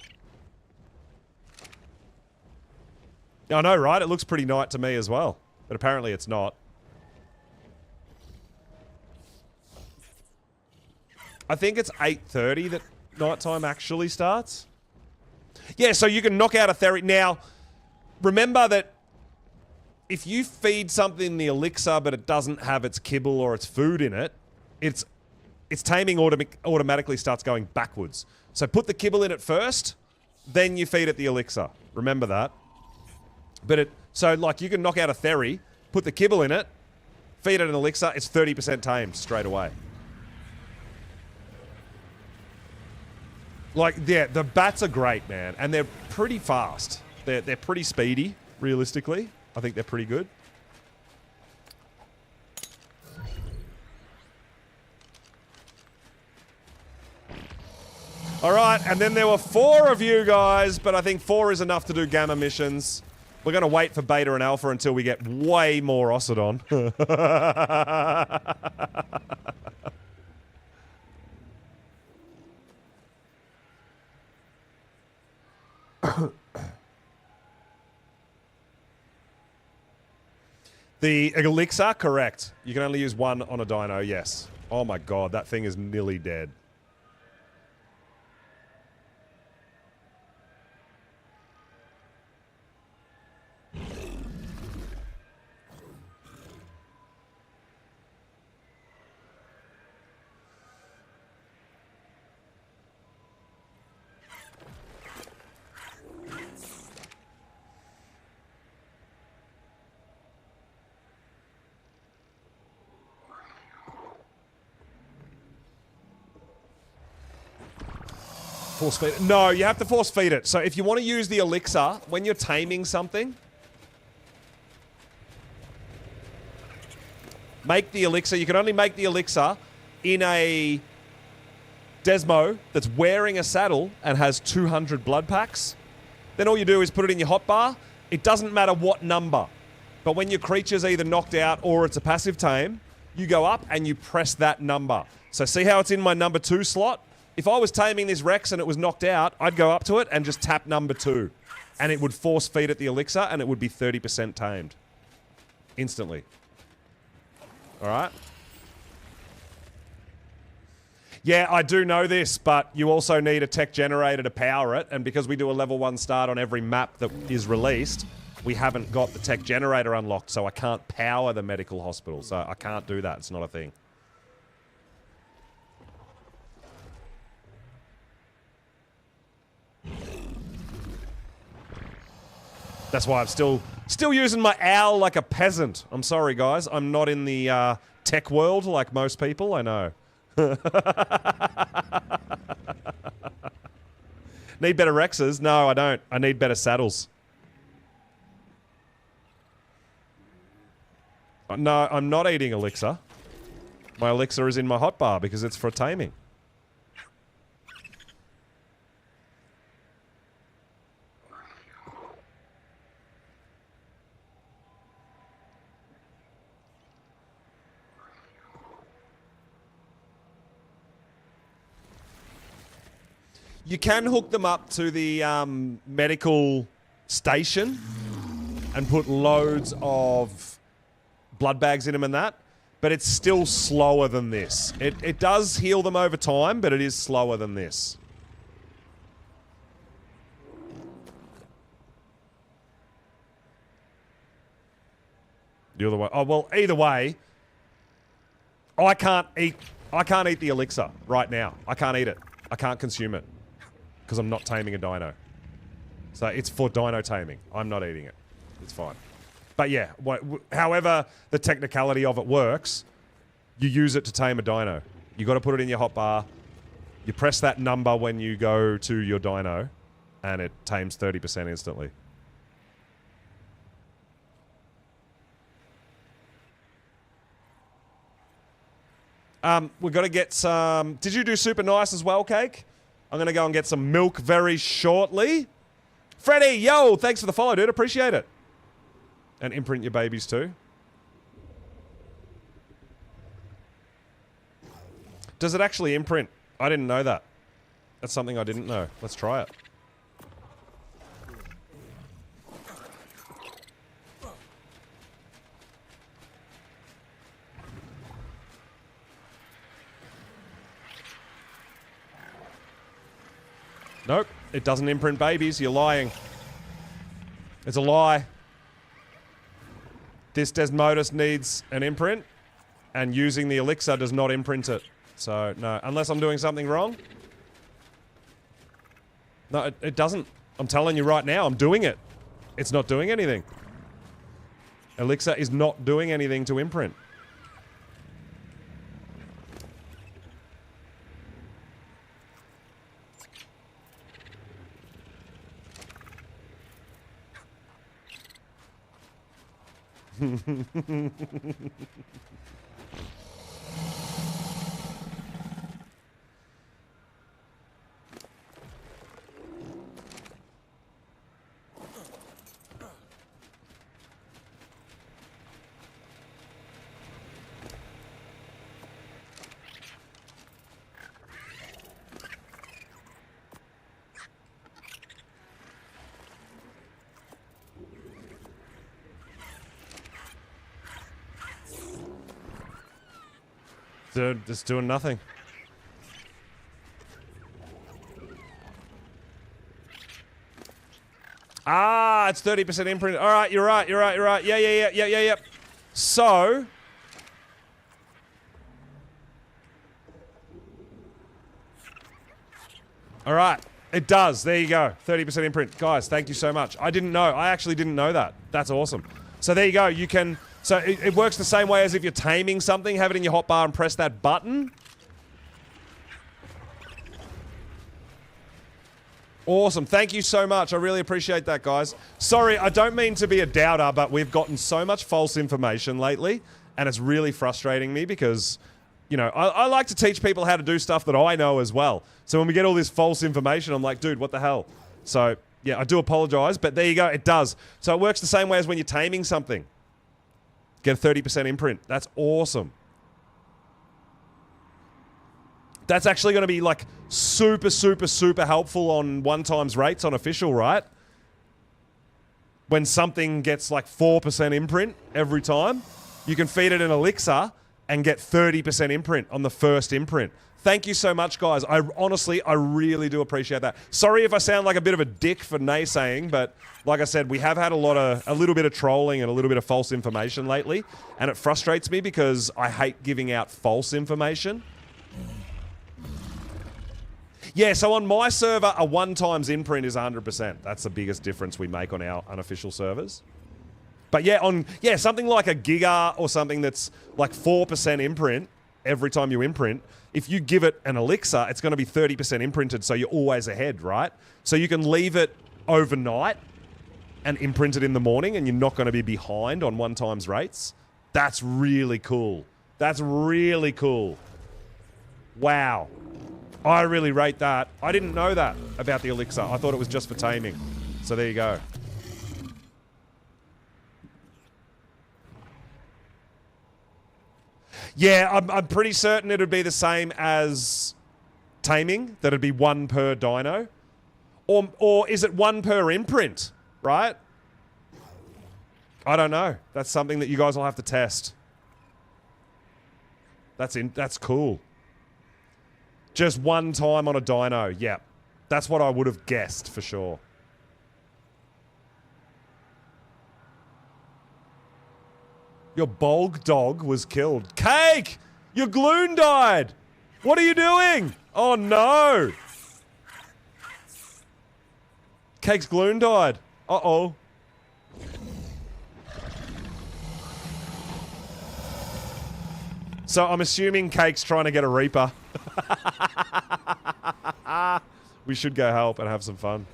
A: I know, right? It looks pretty night to me as well. But apparently it's not. I think it's 8:30 that nighttime actually starts. Yeah, so you can knock out a Theri. Now, remember that if you feed something the elixir but it doesn't have its kibble or its food in it, its taming automatically starts going backwards. So put the kibble in it first, then you feed it the elixir. Remember that. But so like you can knock out a Theri, put the kibble in it, feed it an elixir, it's 30% tamed straight away. Like, yeah, the bats are great, man. And they're pretty fast. They're pretty speedy, realistically. I think they're pretty good. Alright, and then there were 4 of you guys, but I think 4 is enough to do gamma missions. We're going to wait for beta and alpha until we get way more Ossidon. The elixir, correct. You can only use 1 on a dino, yes. Oh my god, that thing is nearly dead. Force feed it. No, you have to force feed it. So if you want to use the elixir, when you're taming something, make the elixir. You can only make the elixir in a Desmo that's wearing a saddle and has 200 blood packs. Then all you do is put it in your hotbar. It doesn't matter what number. But when your creature's either knocked out or it's a passive tame, you go up and you press that number. So see how it's in my number 2 slot? If I was taming this Rex and it was knocked out, I'd go up to it and just tap number 2. And it would force feed it the elixir and it would be 30% tamed. Instantly. Alright? Yeah, I do know this, but you also need a tech generator to power it, and because we do a level 1 start on every map that is released, we haven't got the tech generator unlocked, so I can't power the medical hospital. So I can't do that. It's not a thing. That's why I'm still using my owl like a peasant. I'm sorry, guys. I'm not in the tech world like most people, I know. Need better Rexes? No, I don't. I need better saddles. No, I'm not eating elixir. My elixir is in my hotbar because it's for taming. You can hook them up to the medical station and put loads of blood bags in them and that, but it's still slower than this. It does heal them over time, but it is slower than this. The other way. Oh, well, either way, I can't eat the elixir right now. I can't eat it. I can't consume it. Because I'm not taming a dino. So it's for dino taming. I'm not eating it. It's fine. But yeah, however the technicality of it works, you use it to tame a dino. You got to put it in your hotbar. You press that number when you go to your dino, and it tames 30% instantly. We've got to get some... Did you do super nice as well, Cake? I'm going to go and get some milk very shortly. Freddie, yo, thanks for the follow, dude. Appreciate it. And imprint your babies too. Does it actually imprint? I didn't know that. That's something I didn't know. Let's try it. Nope, it doesn't imprint babies. You're lying. It's a lie. This Desmodus needs an imprint, and using the elixir does not imprint it. So, no. Unless I'm doing something wrong. No, it doesn't. I'm telling you right now, I'm doing it. It's not doing anything. Elixir is not doing anything to imprint. Dude, it's doing nothing. Ah, it's 30% imprint. All right, you're right. Yeah. So, all right, it does. There you go. 30% imprint. Guys, thank you so much. I didn't know. I actually didn't know that. That's awesome. So there you go. You can... So it works the same way as if you're taming something, have it in your hotbar and press that button. Awesome. Thank you so much. I really appreciate that, guys. Sorry, I don't mean to be a doubter, but we've gotten so much false information lately, And it's really frustrating me because, you know, I like to teach people how to do stuff that I know as well. So when we get all this false information, I'm like, dude, what the hell? So, yeah, I do apologize, but there you go. It does. So it works the same way as when you're taming something. Get a 30% imprint. That's awesome. That's actually going to be like super, super, super helpful on 1x rates on official, right? When something gets like 4% imprint every time, you can feed it an elixir and get 30% imprint on the first imprint. Thank you so much, guys. I really do appreciate that. Sorry if I sound like a bit of a dick for naysaying, but like I said, we have had a little bit of trolling and a little bit of false information lately, and it frustrates me because I hate giving out false information. Yeah, so on my server, a 1x imprint is 100%. That's the biggest difference we make on our unofficial servers. But yeah, something like a Giga or something that's like 4% imprint every time you imprint, if you give it an elixir, it's going to be 30% imprinted, so you're always ahead, right? So you can leave it overnight and imprint it in the morning, and you're not going to be behind on 1x rates. That's really cool. That's really cool. Wow. I really rate that. I didn't know that about the elixir. I thought it was just for taming. So there you go. Yeah, I'm pretty certain it'd be the same as taming, that it'd be 1 per dino. Or is it 1 per imprint, right? I don't know. That's something that you guys will have to test. That's cool. Just 1 time on a dino, yeah. That's what I would have guessed for sure. Your Bolg dog was killed. Cake! Your Gloon died! What are you doing? Oh no! Cake's Gloon died. Uh-oh. So I'm assuming Cake's trying to get a Reaper. We should go help and have some fun.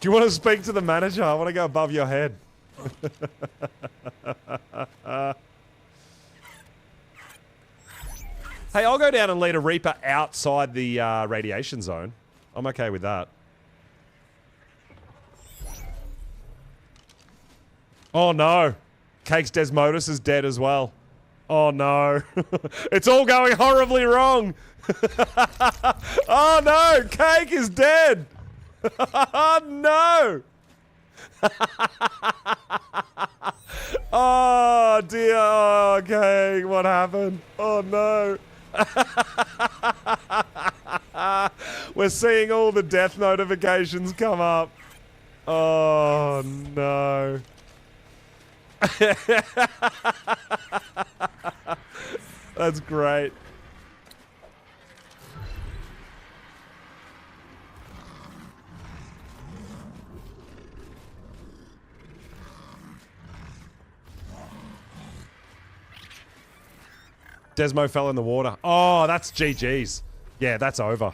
A: Do you want to speak to the manager? I want to go above your head. Hey, I'll go down and lead a Reaper outside the radiation zone. I'm okay with that. Oh no. Cake's Desmodus is dead as well. Oh no. It's all going horribly wrong. Oh no. Cake is dead. Oh no! Oh dear, oh, okay, what happened? Oh no! We're seeing all the death notifications come up. Oh no. That's great. Desmo fell in the water. Oh, that's GG's. Yeah, that's over.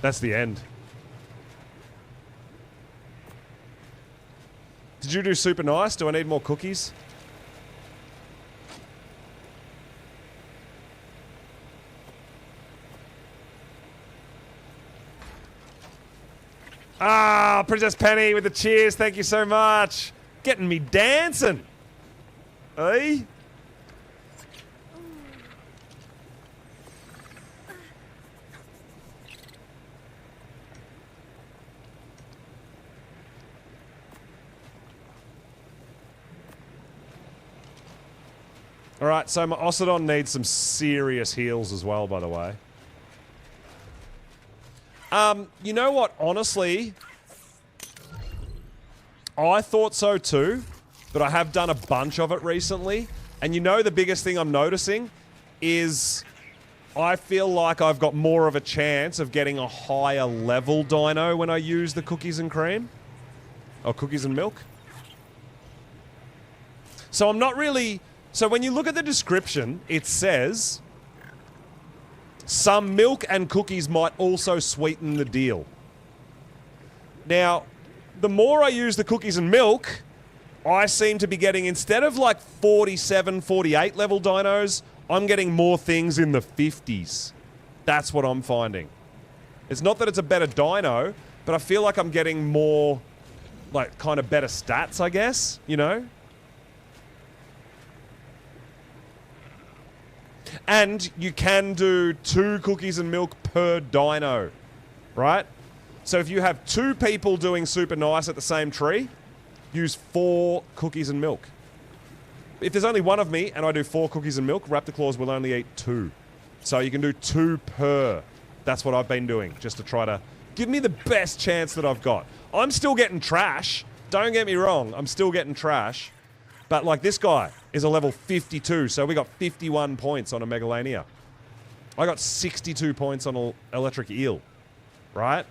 A: That's the end. Did you do super nice? Do I need more cookies? Ah, Princess Penny with the cheers. Thank you so much. Getting me dancing. Hey? Alright, so my Ossidon needs some serious heals as well, by the way. You know what? Honestly, I thought so too. but I have done a bunch of it recently. And you know the biggest thing I'm noticing is I feel like I've got more of a chance of getting a higher level dino when I use the cookies and cream. Or cookies and milk. So I'm not really... So when you look at the description, it says... Some milk and cookies might also sweeten the deal. Now, the more I use the cookies and milk, I seem to be getting, instead of like 47, 48 level dinos, I'm getting more things in the 50s. That's what I'm finding. It's not that it's a better dino, but I feel like I'm getting more, like, kind of better stats, I guess, you know? And you can do 2 cookies and milk per dino, right? So if you have 2 people doing super nice at the same tree, use 4 cookies and milk. If there's only one of me and I do 4 cookies and milk, Raptor Claws will only eat 2. So you can do 2 per. That's what I've been doing, just to try to give me the best chance that I've got. I'm still getting trash. Don't get me wrong. I'm still getting trash. But like this guy is a level 52, so we got 51 points on a Megalania. I got 62 points on an electric eel, right?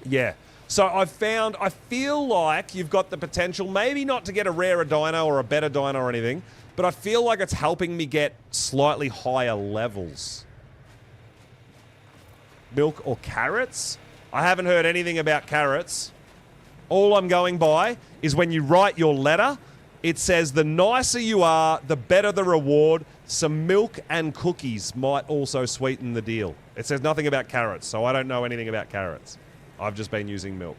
A: Yeah. So I've found, I feel like you've got the potential, maybe not to get a rarer dino or a better dino or anything, but I feel like it's helping me get slightly higher levels. Milk or carrots? I haven't heard anything about carrots. All I'm going by is when you write your letter, it says the nicer you are, the better the reward. Some milk and cookies might also sweeten the deal. It says nothing about carrots, so I don't know anything about carrots. I've just been using milk.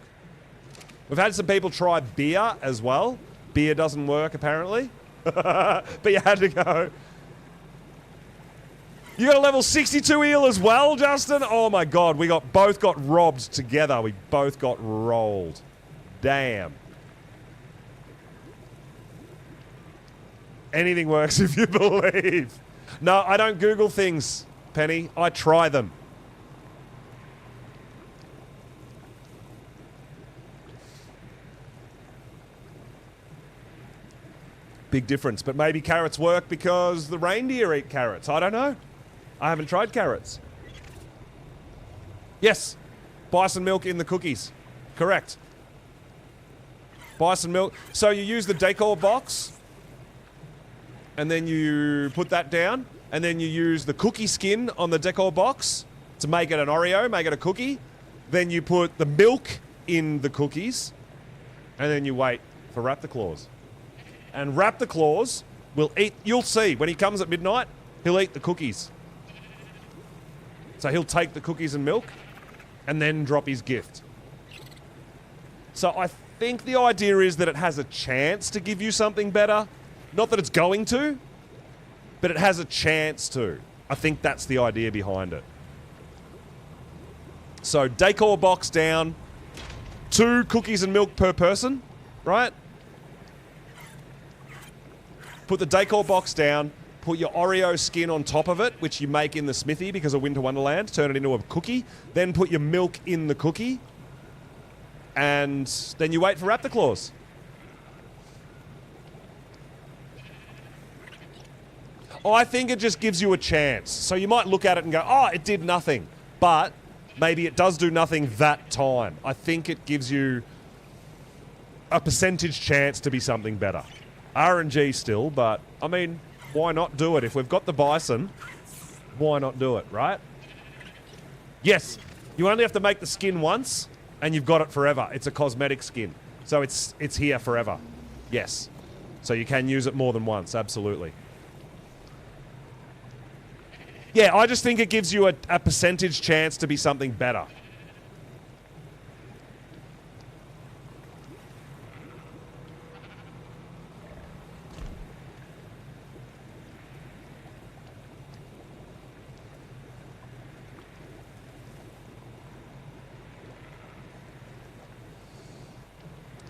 A: We've had some people try beer as well. Beer doesn't work, apparently. But you had to go. You got a level 62 eel as well, Justin? Oh my god, we both got robbed together. We both got rolled. Damn. Anything works if you believe. No, I don't Google things, Penny. I try them. Big difference. But maybe carrots work because the reindeer eat carrots. I don't know. I haven't tried carrots. Yes. Bison milk in the cookies. Correct. Bison milk. So you use the decor box, and then you put that down, and then you use the cookie skin on the decor box to make it an Oreo, make it a cookie. Then you put the milk in the cookies, and then you wait for Raptor Claws. And Raptor Claws will eat, you'll see, when he comes at midnight, he'll eat the cookies. So he'll take the cookies and milk, and then drop his gift. So I think the idea is that it has a chance to give you something better. Not that it's going to, but it has a chance to. I think that's the idea behind it. So decor box down, 2 cookies and milk per person, right? Put the decor box down, put your Oreo skin on top of it, which you make in the smithy because of Winter Wonderland, turn it into a cookie, then put your milk in the cookie, and then you wait for Raptor Claws. I think it just gives you a chance. So you might look at it and go, oh, it did nothing. But maybe it does do nothing that time. I think it gives you a percentage chance to be something better. RNG still, but, I mean, why not do it? If we've got the bison, why not do it, right? Yes, you only have to make the skin once, and you've got it forever. It's a cosmetic skin. So it's here forever. Yes. So you can use it more than once, absolutely. Yeah, I just think it gives you a percentage chance to be something better.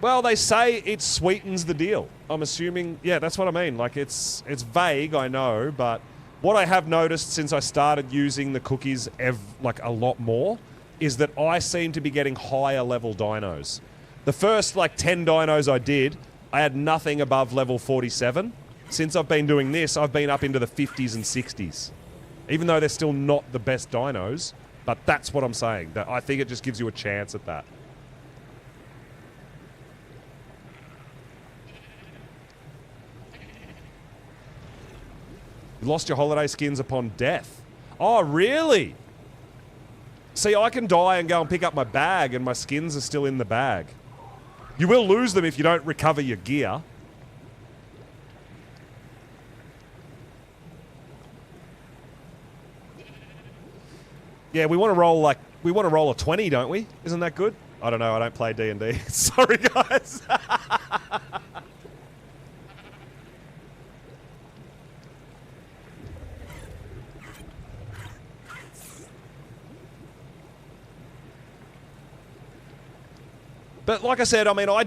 A: Well, they say it sweetens the deal. I'm assuming, yeah, that's what I mean. Like, it's vague, I know, but what I have noticed since I started using the cookies like a lot more is that I seem to be getting higher level dinos. The first like 10 dinos I did, I had nothing above level 47. Since I've been doing this, I've been up into the 50s and 60s. Even though they're still not the best dinos, but that's what I'm saying. That I think it just gives you a chance at that. You lost your holiday skins upon death. Oh, really? See, I can die and go and pick up my bag and my skins are still in the bag. You will lose them if you don't recover your gear. Yeah, we want to roll a 20, don't we? Isn't that good? I don't know, I don't play D&D. Sorry, guys. But like I said, I mean, I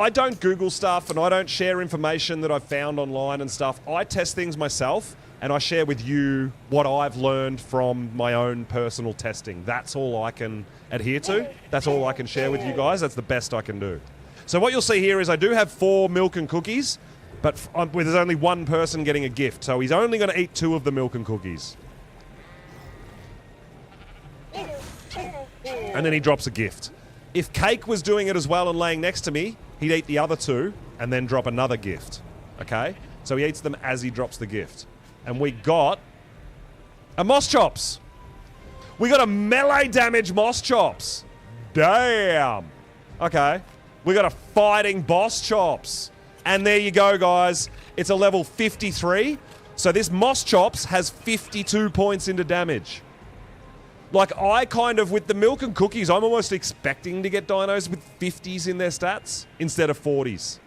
A: don't Google stuff and I don't share information that I've found online and stuff. I test things myself and I share with you what I've learned from my own personal testing. That's all I can adhere to. That's all I can share with you guys. That's the best I can do. So what you'll see here is I do have 4 milk and cookies, but there's only one person getting a gift. So he's only going to eat 2 of the milk and cookies. And then he drops a gift. If Cake was doing it as well and laying next to me, he'd eat the other 2 and then drop another gift. Okay? So he eats them as he drops the gift. And we got a Moss Chops. We got a melee damage Moss Chops. Damn. Okay. We got a fighting Boss Chops. And there you go, guys. It's a level 53. So this Moss Chops has 52 points into damage. Like, I kind of, with the milk and cookies, I'm almost expecting to get dinos with 50s in their stats instead of 40s.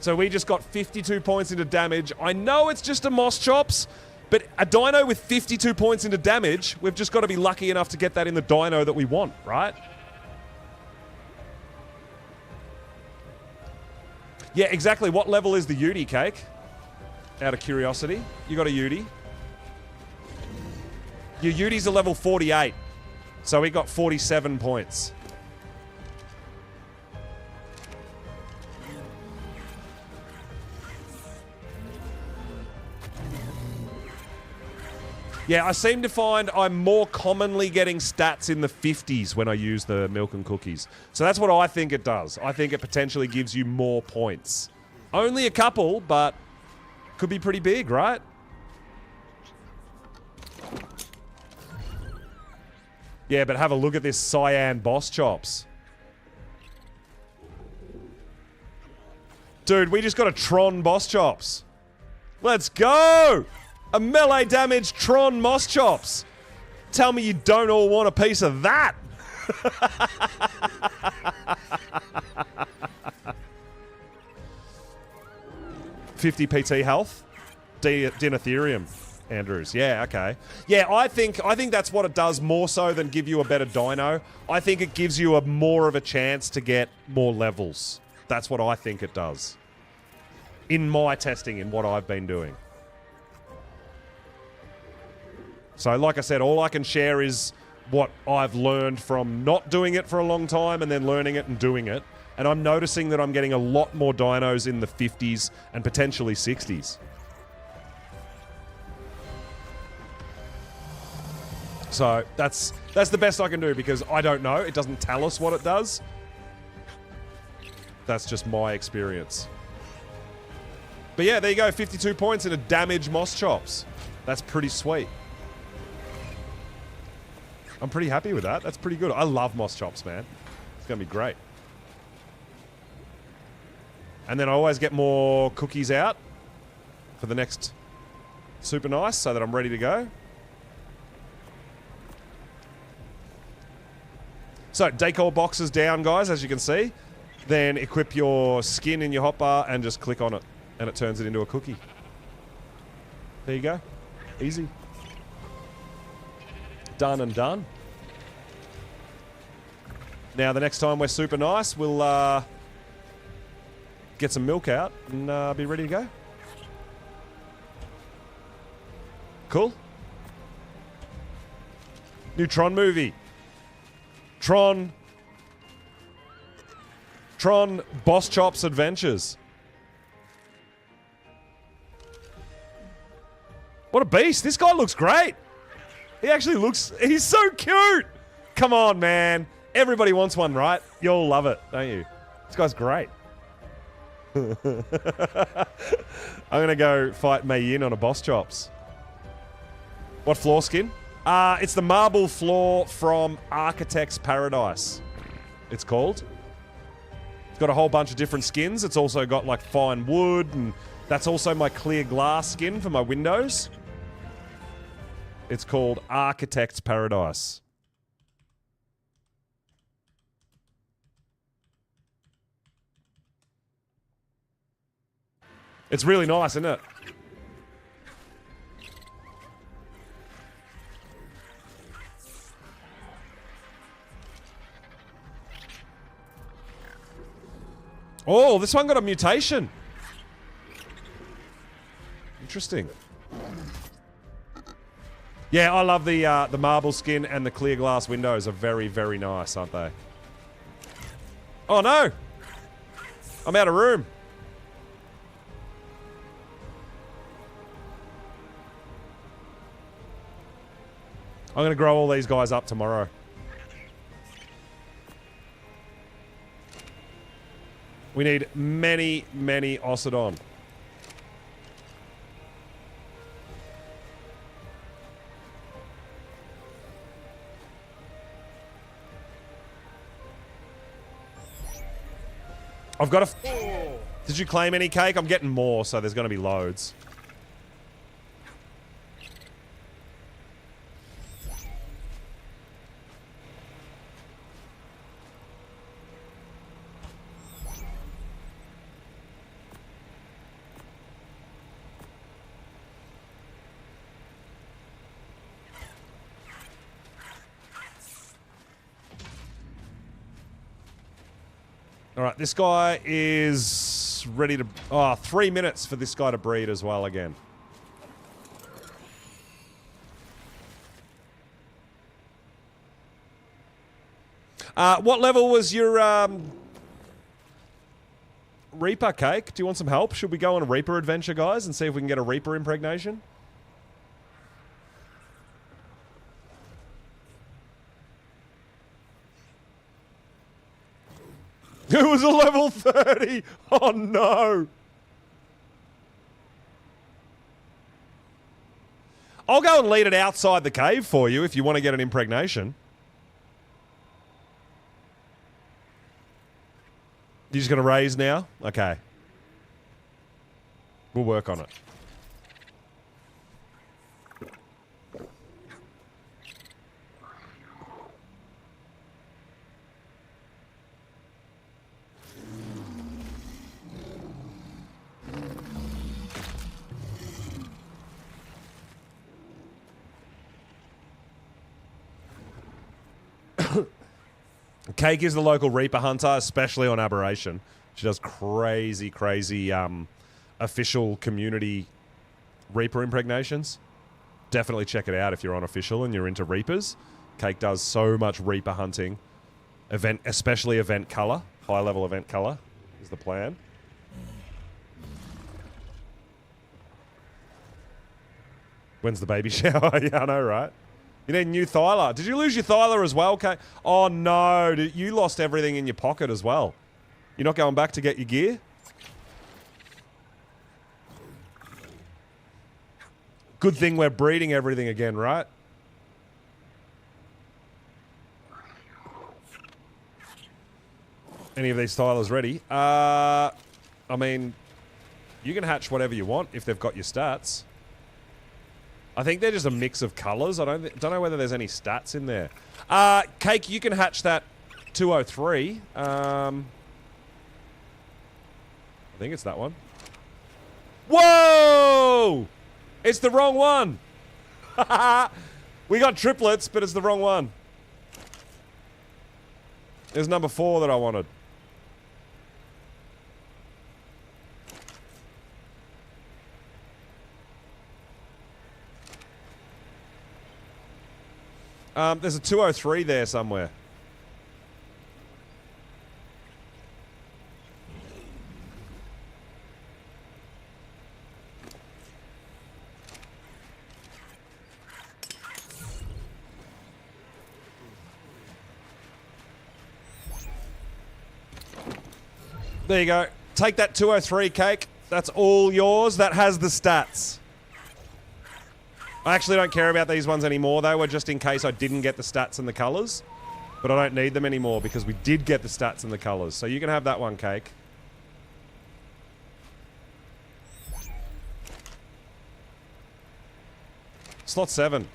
A: So we just got 52 points into damage. I know it's just a Moss Chops, but a dino with 52 points into damage, we've just got to be lucky enough to get that in the dino that we want, right? Yeah, exactly. What level is the Yudi, Cake? Out of curiosity. You got a Yudi. Your Yudi's a level 48. So we got 47 points. Yeah, I seem to find I'm more commonly getting stats in the 50s when I use the milk and cookies. So that's what I think it does. I think it potentially gives you more points. Only a couple, but could be pretty big, right? Yeah, but have a look at this cyan Boss Chops. Dude, we just got a Tron Boss Chops. Let's go! A melee damage Tron Moss Chops. Tell me you don't all want a piece of that. 50 PT health. Dinetherium, Andrews. Yeah, okay. Yeah, I think that's what it does more so than give you a better dino. I think it gives you more of a chance to get more levels. That's what I think it does. In my testing, in what I've been doing. So, like I said, all I can share is what I've learned from not doing it for a long time and then learning it and doing it. And I'm noticing that I'm getting a lot more dinos in the 50s and potentially 60s. So that's the best I can do because I don't know. It doesn't tell us what it does. That's just my experience. But yeah, there you go. 52 points in a damage Moss Chops. That's pretty sweet. I'm pretty happy with that. That's pretty good. I love Moss Chops, man. It's going to be great. And then I always get more cookies out for the next Super Nice so that I'm ready to go. So, decor boxes down, guys, as you can see. Then equip your skin in your hotbar and just click on it. And it turns it into a cookie. There you go. Easy. Done and done. Now, the next time we're Super Nice, we'll get some milk out and be ready to go. Cool. New Tron movie. Tron Voltron Boss Chops Adventures. What a beast. This guy looks great. He actually looks... He's so cute. Come on, man. Everybody wants one, right? You'll love it, don't you? This guy's great. I'm going to go fight Mei Yin on a Boss Chops. What floor skin? It's the marble floor from Architect's Paradise, it's called. It's got a whole bunch of different skins. It's also got like fine wood, and that's also my clear glass skin for my windows. It's called Architect's Paradise. It's really nice, isn't it? Oh, this one got a mutation. Interesting. Yeah, I love the marble skin and the clear glass windows are very, very nice, aren't they? Oh no! I'm out of room. I'm going to grow all these guys up tomorrow. We need many, many Ossidon. I've got a... Did you claim any cake? I'm getting more, so there's going to be loads. Alright, this guy is ready to... Oh, 3 minutes for this guy to breed as well again. What level was your Reaper cake? Do you want some help? Should we go on a Reaper adventure, guys, and see if we can get a Reaper impregnation? It was a level 30! Oh no! I'll go and lead it outside the cave for you if you want to get an impregnation. You just gonna raise now? Okay. We'll work on it. Cake is the local Reaper hunter, especially on Aberration. She does crazy, crazy official community Reaper impregnations. Definitely check it out if you're on official and you're into Reapers. Cake does so much Reaper hunting. Especially event color. High level event color is the plan. When's the baby shower? Yeah, I know, right? You need a new Thyla. Did you lose your Thyla as well, Kate? Oh, no. You lost everything in your pocket as well. You're not going back to get your gear? Good thing we're breeding everything again, right? Any of these Thylas ready? I mean, you can hatch whatever you want if they've got your stats. I think they're just a mix of colours. I don't know whether there's any stats in there. Cake, you can hatch that 203. I think it's that one. Whoa! It's the wrong one. We got triplets, but it's the wrong one. There's number 4 that I wanted. There's a 203 there somewhere. There you go. Take that 203 cake. That's all yours. That has the stats. I actually don't care about these ones anymore. They were just in case I didn't get the stats and the colours. But I don't need them anymore because we did get the stats and the colours. So you can have that one, cake. Slot 7.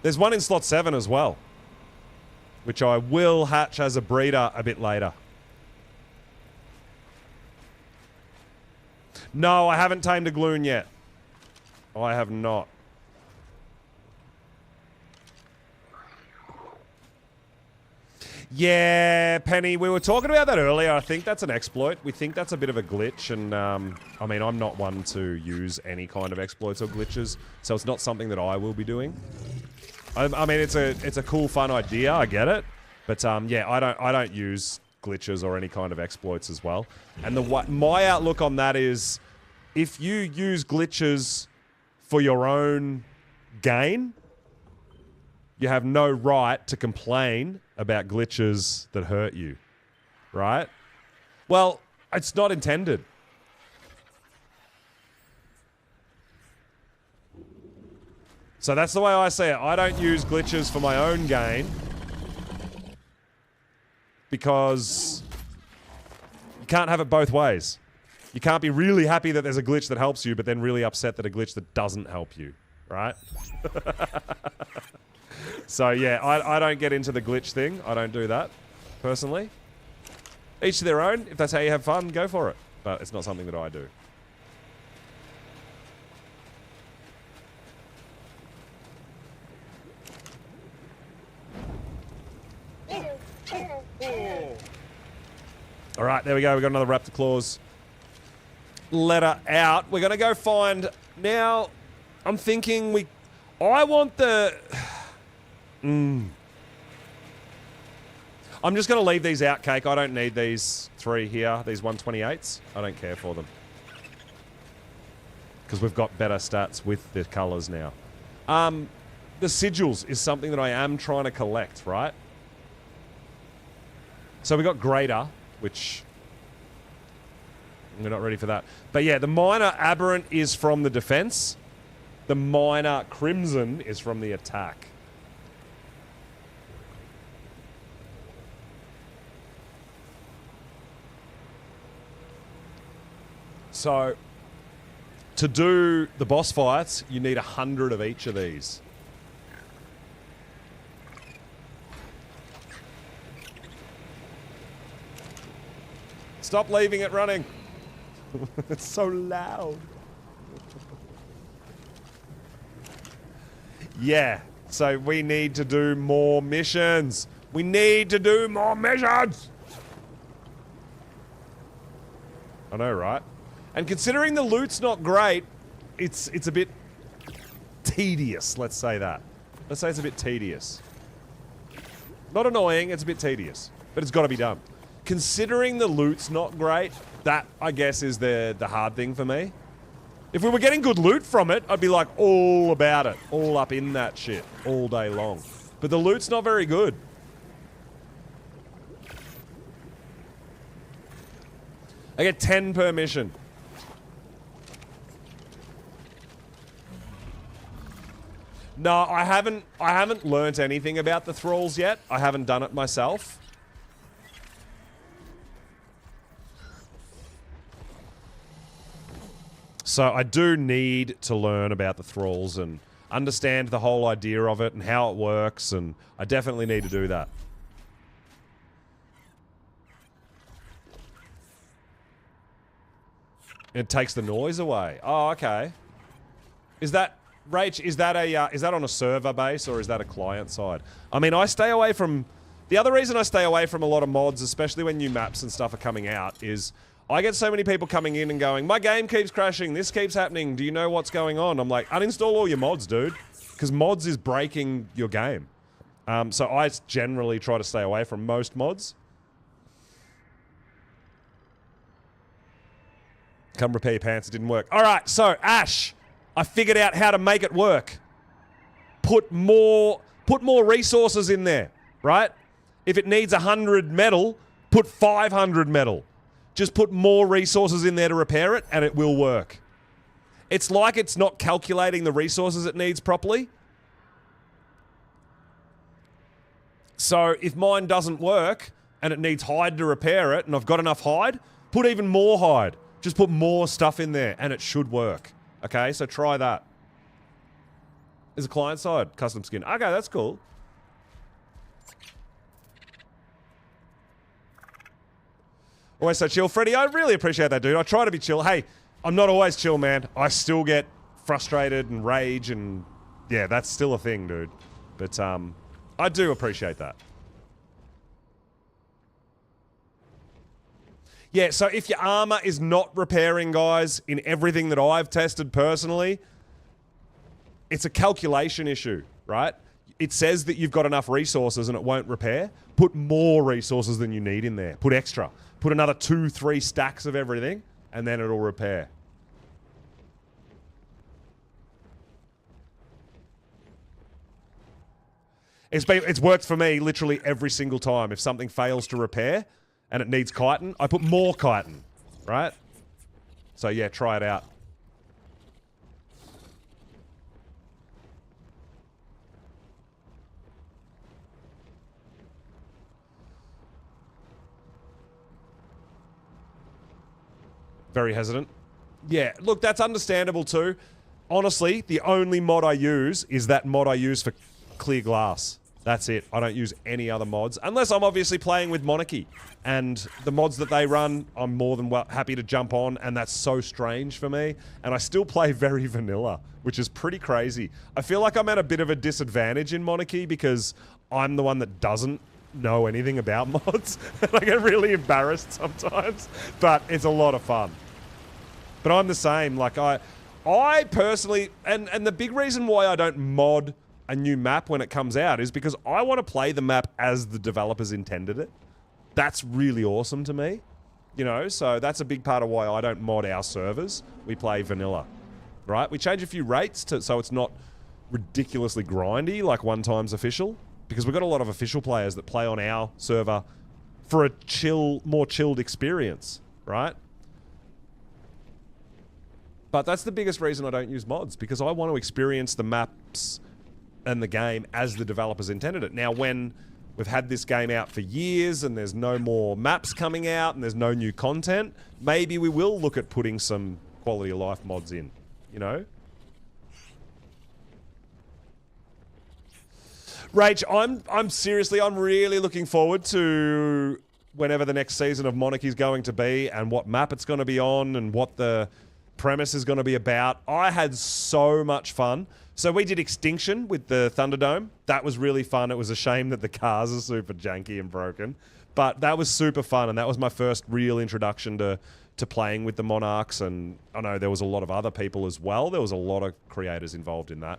A: There's one in slot 7 as well, which I will hatch as a breeder a bit later. No, I haven't tamed a Gloon yet. I have not. Yeah, Penny, we were talking about that earlier. I think that's an exploit. We think that's a bit of a glitch, and I mean, I'm not one to use any kind of exploits or glitches, so it's not something that I will be doing. I mean, it's a cool, fun idea. I get it, but yeah, I don't use glitches or any kind of exploits as well. And my outlook on that is, if you use glitches for your own gain, you have no right to complain about glitches that hurt you, right? Well, it's not intended. So that's the way I see it. I don't use glitches for my own gain because you can't have it both ways. You can't be really happy that there's a glitch that helps you, but then really upset that a glitch that doesn't help you, right? So yeah, I don't get into the glitch thing. I don't do that, personally. Each to their own. If that's how you have fun, go for it. But it's not something that I do. All right, there we go. We got another Raptor Claws letter out. We're going to go find... Now, I'm thinking I want the... I'm just going to leave these out, Cake. I don't need these 3 here, these 128s. I don't care for them. Because we've got better stats with the colours now. The sigils is something that I am trying to collect, right? So we got Greater, which... we're not ready for that. But yeah, the Minor Aberrant is from the defense. The Minor Crimson is from the attack. So, to do the boss fights, you need 100 of each of these. Stop leaving it running. It's so loud. Yeah, so we need to do more missions. We need to do more missions. I know, right? And considering the loot's not great, it's a bit tedious, let's say that. Let's say it's a bit tedious. Not annoying, it's a bit tedious. But it's got to be done. Considering the loot's not great, that, I guess, is the hard thing for me. If we were getting good loot from it, I'd be like all about it. All up in that shit. All day long. But the loot's not very good. I get 10 per mission. No, I haven't learnt anything about the thralls yet. I haven't done it myself. So I do need to learn about the thralls and understand the whole idea of it and how it works, and I definitely need to do that. It takes the noise away. Oh, okay. Is that... Rach, is that on a server base or is that a client side? I mean, I stay away from... The other reason I stay away from a lot of mods, especially when new maps and stuff are coming out, is I get so many people coming in and going, my game keeps crashing, this keeps happening, do you know what's going on? I'm like, uninstall all your mods, dude. Because mods is breaking your game. So I generally try to stay away from most mods. Come repair your pants, it didn't work. Alright, so Ash, I figured out how to make it work. put more resources in there, right? If it needs 100 metal, put 500 metal. Just put more resources in there to repair it, and it will work. It's like it's not calculating the resources it needs properly. So if mine doesn't work, and it needs hide to repair it, and I've got enough hide, put even more hide. Just put more stuff in there, and it should work. Okay, so try that. Is a client side custom skin. Okay, that's cool. Always so chill. Freddie, I really appreciate that, dude. I try to be chill. Hey, I'm not always chill, man. I still get frustrated and rage and... yeah, that's still a thing, dude. But, I do appreciate that. Yeah, so if your armor is not repairing, guys, in everything that I've tested personally, it's a calculation issue, right? It says that you've got enough resources and it won't repair. Put more resources than you need in there. Put extra. Put another 2-3 stacks of everything, and then it'll repair. It's worked for me literally every single time. If something fails to repair and it needs chitin, I put more chitin, right? So yeah, try it out. Very hesitant. Yeah, look, that's understandable too. Honestly, the only mod I use is that mod I use for clear glass. That's it. I don't use any other mods. Unless I'm obviously playing with Monarchy. And the mods that they run, I'm more than happy to jump on, and that's so strange for me. And I still play very vanilla, which is pretty crazy. I feel like I'm at a bit of a disadvantage in Monarchy because I'm the one that doesn't know anything about mods. I get really embarrassed sometimes, but it's a lot of fun. But I'm the same. Like, I personally... And the big reason why I don't mod a new map when it comes out is because I want to play the map as the developers intended it. That's really awesome to me. You know, so that's a big part of why I don't mod our servers. We play vanilla, right? We change a few rates so it's not ridiculously grindy like one times official, because we've got a lot of official players that play on our server for a more chilled experience, right? But that's the biggest reason I don't use mods, because I want to experience the maps and the game as the developers intended it. Now, when we've had this game out for years and there's no more maps coming out and there's no new content, maybe we will look at putting some quality of life mods in, you know? Rach, I'm really looking forward to whenever the next season of Monarchy is going to be and what map it's going to be on and what the premise is going to be about. I had so much fun. So we did Extinction with the Thunderdome. That was really fun. It was a shame that the cars are super janky and broken. But that was super fun, and that was my first real introduction to playing with the Monarchs, and I know there was a lot of other people as well. There was a lot of creators involved in that.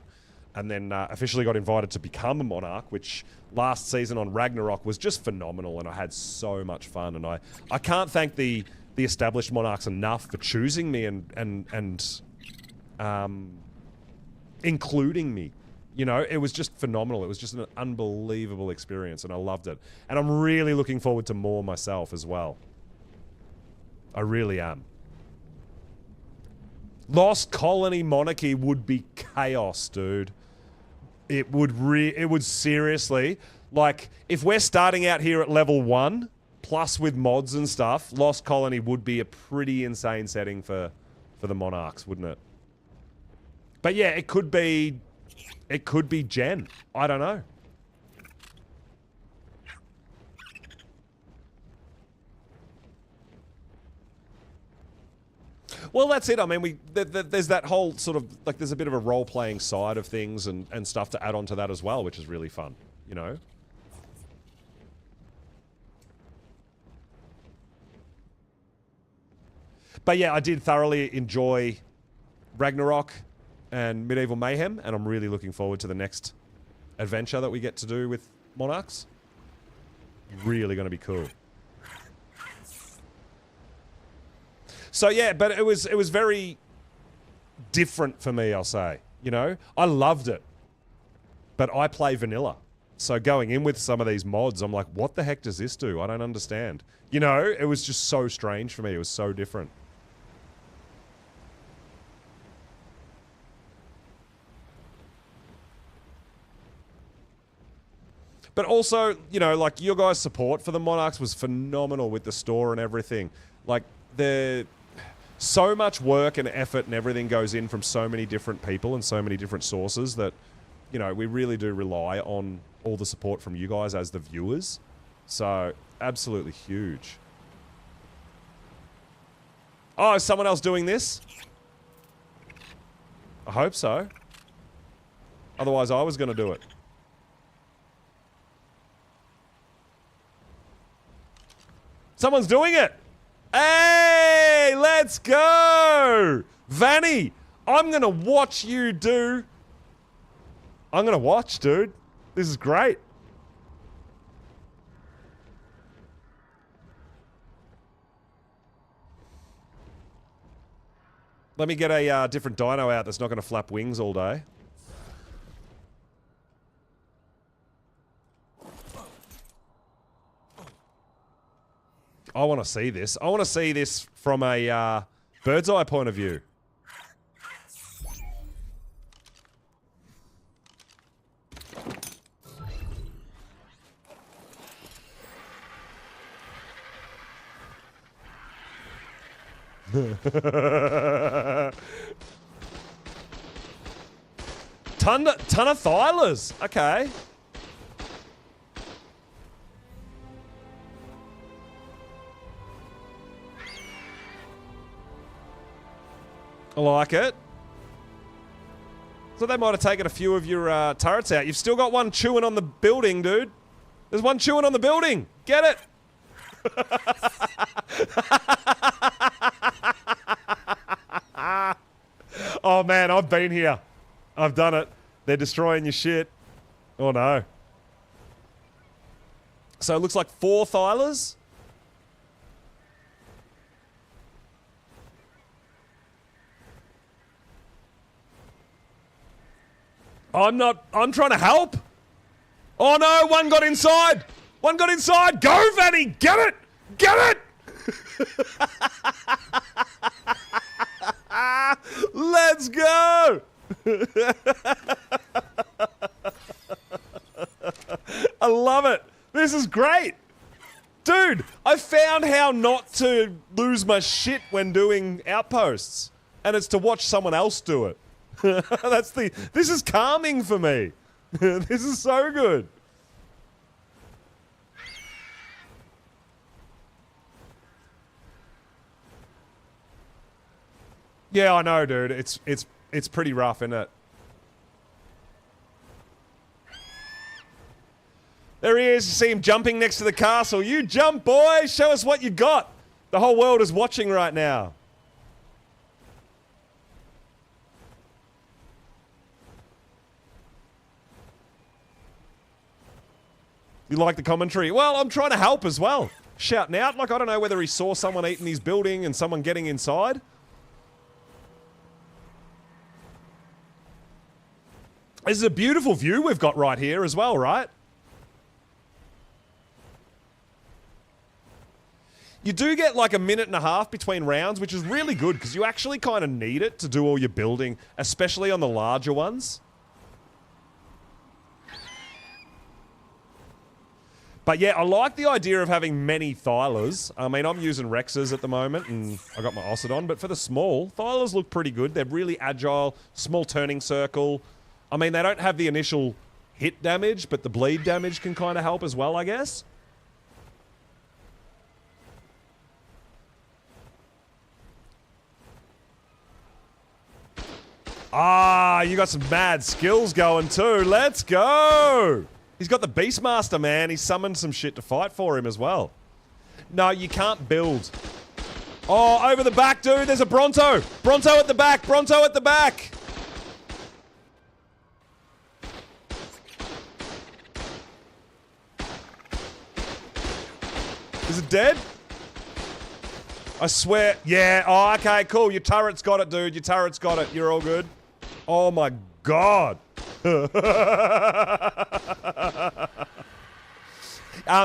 A: And then officially got invited to become a Monarch, which last season on Ragnarok was just phenomenal, and I had so much fun. And I can't thank the established Monarchs enough for choosing me and including me. You know, it was just phenomenal. It was just an unbelievable experience, and I loved it. And I'm really looking forward to more myself as well. I really am. Lost Colony Monarchy would be chaos, dude. It would seriously, like, if we're starting out here at level 1, plus with mods and stuff, Lost Colony would be a pretty insane setting for the Monarchs, wouldn't it? But yeah, it could be Gen. I don't know. Well, that's it. I mean, there's that whole sort of, like, there's a bit of a role-playing side of things and stuff to add on to that as well, which is really fun, you know? But yeah, I did thoroughly enjoy Ragnarok and Medieval Mayhem, and I'm really looking forward to the next adventure that we get to do with Monarchs. Really going to be cool. So yeah, but it was very different for me, I'll say. You know, I loved it. But I play vanilla. So going in with some of these mods, I'm like, what the heck does this do? I don't understand. You know, it was just so strange for me. It was so different. But also, you know, like, your guys' support for the Monarchs was phenomenal with the store and everything. Like, so much work and effort and everything goes in from so many different people and so many different sources that, you know, we really do rely on all the support from you guys as the viewers. So, absolutely huge. Oh, is someone else doing this? I hope so. Otherwise, I was going to do it. Someone's doing it! Hey, let's go! Vanny, I'm gonna watch you do... I'm gonna watch, dude. This is great. Let me get a different dino out that's not gonna flap wings all day. I want to see this. I want to see this from a bird's eye point of view. ton of Thylers. Okay. I like it. So they might have taken a few of your turrets out. You've still got one chewing on the building, dude. There's one chewing on the building. Get it? Oh, man, I've been here. I've done it. They're destroying your shit. Oh, no. So it looks like 4 Thylers. I'm trying to help. Oh no, one got inside. One got inside. Go, Vanny. Get it. Get it. Let's go. I love it. This is great. Dude, I found how not to lose my shit when doing outposts. And it's to watch someone else do it. This is calming for me. This is so good. Yeah, I know, dude. It's pretty rough, isn't it? There he is. You see him jumping next to the castle. You jump, boy. Show us what you got. The whole world is watching right now. You like the commentary? Well, I'm trying to help as well. Shouting out. Like, I don't know whether he saw someone eating his building and someone getting inside. This is a beautiful view we've got right here as well, right? You do get like a minute and a half between rounds, which is really good because you actually kind of need it to do all your building, especially on the larger ones. But yeah, I like the idea of having many Thylers. I mean, I'm using Rexes at the moment, and I got my Ossidon, but for the small, Thylers look pretty good. They're really agile, small turning circle. I mean, they don't have the initial hit damage, but the bleed damage can kind of help as well, I guess. Ah, you got some mad skills going too. Let's go! He's got the Beastmaster, man. He summoned some shit to fight for him as well. No, you can't build. Oh, over the back, dude. There's a Bronto. Bronto at the back. Bronto at the back. Is it dead? I swear. Yeah. Oh, okay, cool. Your turret's got it, dude. Your turret's got it. You're all good. Oh, my God.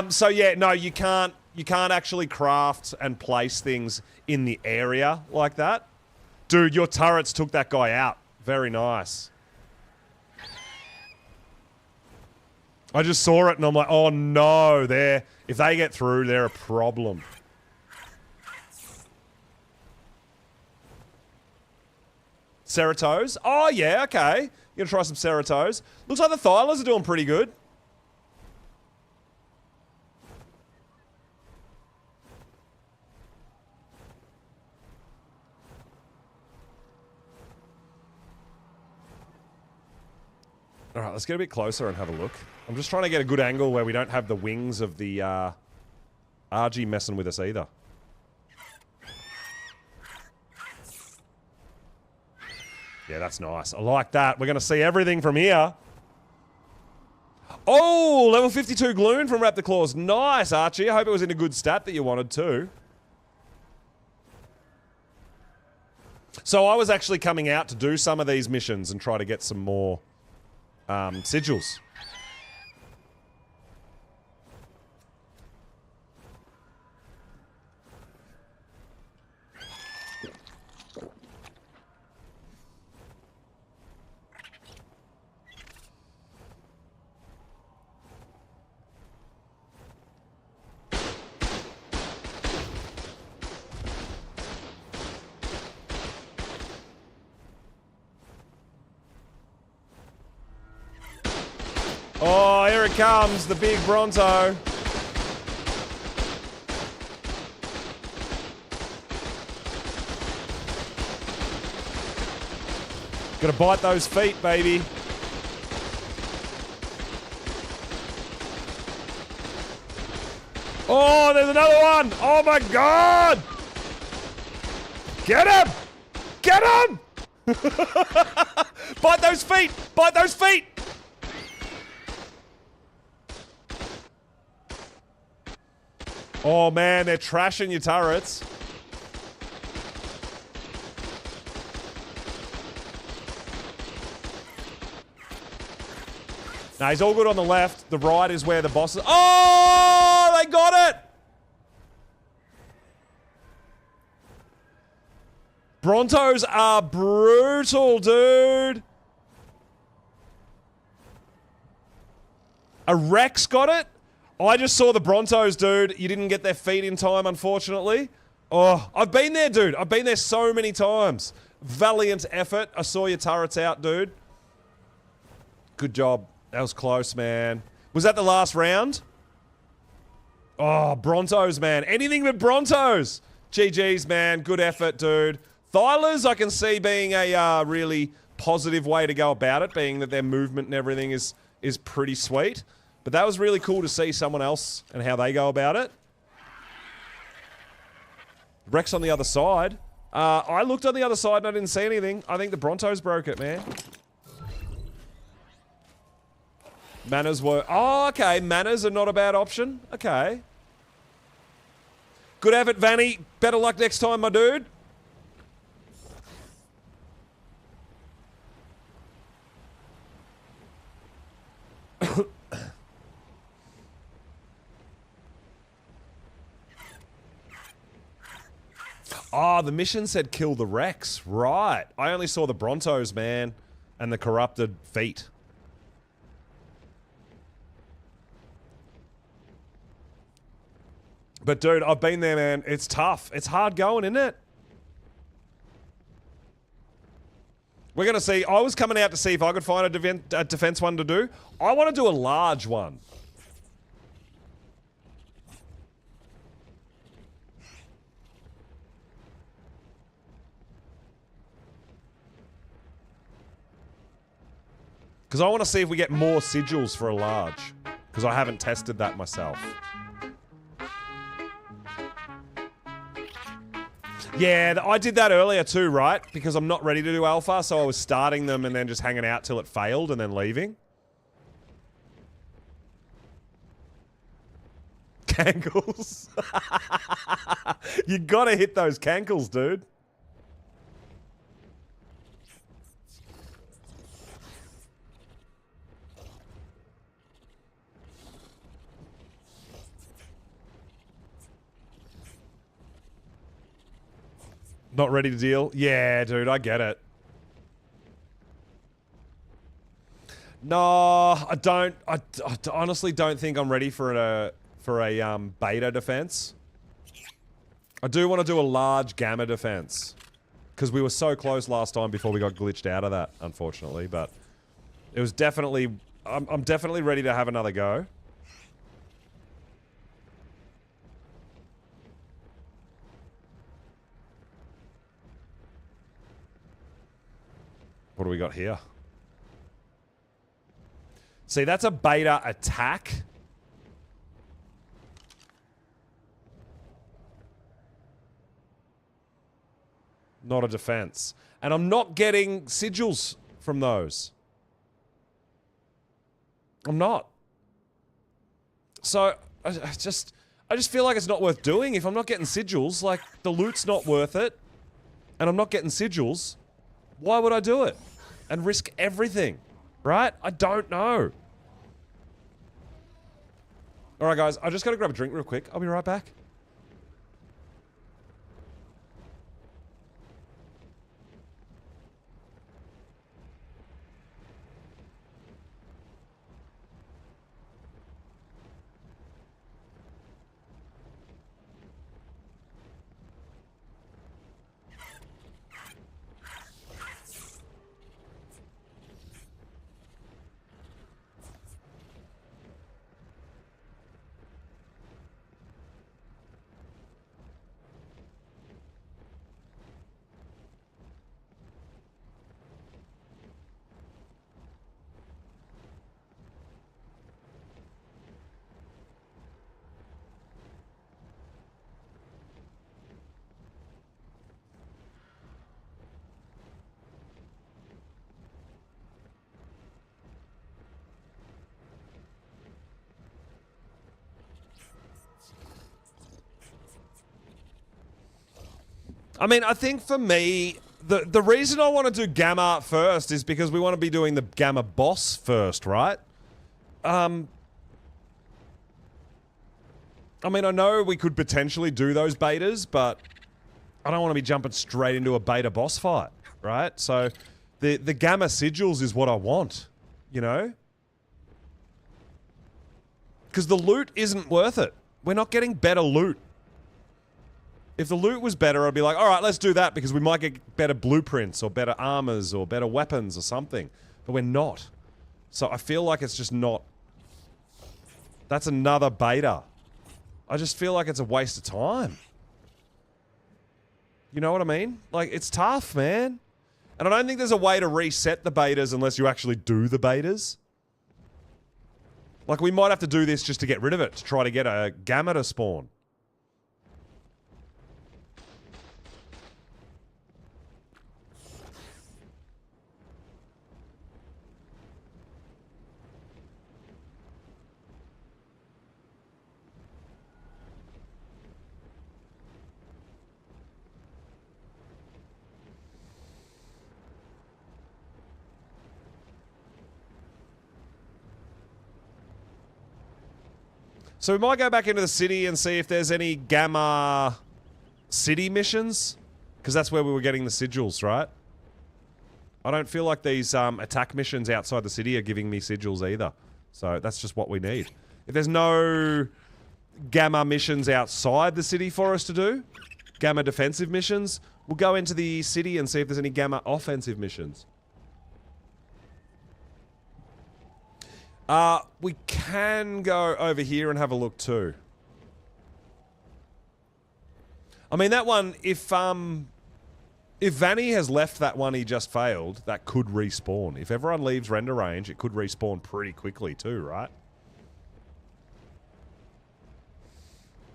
A: So yeah, no, you can't actually craft and place things in the area like that. Dude, your turrets took that guy out. Very nice. I just saw it and I'm like, oh no, if they get through, they're a problem. Ceratos? Oh yeah, okay. You're gonna try some Ceratos. Looks like the Thylers are doing pretty good. Alright, let's get a bit closer and have a look. I'm just trying to get a good angle where we don't have the wings of the RG messing with us either. Yeah, that's nice. I like that. We're going to see everything from here. Oh, level 52 Gloon from Raptor Claws. Nice, Archie. I hope it was in a good stat that you wanted too. So I was actually coming out to do some of these missions and try to get some more sigils. Oh, here it comes, the big Bronto. Gotta bite those feet, baby. Oh, there's another one. Oh my God. Get him. Get him. Bite those feet. Bite those feet. Oh man, they're trashing your turrets. Now he's all good on the left. The right is where the boss is. Oh, they got it! Brontos are brutal, dude. A Rex got it? I just saw the Brontos, dude. You didn't get their feet in time, unfortunately. Oh, I've been there, dude. I've been there so many times. Valiant effort. I saw your turrets out, dude. Good job. That was close, man. Was that the last round? Oh, Brontos, man. Anything but Brontos. GG's, man. Good effort, dude. Thylers, I can see being a really positive way to go about it, being that their movement and everything is pretty sweet. But that was really cool to see someone else and how they go about it. Rex on the other side. I looked on the other side and I didn't see anything. I think the Brontos broke it, man. Manners were... Oh, okay. Manners are not a bad option. Okay. Good effort, Vanny. Better luck next time, my dude. Oh, the mission said kill the Rex. Right. I only saw the Brontos, man. And the corrupted feet. But dude, I've been there, man. It's tough. It's hard going, isn't it? We're going to see. I was coming out to see if I could find a defense one to do. I want to do a large one. Because I want to see if we get more sigils for a large. Because I haven't tested that myself. Yeah, I did that earlier too, right? Because I'm not ready to do alpha, so I was starting them and then just hanging out till it failed and then leaving. Cankles. You gotta hit those cankles, dude. Not ready to deal? Yeah, dude, I get it. No, I don't. I honestly don't think I'm ready for a beta defense. I do want to do a large gamma defense because we were so close last time before we got glitched out of that, unfortunately. But it was definitely. I'm definitely ready to have another go. What do we got here? See, that's a beta attack. Not a defense. And I'm not getting sigils from those. I'm not. So, I just feel like it's not worth doing. If I'm not getting sigils, like, the loot's not worth it, and I'm not getting sigils, why would I do it? And risk everything, right? I don't know. Alright guys, I just gotta grab a drink real quick. I'll be right back. I mean, I think for me, the reason I want to do Gamma first is because we want to be doing the Gamma boss first, right? I mean, I know we could potentially do those betas, but I don't want to be jumping straight into a beta boss fight, right? So, the Gamma sigils is what I want, you know? Because the loot isn't worth it. We're not getting better loot. If the loot was better, I'd be like, alright, let's do that because we might get better blueprints or better armors or better weapons or something. But we're not. So I feel like it's just not... That's another beta. I just feel like it's a waste of time. You know what I mean? Like, it's tough, man. And I don't think there's a way to reset the betas unless you actually do the betas. Like, we might have to do this just to get rid of it, to try to get a Gamma to spawn. So we might go back into the city and see if there's any Gamma city missions. Because that's where we were getting the sigils, right? I don't feel like these attack missions outside the city are giving me sigils either. So that's just what we need. If there's no Gamma missions outside the city for us to do, Gamma defensive missions, we'll go into the city and see if there's any Gamma offensive missions. We can go over here and have a look too. I mean, that one, if Vanny has left that one he just failed, that could respawn. If everyone leaves render range, it could respawn pretty quickly too, right?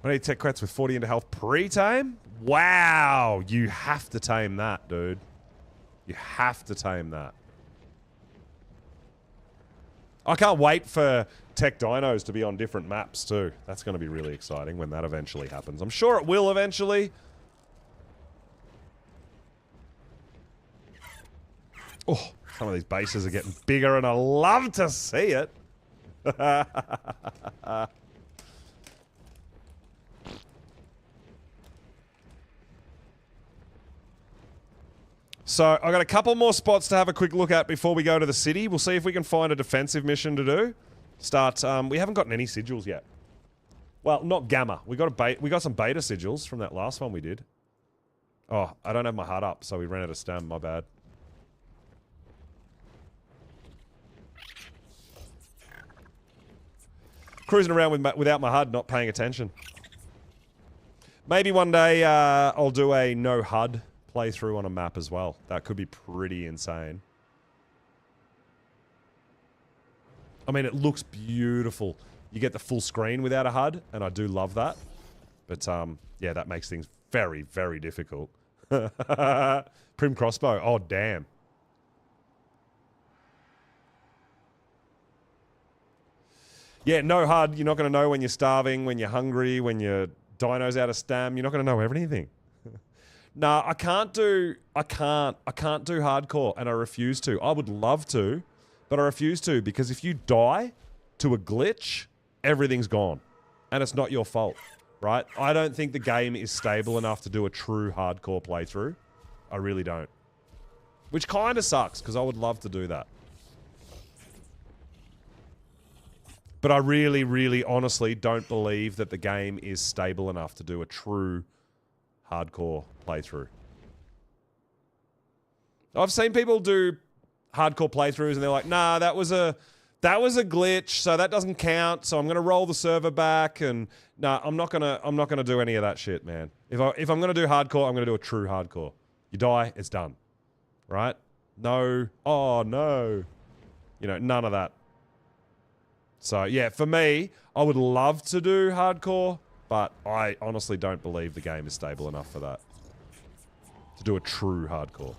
A: I need tech crets with 40 into health pre-tame? Wow! You have to tame that, dude. You have to tame that. I can't wait for tech dinos to be on different maps too. That's going to be really exciting when that eventually happens. I'm sure it will eventually. Oh, some of these bases are getting bigger and I love to see it. So I got a couple more spots to have a quick look at before we go to the city. We'll see if we can find a defensive mission to do. We haven't gotten any sigils yet. Well, not gamma. We got some beta sigils from that last one we did. Oh, I don't have my HUD up, so we ran out of stem. My bad. Cruising around without my HUD, not paying attention. Maybe one day I'll do a no HUD playthrough on a map as well. That could be pretty insane. I mean, it looks beautiful. You get the full screen without a HUD, and I do love that. But, yeah, that makes things very, very difficult. Prim crossbow. Oh, damn. Yeah, no HUD. You're not going to know when you're starving, when you're hungry, when your dino's out of stam. You're not going to know everything. Nah, I can't do hardcore, and I refuse to. I would love to, but I refuse to, because if you die to a glitch, everything's gone. And it's not your fault, right? I don't think the game is stable enough to do a true hardcore playthrough. I really don't. Which kind of sucks, because I would love to do that. But I really, really, honestly don't believe that the game is stable enough to do a true hardcore playthrough. I've seen people do hardcore playthroughs and they're like, nah, that was a glitch, so that doesn't count, so I'm gonna roll the server back, and nah, I'm not gonna do any of that shit, man. If I'm gonna do hardcore, I'm gonna do a true hardcore. You die, it's done. Right? No, oh no. You know, none of that. So yeah, for me, I would love to do hardcore, but I honestly don't believe the game is stable enough for that. To do a true hardcore.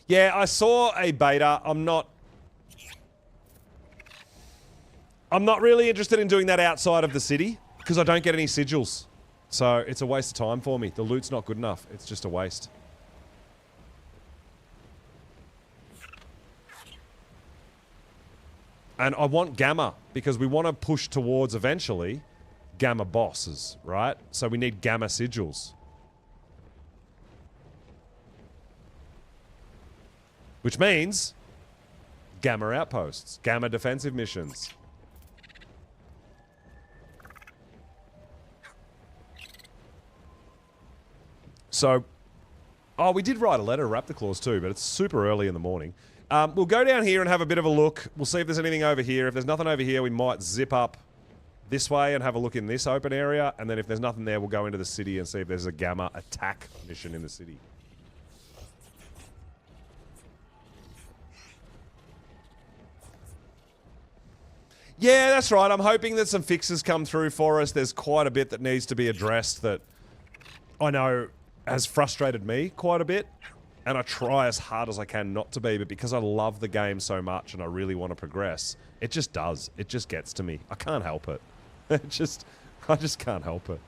A: Yeah, I saw a beta. I'm not really interested in doing that outside of the city, because I don't get any sigils. So it's a waste of time for me. The loot's not good enough. It's just a waste. And I want gamma, because we want to push towards, eventually, gamma bosses, right? So we need gamma sigils. Which means gamma outposts, gamma defensive missions. So, oh, we did write a letter to Raptor Claws too, but it's super early in the morning. We'll go down here and have a bit of a look. We'll see if there's anything over here. If there's nothing over here, we might zip up this way and have a look in this open area. And then if there's nothing there, we'll go into the city and see if there's a gamma attack mission in the city. Yeah, that's right. I'm hoping that some fixes come through for us. There's quite a bit that needs to be addressed that I know has frustrated me quite a bit. And I try as hard as I can not to be, but because I love the game so much and I really want to progress, it just does. It just gets to me. I can't help it. I just can't help it.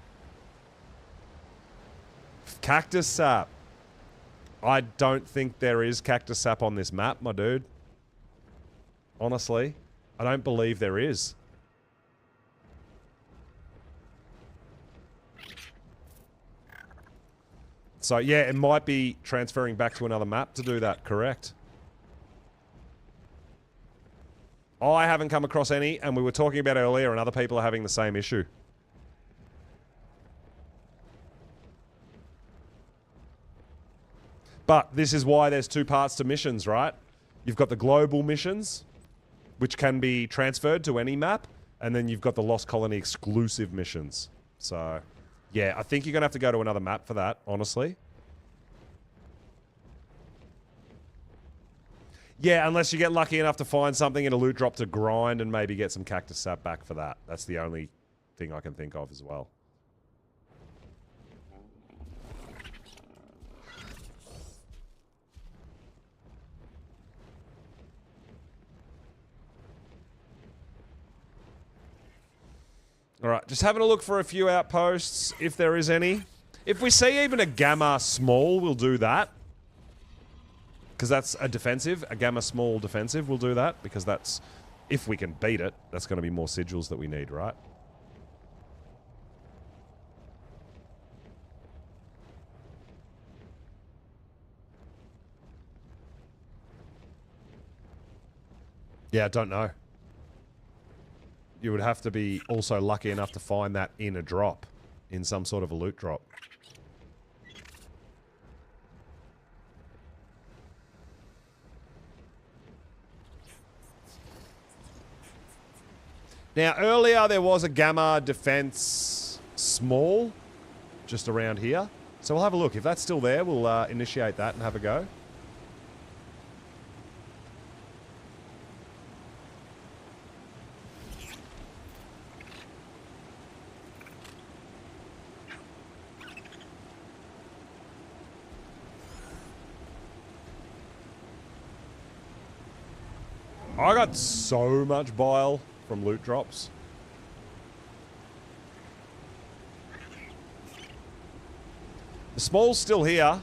A: Cactus sap. I don't think there is cactus sap on this map, my dude. Honestly, I don't believe there is. So yeah, it might be transferring back to another map to do that, correct? I haven't come across any, and we were talking about earlier, and other people are having the same issue. But this is why there's two parts to missions, right? You've got the global missions, which can be transferred to any map, and then you've got the Lost Colony exclusive missions. So, yeah, I think you're going to have to go to another map for that, honestly. Yeah, unless you get lucky enough to find something in a loot drop to grind and maybe get some cactus sap back for that. That's the only thing I can think of as well. Alright, just having a look for a few outposts, if there is any. If we see even a gamma small, we'll do that. Because that's a defensive, a gamma small defensive, we'll do that. Because that's, if we can beat it, that's going to be more sigils that we need, right? Yeah, I don't know. You would have to be also lucky enough to find that in a drop. In some sort of a loot drop. Now, earlier there was a gamma defense small just around here. So we'll have a look. If that's still there, we'll initiate that and have a go. I got so much bile from loot drops. The small's still here.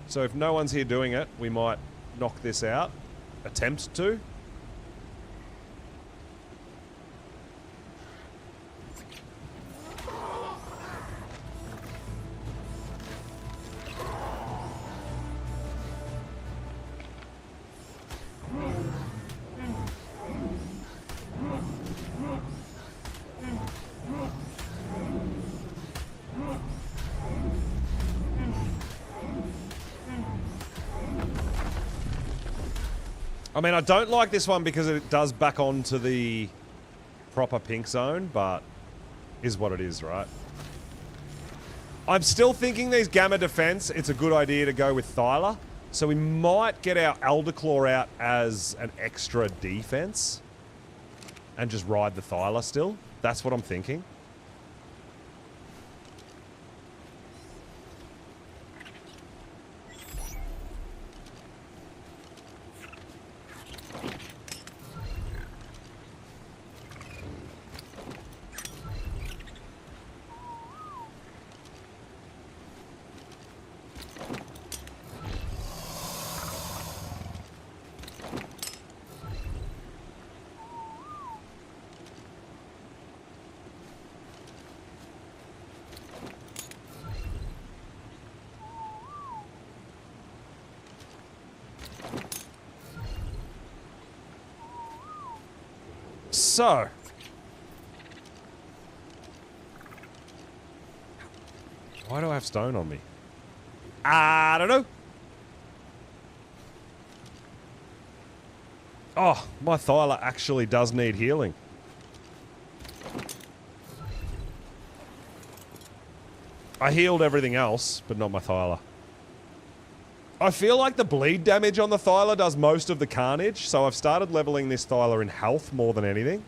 A: So if no one's here doing it, we might knock this out. Attempt to. I mean, I don't like this one because it does back onto the proper pink zone, but is what it is, right? I'm still thinking these gamma defense, it's a good idea to go with Thyla. So we might get our Elderclaw out as an extra defense and just ride the Thyla still. That's what I'm thinking. So, why do I have stone on me? I don't know. Oh, my Thyla actually does need healing. I healed everything else, but not my Thyla. I feel like the bleed damage on the Thyla does most of the carnage, so I've started leveling this Thyla in health more than anything.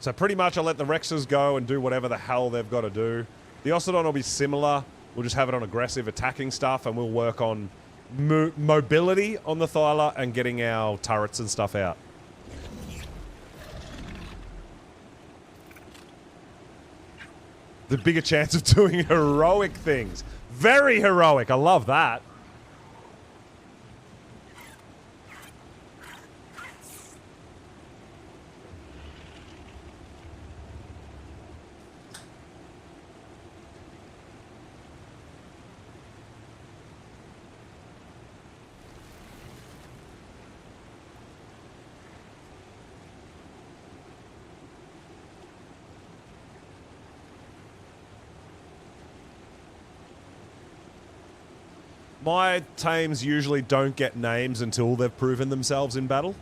A: So pretty much I'll let the Rexes go and do whatever the hell they've got to do. The Ossidon will be similar. We'll just have it on aggressive attacking stuff, and we'll work on mobility on the Thyla and getting our turrets and stuff out. The bigger chance of doing heroic things. Very heroic. I love that. My tames usually don't get names until they've proven themselves in battle.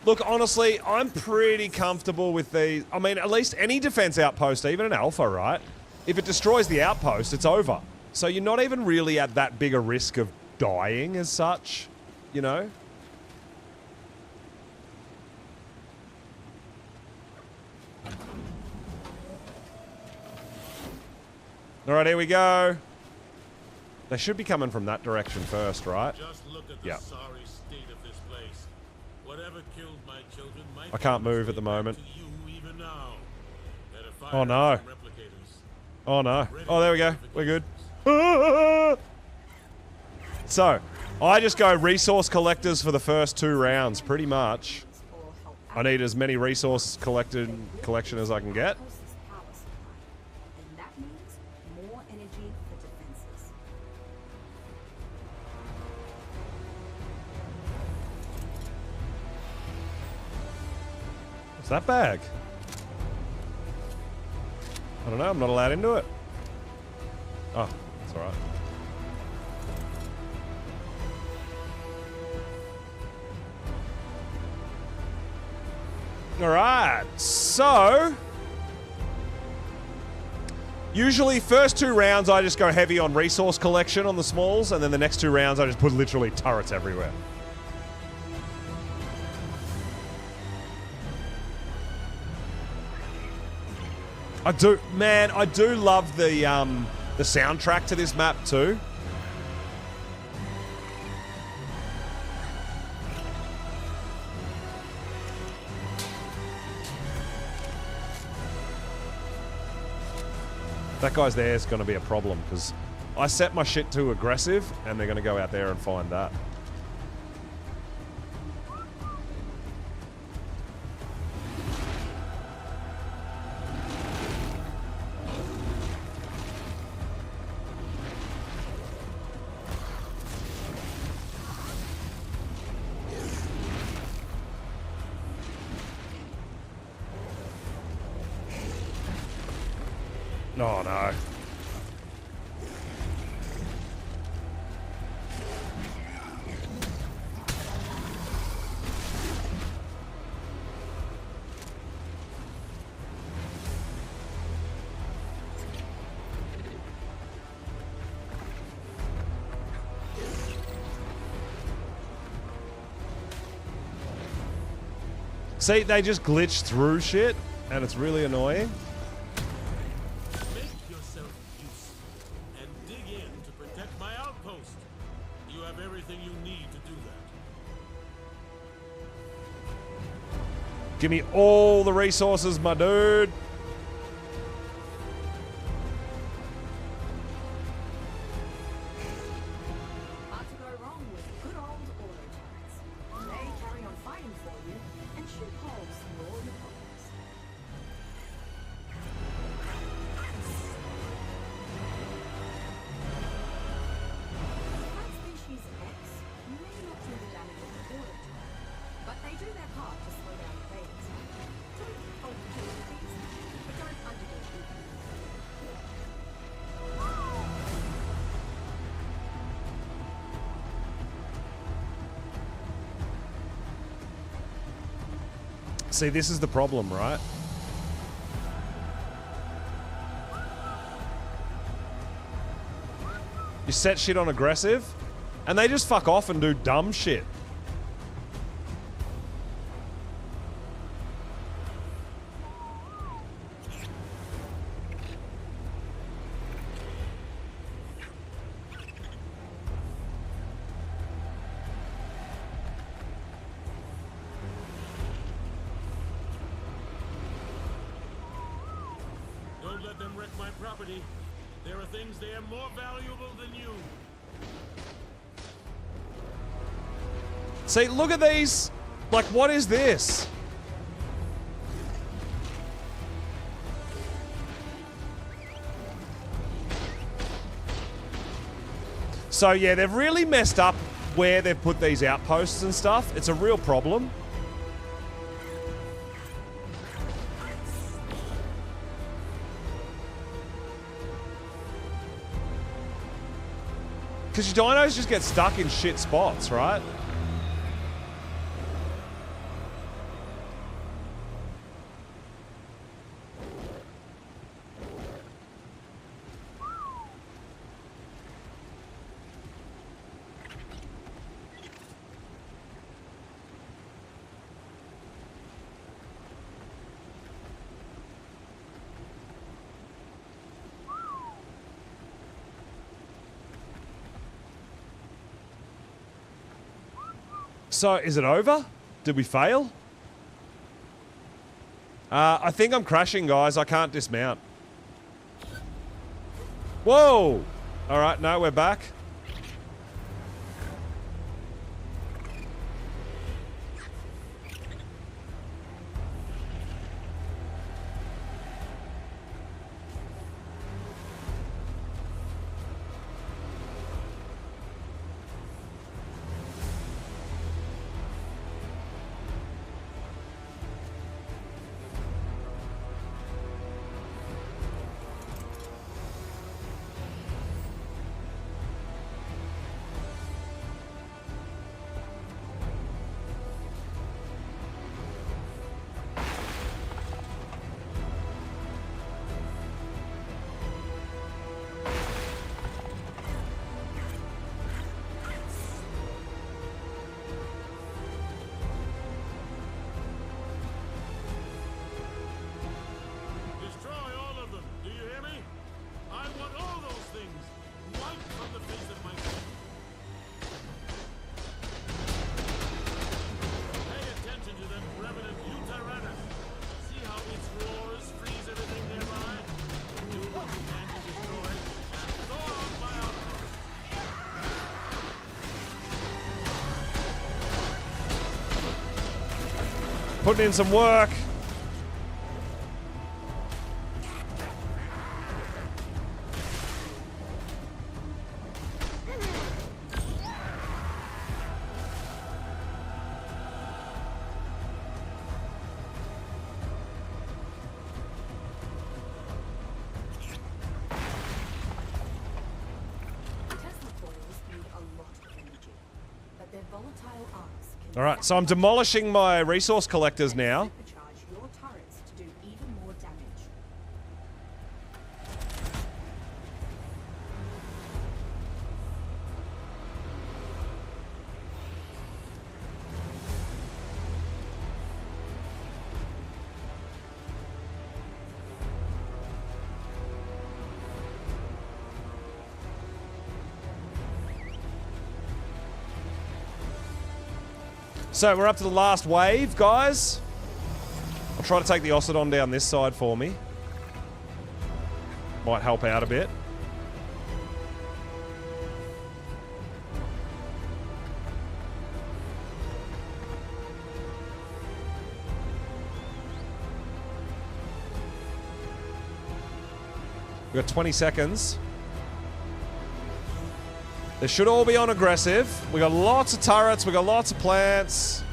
A: Look, honestly, I'm pretty comfortable with these. I mean, at least any defense outpost, even an alpha, right? If it destroys the outpost, it's over. So you're not even really at that big a risk of dying as such, you know? All right, here we go. They should be coming from that direction first, right?
B: Just look at the
A: Yeah.
B: sorry state of this place. Whatever killed my children might
A: I can't
B: be
A: move at the
B: back
A: moment.
B: to you even now. Better fire
A: Oh, no.
B: some replicators.
A: Oh, no.
B: Ready
A: Oh, there we go. We're good. So, I just go resource collectors for the first 2 rounds, pretty much. I need as many resource collection as I can get.
E: Closest power supply, and that means more energy for defenses.
A: What's that bag? I don't know, I'm not allowed into it. Oh, that's alright. Alright, so... Usually, first 2 rounds I just go heavy on resource collection on the smalls, and then the next 2 rounds I just put literally turrets everywhere. I do love the soundtrack to this map too. That guy's there is going to be a problem because I set my shit too aggressive and they're going to go out there and find that. Oh no. See, they just glitch through shit and it's really annoying.
B: Make yourself useful and dig in to protect my outpost. You have everything you need to do that.
A: Give me all the resources, my dude.
E: Hard to go wrong with good old auto turrets. They carry on fighting for you and shoot holes through all your problems. Like species X may not do the damage of the auto turret, but they do their part to slow down invaders. Don't overdo it, please, but don't underdo it either.
A: See, this is the problem, right? You set shit on aggressive, and they just fuck off and do dumb shit.
B: Don't let them wreck my property. There are things there more valuable than you.
A: See, look at these. Like, what is this? So, yeah, they've really messed up where they've put these outposts and stuff. It's a real problem. Because your dinos just get stuck in shit spots, right? So, is it over? Did we fail? I think I'm crashing, guys. I can't dismount. Whoa! Alright, no, we're back.
B: Destroy all of them. Do you hear me? I want all those things wiped from the face of my earth. Pay attention to that revenant Uterranus. See how its roars freeze everything nearby? Do what you can to destroy and throw out my outpost.
A: Putting in some work.
E: Tesla coils need a lot of energy, but their volatile arcs can
A: Alright, so I'm demolishing my resource collectors now.
E: supercharge your turrets to do even more damage.
A: So we're up to the last wave, guys. I'll try to take the Ossidon down this side for me. Might help out a bit. We've got 20 seconds. They should all be on aggressive. We got lots of turrets. We got lots of plants.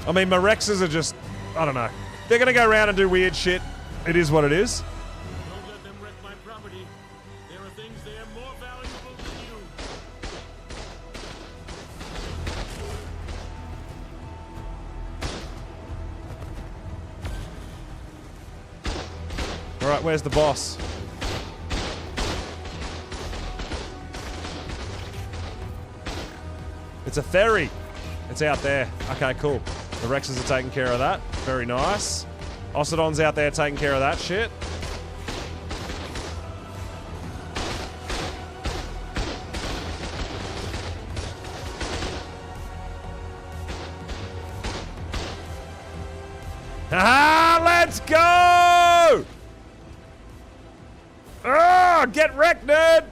A: I mean, my Rexes are just, I don't know. They're going to go around and do weird shit. It is what it is.
B: Don't let them wreck my property. There are things there more valuable than you.
A: All right, where's the boss? It's a ferry. It's out there. Okay, cool. The Rexes are taking care of that. Very nice. Ossidon's out there taking care of that shit. Haha, let's go! Ah, get wrecked, nerd!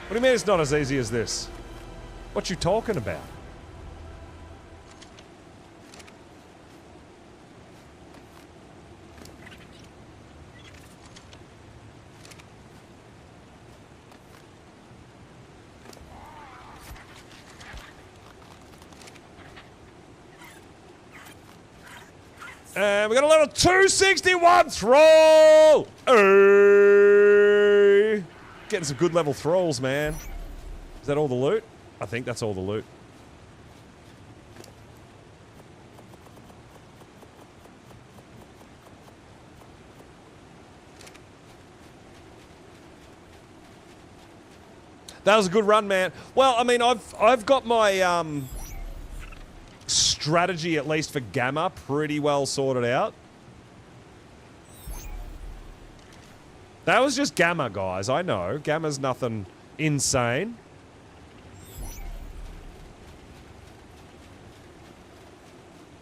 A: What do you mean it's not as easy as this? What you talking about? And we got a little 261 roll! Hey. getting some good level thralls, man. Is that all the loot? I think that's all the loot. That was a good run, man. Well, I mean, I've got my strategy, at least for Gamma, pretty well sorted out. That was just Gamma, guys. I know. Gamma's nothing insane.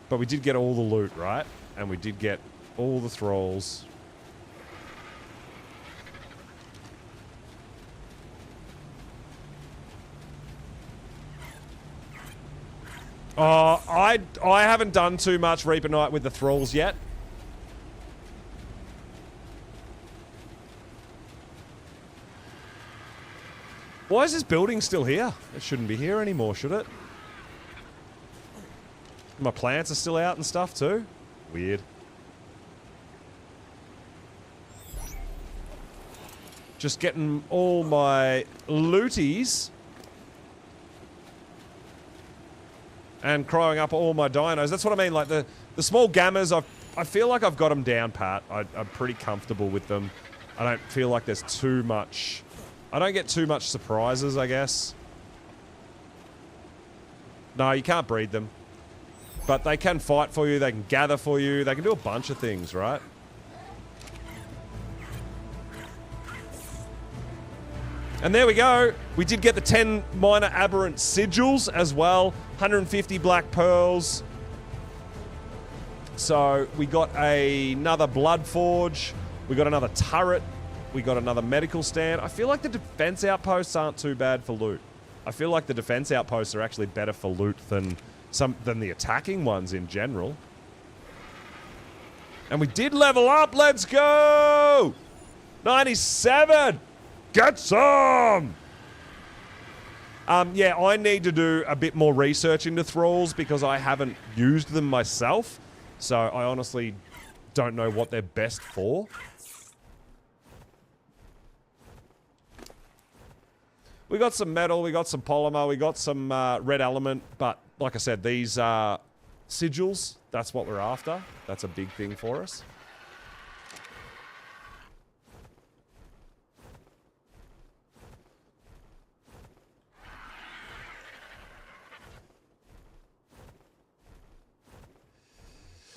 A: But we did get all the loot, right? And we did get all the thralls. I haven't done too much Reaper Knight with the thralls yet. Why is this building still here? It shouldn't be here anymore, should it? My plants are still out and stuff too. Weird. Just getting all my looties. And crowing up all my dinos. That's what I mean, like the small Gammas, I feel like I've got them down pat. I'm pretty comfortable with them. I don't feel like there's too much... I don't get too much surprises, I guess. No, you can't breed them. But they can fight for you, they can gather for you, they can do a bunch of things, right? And there we go. We did get the 10 minor aberrant sigils as well. 150 black pearls. So we got another blood forge. We got another turret. We got another medical stand. I feel like the defense outposts aren't too bad for loot. I feel like the defense outposts are actually better for loot than the attacking ones in general. And we did level up. Let's go! 97! Get some! Yeah, I need to do a bit more research into thralls because I haven't used them myself. So I honestly don't know what they're best for. We got some metal, we got some polymer, we got some red element, but like I said, these sigils, that's what we're after. That's a big thing for us.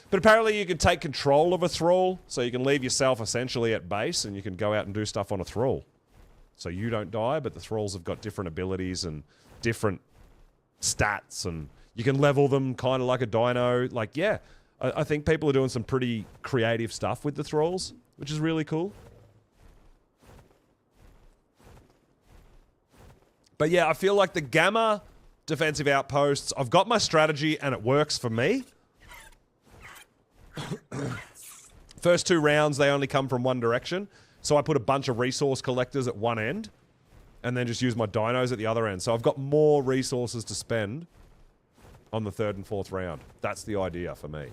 A: But apparently you can take control of a thrall, so you can leave yourself essentially at base and you can go out and do stuff on a thrall. So you don't die, but the thralls have got different abilities and different stats, and you can level them kind of like a dino. Like, yeah, I think people are doing some pretty creative stuff with the thralls, which is really cool. But yeah, I feel like the Gamma defensive outposts, I've got my strategy and it works for me. First 2 rounds, they only come from one direction. So I put a bunch of resource collectors at one end and then just use my dinos at the other end. So I've got more resources to spend on the 3rd and 4th round. That's the idea for me.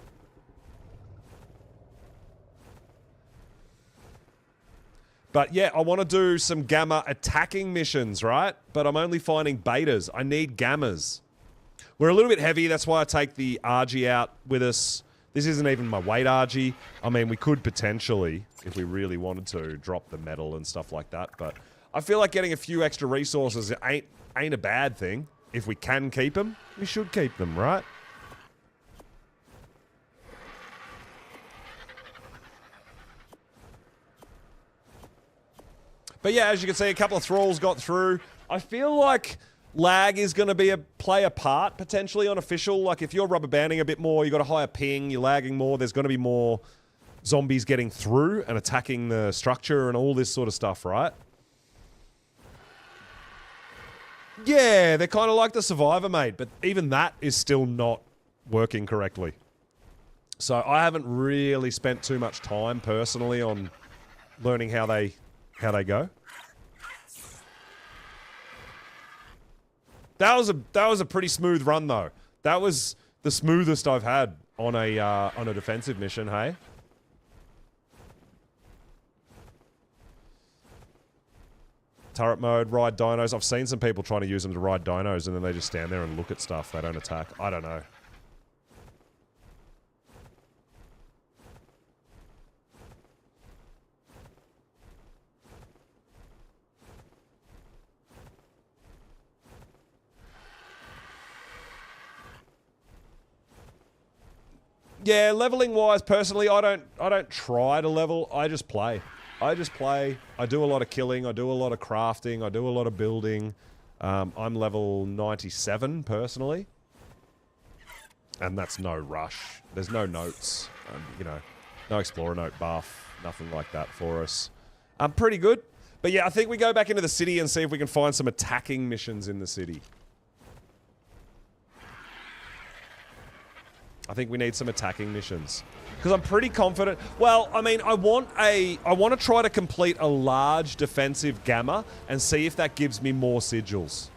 A: But yeah, I want to do some Gamma attacking missions, right? But I'm only finding betas. I need Gammas. We're a little bit heavy. That's why I take the Argy out with us. This isn't even my weight Argy. I mean, we could potentially, if we really wanted to, drop the metal and stuff like that. But I feel like getting a few extra resources ain't a bad thing. If we can keep them, we should keep them, right? But yeah, as you can see, a couple of thralls got through. I feel like lag is going to play a part, potentially, on official. Like, if you're rubber banding a bit more, you got a higher ping, you're lagging more, there's going to be more zombies getting through and attacking the structure and all this sort of stuff, right? Yeah, they're kind of like the Survivor, mate, but even that is still not working correctly. So I haven't really spent too much time, personally, on learning how they go. That was a pretty smooth run, though. That was the smoothest I've had on a defensive mission, hey? Turret mode, ride dinos. I've seen some people trying to use them to ride dinos and then they just stand there and look at stuff. They don't attack. I don't know. Yeah, leveling wise, personally, I don't try to level. I just play. I do a lot of killing. I do a lot of crafting. I do a lot of building. I'm level 97 personally, and that's no rush. There's no notes. You know, no explorer note buff. Nothing like that for us. Pretty good. But yeah, I think we go back into the city and see if we can find some attacking missions in the city. I think we need some attacking missions. Because I'm pretty confident. Well, I mean, I want to try to complete a large defensive gamma and see if that gives me more sigils.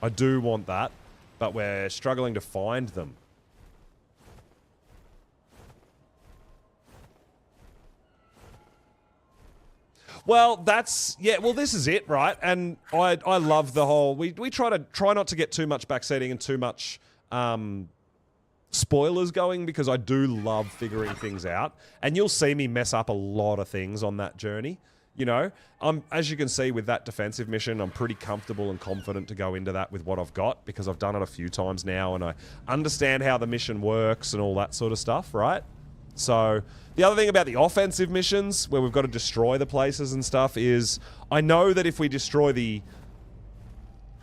A: I do want that, but we're struggling to find them. Well, well, this is it, right? And I love the whole, we try not to get too much backseating and too much, spoilers going because I do love figuring things out, and you'll see me mess up a lot of things on that journey. You know, as you can see with that defensive mission, I'm pretty comfortable and confident to go into that with what I've got because I've done it a few times now and I understand how the mission works and all that sort of stuff, right? So the other thing about the offensive missions where we've got to destroy the places and stuff is I know that if we destroy the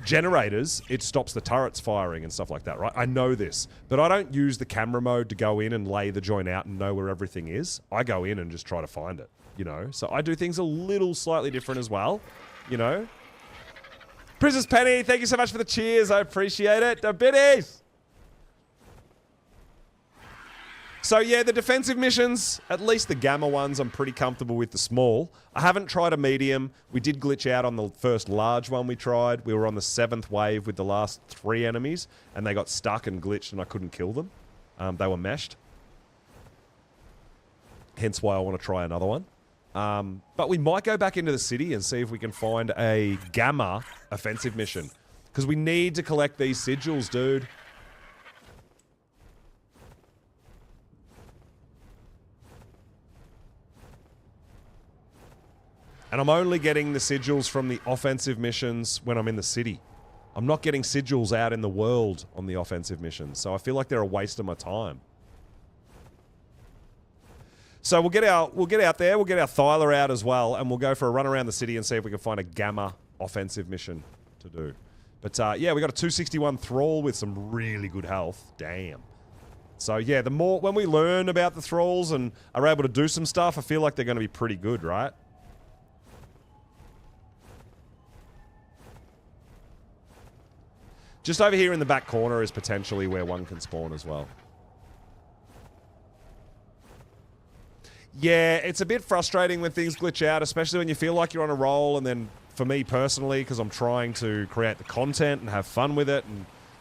A: generators, it stops the turrets firing and stuff like that, right? I know this, but I don't use the camera mode to go in and lay the joint out and know where everything is. I go in and just try to find it, you know? So I do things a little slightly different as well, you know? Princess Penny, thank you so much for the cheers. I appreciate it. The biddies! So yeah, the defensive missions, at least the gamma ones, I'm pretty comfortable with the small. I haven't tried a medium. We did glitch out on the first large one we tried. We were on the 7th wave with the last 3 enemies, and they got stuck and glitched and I couldn't kill them. They were meshed. Hence why I want to try another one. But we might go back into the city and see if we can find a gamma offensive mission. Because we need to collect these sigils, dude. And I'm only getting the sigils from the offensive missions when I'm in the city. I'm not getting sigils out in the world on the offensive missions, so I feel like they're a waste of my time. So we'll get out there, we'll get our Thyla out as well, and we'll go for a run around the city and see if we can find a gamma offensive mission to do. But yeah, we got a 261 Thrall with some really good health. Damn. So yeah, the more when we learn about the Thralls and are able to do some stuff, I feel like they're going to be pretty good, right? Just over here in the back corner is potentially where one can spawn as well. Yeah, it's a bit frustrating when things glitch out, especially when you feel like you're on a roll, and then for me personally, because I'm trying to create the content and have fun with it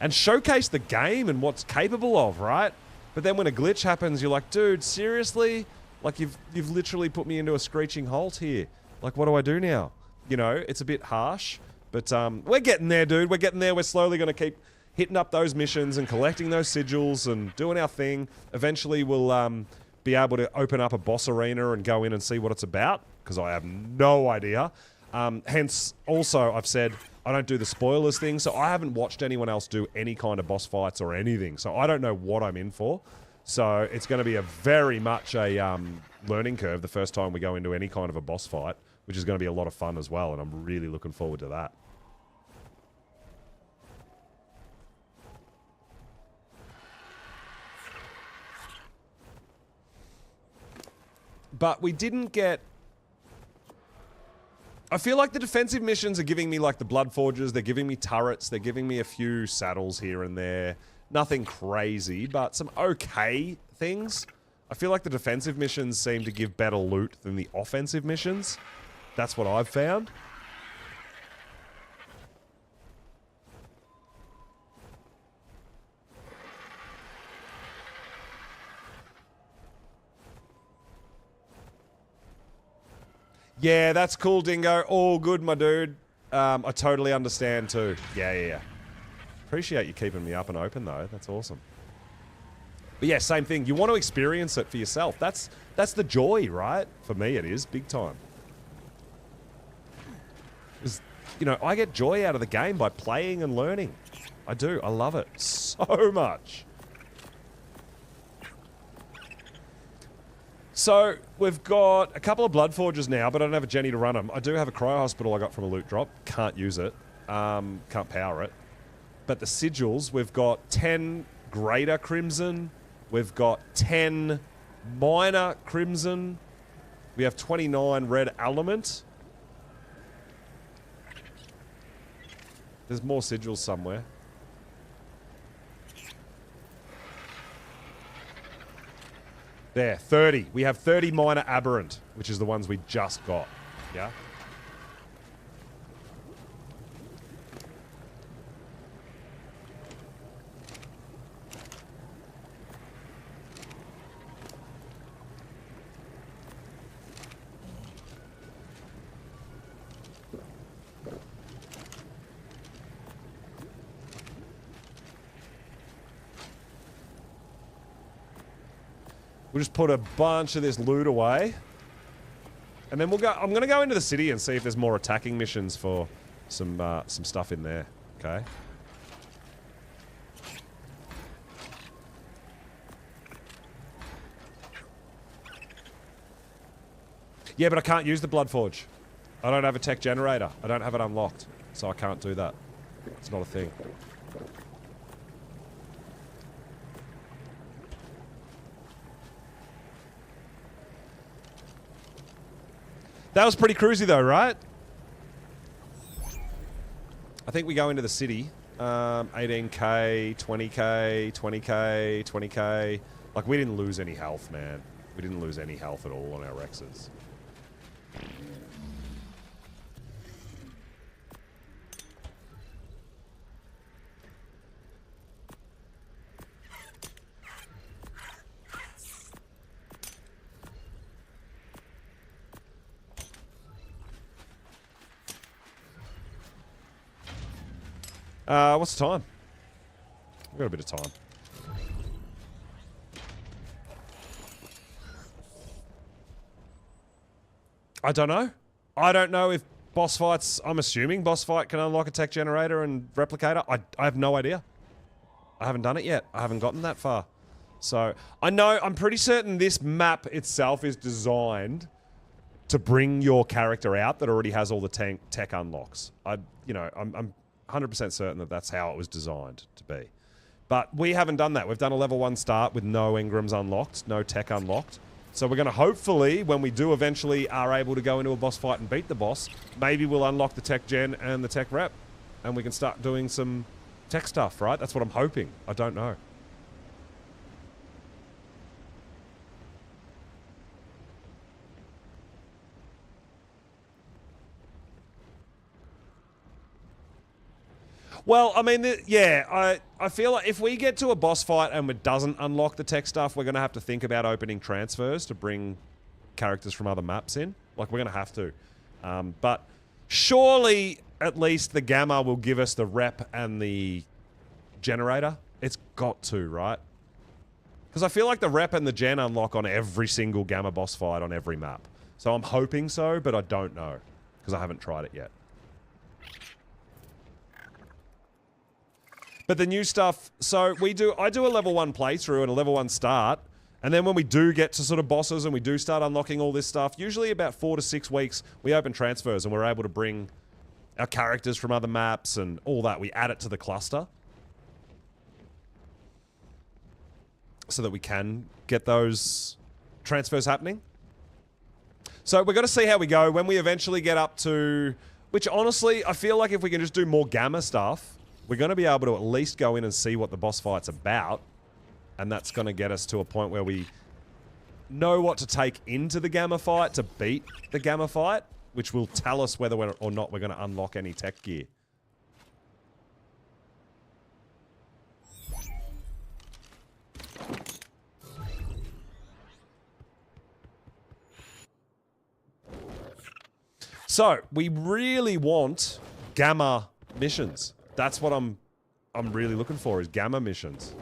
A: and showcase the game and what's capable of, right? But then when a glitch happens, you're like, dude, seriously? Like, you've literally put me into a screeching halt here. Like, what do I do now? You know, it's a bit harsh. But we're getting there, dude. We're getting there. We're slowly going to keep hitting up those missions and collecting those sigils and doing our thing. Eventually, we'll be able to open up a boss arena and go in and see what it's about, because I have no idea. Hence, also, I've said I don't do the spoilers thing, so I haven't watched anyone else do any kind of boss fights or anything, so I don't know what I'm in for. So it's going to be a very much a learning curve the first time we go into any kind of a boss fight, which is going to be a lot of fun as well, and I'm really looking forward to that. But we didn't get... I feel like the defensive missions are giving me like the Blood Forges, they're giving me turrets, they're giving me a few saddles here and there. Nothing crazy, but some okay things. I feel like the defensive missions seem to give better loot than the offensive missions. That's what I've found. Yeah, that's cool, Dingo. All good, my dude. I totally understand too. Yeah. Appreciate you keeping me up and open though. That's awesome. But yeah, same thing. You want to experience it for yourself. That's the joy, right? For me, it is big time. 'Cause, you know, I get joy out of the game by playing and learning. I do. I love it so much. So, we've got a couple of Blood Forges now, but I don't have a Jenny to run them. I do have a Cryo Hospital I got from a loot drop. Can't use it. Can't power it. But the Sigils, we've got 10 Greater Crimson. We've got 10 Minor Crimson. We have 29 Red Element. There's more Sigils somewhere. There, 30. We have 30 Minor Aberrant, which is the ones we just got. Yeah? We'll just put a bunch of this loot away. And then we'll go... I'm going to go into the city and see if there's more attacking missions for some stuff in there. Okay? Yeah, but I can't use the Blood Forge. I don't have a tech generator. I don't have it unlocked. So I can't do that. It's not a thing. That was pretty cruisy though, right? I think we go into the city. 18k, 20k, 20k, 20k. Like, we didn't lose any health, man. We didn't lose any health at all on our Rexes. What's the time? We've got a bit of time. I don't know. I don't know if boss fights... I'm assuming boss fight can unlock a tech generator and replicator. I have no idea. I haven't done it yet. I haven't gotten that far. So, I know... I'm pretty certain this map itself is designed to bring your character out that already has all the tech unlocks. I'm 100% certain that that's how it was designed to be. But we haven't done that. We've done a level 1 start with no Engrams unlocked, no tech unlocked. So we're going to hopefully, when we do eventually are able to go into a boss fight and beat the boss, maybe we'll unlock the tech gen and the tech rep. And we can start doing some tech stuff, right? That's what I'm hoping. I don't know. Well, I mean, yeah, I feel like if we get to a boss fight and it doesn't unlock the tech stuff, we're going to have to think about opening transfers to bring characters from other maps in. Like, we're going to have to. But surely, at least the Gamma will give us the rep and the generator. It's got to, right? Because I feel like the rep and the gen unlock on every single Gamma boss fight on every map. So I'm hoping so, but I don't know. Because I haven't tried it yet. But the new stuff, so I do a level 1 playthrough and a level 1 start, and then when we do get to sort of bosses and we do start unlocking all this stuff, usually about 4 to 6 weeks, we open transfers and we're able to bring our characters from other maps and all that. We add it to the cluster so that we can get those transfers happening. So we're going to see how we go when we eventually get up to, which honestly, I feel like if we can just do more Gamma stuff, we're going to be able to at least go in and see what the boss fight's about. And that's going to get us to a point where we know what to take into the Gamma fight to beat the Gamma fight, which will tell us whether or not we're going to unlock any tech gear. So, we really want gamma missions. That's what I'm really looking for, is gamma missions.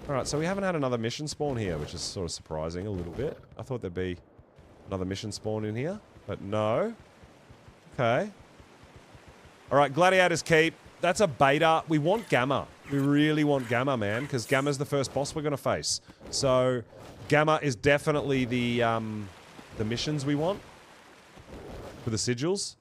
A: Alright, so we haven't had another mission spawn here, which is sort of surprising a little bit. I thought there'd be another mission spawn in here, but no. Okay. Alright, Gladiator's Keep. That's a beta. We want Gamma. We really want Gamma, man, because Gamma's the first boss we're going to face. So, Gamma is definitely the missions we want for the sigils.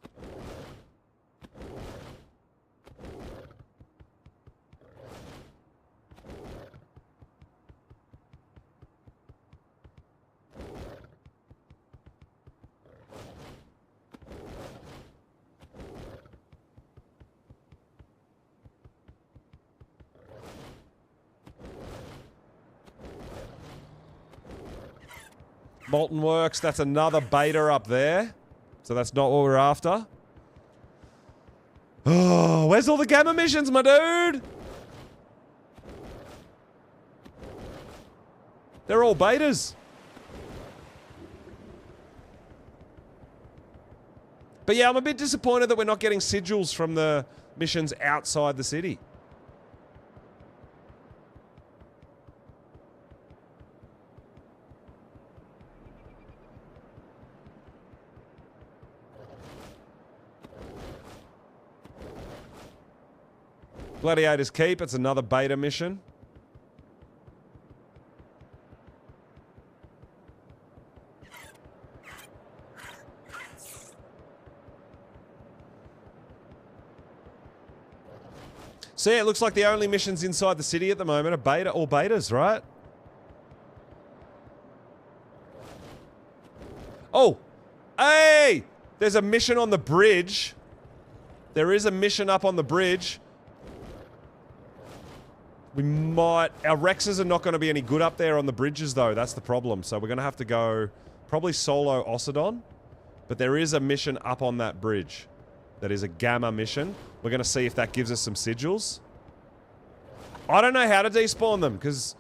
A: Molten Works, that's another beta up there. So that's not what we're after. Oh, where's all the Gamma missions, my dude? They're all betas. But yeah, I'm a bit disappointed that we're not getting sigils from the missions outside the city. Gladiator's Keep, it's another beta mission. So yeah, it looks like the only missions inside the city at the moment are beta or betas, right? Oh! Hey! There's a mission on the bridge. There is a mission up on the bridge. We might... Our Rexes are not going to be any good up there on the bridges, though. That's the problem. So we're going to have to go probably solo Ossidon. But there is a mission up on that bridge. That is a Gamma mission. We're going to see if that gives us some sigils. I don't know how to despawn them, because...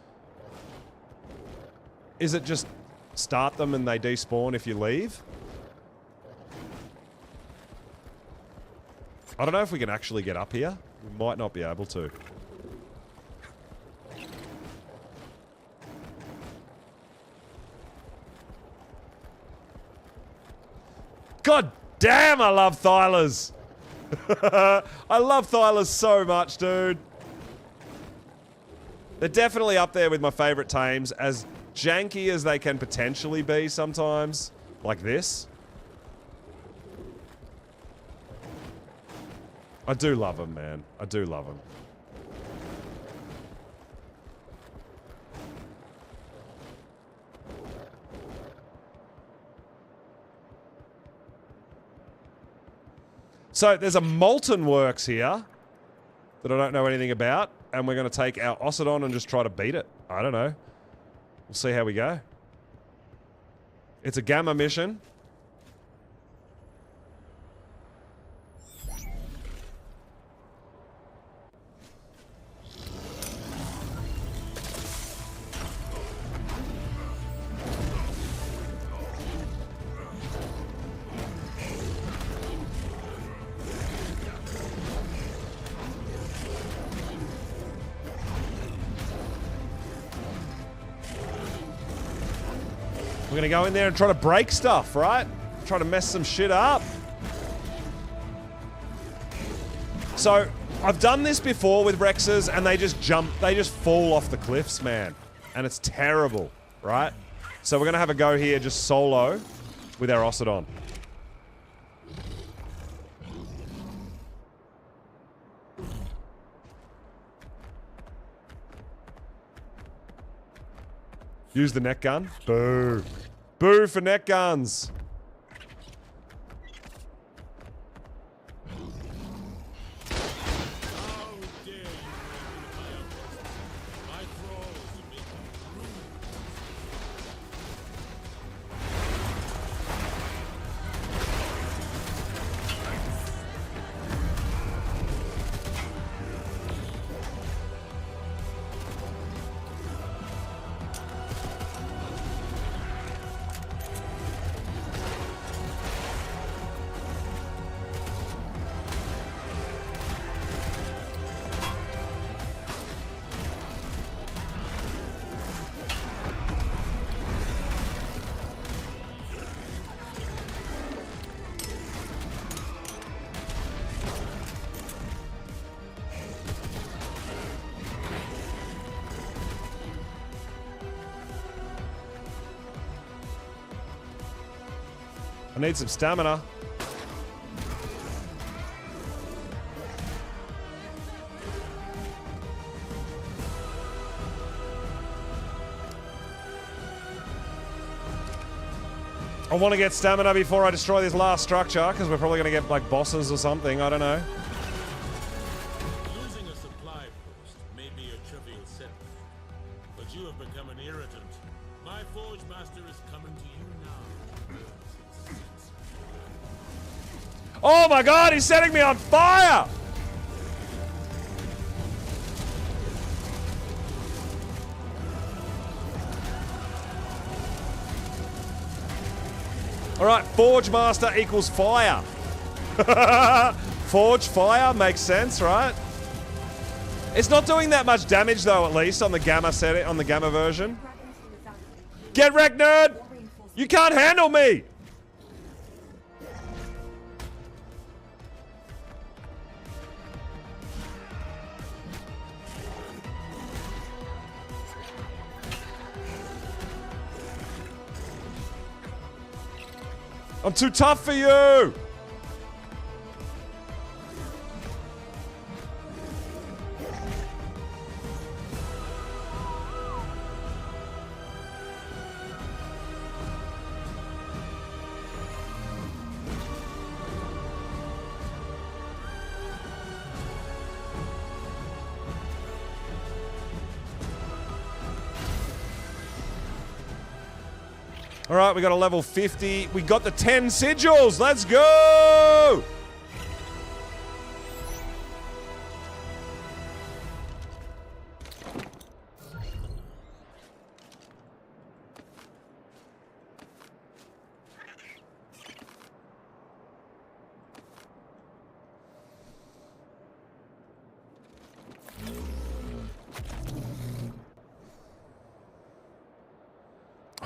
A: Is it just start them and they despawn if you leave? I don't know if we can actually get up here. We might not be able to. God damn, I love Thylas. I love Thylas so much, dude. They're definitely up there with my favorite tames, as janky as they can potentially be sometimes. Like this. I do love them, man. I do love them. So, there's a Molten Works here that I don't know anything about, and we're going to take our Ossidon and just try to beat it. I don't know. We'll see how we go. It's a Gamma mission. We're gonna go in there and try to break stuff, right? Try to mess some shit up. So, I've done this before with Rexes, and they just jump, they just fall off the cliffs, man. And it's terrible, right? So we're gonna have a go here just solo with our Ossidon. Use the net gun. Boo. Boo for net guns.
B: How dare you my thralls make rude.
A: I need some stamina. I want to get stamina before I destroy this last structure, because we're probably going to get, like, bosses or something. I don't know.
B: Losing a supply post may be a trivial setback, but you have become an irritant. My Forge Master is coming to you now.
A: Oh my god, he's setting me on fire! Alright, Forge Master equals fire. Forge fire makes sense, right? It's not doing that much damage though, at least on the gamma setting, on the gamma version. Get wrecked, nerd! You can't handle me! I'm too tough for you! All right, we got a level 50. We got the 10 sigils. Let's go!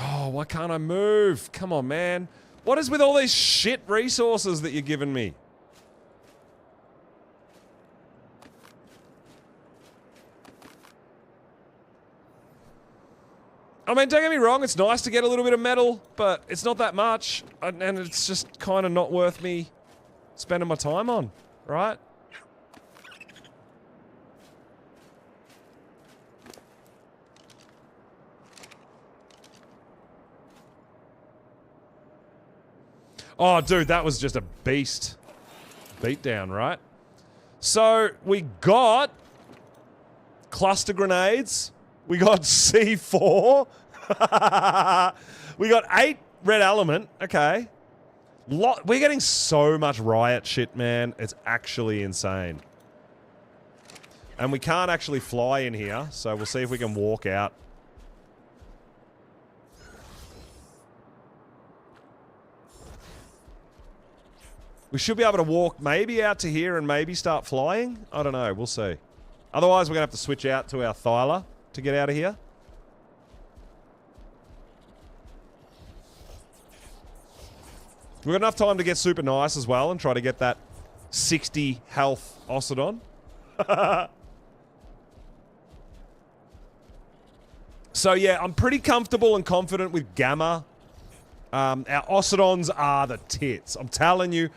A: Oh, why can't I move? Come on, man. What is with all these shit resources that you're giving me? I mean, don't get me wrong, it's nice to get a little bit of metal, but it's not that much, and it's just kind of not worth me spending my time on, right? Oh, dude, that was just a beast beatdown, right? So, we got cluster grenades. We got C4. We got 8 red element. Okay. We're getting so much riot shit, man. It's actually insane. And we can't actually fly in here, so we'll see if we can walk out. We should be able to walk maybe out to here and maybe start flying. I don't know. We'll see. Otherwise, we're going to have to switch out to our Thyla to get out of here. We've got enough time to get super nice as well and try to get that 60 health Ossidon. So yeah, I'm pretty comfortable and confident with Gamma. Our Ossidons are the tits. I'm telling you,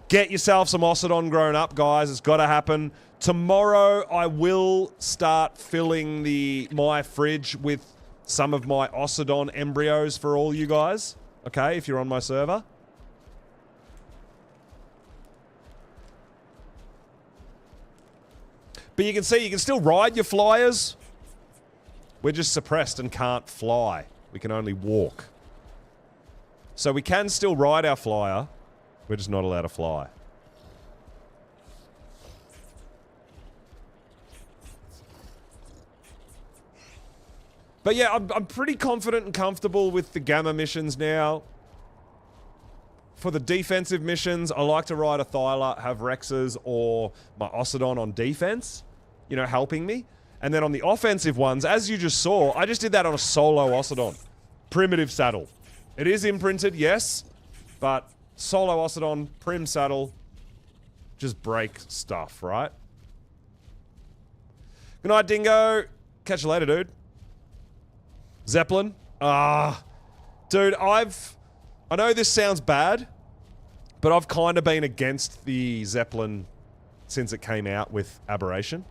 A: get yourself some Ossidon grown up, guys. It's got to happen. Tomorrow, I will start filling my fridge with some of my Ossidon embryos for all you guys. Okay, if you're on my server. But you can see, you can still ride your flyers. We're just suppressed and can't fly. We can only walk. So we can still ride our flyer. We're just not allowed to fly. But yeah, I'm pretty confident and comfortable with the Gamma missions now. For the defensive missions, I like to ride a Thyla, have Rexes or my Ossidon on defense. You know, helping me. And then on the offensive ones, as you just saw, I just did that on a solo Ossidon. Primitive saddle. It is imprinted, yes. But solo Ossidon, prim saddle. Just break stuff, right? Good night, Dingo. Catch you later, dude. Zeppelin. Dude, I know this sounds bad, But I've kind of been against the Zeppelin since it came out with Aberration.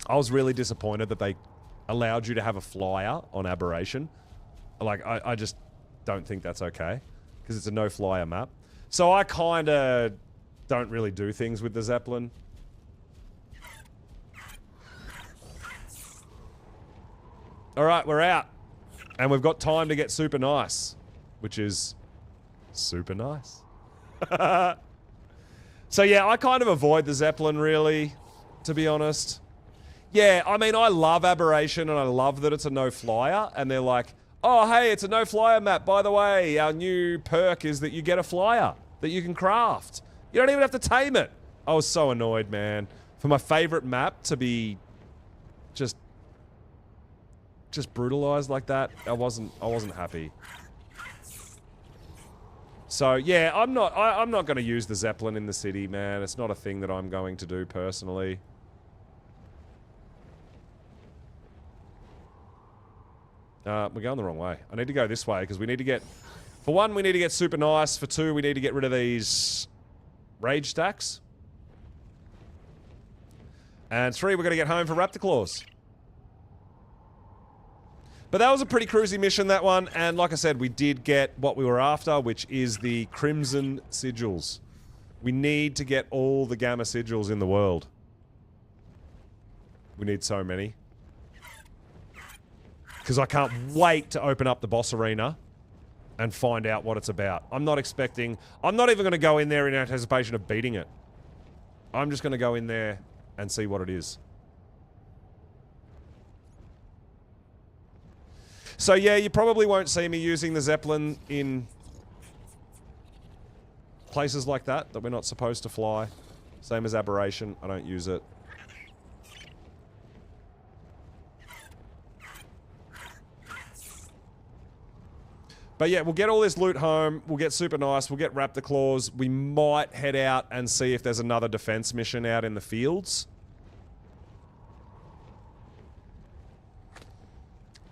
A: I was really disappointed that they allowed you to have a flyer on Aberration. Like, I just don't think that's okay. Because it's a no-flyer map. So I kind of don't really do things with the Zeppelin. Alright, we're out. And we've got time to get super nice. Which is super nice. So yeah, I kind of avoid the Zeppelin, really, to be honest. Yeah, I mean, I love Aberration, and I love that it's a no-flyer, and they're like, oh, hey, it's a no-flyer map. By the way, our new perk is that you get a flyer that you can craft. You don't even have to tame it. I was so annoyed, man. For my favorite map to be just brutalized like that, I wasn't happy. So yeah, I'm not going to use the Zeppelin in the city, man. It's not a thing that I'm going to do personally. We're going the wrong way. I need to go this way because we need to get, for one, we need to get super nice. For two, we need to get rid of these rage stacks. And three, we're going to get home for Raptor Claws. But that was a pretty cruisy mission, that one. And like I said, we did get what we were after, which is the Crimson Sigils. We need to get all the Gamma Sigils in the world. We need so many. Because I can't wait to open up the boss arena and find out what it's about. I'm not even going to go in there in anticipation of beating it. I'm just going to go in there and see what it is. So yeah, you probably won't see me using the Zeppelin in places like that we're not supposed to fly. Same as Aberration, I don't use it. But yeah, we'll get all this loot home, we'll get super nice, we'll get Raptor Claws, we might head out and see if there's another defense mission out in the fields.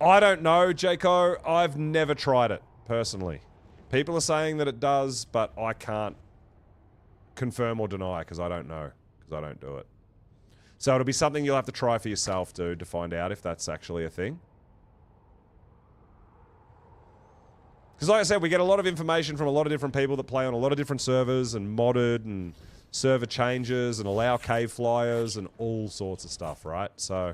A: I don't know, Jaco. I've never tried it, personally. People are saying that it does, but I can't confirm or deny because I don't know. Because I don't do it. So it'll be something you'll have to try for yourself, dude, to find out if that's actually a thing. Because like I said, we get a lot of information from a lot of different people that play on a lot of different servers and modded and server changes and allow cave flyers and all sorts of stuff, right? So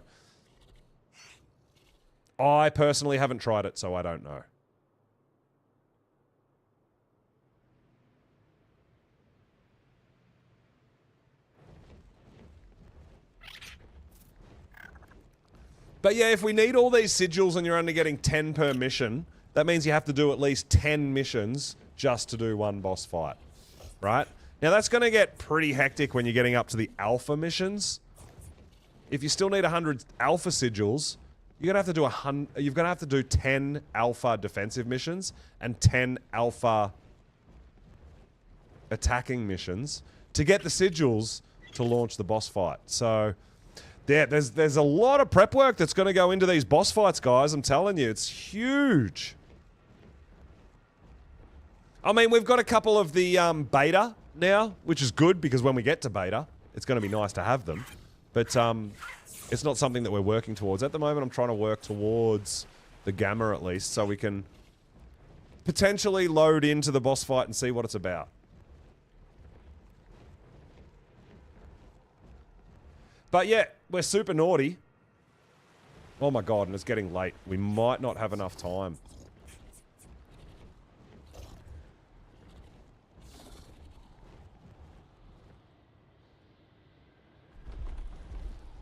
A: I personally haven't tried it, so I don't know. But yeah, if we need all these sigils and you're only getting 10 per mission, that means you have to do at least 10 missions just to do one boss fight, right? Now that's going to get pretty hectic when you're getting up to the alpha missions. If you still need 100 alpha sigils, you're going to have to do 10 alpha defensive missions and 10 alpha attacking missions to get the sigils to launch the boss fight. So yeah, there's a lot of prep work that's going to go into these boss fights, guys. I'm telling you, it's huge. I mean, we've got a couple of the beta now, which is good because when we get to beta, it's going to be nice to have them. But it's not something that we're working towards. At the moment, I'm trying to work towards the Gamma at least, so we can potentially load into the boss fight and see what it's about. But yeah, we're super naughty. Oh my god, and it's getting late. We might not have enough time.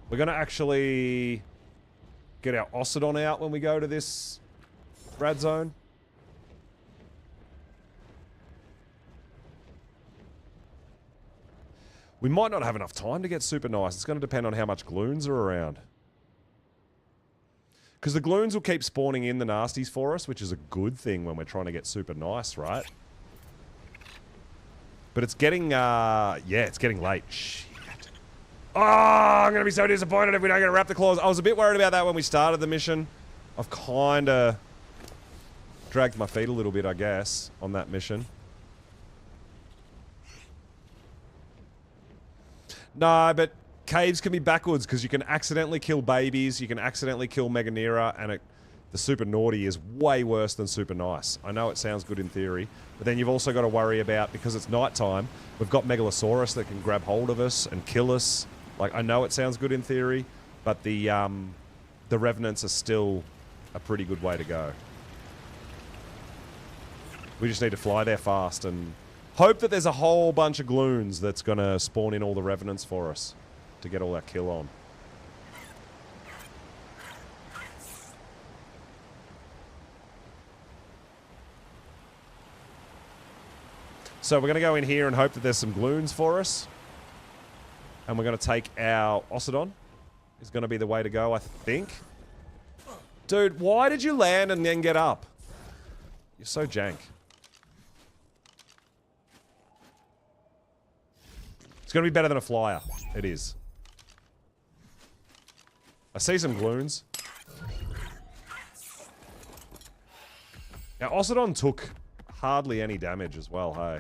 A: We're going to actually get our Ossidon out when we go to this rad zone. We might not have enough time to get super nice. It's going to depend on how much gloons are around. Because the gloons will keep spawning in the nasties for us, which is a good thing when we're trying to get super nice, right? But it's getting, yeah, it's getting late. Shit. Oh, I'm going to be so disappointed if we don't get a Raptor Claws. I was a bit worried about that when we started the mission. I've kind of dragged my feet a little bit, I guess, on that mission. No, but caves can be backwards because you can accidentally kill babies, you can accidentally kill Meganera, and the super naughty is way worse than super nice. I know it sounds good in theory, but then you've also got to worry about, because it's nighttime, we've got Megalosaurus that can grab hold of us and kill us. Like, I know it sounds good in theory, but the Revenants are still a pretty good way to go. We just need to fly there fast and hope that there's a whole bunch of gloons that's going to spawn in all the Revenants for us to get all that kill on. So we're going to go in here and hope that there's some gloons for us. And we're going to take our Ossidon. Is going to be the way to go, I think. Dude, why did you land and then get up? You're so jank. It's going to be better than a flyer. It is. I see some gloons. Now, Ossidon took hardly any damage as well, hey?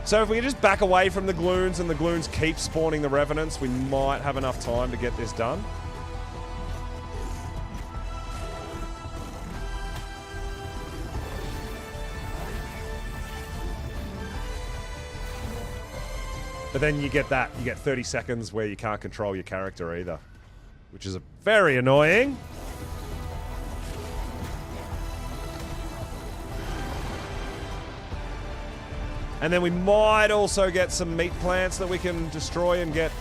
A: So if we can just back away from the gloons and the gloons keep spawning the Revenants, we might have enough time to get this done. But then you get 30 seconds where you can't control your character either, which is very annoying. And then we might also get some meat plants that we can destroy and get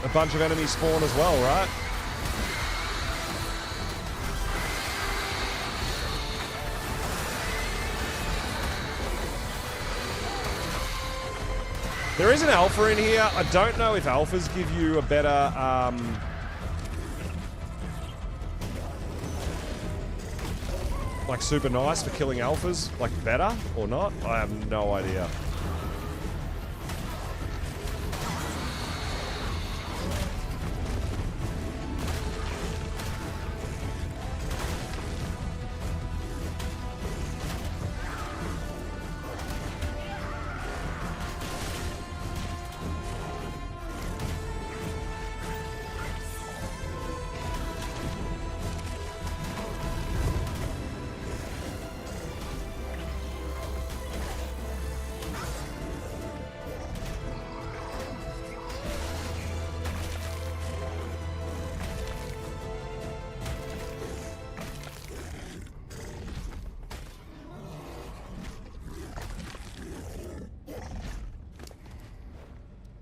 A: a bunch of enemies spawn as well, right? There is an alpha in here. I don't know if alphas give you a better, like super nice for killing alphas, like better or not? I have no idea.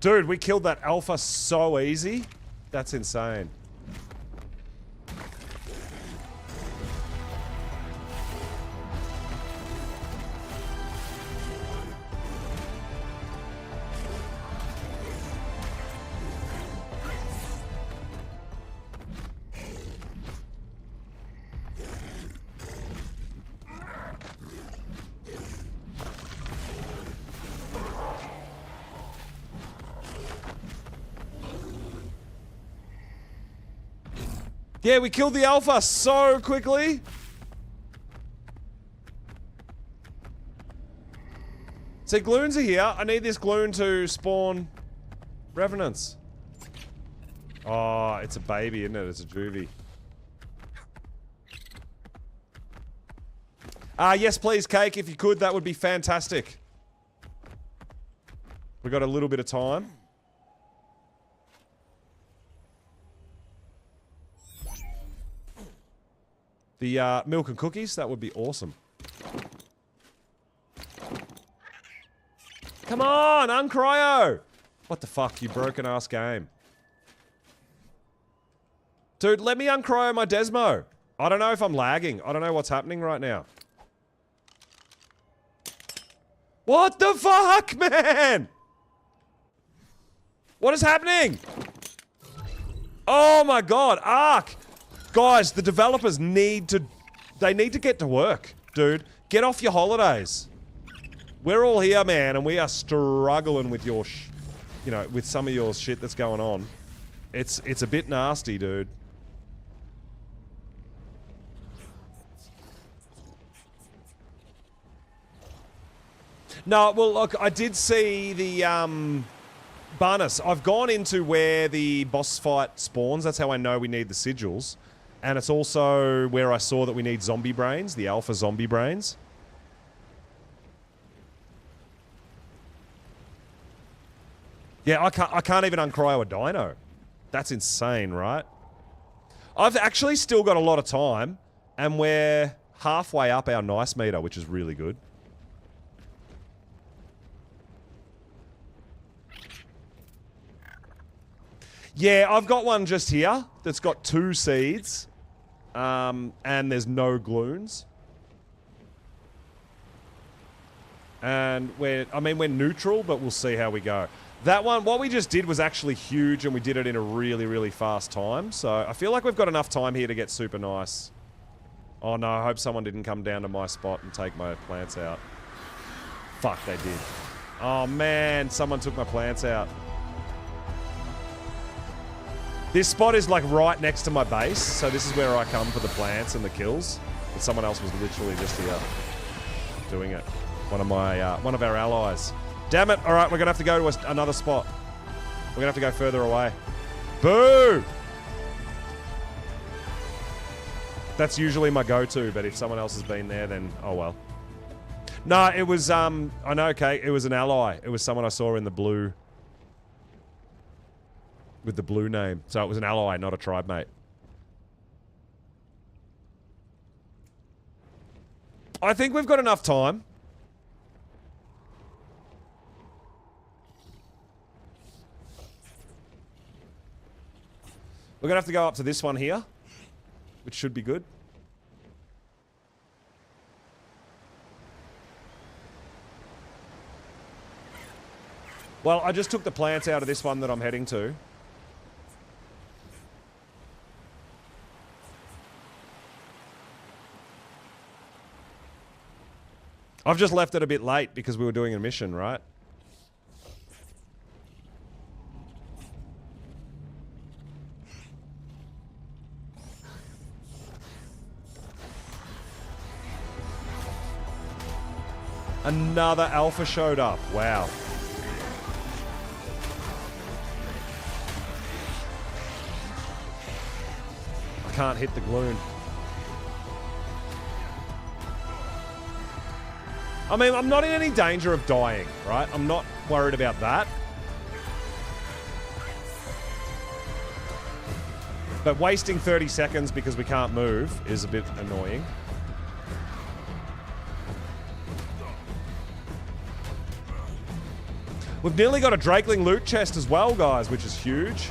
A: Dude, we killed that alpha so easy. That's insane. Yeah, we killed the alpha so quickly. See, gloons are here. I need this gloon to spawn revenants. Oh, it's a baby, isn't it? It's a juvie. Yes, please, Cake. If you could, that would be fantastic. We got a little bit of time. The milk and cookies, that would be awesome. Come on, uncryo! What the fuck, you broken ass game. Dude, let me uncryo my Desmo. I don't know if I'm lagging. I don't know what's happening right now. What the fuck, man? What is happening? Oh my god, Ark! Guys, the developers need to get to work, dude. Get off your holidays. We're all here, man, and we are struggling with your you know, with some of your shit that's going on, it's a bit nasty, dude. No, well, look, I did see the, Barnes. I've gone into where the boss fight spawns. That's how I know we need the sigils. And it's also where I saw that we need zombie brains, the alpha zombie brains. Yeah, I can't even uncryo a dino. That's insane, right? I've actually still got a lot of time, and we're halfway up our nice meter, which is really good. Yeah, I've got one just here that's got 2 seeds, and there's no gloons. And we're neutral, but we'll see how we go. That one, what we just did was actually huge, and we did it in a really, really fast time. So I feel like we've got enough time here to get super nice. Oh no, I hope someone didn't come down to my spot and take my plants out. Fuck, they did. Oh man, someone took my plants out. This spot is like right next to my base, so this is where I come for the plants and the kills. But someone else was literally just here doing it. One of our allies. Damn it! All right, we're gonna have to go to another spot. We're gonna have to go further away. Boo! That's usually my go-to, but if someone else has been there, then oh well. No, it was I know. Okay, it was an ally. It was someone I saw in the blue. With the blue name. So it was an ally, not a tribe mate. I think we've got enough time. We're going to have to go up to this one here, which should be good. Well, I just took the plants out of this one that I'm heading to. I've just left it a bit late because we were doing a mission, right? Another alpha showed up. Wow. I can't hit the gloon. I mean, I'm not in any danger of dying, right? I'm not worried about that. But wasting 30 seconds because we can't move is a bit annoying. We've nearly got a Drakeling loot chest as well, guys, which is huge.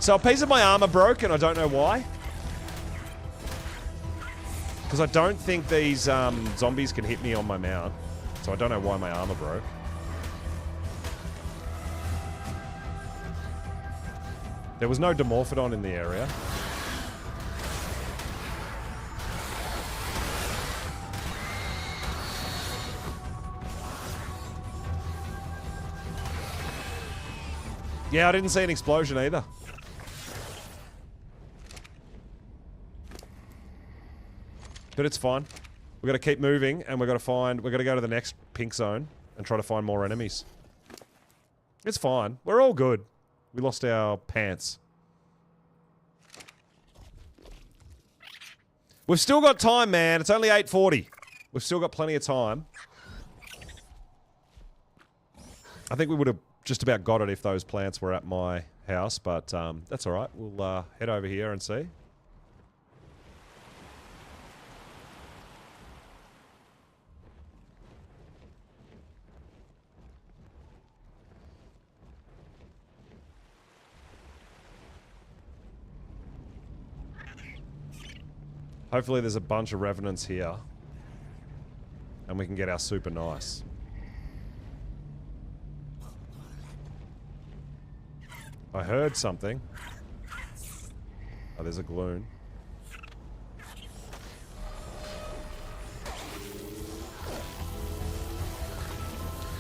A: So a piece of my armor broke, and I don't know why. Because I don't think these zombies can hit me on my mount. So I don't know why my armor broke. There was no Dimorphodon in the area. Yeah, I didn't see an explosion either. But it's fine. We've got to keep moving, and we've got to go to the next pink zone and try to find more enemies. It's fine. We're all good. We lost our pants. We've still got time, man. It's only 8:40. We've still got plenty of time. I think we would have just about got it if those plants were at my house, but that's all right. We'll head over here and see. Hopefully there's a bunch of revenants here. And we can get our super nice. I heard something. Oh, there's a gloon.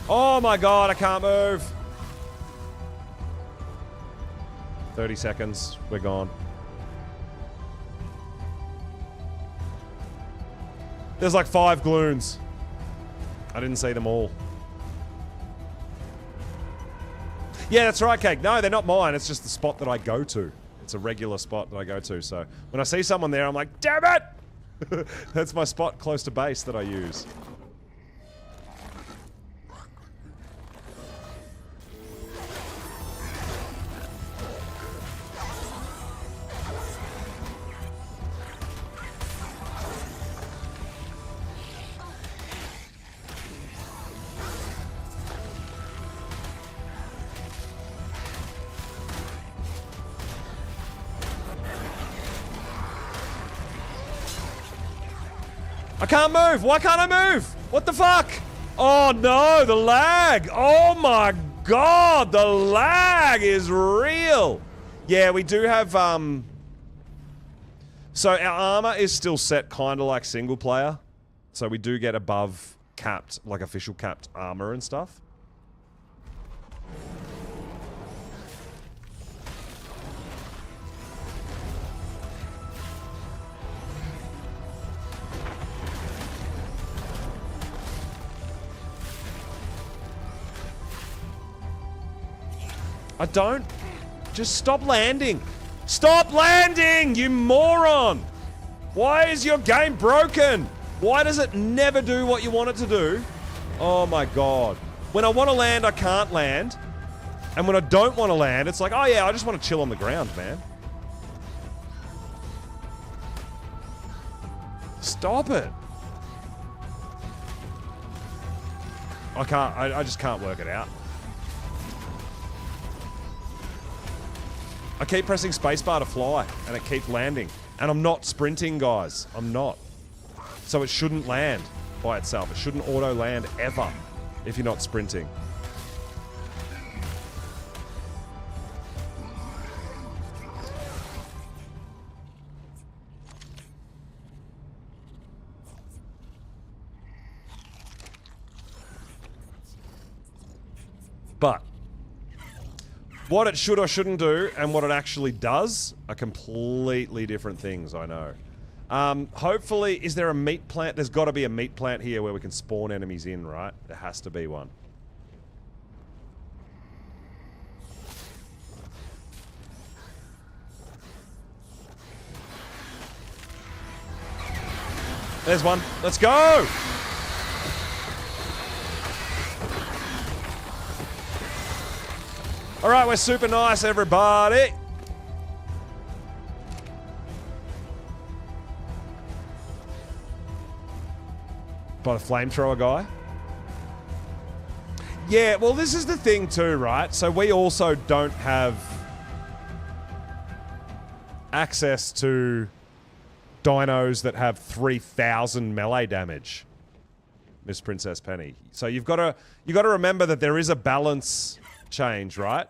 A: Oh my god, I can't move! 30 seconds, we're gone. There's like 5 gloons. I didn't see them all. Yeah, that's right, Cake. No, they're not mine. It's just the spot that I go to. It's a regular spot that I go to. So when I see someone there, I'm like, damn it! That's my spot close to base that I use. I can't move! Why can't I move? What the fuck? Oh no, the lag! Oh my god, the lag is real! Yeah, we do have, so our armor is still set kind of like single player. So we do get above capped, like official capped armor and stuff. I don't. Just stop landing. Stop landing, you moron! Why is your game broken? Why does it never do what you want it to do? Oh my god. When I want to land, I can't land. And when I don't want to land, it's like, oh yeah, I just want to chill on the ground, man. Stop it. I can't, I just can't work it out. I keep pressing spacebar to fly, and it keeps landing. And I'm not sprinting, guys. I'm not. So it shouldn't land by itself. It shouldn't auto-land ever if you're not sprinting. But what it should or shouldn't do and what it actually does are completely different things, I know. Hopefully, is there a meat plant? There's got to be a meat plant here where we can spawn enemies in, right? There has to be one. There's one. Let's go! Alright, we're super nice, everybody. By the flamethrower guy. Yeah, well, this is the thing too, right? So we also don't have access to dinos that have 3,000 melee damage, Miss Princess Penny. So you've got to remember that there is a balance change, right?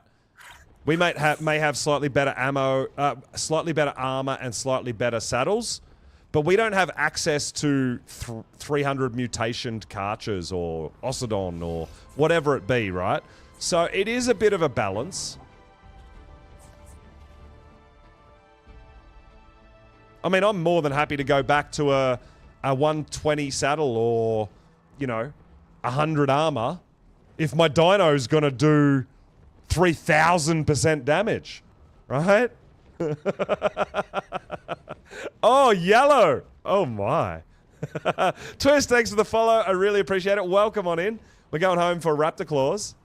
A: We may have slightly better ammo, slightly better armor, and slightly better saddles, but we don't have access to 300 mutationed Karchers or Ossidon or whatever it be, right? So it is a bit of a balance. I mean, I'm more than happy to go back to a 120 saddle or, you know, 100 armor if my dino's gonna do 3,000% damage, right? Oh, yellow! Oh my. Twist, thanks for the follow. I really appreciate it. Welcome on in. We're going home for Raptor Claws.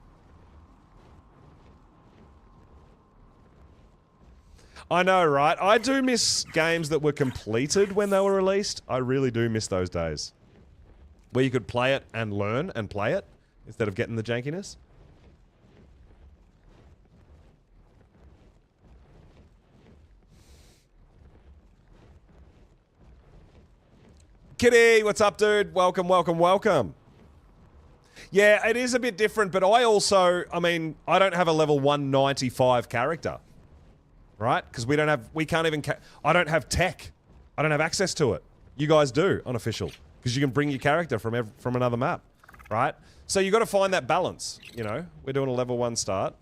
A: I know, right? I do miss games that were completed when they were released. I really do miss those days. Where you could play it and learn and play it instead of getting the jankiness. Kitty, what's up, dude? Welcome, welcome, welcome. Yeah, it is a bit different, but I also, I mean, I don't have a level 195 character, right? Because we can't even, I don't have tech. I don't have access to it. You guys do on official, because you can bring your character from another map, right? So you got to find that balance, you know? We're doing a level 1 start.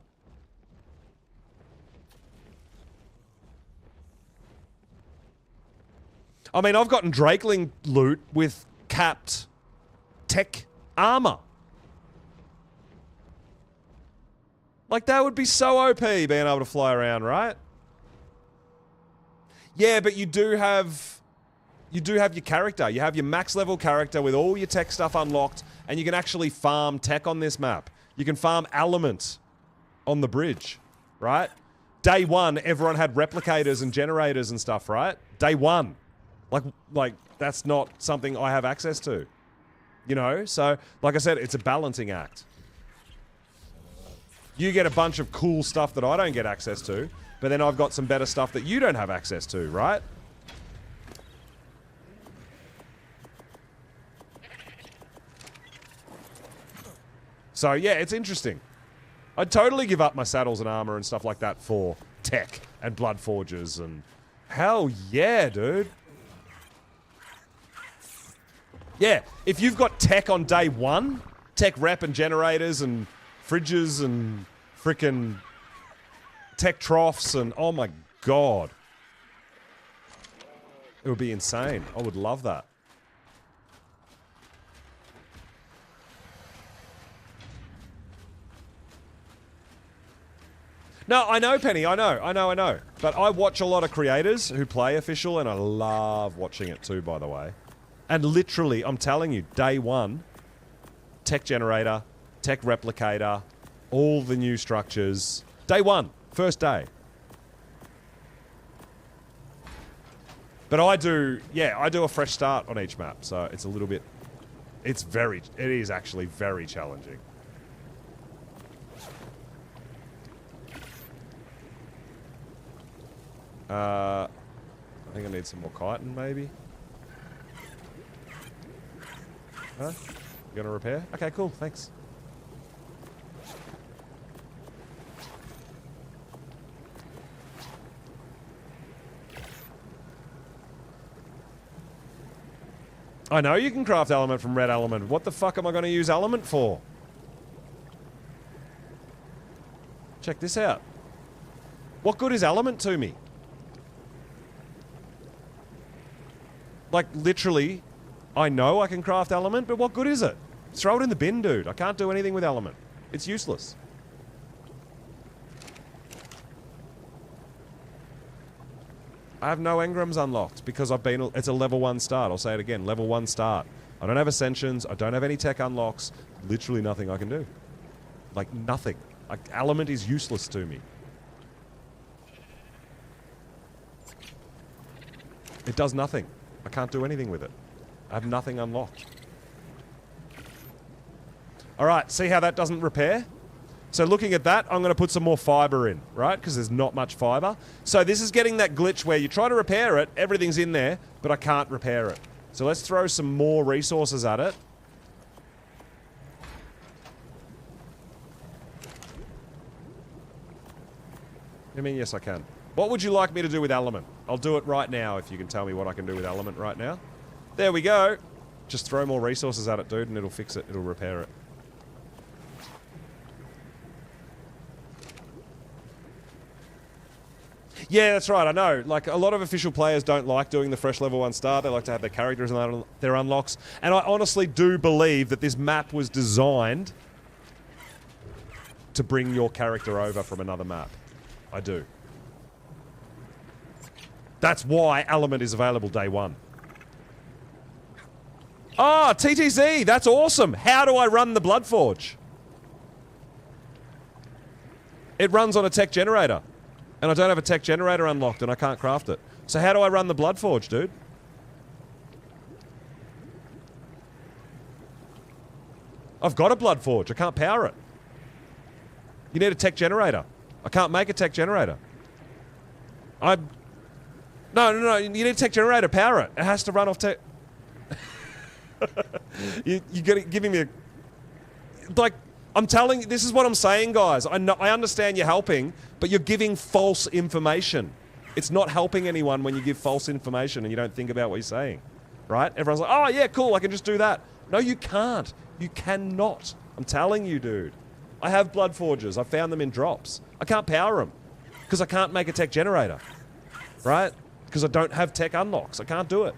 A: I mean, I've gotten Drakeling loot with capped tech armor. Like, that would be so OP, being able to fly around, right? Yeah, but you do have your character. You have your max level character with all your tech stuff unlocked, and you can actually farm tech on this map. You can farm element on the bridge, right? Day 1, everyone had replicators and generators and stuff, right? Day 1. Like that's not something I have access to. You know? So, like I said, it's a balancing act. You get a bunch of cool stuff that I don't get access to, but then I've got some better stuff that you don't have access to, right? So, yeah, it's interesting. I'd totally give up my saddles and armor and stuff like that for tech and blood forges and... Hell yeah, dude. Yeah, if you've got tech on day 1, tech rep and generators and fridges and frickin' tech troughs and oh my god. It would be insane. I would love that. No, I know, Penny. I know. But I watch a lot of creators who play official and I love watching it too, by the way. And literally, I'm telling you, day 1, tech generator, tech replicator, all the new structures. Day 1, first day. But I do a fresh start on each map, so it's a little bit, it is actually very challenging. I think I need some more chitin, maybe. Huh? You gonna repair? Okay, cool, thanks. I know you can craft element from red element. What the fuck am I gonna use element for? Check this out. What good is element to me? Like, literally... I know I can craft element, but what good is it? Throw it in the bin, dude. I can't do anything with element. It's useless. I have no engrams unlocked because it's a level 1 start. I'll say it again, level 1 start. I don't have ascensions. I don't have any tech unlocks. Literally nothing I can do. Like, nothing. Like, element is useless to me. It does nothing. I can't do anything with it. I have nothing unlocked. Alright, see how that doesn't repair? So looking at that, I'm going to put some more fiber in, right? Because there's not much fiber. So this is getting that glitch where you try to repair it, everything's in there, but I can't repair it. So let's throw some more resources at it. I mean, yes I can. What would you like me to do with element? I'll do it right now if you can tell me what I can do with element right now. There we go. Just throw more resources at it, dude, and it'll fix it. It'll repair it. Yeah, that's right, I know. Like, a lot of official players don't like doing the fresh level 1 start. They like to have their characters and their unlocks. And I honestly do believe that this map was designed to bring your character over from another map. I do. That's why element is available day 1. Ah, TTZ, that's awesome. How do I run the Bloodforge? It runs on a tech generator. And I don't have a tech generator unlocked and I can't craft it. So how do I run the Bloodforge, dude? I've got a Bloodforge. I can't power it. You need a tech generator. I can't make a tech generator. No, you need a tech generator to power it. It has to run off tech... You're giving me a... Like, I'm telling you, this is what I'm saying, guys. I understand you're helping, but you're giving false information. It's not helping anyone when you give false information and you don't think about what you're saying, right? Everyone's like, oh, yeah, cool, I can just do that. No, you can't. You cannot. I'm telling you, dude. I have blood forges. I found them in drops. I can't power them because I can't make a tech generator, right? Because I don't have tech unlocks. I can't do it.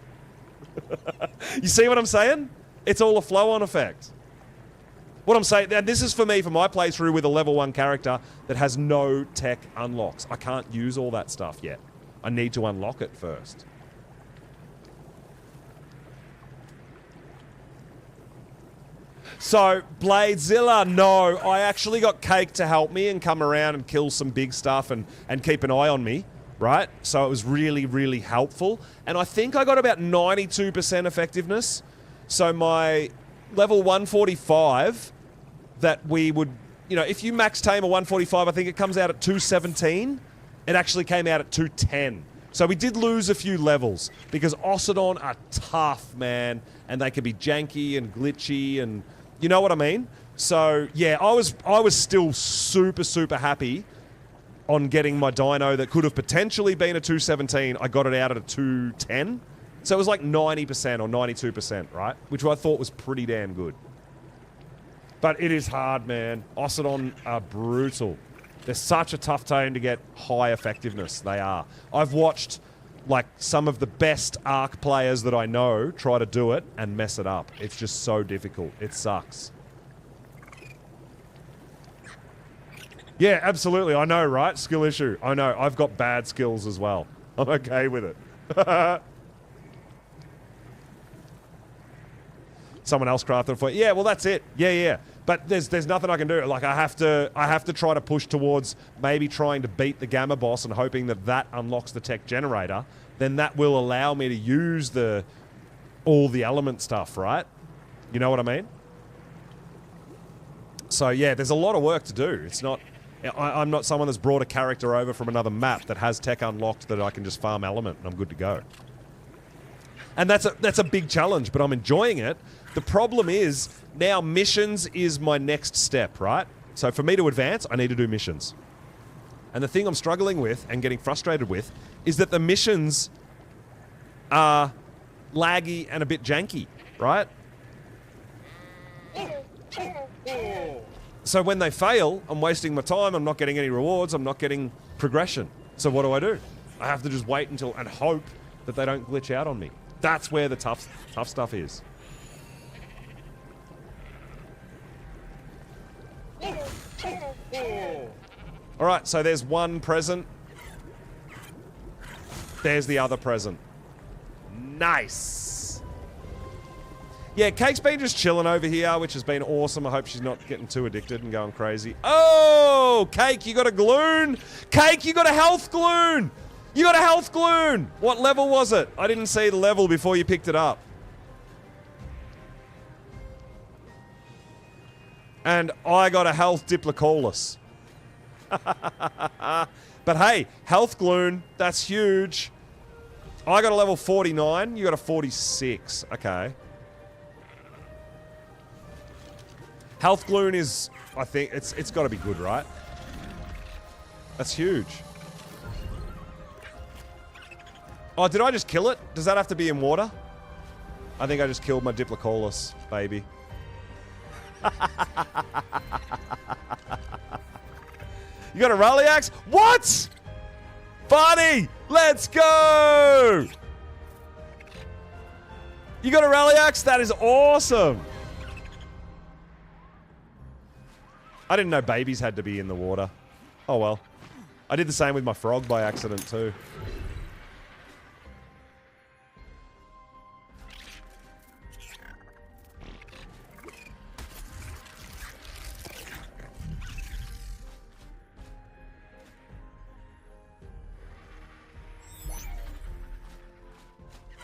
A: You see what I'm saying? It's all a flow-on effect. What I'm saying, and this is for me, for my playthrough with a level 1 character that has no tech unlocks. I can't use all that stuff yet. I need to unlock it first. So, Bladezilla, no. I actually got Cake to help me and come around and kill some big stuff and keep an eye on me, right? So it was really, really helpful. And I think I got about 92% effectiveness. So my level 145 that we would, you know, if you max tame a 145, I think it comes out at 217. It actually came out at 210. So we did lose a few levels because Ossidon are tough, man. And they can be janky and glitchy and you know what I mean? So yeah, I was still super, super happy on getting my dino that could have potentially been a 217. I got it out at a 210. So it was like 90% or 92%, right? Which I thought was pretty damn good. But it is hard, man. Ossidon are brutal. They're such a tough tame to get high effectiveness. They are. I've watched like some of the best Ark players that I know try to do it and mess it up. It's just so difficult. It sucks. Yeah, absolutely. I know, right? Skill issue. I know. I've got bad skills as well. I'm okay with it. Someone else crafted it for you. Yeah, well, that's it. Yeah. But there's nothing I can do. Like, I have to try to push towards maybe trying to beat the Gamma boss and hoping that unlocks the tech generator. Then that will allow me to use all the element stuff, right? You know what I mean? So, yeah, there's a lot of work to do. It's not... I'm not someone that's brought a character over from another map that has tech unlocked that I can just farm element and I'm good to go. And that's a big challenge, but I'm enjoying it. The problem is, now missions is my next step, right? So for me to advance, I need to do missions. And the thing I'm struggling with and getting frustrated with is that the missions are laggy and a bit janky, right? So when they fail, I'm wasting my time, I'm not getting any rewards, I'm not getting progression. So what do? I have to just wait until and hope that they don't glitch out on me. That's where the tough stuff is. Alright, so there's one present. There's the other present. Nice! Yeah, Cake's been just chilling over here, which has been awesome. I hope she's not getting too addicted and going crazy. Oh! Cake, you got a gloon! Cake, you got a health gloon! You got a health gloon! What level was it? I didn't see the level before you picked it up. And I got a health Diplocaulus. But hey, health gloon, that's huge. I got a level 49, you got a 46. Okay. Health gloon is, I think, it's got to be good, right? That's huge. Oh, did I just kill it? Does that have to be in water? I think I just killed my Diplocaulus, baby. You got a rally axe? What? Barney, let's go! You got a rally axe? That is awesome. I didn't know babies had to be in the water. Oh well. I did the same with my frog by accident too.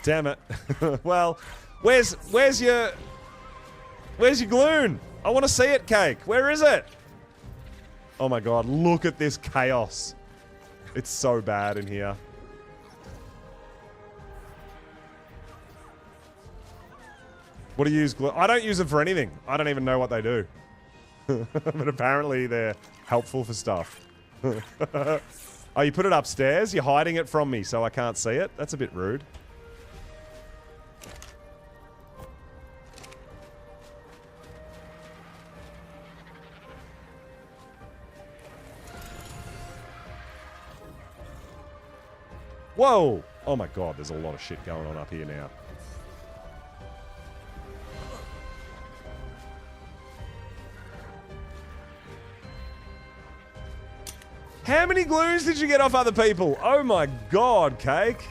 A: Damn it. Well, where's your gloon? I want to see it, Cake. Where is it? Oh my god, look at this chaos. It's so bad in here. What do you use glue? I don't use them for anything. I don't even know what they do. But apparently they're helpful for stuff. Oh, you put it upstairs? You're hiding it from me so I can't see it? That's a bit rude. Whoa! Oh my god, there's a lot of shit going on up here now. How many glues did you get off other people? Oh my god, Cake.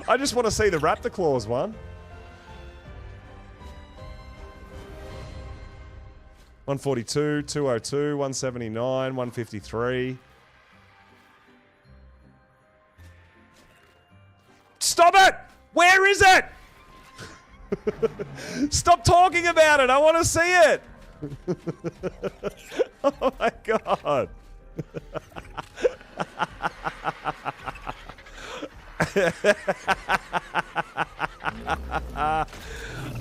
A: I just want to see the Raptor Claws one. 142, 202, 179, 153. Stop it! Where is it? Stop talking about it. I want to see it. Oh my god.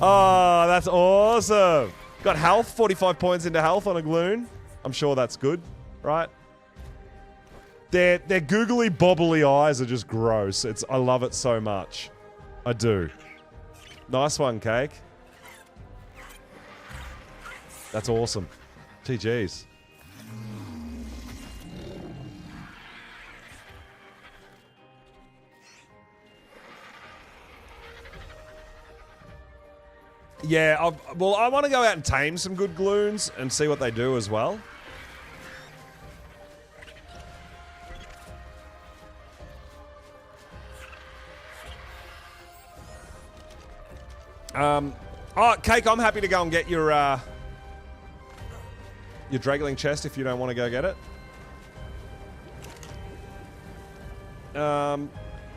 A: Oh, that's awesome. Got health, 45 points into health on a Gloon. I'm sure that's good, right? Their googly bobbly eyes are just gross. I love it so much. I do. Nice one, Cake. That's awesome. TG's. Yeah, well, I want to go out and tame some good Gloons and see what they do as well. Oh, Cake, I'm happy to go and get your Dragling chest if you don't want to go get it.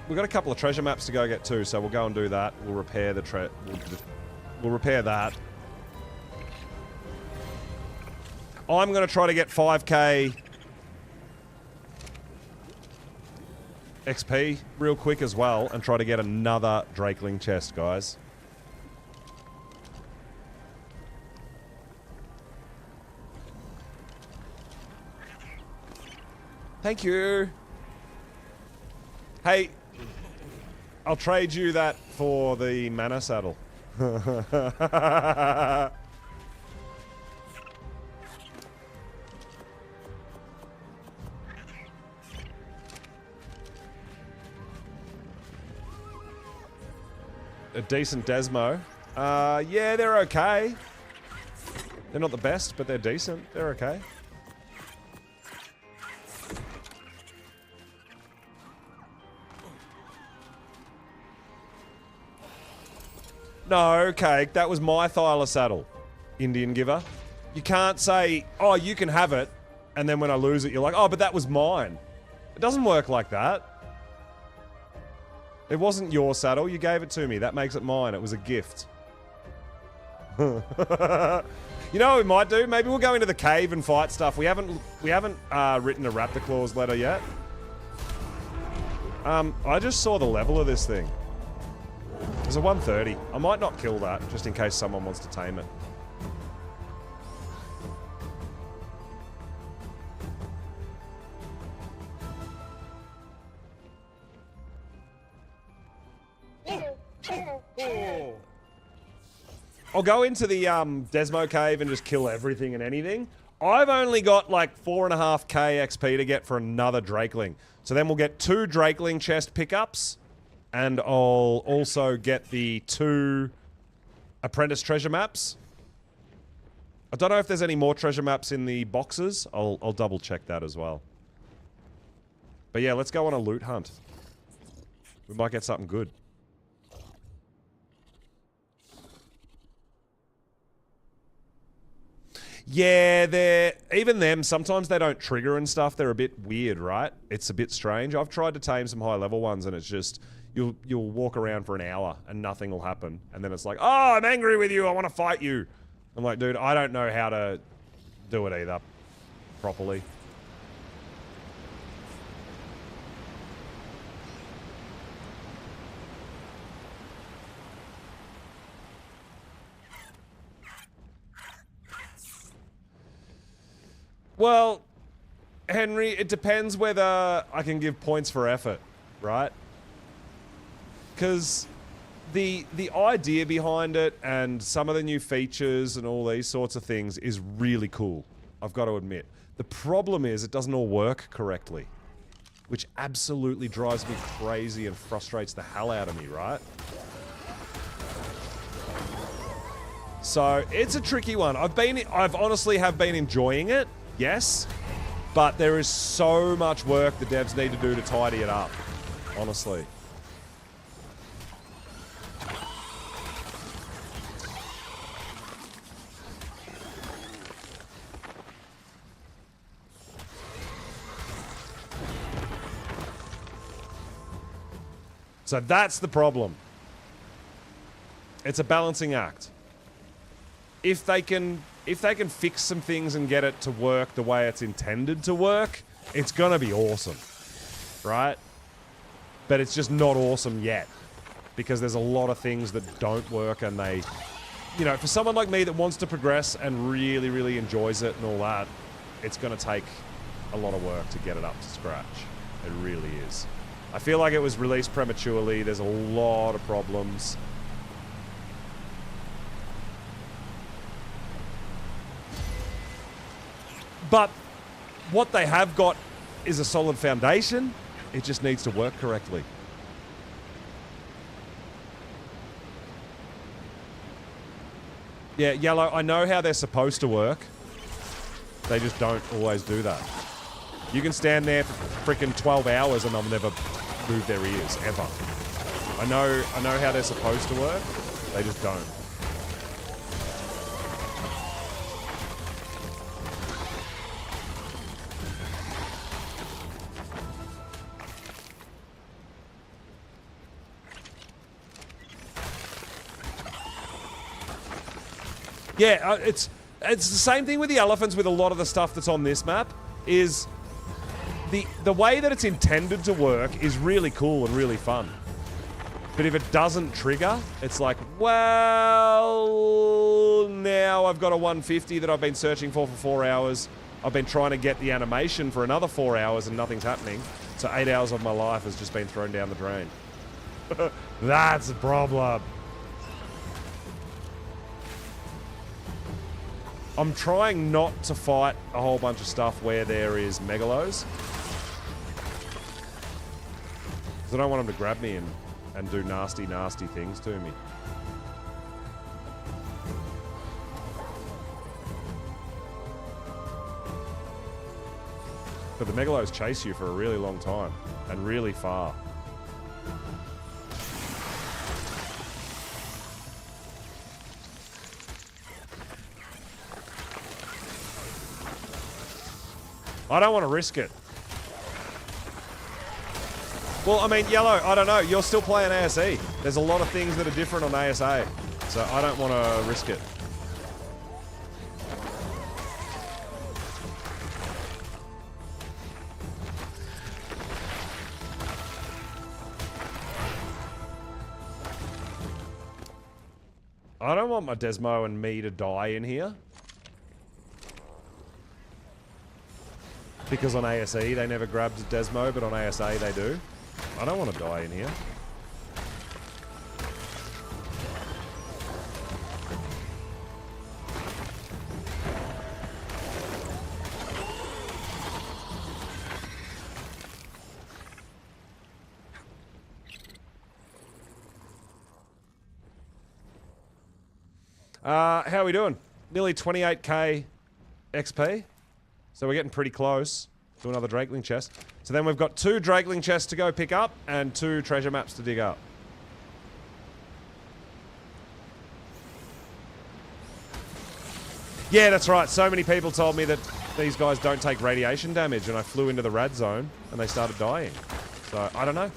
A: We've got a couple of treasure maps to go get too, so we'll go and do that. We'll repair the we'll repair that. I'm going to try to get 5k XP real quick as well and try to get another Drakeling chest, guys. Thank you. Hey, I'll trade you that for the mana saddle. A decent Desmo. Yeah, they're okay. They're not the best, but they're decent. They're okay. No, Cake, that was my Thyla saddle, Indian giver. You can't say, oh, you can have it, and then when I lose it, you're like, oh, but that was mine. It doesn't work like that. It wasn't your saddle, you gave it to me. That makes it mine. It was a gift. You know what we might do? Maybe we'll go into the cave and fight stuff. We haven't written a Raptor Claws letter yet. I just saw the level of this thing. There's a 130. I might not kill that, just in case someone wants to tame it. I'll go into the Desmo cave and just kill everything and anything. I've only got like 4.5k XP to get for another Drakeling. So then we'll get 2 Drakeling chest pickups. And I'll also get the 2 apprentice treasure maps. I don't know if there's any more treasure maps in the boxes. I'll double check that as well. But yeah, let's go on a loot hunt. We might get something good. Yeah, even them, sometimes they don't trigger and stuff. They're a bit weird, right? It's a bit strange. I've tried to tame some high level ones and it's just... You'll walk around for an hour and nothing will happen. And then it's like, oh, I'm angry with you. I want to fight you. I'm like, dude, I don't know how to do it either properly. Well, Henry, it depends whether I can give points for effort, right? Because the idea behind it and some of the new features and all these sorts of things is really cool, I've got to admit. The problem is it doesn't all work correctly, which absolutely drives me crazy and frustrates the hell out of me, right? So it's a tricky one. I've honestly have been enjoying it, yes, but there is so much work the devs need to do to tidy it up, honestly. So that's the problem. It's a balancing act. If they can fix some things and get it to work the way it's intended to work, it's gonna be awesome, right? But it's just not awesome yet because there's a lot of things that don't work, and they, you know, for someone like me that wants to progress and really, really enjoys it and all that, it's gonna take a lot of work to get it up to scratch. It really is. I feel like it was released prematurely. There's a lot of problems. But what they have got is a solid foundation. It just needs to work correctly. Yeah, Yellow, I know how they're supposed to work. They just don't always do that. You can stand there for freaking 12 hours and they'll never move their ears, ever. I know how they're supposed to work. They just don't. Yeah, it's the same thing with the elephants with a lot of the stuff that's on this map, is the way that it's intended to work is really cool and really fun. But if it doesn't trigger, it's like, well, now I've got a 150 that I've been searching for 4 hours. I've been trying to get the animation for another 4 hours and nothing's happening. So 8 hours of my life has just been thrown down the drain. That's a problem. I'm trying not to fight a whole bunch of stuff where there is megalos. Because I don't want them to grab me and do nasty, nasty things to me. But the megalos chase you for a really long time and really far. I don't want to risk it. Well, I mean, Yellow, I don't know. You're still playing ASE. There's a lot of things that are different on ASA. So I don't want to risk it. I don't want my Desmo and me to die in here. Because on ASE they never grabbed Desmo, but on ASA they do. I don't want to die in here. How are we doing? Nearly 28k XP. So we're getting pretty close to another Drakeling chest. So then we've got 2 Drakeling chests to go pick up and 2 treasure maps to dig up. Yeah, that's right. So many people told me that these guys don't take radiation damage, and I flew into the rad zone and they started dying. So, I don't know.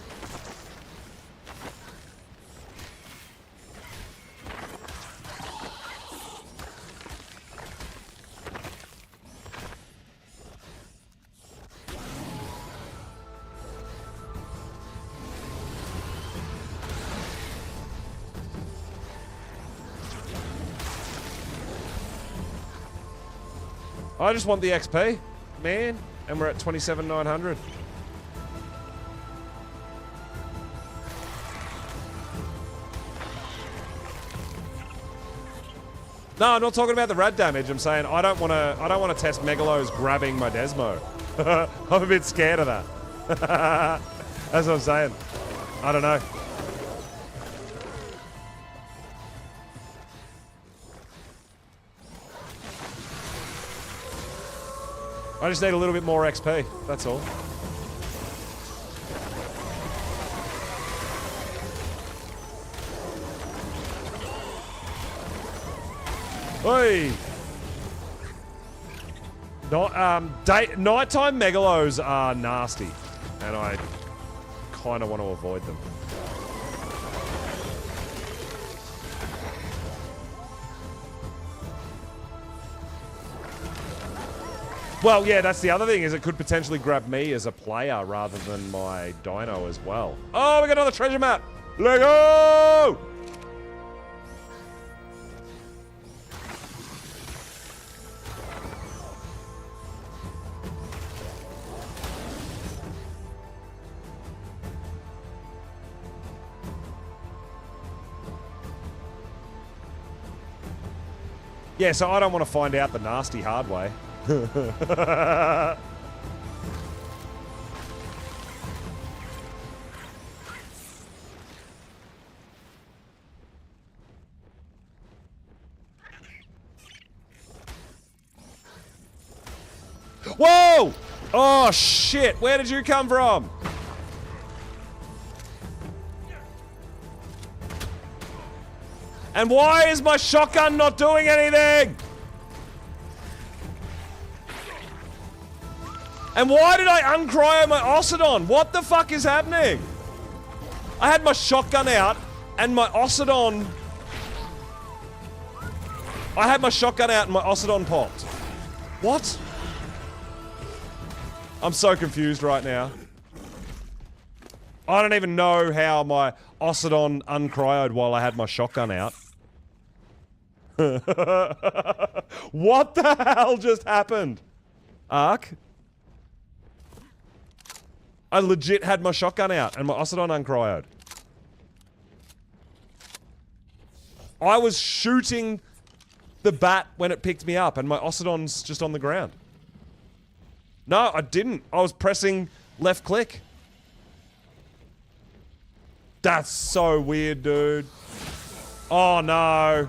A: I just want the XP, man. And we're at 27,900. No, I'm not talking about the rad damage. I'm saying I don't want to test Megalos grabbing my Desmo. I'm a bit scared of that. That's what I'm saying. I don't know. I just need a little bit more XP. That's all. Oi! Nighttime Megalos are nasty, and I kind of want to avoid them. Well, yeah, that's the other thing, is it could potentially grab me as a player rather than my dino as well. Oh, we got another treasure map! Let go! Yeah, so I don't want to find out the nasty hard way. Whoa! Oh, shit. Where did you come from? And why is my shotgun not doing anything? And why did I uncryo my Ossidon? What the fuck is happening? I had my shotgun out and my Ossidon... I had my shotgun out and my Ossidon popped. What? I'm so confused right now. I don't even know how my Ossidon uncryoed while I had my shotgun out. What the hell just happened? Ark? I legit had my shotgun out and my Ossidon uncryoed. I was shooting the bat when it picked me up and my Ossidon's just on the ground. No, I didn't. I was pressing left click. That's so weird, dude. Oh, no.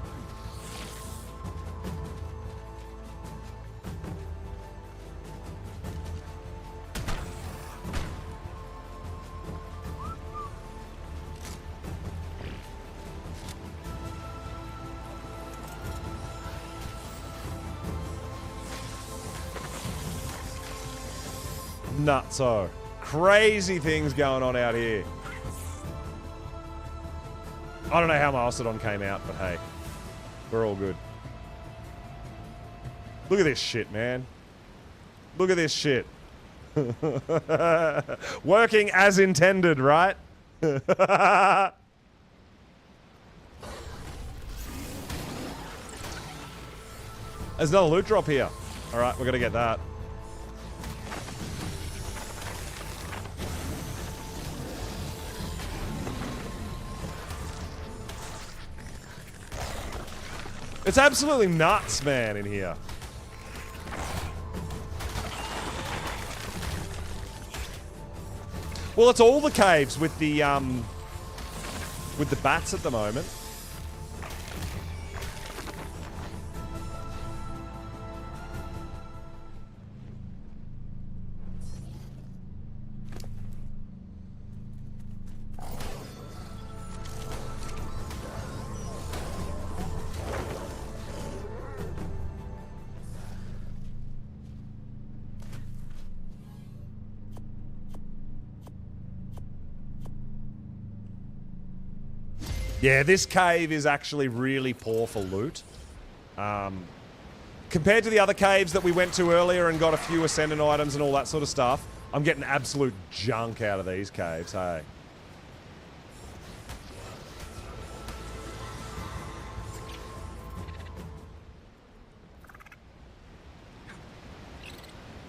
A: Nutso. Crazy things going on out here. I don't know how my Ossidon came out, but hey. We're all good. Look at this shit, man. Look at this shit. Working as intended, right? There's another loot drop here. Alright, we're gonna get that. It's absolutely nuts, man, in here. Well, it's all the caves with the bats at the moment. Yeah, this cave is actually really poor for loot. Compared to the other caves that we went to earlier and got a few Ascendant items and all that sort of stuff, I'm getting absolute junk out of these caves, hey.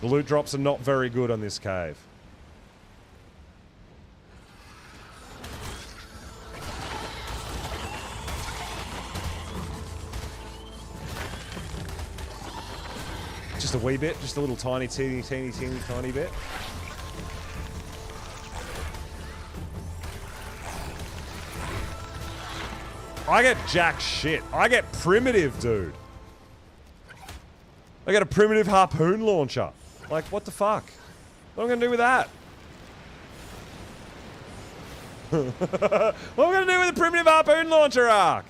A: The loot drops are not very good on this cave. Just a wee bit, just a little tiny, teeny bit. I get jack shit. I get primitive, dude. I got a primitive harpoon launcher. Like, what the fuck? What am I gonna do with that? What am I gonna do with a primitive harpoon launcher, Ark?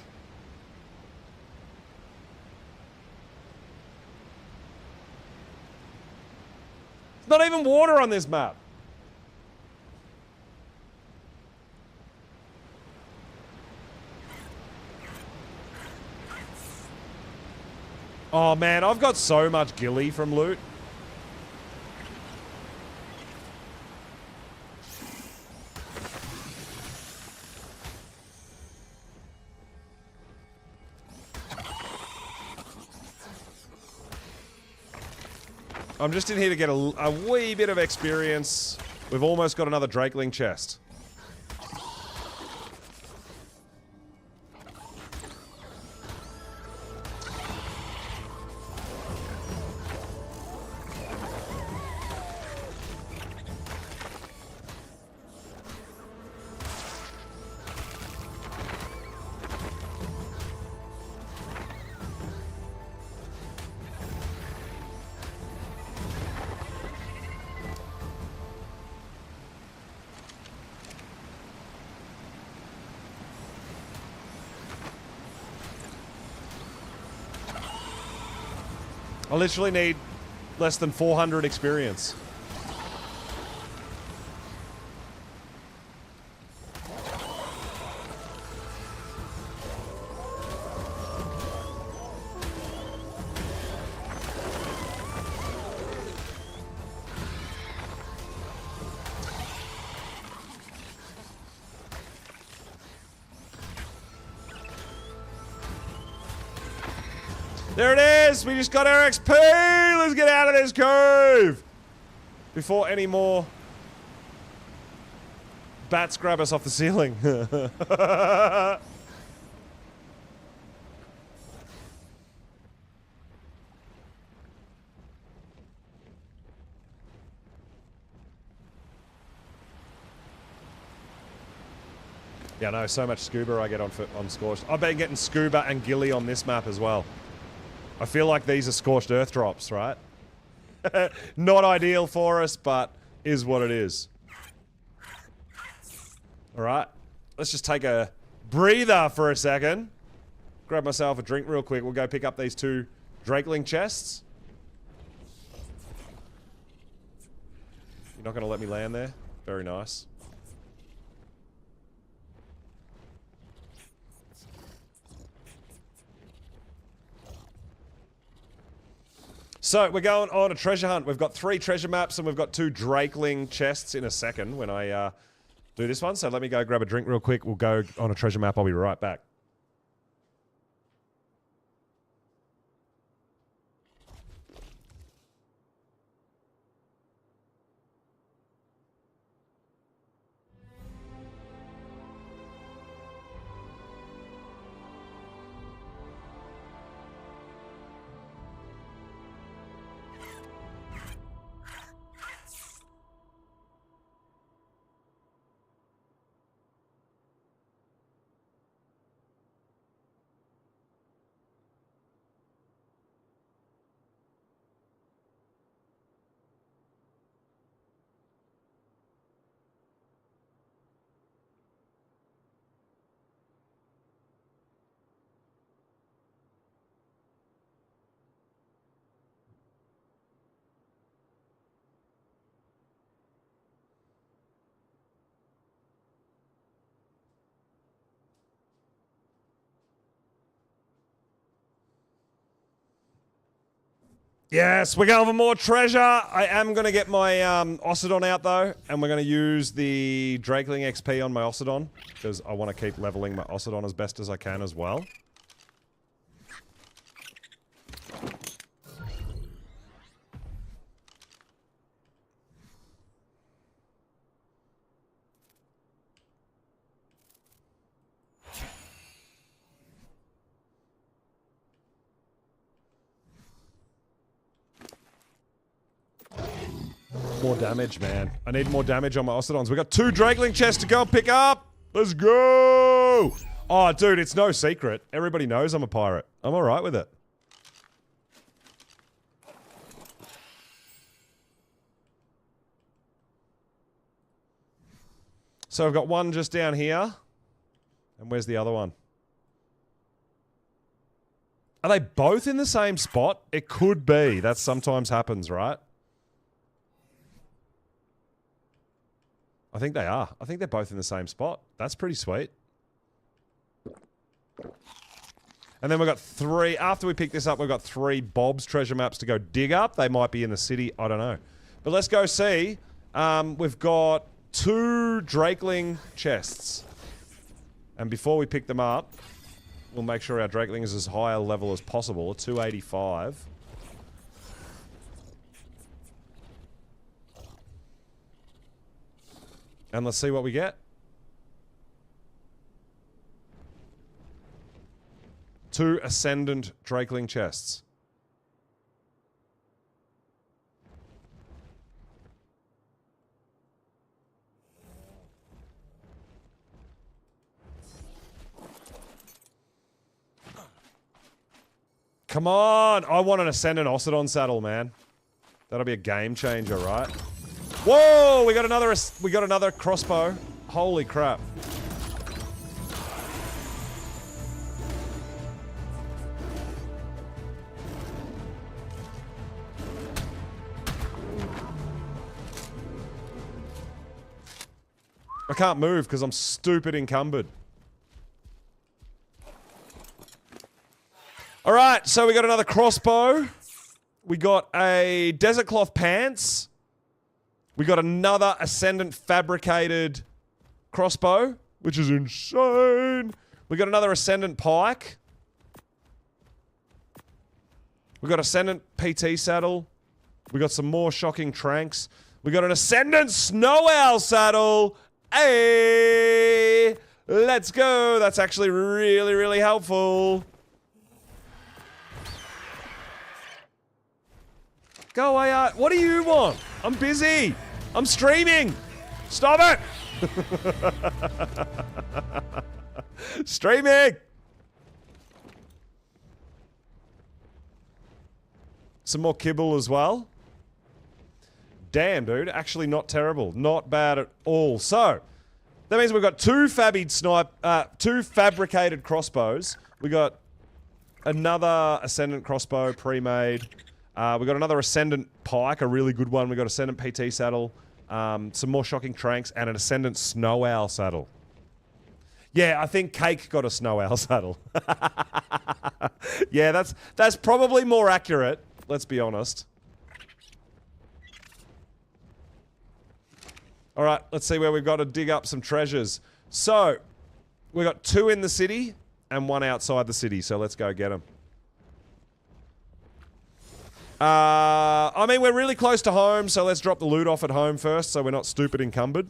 A: There's not even water on this map. Oh man, I've got so much ghillie from loot. I'm just in here to get a wee bit of experience. We've almost got another Drakeling chest. I literally need less than 400 experience. There it is! We just got our XP! Let's get out of this cave! Before any more bats grab us off the ceiling. Yeah, no, so much scuba I get on Scorched. I've been getting scuba and ghillie on this map as well. I feel like these are scorched earth drops, right? Not ideal for us, but is what it is. Alright, let's just take a breather for a second. Grab myself a drink real quick. We'll go pick up these 2 Drakeling chests. You're not going to let me land there? Very nice. So, we're going on a treasure hunt. We've got 3 treasure maps and we've got 2 Drakeling chests in a second when I do this one. So let me go grab a drink real quick. We'll go on a treasure map. I'll be right back. Yes, we're going for more treasure. I am going to get my Ossidon out though, and we're going to use the Drakeling XP on my Ossidon, because I want to keep leveling my Ossidon as best as I can as well. more damage, man. I need more damage on my Ossidons. We got 2 Drakeling chests to go pick up. Let's go. Oh, dude, it's no secret. Everybody knows I'm a pirate. I'm all right with it. So I've got one just down here. And where's the other one? Are they both in the same spot? It could be. That sometimes happens, right? I think they are. I think they're both in the same spot. That's pretty sweet. And then we've got 3... After we pick this up, we've got 3 Bob's treasure maps to go dig up. They might be in the city. I don't know. But let's go see. We've got 2 Drakeling chests. And before we pick them up, we'll make sure our Drakeling is as high a level as possible. 285. And let's see what we get. 2 Ascendant Drakeling chests. Come on! I want an Ascendant Ossidon saddle, man. That'll be a game changer, right? Whoa! We got another crossbow. Holy crap. I can't move because I'm stupid encumbered. Alright, so we got another crossbow. We got a desert cloth pants. We got another Ascendant fabricated crossbow, which is insane. We got another Ascendant pike. We got Ascendant PT saddle. We got some more shocking tranks. We got an Ascendant snow owl saddle. Hey, let's go. That's actually really, really helpful. Go away, Art. What do you want? I'm busy. I'm streaming. Stop it. Streaming. Some more kibble as well. Damn, dude. Actually not terrible. Not bad at all. So, that means we've got 2 two fabricated crossbows. We got another Ascendant crossbow pre-made. We got another Ascendant pike, a really good one. We got Ascendant PT saddle, some more shocking tranks, and an Ascendant snow owl saddle. Yeah, I think Cake got a snow owl saddle. Yeah, that's probably more accurate. Let's be honest. All right, let's see where we've got to dig up some treasures. So, we got 2 in the city and 1 outside the city. So let's go get them. I mean, we're really close to home, so let's drop the loot off at home first so we're not stupid encumbered.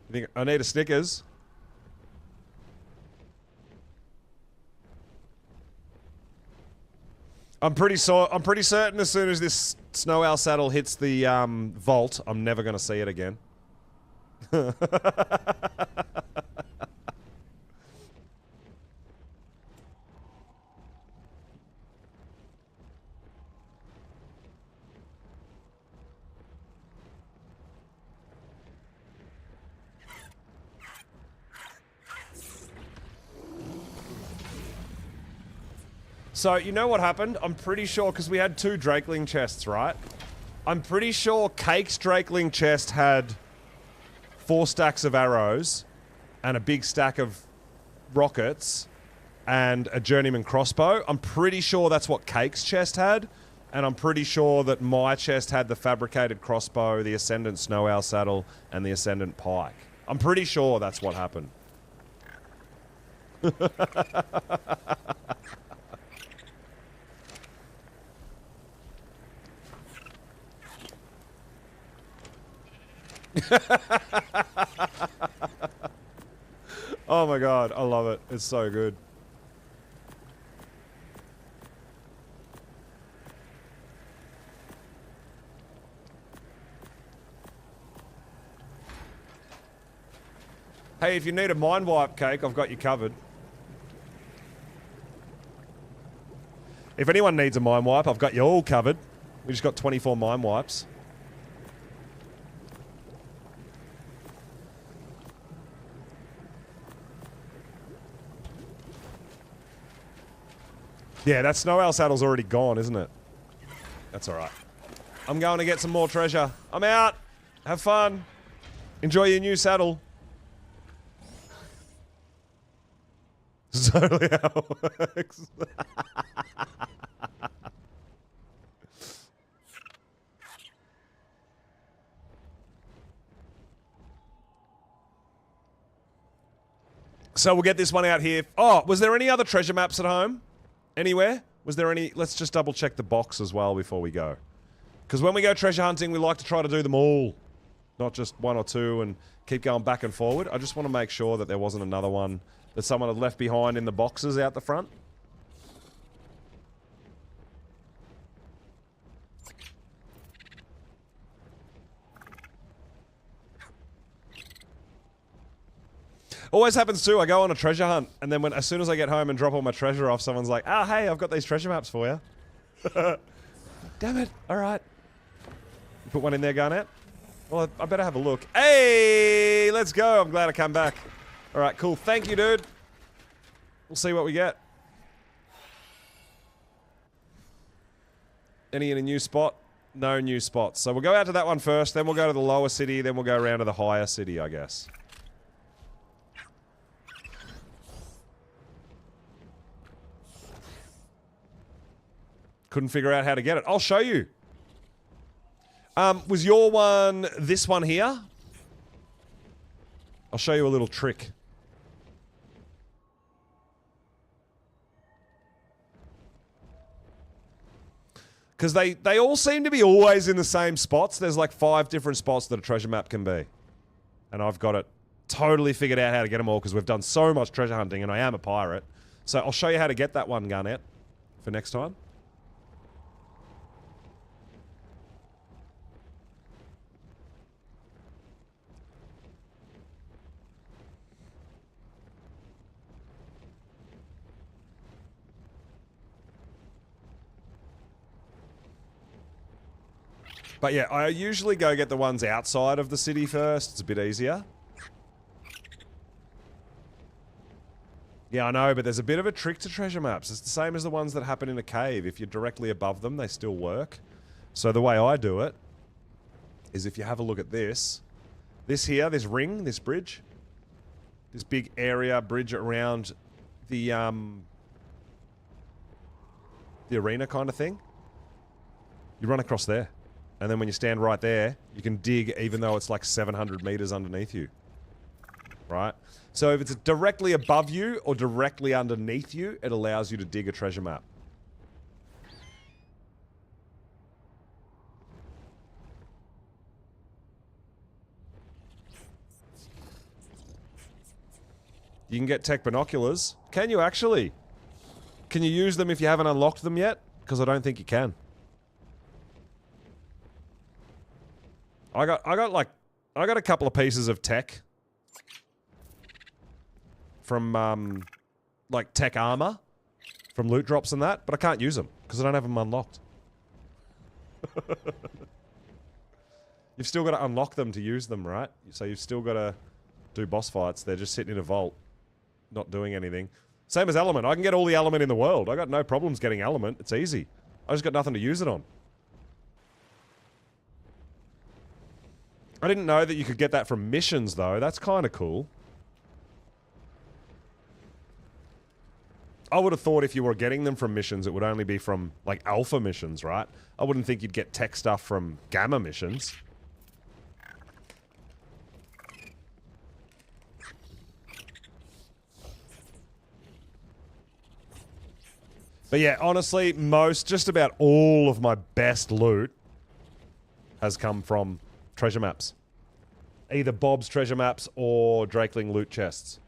A: You think I need a Snickers? I'm pretty certain as soon as this snow owl saddle hits the vault, I'm never going to see it again. So, you know what happened? I'm pretty sure, because we had 2 Drakeling chests, right? I'm pretty sure Cake's Drakeling chest had 4 stacks of arrows and a big stack of rockets and a journeyman crossbow. I'm pretty sure that's what Cake's chest had, and I'm pretty sure that my chest had the fabricated crossbow, the Ascendant snow owl saddle, and the Ascendant pike. I'm pretty sure that's what happened. Oh my god, I love it. It's so good. Hey, if you need a mind wipe cake, I've got you covered. If anyone needs a mind wipe, I've got you all covered. We just got 24 mind wipes. Yeah, that snow owl saddle's already gone, isn't it? That's alright. I'm going to get some more treasure. I'm out. Have fun. Enjoy your new saddle. It's totally how it works. So we'll get this one out here. Oh, was there any other treasure maps at home? Anywhere? Was there any? Let's just double check the box as well before we go. Because when we go treasure hunting, we like to try to do them all. Not just one or two and keep going back and forward. I just want to make sure that there wasn't another one that someone had left behind in the boxes out the front. Always happens too. I go on a treasure hunt, and then as soon as I get home and drop all my treasure off, someone's like, "Oh, hey, I've got these treasure maps for you." Damn it! All right, put one in there, Garnet. Well, I better have a look. Hey, let's go! I'm glad I come back. All right, cool. Thank you, dude. We'll see what we get. Any in a new spot? No new spots. So we'll go out to that one first, then we'll go to the lower city, then we'll go around to the higher city, I guess. Couldn't figure out how to get it. I'll show you. Was your one this one here? I'll show you a little trick. Because they all seem to be always in the same spots. There's like 5 different spots that a treasure map can be. And I've got it totally figured out how to get them all because we've done so much treasure hunting and I am a pirate. So I'll show you how to get that one, Garnet, for next time. But yeah, I usually go get the ones outside of the city first. It's a bit easier. Yeah, I know, but there's a bit of a trick to treasure maps. It's the same as the ones that happen in a cave. If you're directly above them, they still work. So the way I do it is if you have a look at this. This here, this ring, this bridge. This big area bridge around the arena kind of thing. You run across there. And then when you stand right there, you can dig even though it's like 700 meters underneath you. Right? So if it's directly above you or directly underneath you, it allows you to dig a treasure map. You can get tech binoculars. Can you actually? Can you use them if you haven't unlocked them yet? Because I don't think you can. I got a couple of pieces of tech from like tech armor from loot drops and that, but I can't use them because I don't have them unlocked. You've still got to unlock them to use them, right? So you've still got to do boss fights. They're just sitting in a vault, not doing anything. Same as element. I can get all the element in the world. I got no problems getting element. It's easy. I just got nothing to use it on. I didn't know that you could get that from missions, though. That's kind of cool. I would have thought if you were getting them from missions, it would only be from, like, alpha missions, right? I wouldn't think you'd get tech stuff from gamma missions. But yeah, honestly, just about all of my best loot has come from treasure maps. either Bob's treasure maps or Drakeling loot chests.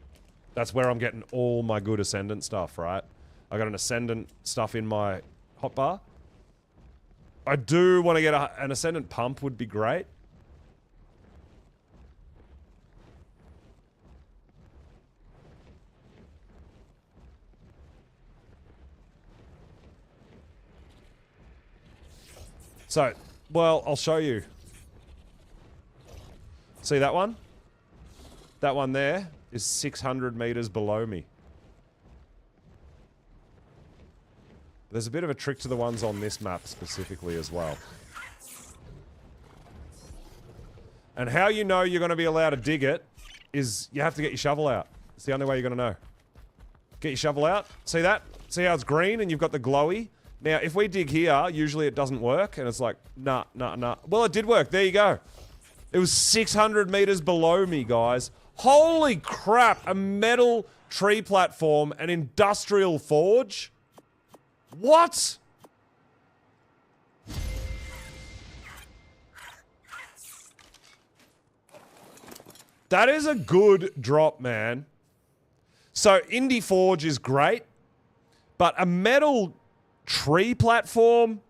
A: That's where I'm getting all my good Ascendant stuff, right? I got an Ascendant stuff in my hotbar. I do want to get an Ascendant pump would be great. So, well, I'll show you. See that one? That one there is 600 meters below me. There's a bit of a trick to the ones on this map specifically as well. And how you know you're going to be allowed to dig it is you have to get your shovel out. It's the only way you're going to know. Get your shovel out. See that? See how it's green and you've got the glowy? Now, if we dig here, usually it doesn't work and it's like, nah. Well, it did work. There you go. It was 600 meters below me, guys. Holy crap. A metal tree platform, an industrial forge. What? That is a good drop, man. So, Indie Forge is great, but a metal tree platform?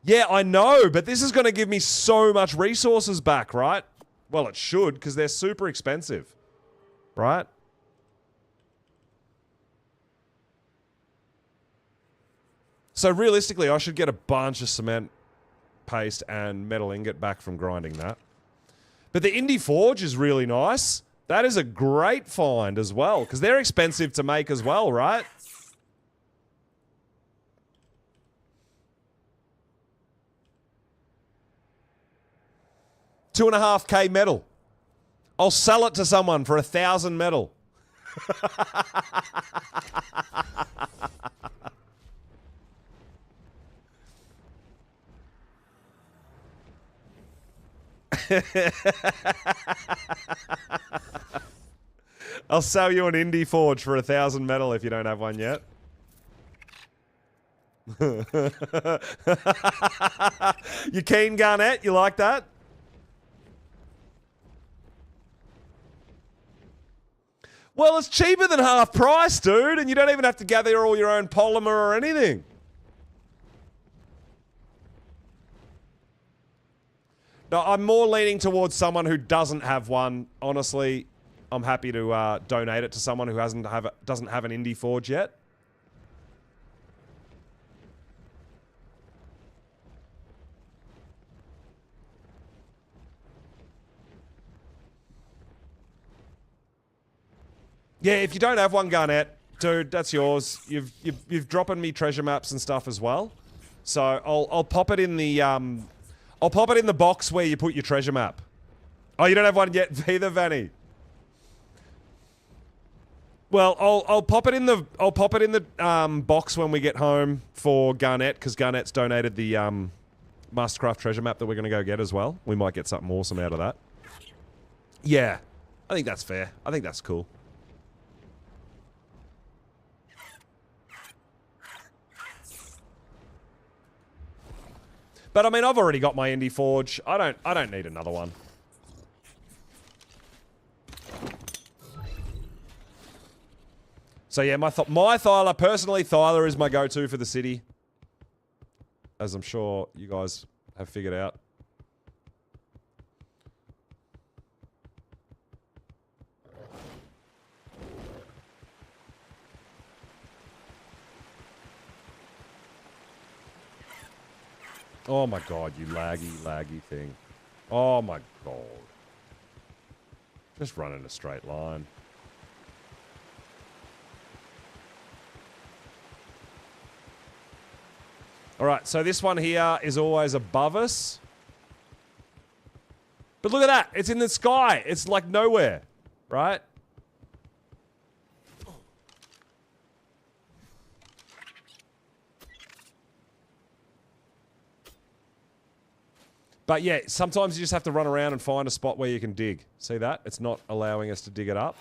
A: Yeah, I know, but this is going to give me so much resources back, right? Well, it should, because they're super expensive, right? So realistically, I should get a bunch of cement paste and metal ingot back from grinding that. But the Indie Forge is really nice. That is a great find as well, because they're expensive to make as well, right? $2.5K metal. I'll sell it to someone for 1,000 metal. I'll sell you an Indie Forge for 1,000 metal if you don't have one yet. You keen, Garnett? You like that? Well, it's cheaper than half price, dude, and you don't even have to gather all your own polymer or anything. No, I'm more leaning towards someone who doesn't have one. Honestly, I'm happy to donate it to someone who doesn't have an Indie Forge yet. Yeah, if you don't have one, Garnett, dude, that's yours. You've dropping me treasure maps and stuff as well. So I'll pop it in the I'll pop it in the box where you put your treasure map. Oh, you don't have one yet either, Vanny. Well, I'll pop it in the box when we get home for Garnett, because Garnett's donated the Mastercraft treasure map that we're gonna go get as well. We might get something awesome out of that. Yeah, I think that's fair. I think that's cool. But I mean, I've already got my Indie Forge. I don't need another one. So yeah, my Thyla, personally, Thyla is my go-to for the city. As I'm sure you guys have figured out. Oh my god, you laggy thing. Oh my god. Just run in a straight line. Alright, so this one here is always above us. But look at that, it's in the sky. It's like nowhere, right? But yeah, sometimes you just have to run around and find a spot where you can dig. See that? It's not allowing us to dig it up.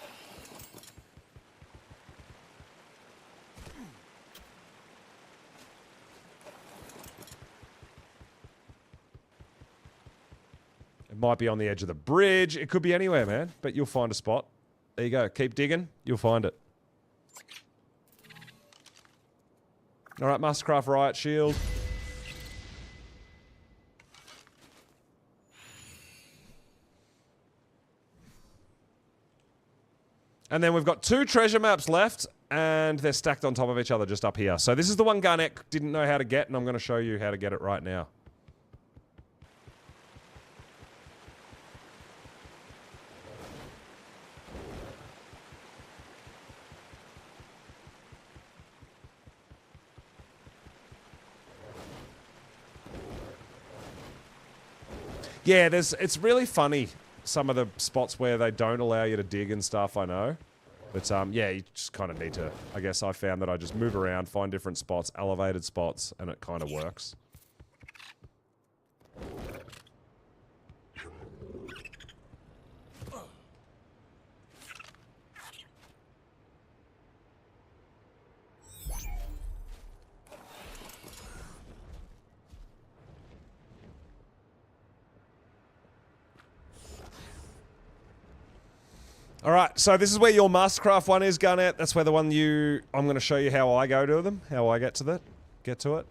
A: It might be on the edge of the bridge. It could be anywhere, man. But you'll find a spot. There you go. Keep digging. You'll find it. All right, Mastercraft Riot Shield. And then we've got 2 treasure maps left, and they're stacked on top of each other just up here. So this is the one Garnet didn't know how to get, and I'm going to show you how to get it right now. Yeah, it's really funny, some of the spots where they don't allow you to dig and stuff, I know. But, yeah, you just kind of need to... I guess I found that I just move around, find different spots, elevated spots, and it kind of works. All right, so this is where your Mastercraft one is, Garnet. That's where the one I'm going to show you how I go to them, how I get to it.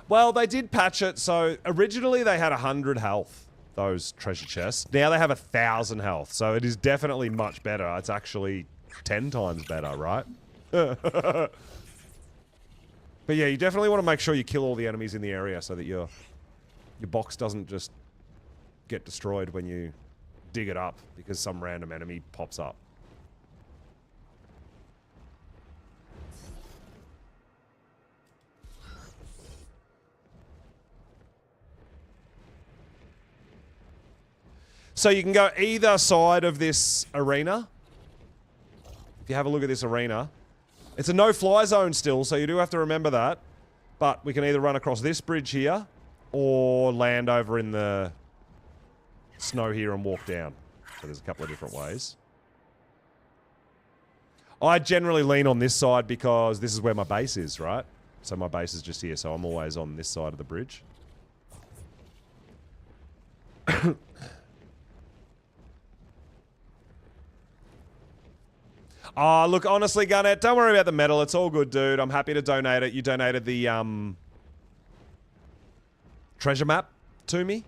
A: Well, they did patch it, so originally they had 100 health, those treasure chests. Now they have 1,000 health, so it is definitely much better. It's actually 10 times better, right? But yeah, you definitely want to make sure you kill all the enemies in the area so that your box doesn't just get destroyed when you dig it up because some random enemy pops up. So you can go either side of this arena. If you have a look at this arena, it's a no-fly zone still, so you do have to remember that. But we can either run across this bridge here or land over in the snow here and walk down. So there's a couple of different ways. I generally lean on this side because this is where my base is, right? So my base is just here, so I'm always on this side of the bridge. Oh, look, honestly, Garnet, don't worry about the medal. It's all good, dude. I'm happy to donate it. You donated the treasure map to me.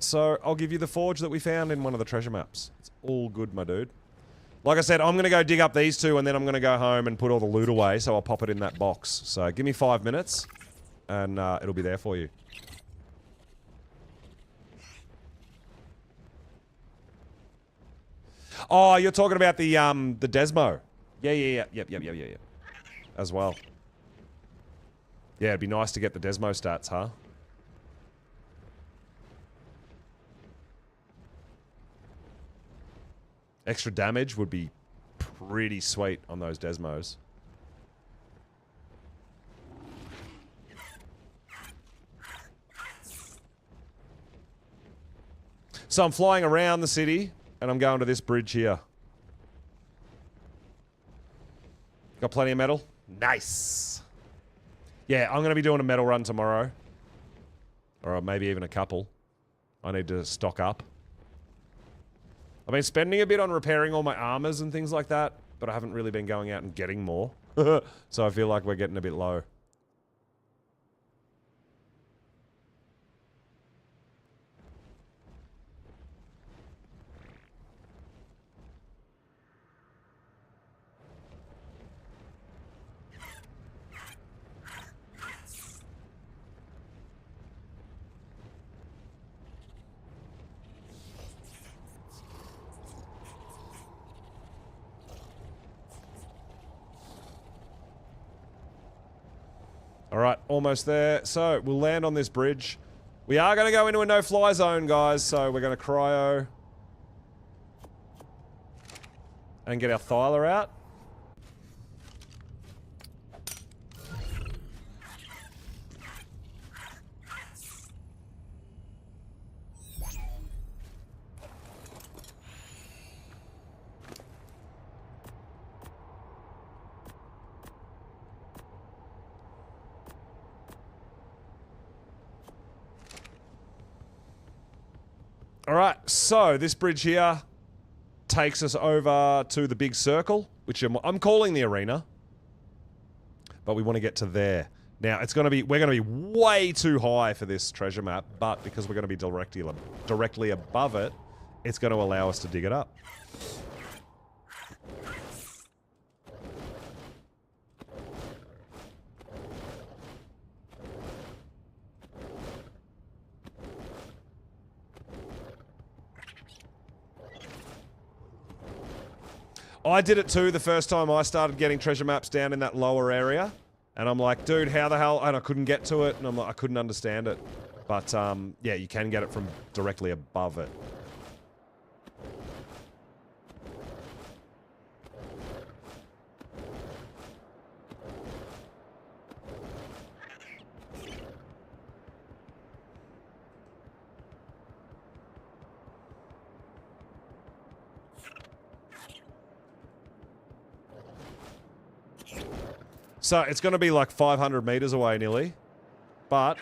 A: So I'll give you the forge that we found in one of the treasure maps. It's all good, my dude. Like I said, I'm going to go dig up these 2, and then I'm going to go home and put all the loot away, so I'll pop it in that box. So give me 5 minutes, and it'll be there for you. Oh, you're talking about the Desmo. Yeah. As well. Yeah, it'd be nice to get the Desmo stats, huh? Extra damage would be pretty sweet on those Desmos. So I'm flying around the city, and I'm going to this bridge here. Got plenty of metal? Nice! Yeah, I'm going to be doing a metal run tomorrow. Or maybe even a couple. I need to stock up. I've been spending a bit on repairing all my armors and things like that, but I haven't really been going out and getting more. So I feel like we're getting a bit low. Alright, almost there. So, we'll land on this bridge. We are going to go into a no-fly zone, guys, so we're going to cryo. And get our Thyla out. Alright, so this bridge here takes us over to the big circle, which I'm calling the arena. But we want to get to there. Now, we're gonna be way too high for this treasure map, but because we're gonna be directly above it, it's gonna allow us to dig it up. I did it too the first time I started getting treasure maps down in that lower area. And I'm like, dude, how the hell? And I couldn't get to it. And I'm like, I couldn't understand it. But, yeah, you can get it from directly above it. So, it's going to be like 500 meters away nearly. But,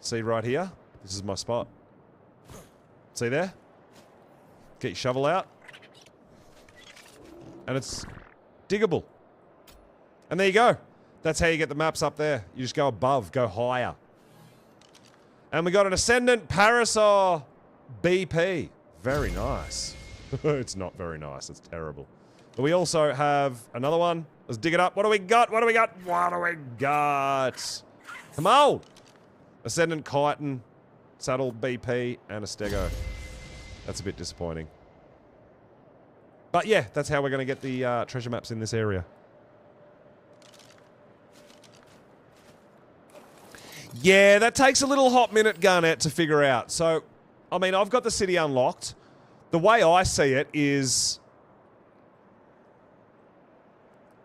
A: see right here? This is my spot. See there? Get your shovel out. And it's diggable. And there you go. That's how you get the maps up there. You just go above, go higher. And we got an Ascendant Parasol BP. Very nice. It's not very nice. It's terrible. But we also have another one. Let's dig it up. What do we got? What do we got? What do we got? Come on! Ascendant Chiton, Saddle BP, and a Stego. That's a bit disappointing. But yeah, that's how we're going to get the treasure maps in this area. Yeah, that takes a little hot minute, Garnet, to figure out. So, I mean, I've got the city unlocked. The way I see it is...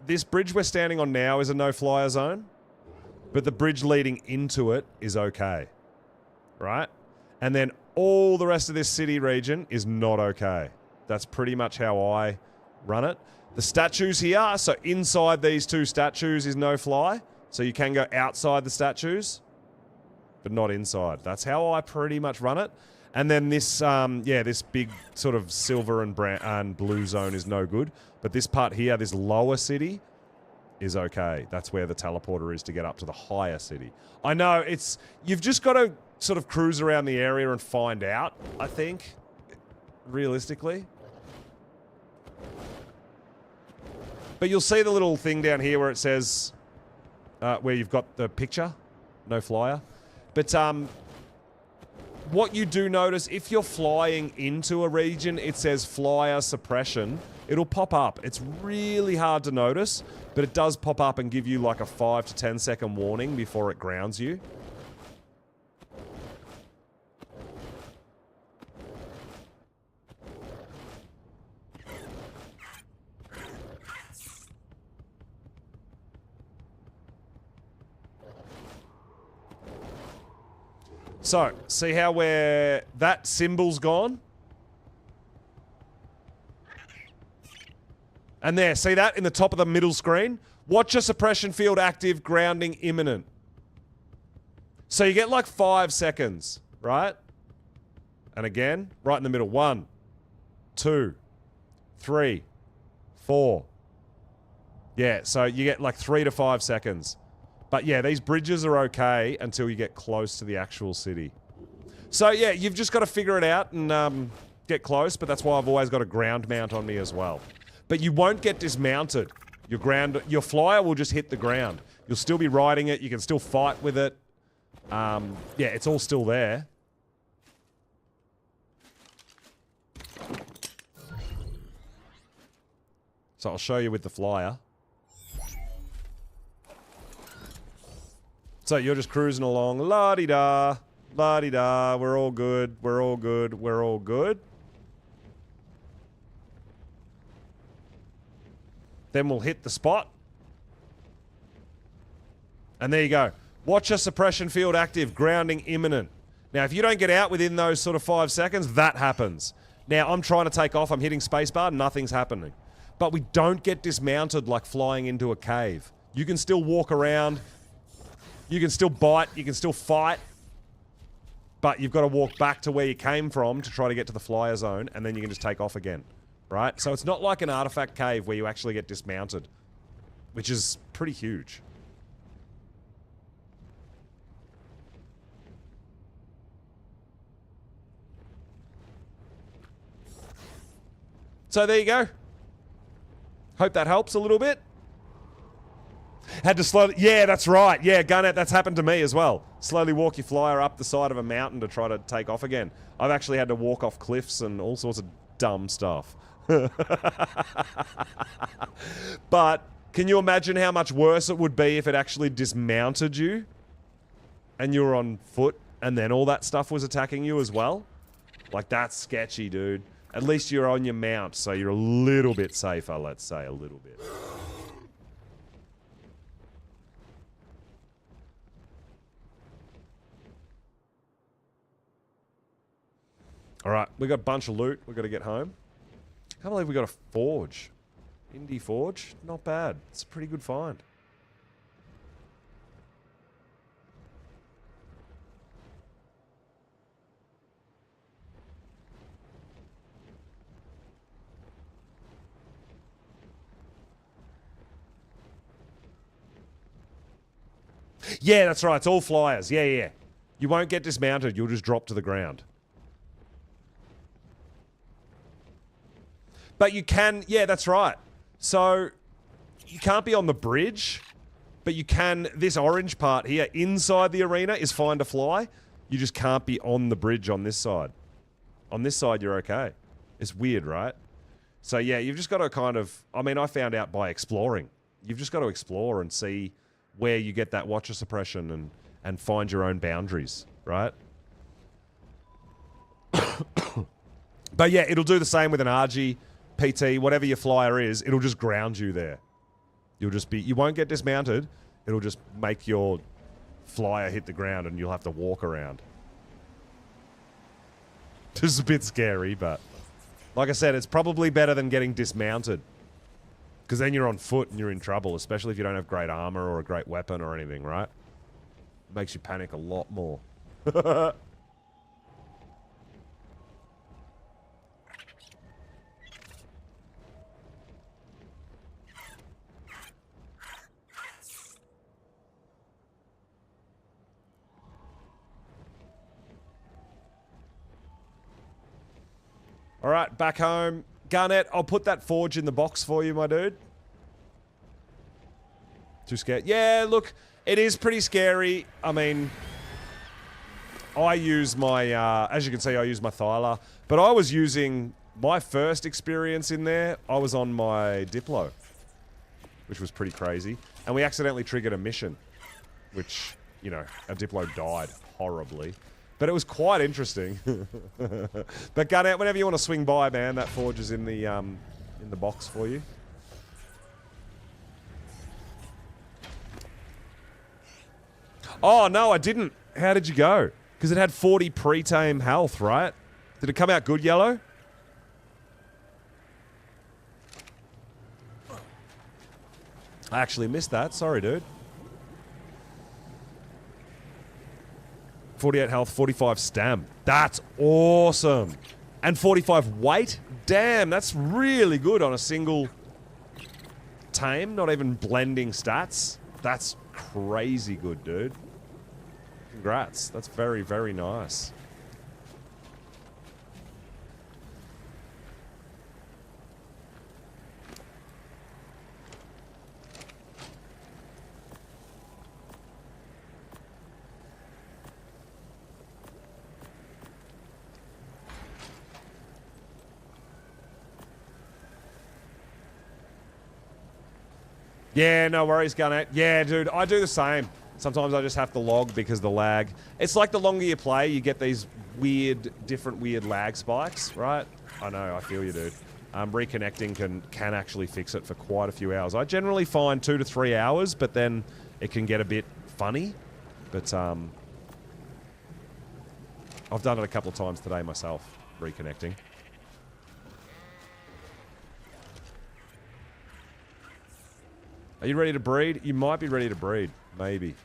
A: this bridge we're standing on now is a no-flyer zone, but the bridge leading into it is okay, right? And then all the rest of this city region is not okay. That's pretty much how I run it. The statues here, so inside these two statues is no-fly, so you can go outside the statues, but not inside. That's how I pretty much run it. And then this, yeah, this big sort of silver and brown and blue zone is no good. But this part here, this lower city, is okay. That's where the teleporter is to get up to the higher city. I know, it's... you've just got to sort of cruise around the area and find out, I think, realistically. But you'll see the little thing down here where it says... where you've got the picture. No flyer. But, what you do notice, if you're flying into a region, it says flyer suppression. It'll pop up. It's really hard to notice, but it does pop up and give you like a 5 to 10 second warning before it grounds you. So, see how where that symbol's gone? And there, see that in the top of the middle screen? Watch a suppression field active, grounding imminent. So you get like 5 seconds, right? And again, right in the middle. 1, 2, 3, 4. Yeah, so you get like 3 to 5 seconds. But yeah, these bridges are okay until you get close to the actual city. So yeah, you've just got to figure it out and get close, but that's why I've always got a ground mount on me as well. But you won't get dismounted. Your flyer will just hit the ground. You'll still be riding it, you can still fight with it. Yeah, it's all still there. So I'll show you with the flyer. So you're just cruising along, la-di-da, la-di-da, we're all good, we're all good, we're all good. Then we'll hit the spot. And there you go. Watch a suppression field active, grounding imminent. Now, if you don't get out within those sort of 5 seconds, that happens. Now, I'm trying to take off, I'm hitting spacebar, nothing's happening. But we don't get dismounted like flying into a cave. You can still walk around. You can still bite, you can still fight. But you've got to walk back to where you came from to try to get to the flyer zone, and then you can just take off again. Right? So it's not like an artifact cave where you actually get dismounted, which is pretty huge. So there you go. Hope that helps a little bit. Had to slow... Yeah, that's right. Yeah, Gunnet, that's happened to me as well. Slowly walk your flyer up the side of a mountain to try to take off again. I've actually had to walk off cliffs and all sorts of dumb stuff. But can you imagine how much worse it would be if it actually dismounted you and you were on foot and then all that stuff was attacking you as well? Like, that's sketchy, dude. At least you're on your mount, so you're a little bit safer, let's say, a little bit. Alright, we got a bunch of loot. We've got to get home. I can't believe we got a forge. Indie forge? Not bad. It's a pretty good find. Yeah, that's right. It's all flyers. Yeah, yeah. You won't get dismounted. You'll just drop to the ground. But you can... Yeah, that's right. So, you can't be on the bridge, but you can... This orange part here, inside the arena, is fine to fly. You just can't be on the bridge on this side. On this side, you're okay. It's weird, right? So, yeah, you've just got to kind of... I mean, I found out by exploring. You've just got to explore and see where you get that watcher suppression and find your own boundaries, right? But yeah, it'll do the same with an RG, PT, whatever your flyer is, it'll just ground you there. You'll just be... You won't get dismounted. It'll just make your flyer hit the ground and you'll have to walk around. This is a bit scary, but... Like I said, it's probably better than getting dismounted. Because then you're on foot and you're in trouble, especially if you don't have great armor or a great weapon or anything, right? It makes you panic a lot more. Alright, back home. Garnet, I'll put that forge in the box for you, my dude. Too scared? Yeah, look, it is pretty scary. I mean, I use my, as you can see, I use my Thyla. But I was using, my first experience in there, I was on my Diplo. Which was pretty crazy. And we accidentally triggered a mission. Which, you know, our Diplo died horribly. But it was quite interesting. But Garnet, whenever you want to swing by, man, that forge is in the box for you. Oh, no, I didn't. How did you go? Because it had 40 pre-tame health, right? Did it come out good, Yellow? I actually missed that. Sorry, dude. 48 health, 45 stam. That's awesome. And 45 weight? Damn, that's really good on a single tame. Not even blending stats. That's crazy good, dude. Congrats. That's very, very nice. Yeah, no worries, Gunnet. Yeah, dude, I do the same. Sometimes I just have to log because the lag. It's like the longer you play, you get these different weird lag spikes, right? I know, I feel you, dude. Reconnecting can actually fix it for quite a few hours. I generally find 2 to 3 hours, but then it can get a bit funny. But I've done it a couple of times today myself, reconnecting. Are you ready to breed? You might be ready to breed. Maybe.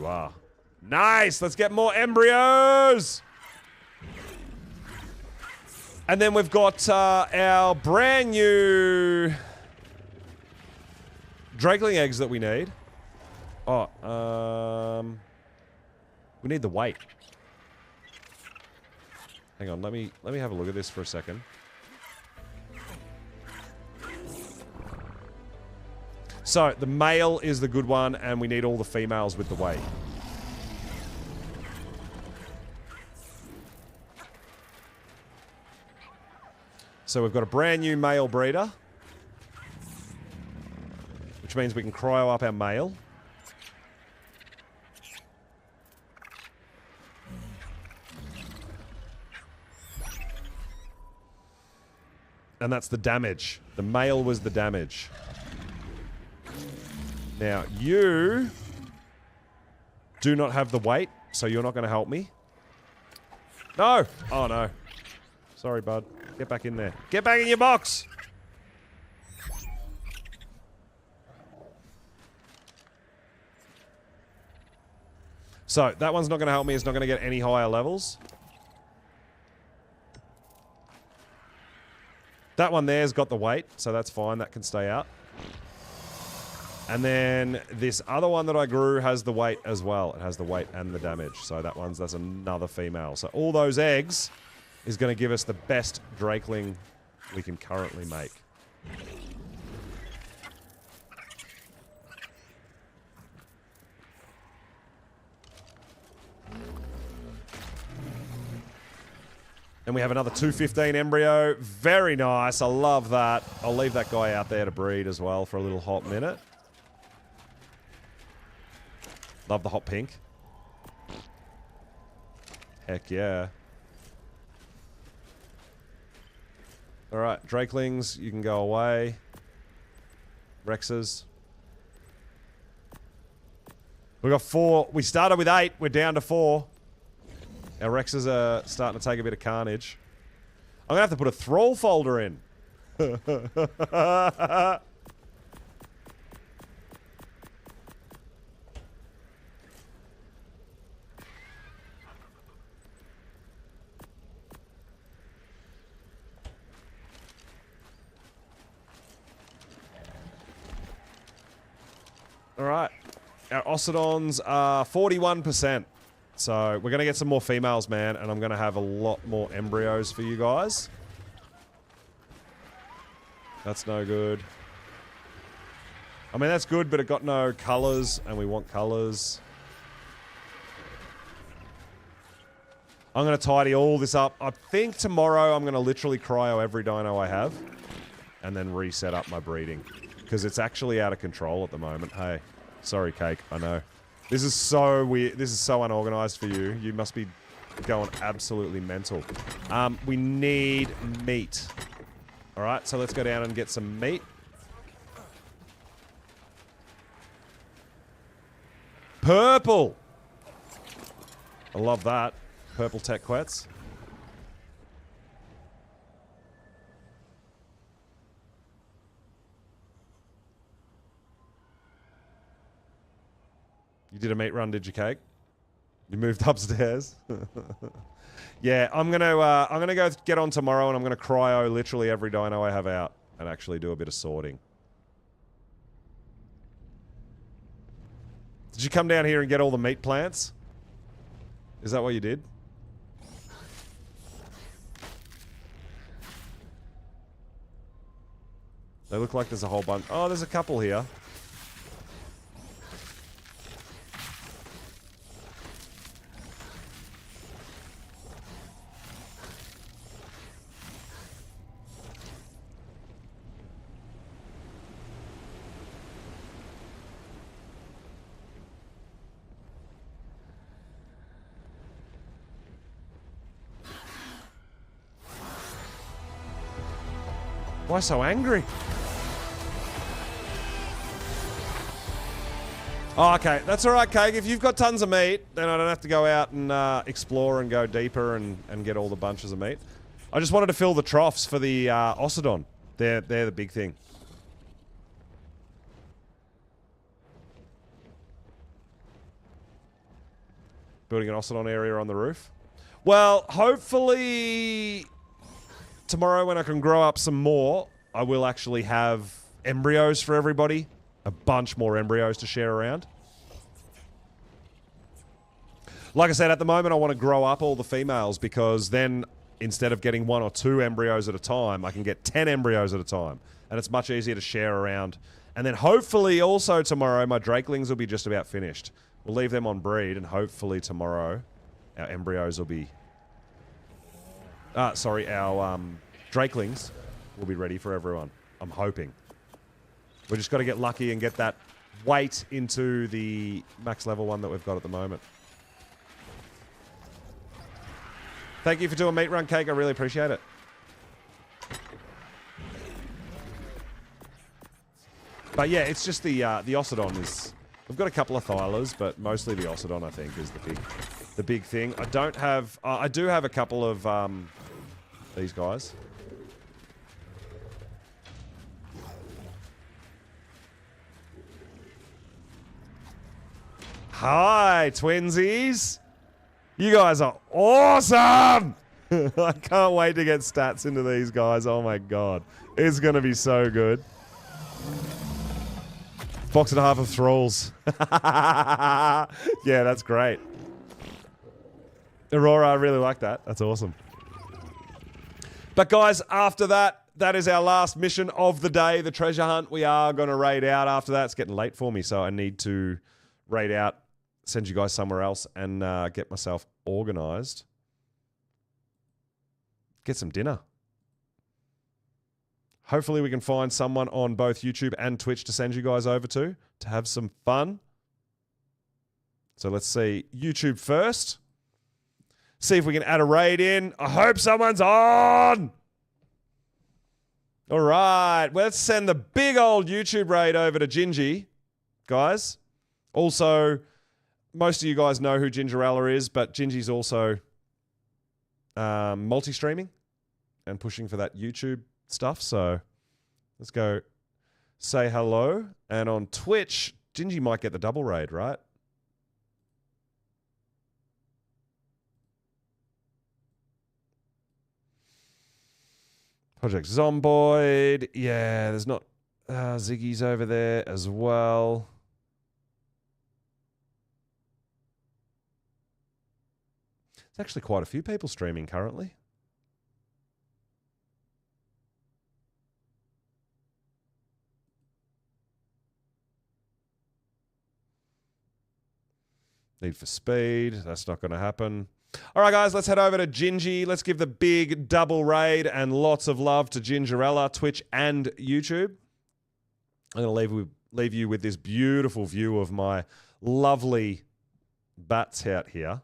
A: are. Nice! Let's get more embryos! And then we've got our brand new Drakeling eggs that we need. Oh, we need the weight. Hang on, let me have a look at this for a second. So, the male is the good one, and we need all the females with the weight. So we've got a brand new male breeder, which means we can cryo up our male. And that's the damage. The male was the damage. Now, you do not have the weight, so you're not going to help me. No! Oh, no. Sorry, bud. Get back in there. Get back in your box! So, that one's not going to help me. It's not going to get any higher levels. That one there's got the weight, so that's fine. That can stay out. And then this other one that I grew has the weight as well. It has the weight and the damage. So that's another female. So all those eggs is going to give us the best Drakeling we can currently make. And we have another 215 embryo. Very nice. I love that. I'll leave that guy out there to breed as well for a little hot minute. Love the hot pink. Heck yeah. Alright, Drakelings, you can go away. Rexes. We got 4. We started with 8. We're down to 4. Our Rexes are starting to take a bit of carnage. I'm going to have to put a thrall folder in. Alright. Our Ossidons are 41%. So, we're going to get some more females, man, and I'm going to have a lot more embryos for you guys. That's no good. I mean, that's good, but it got no colours, and we want colours. I'm going to tidy all this up. I think tomorrow I'm going to literally cryo every dino I have, and then reset up my breeding. Because it's actually out of control at the moment. Hey, sorry, Cake, I know. This is so weird. This is so unorganized for you. You must be going absolutely mental. We need meat. All right, so let's go down and get some meat. Purple. I love that. Purple tech quets. You did a meat run, did you, Cake? You moved upstairs. Yeah, I'm gonna go get on tomorrow, and I'm gonna cryo literally every dino I have out, and actually do a bit of sorting. Did you come down here and get all the meat plants? Is that what you did? They look like there's a whole bunch. Oh, there's a couple here. Why so angry? Oh, okay. That's all right, Cake. If you've got tons of meat, then I don't have to go out and explore and go deeper and get all the bunches of meat. I just wanted to fill the troughs for the Ossidon. They're the big thing. Building an Ossidon area on the roof. Well, hopefully tomorrow when I can grow up some more, I will actually have embryos for everybody. A bunch more embryos to share around. Like I said, at the moment I want to grow up all the females because then instead of getting 1 or 2 embryos at a time, I can get 10 embryos at a time. And it's much easier to share around. And then hopefully also tomorrow my drakelings will be just about finished. We'll leave them on breed and hopefully tomorrow our embryos will be... our drakelings will be ready for everyone. I'm hoping. We just got to get lucky and get that weight into the max level one that we've got at the moment. Thank you for doing Meat Run Cake. I really appreciate it. But yeah, it's just the Ossidon is... We've got a couple of Thylers, but mostly the Ossidon, I think, is the big thing. I don't have... I do have a couple of these guys. Hi, twinsies. You guys are awesome. I can't wait to get stats into these guys. Oh my god. It's going to be so good. Box and a half of thralls. Yeah, that's great. Aurora, I really like that. That's awesome. But guys, after that, that is our last mission of the day, the treasure hunt. We are going to raid out after that. It's getting late for me, so I need to raid out, send you guys somewhere else, and get myself organized. Get some dinner. Hopefully we can find someone on both YouTube and Twitch to send you guys over to have some fun. So let's see. YouTube first. See if we can add a raid in. I hope someone's on. All right. Let's send the big old YouTube raid over to Gingy, guys. Also, most of you guys know who Gingerella is, but Gingy's also multi-streaming and pushing for that YouTube stuff. So let's go say hello. And on Twitch, Gingy might get the double raid, right? Project Zomboid. Yeah, there's not... Ziggy's over there as well. There's actually quite a few people streaming currently. Need for Speed. That's not going to happen. All right, guys, let's head over to Gingy. Let's give the big double raid and lots of love to Gingerella, Twitch and YouTube. I'm going to leave you with this beautiful view of my lovely bats out here.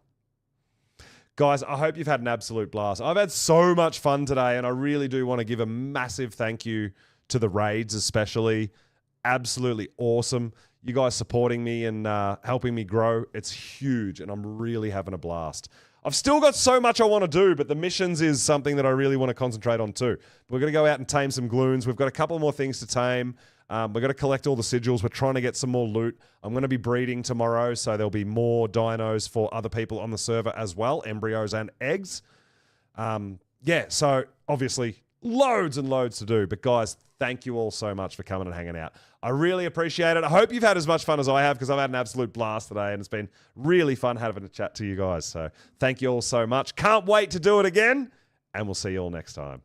A: Guys, I hope you've had an absolute blast. I've had so much fun today, and I really do want to give a massive thank you to the raids especially. Absolutely awesome. You guys supporting me and helping me grow. It's huge, and I'm really having a blast. I've still got so much I want to do, but the missions is something that I really want to concentrate on too. We're going to go out and tame some gloons. We've got a couple more things to tame. We're going to collect all the sigils. We're trying to get some more loot. I'm going to be breeding tomorrow, so there'll be more dinos for other people on the server as well, embryos and eggs. Yeah, so obviously loads and loads to do. But guys, thank you all so much for coming and hanging out. I really appreciate it. I hope you've had as much fun as I have because I've had an absolute blast today and it's been really fun having a chat to you guys. So thank you all so much. Can't wait to do it again and we'll see you all next time.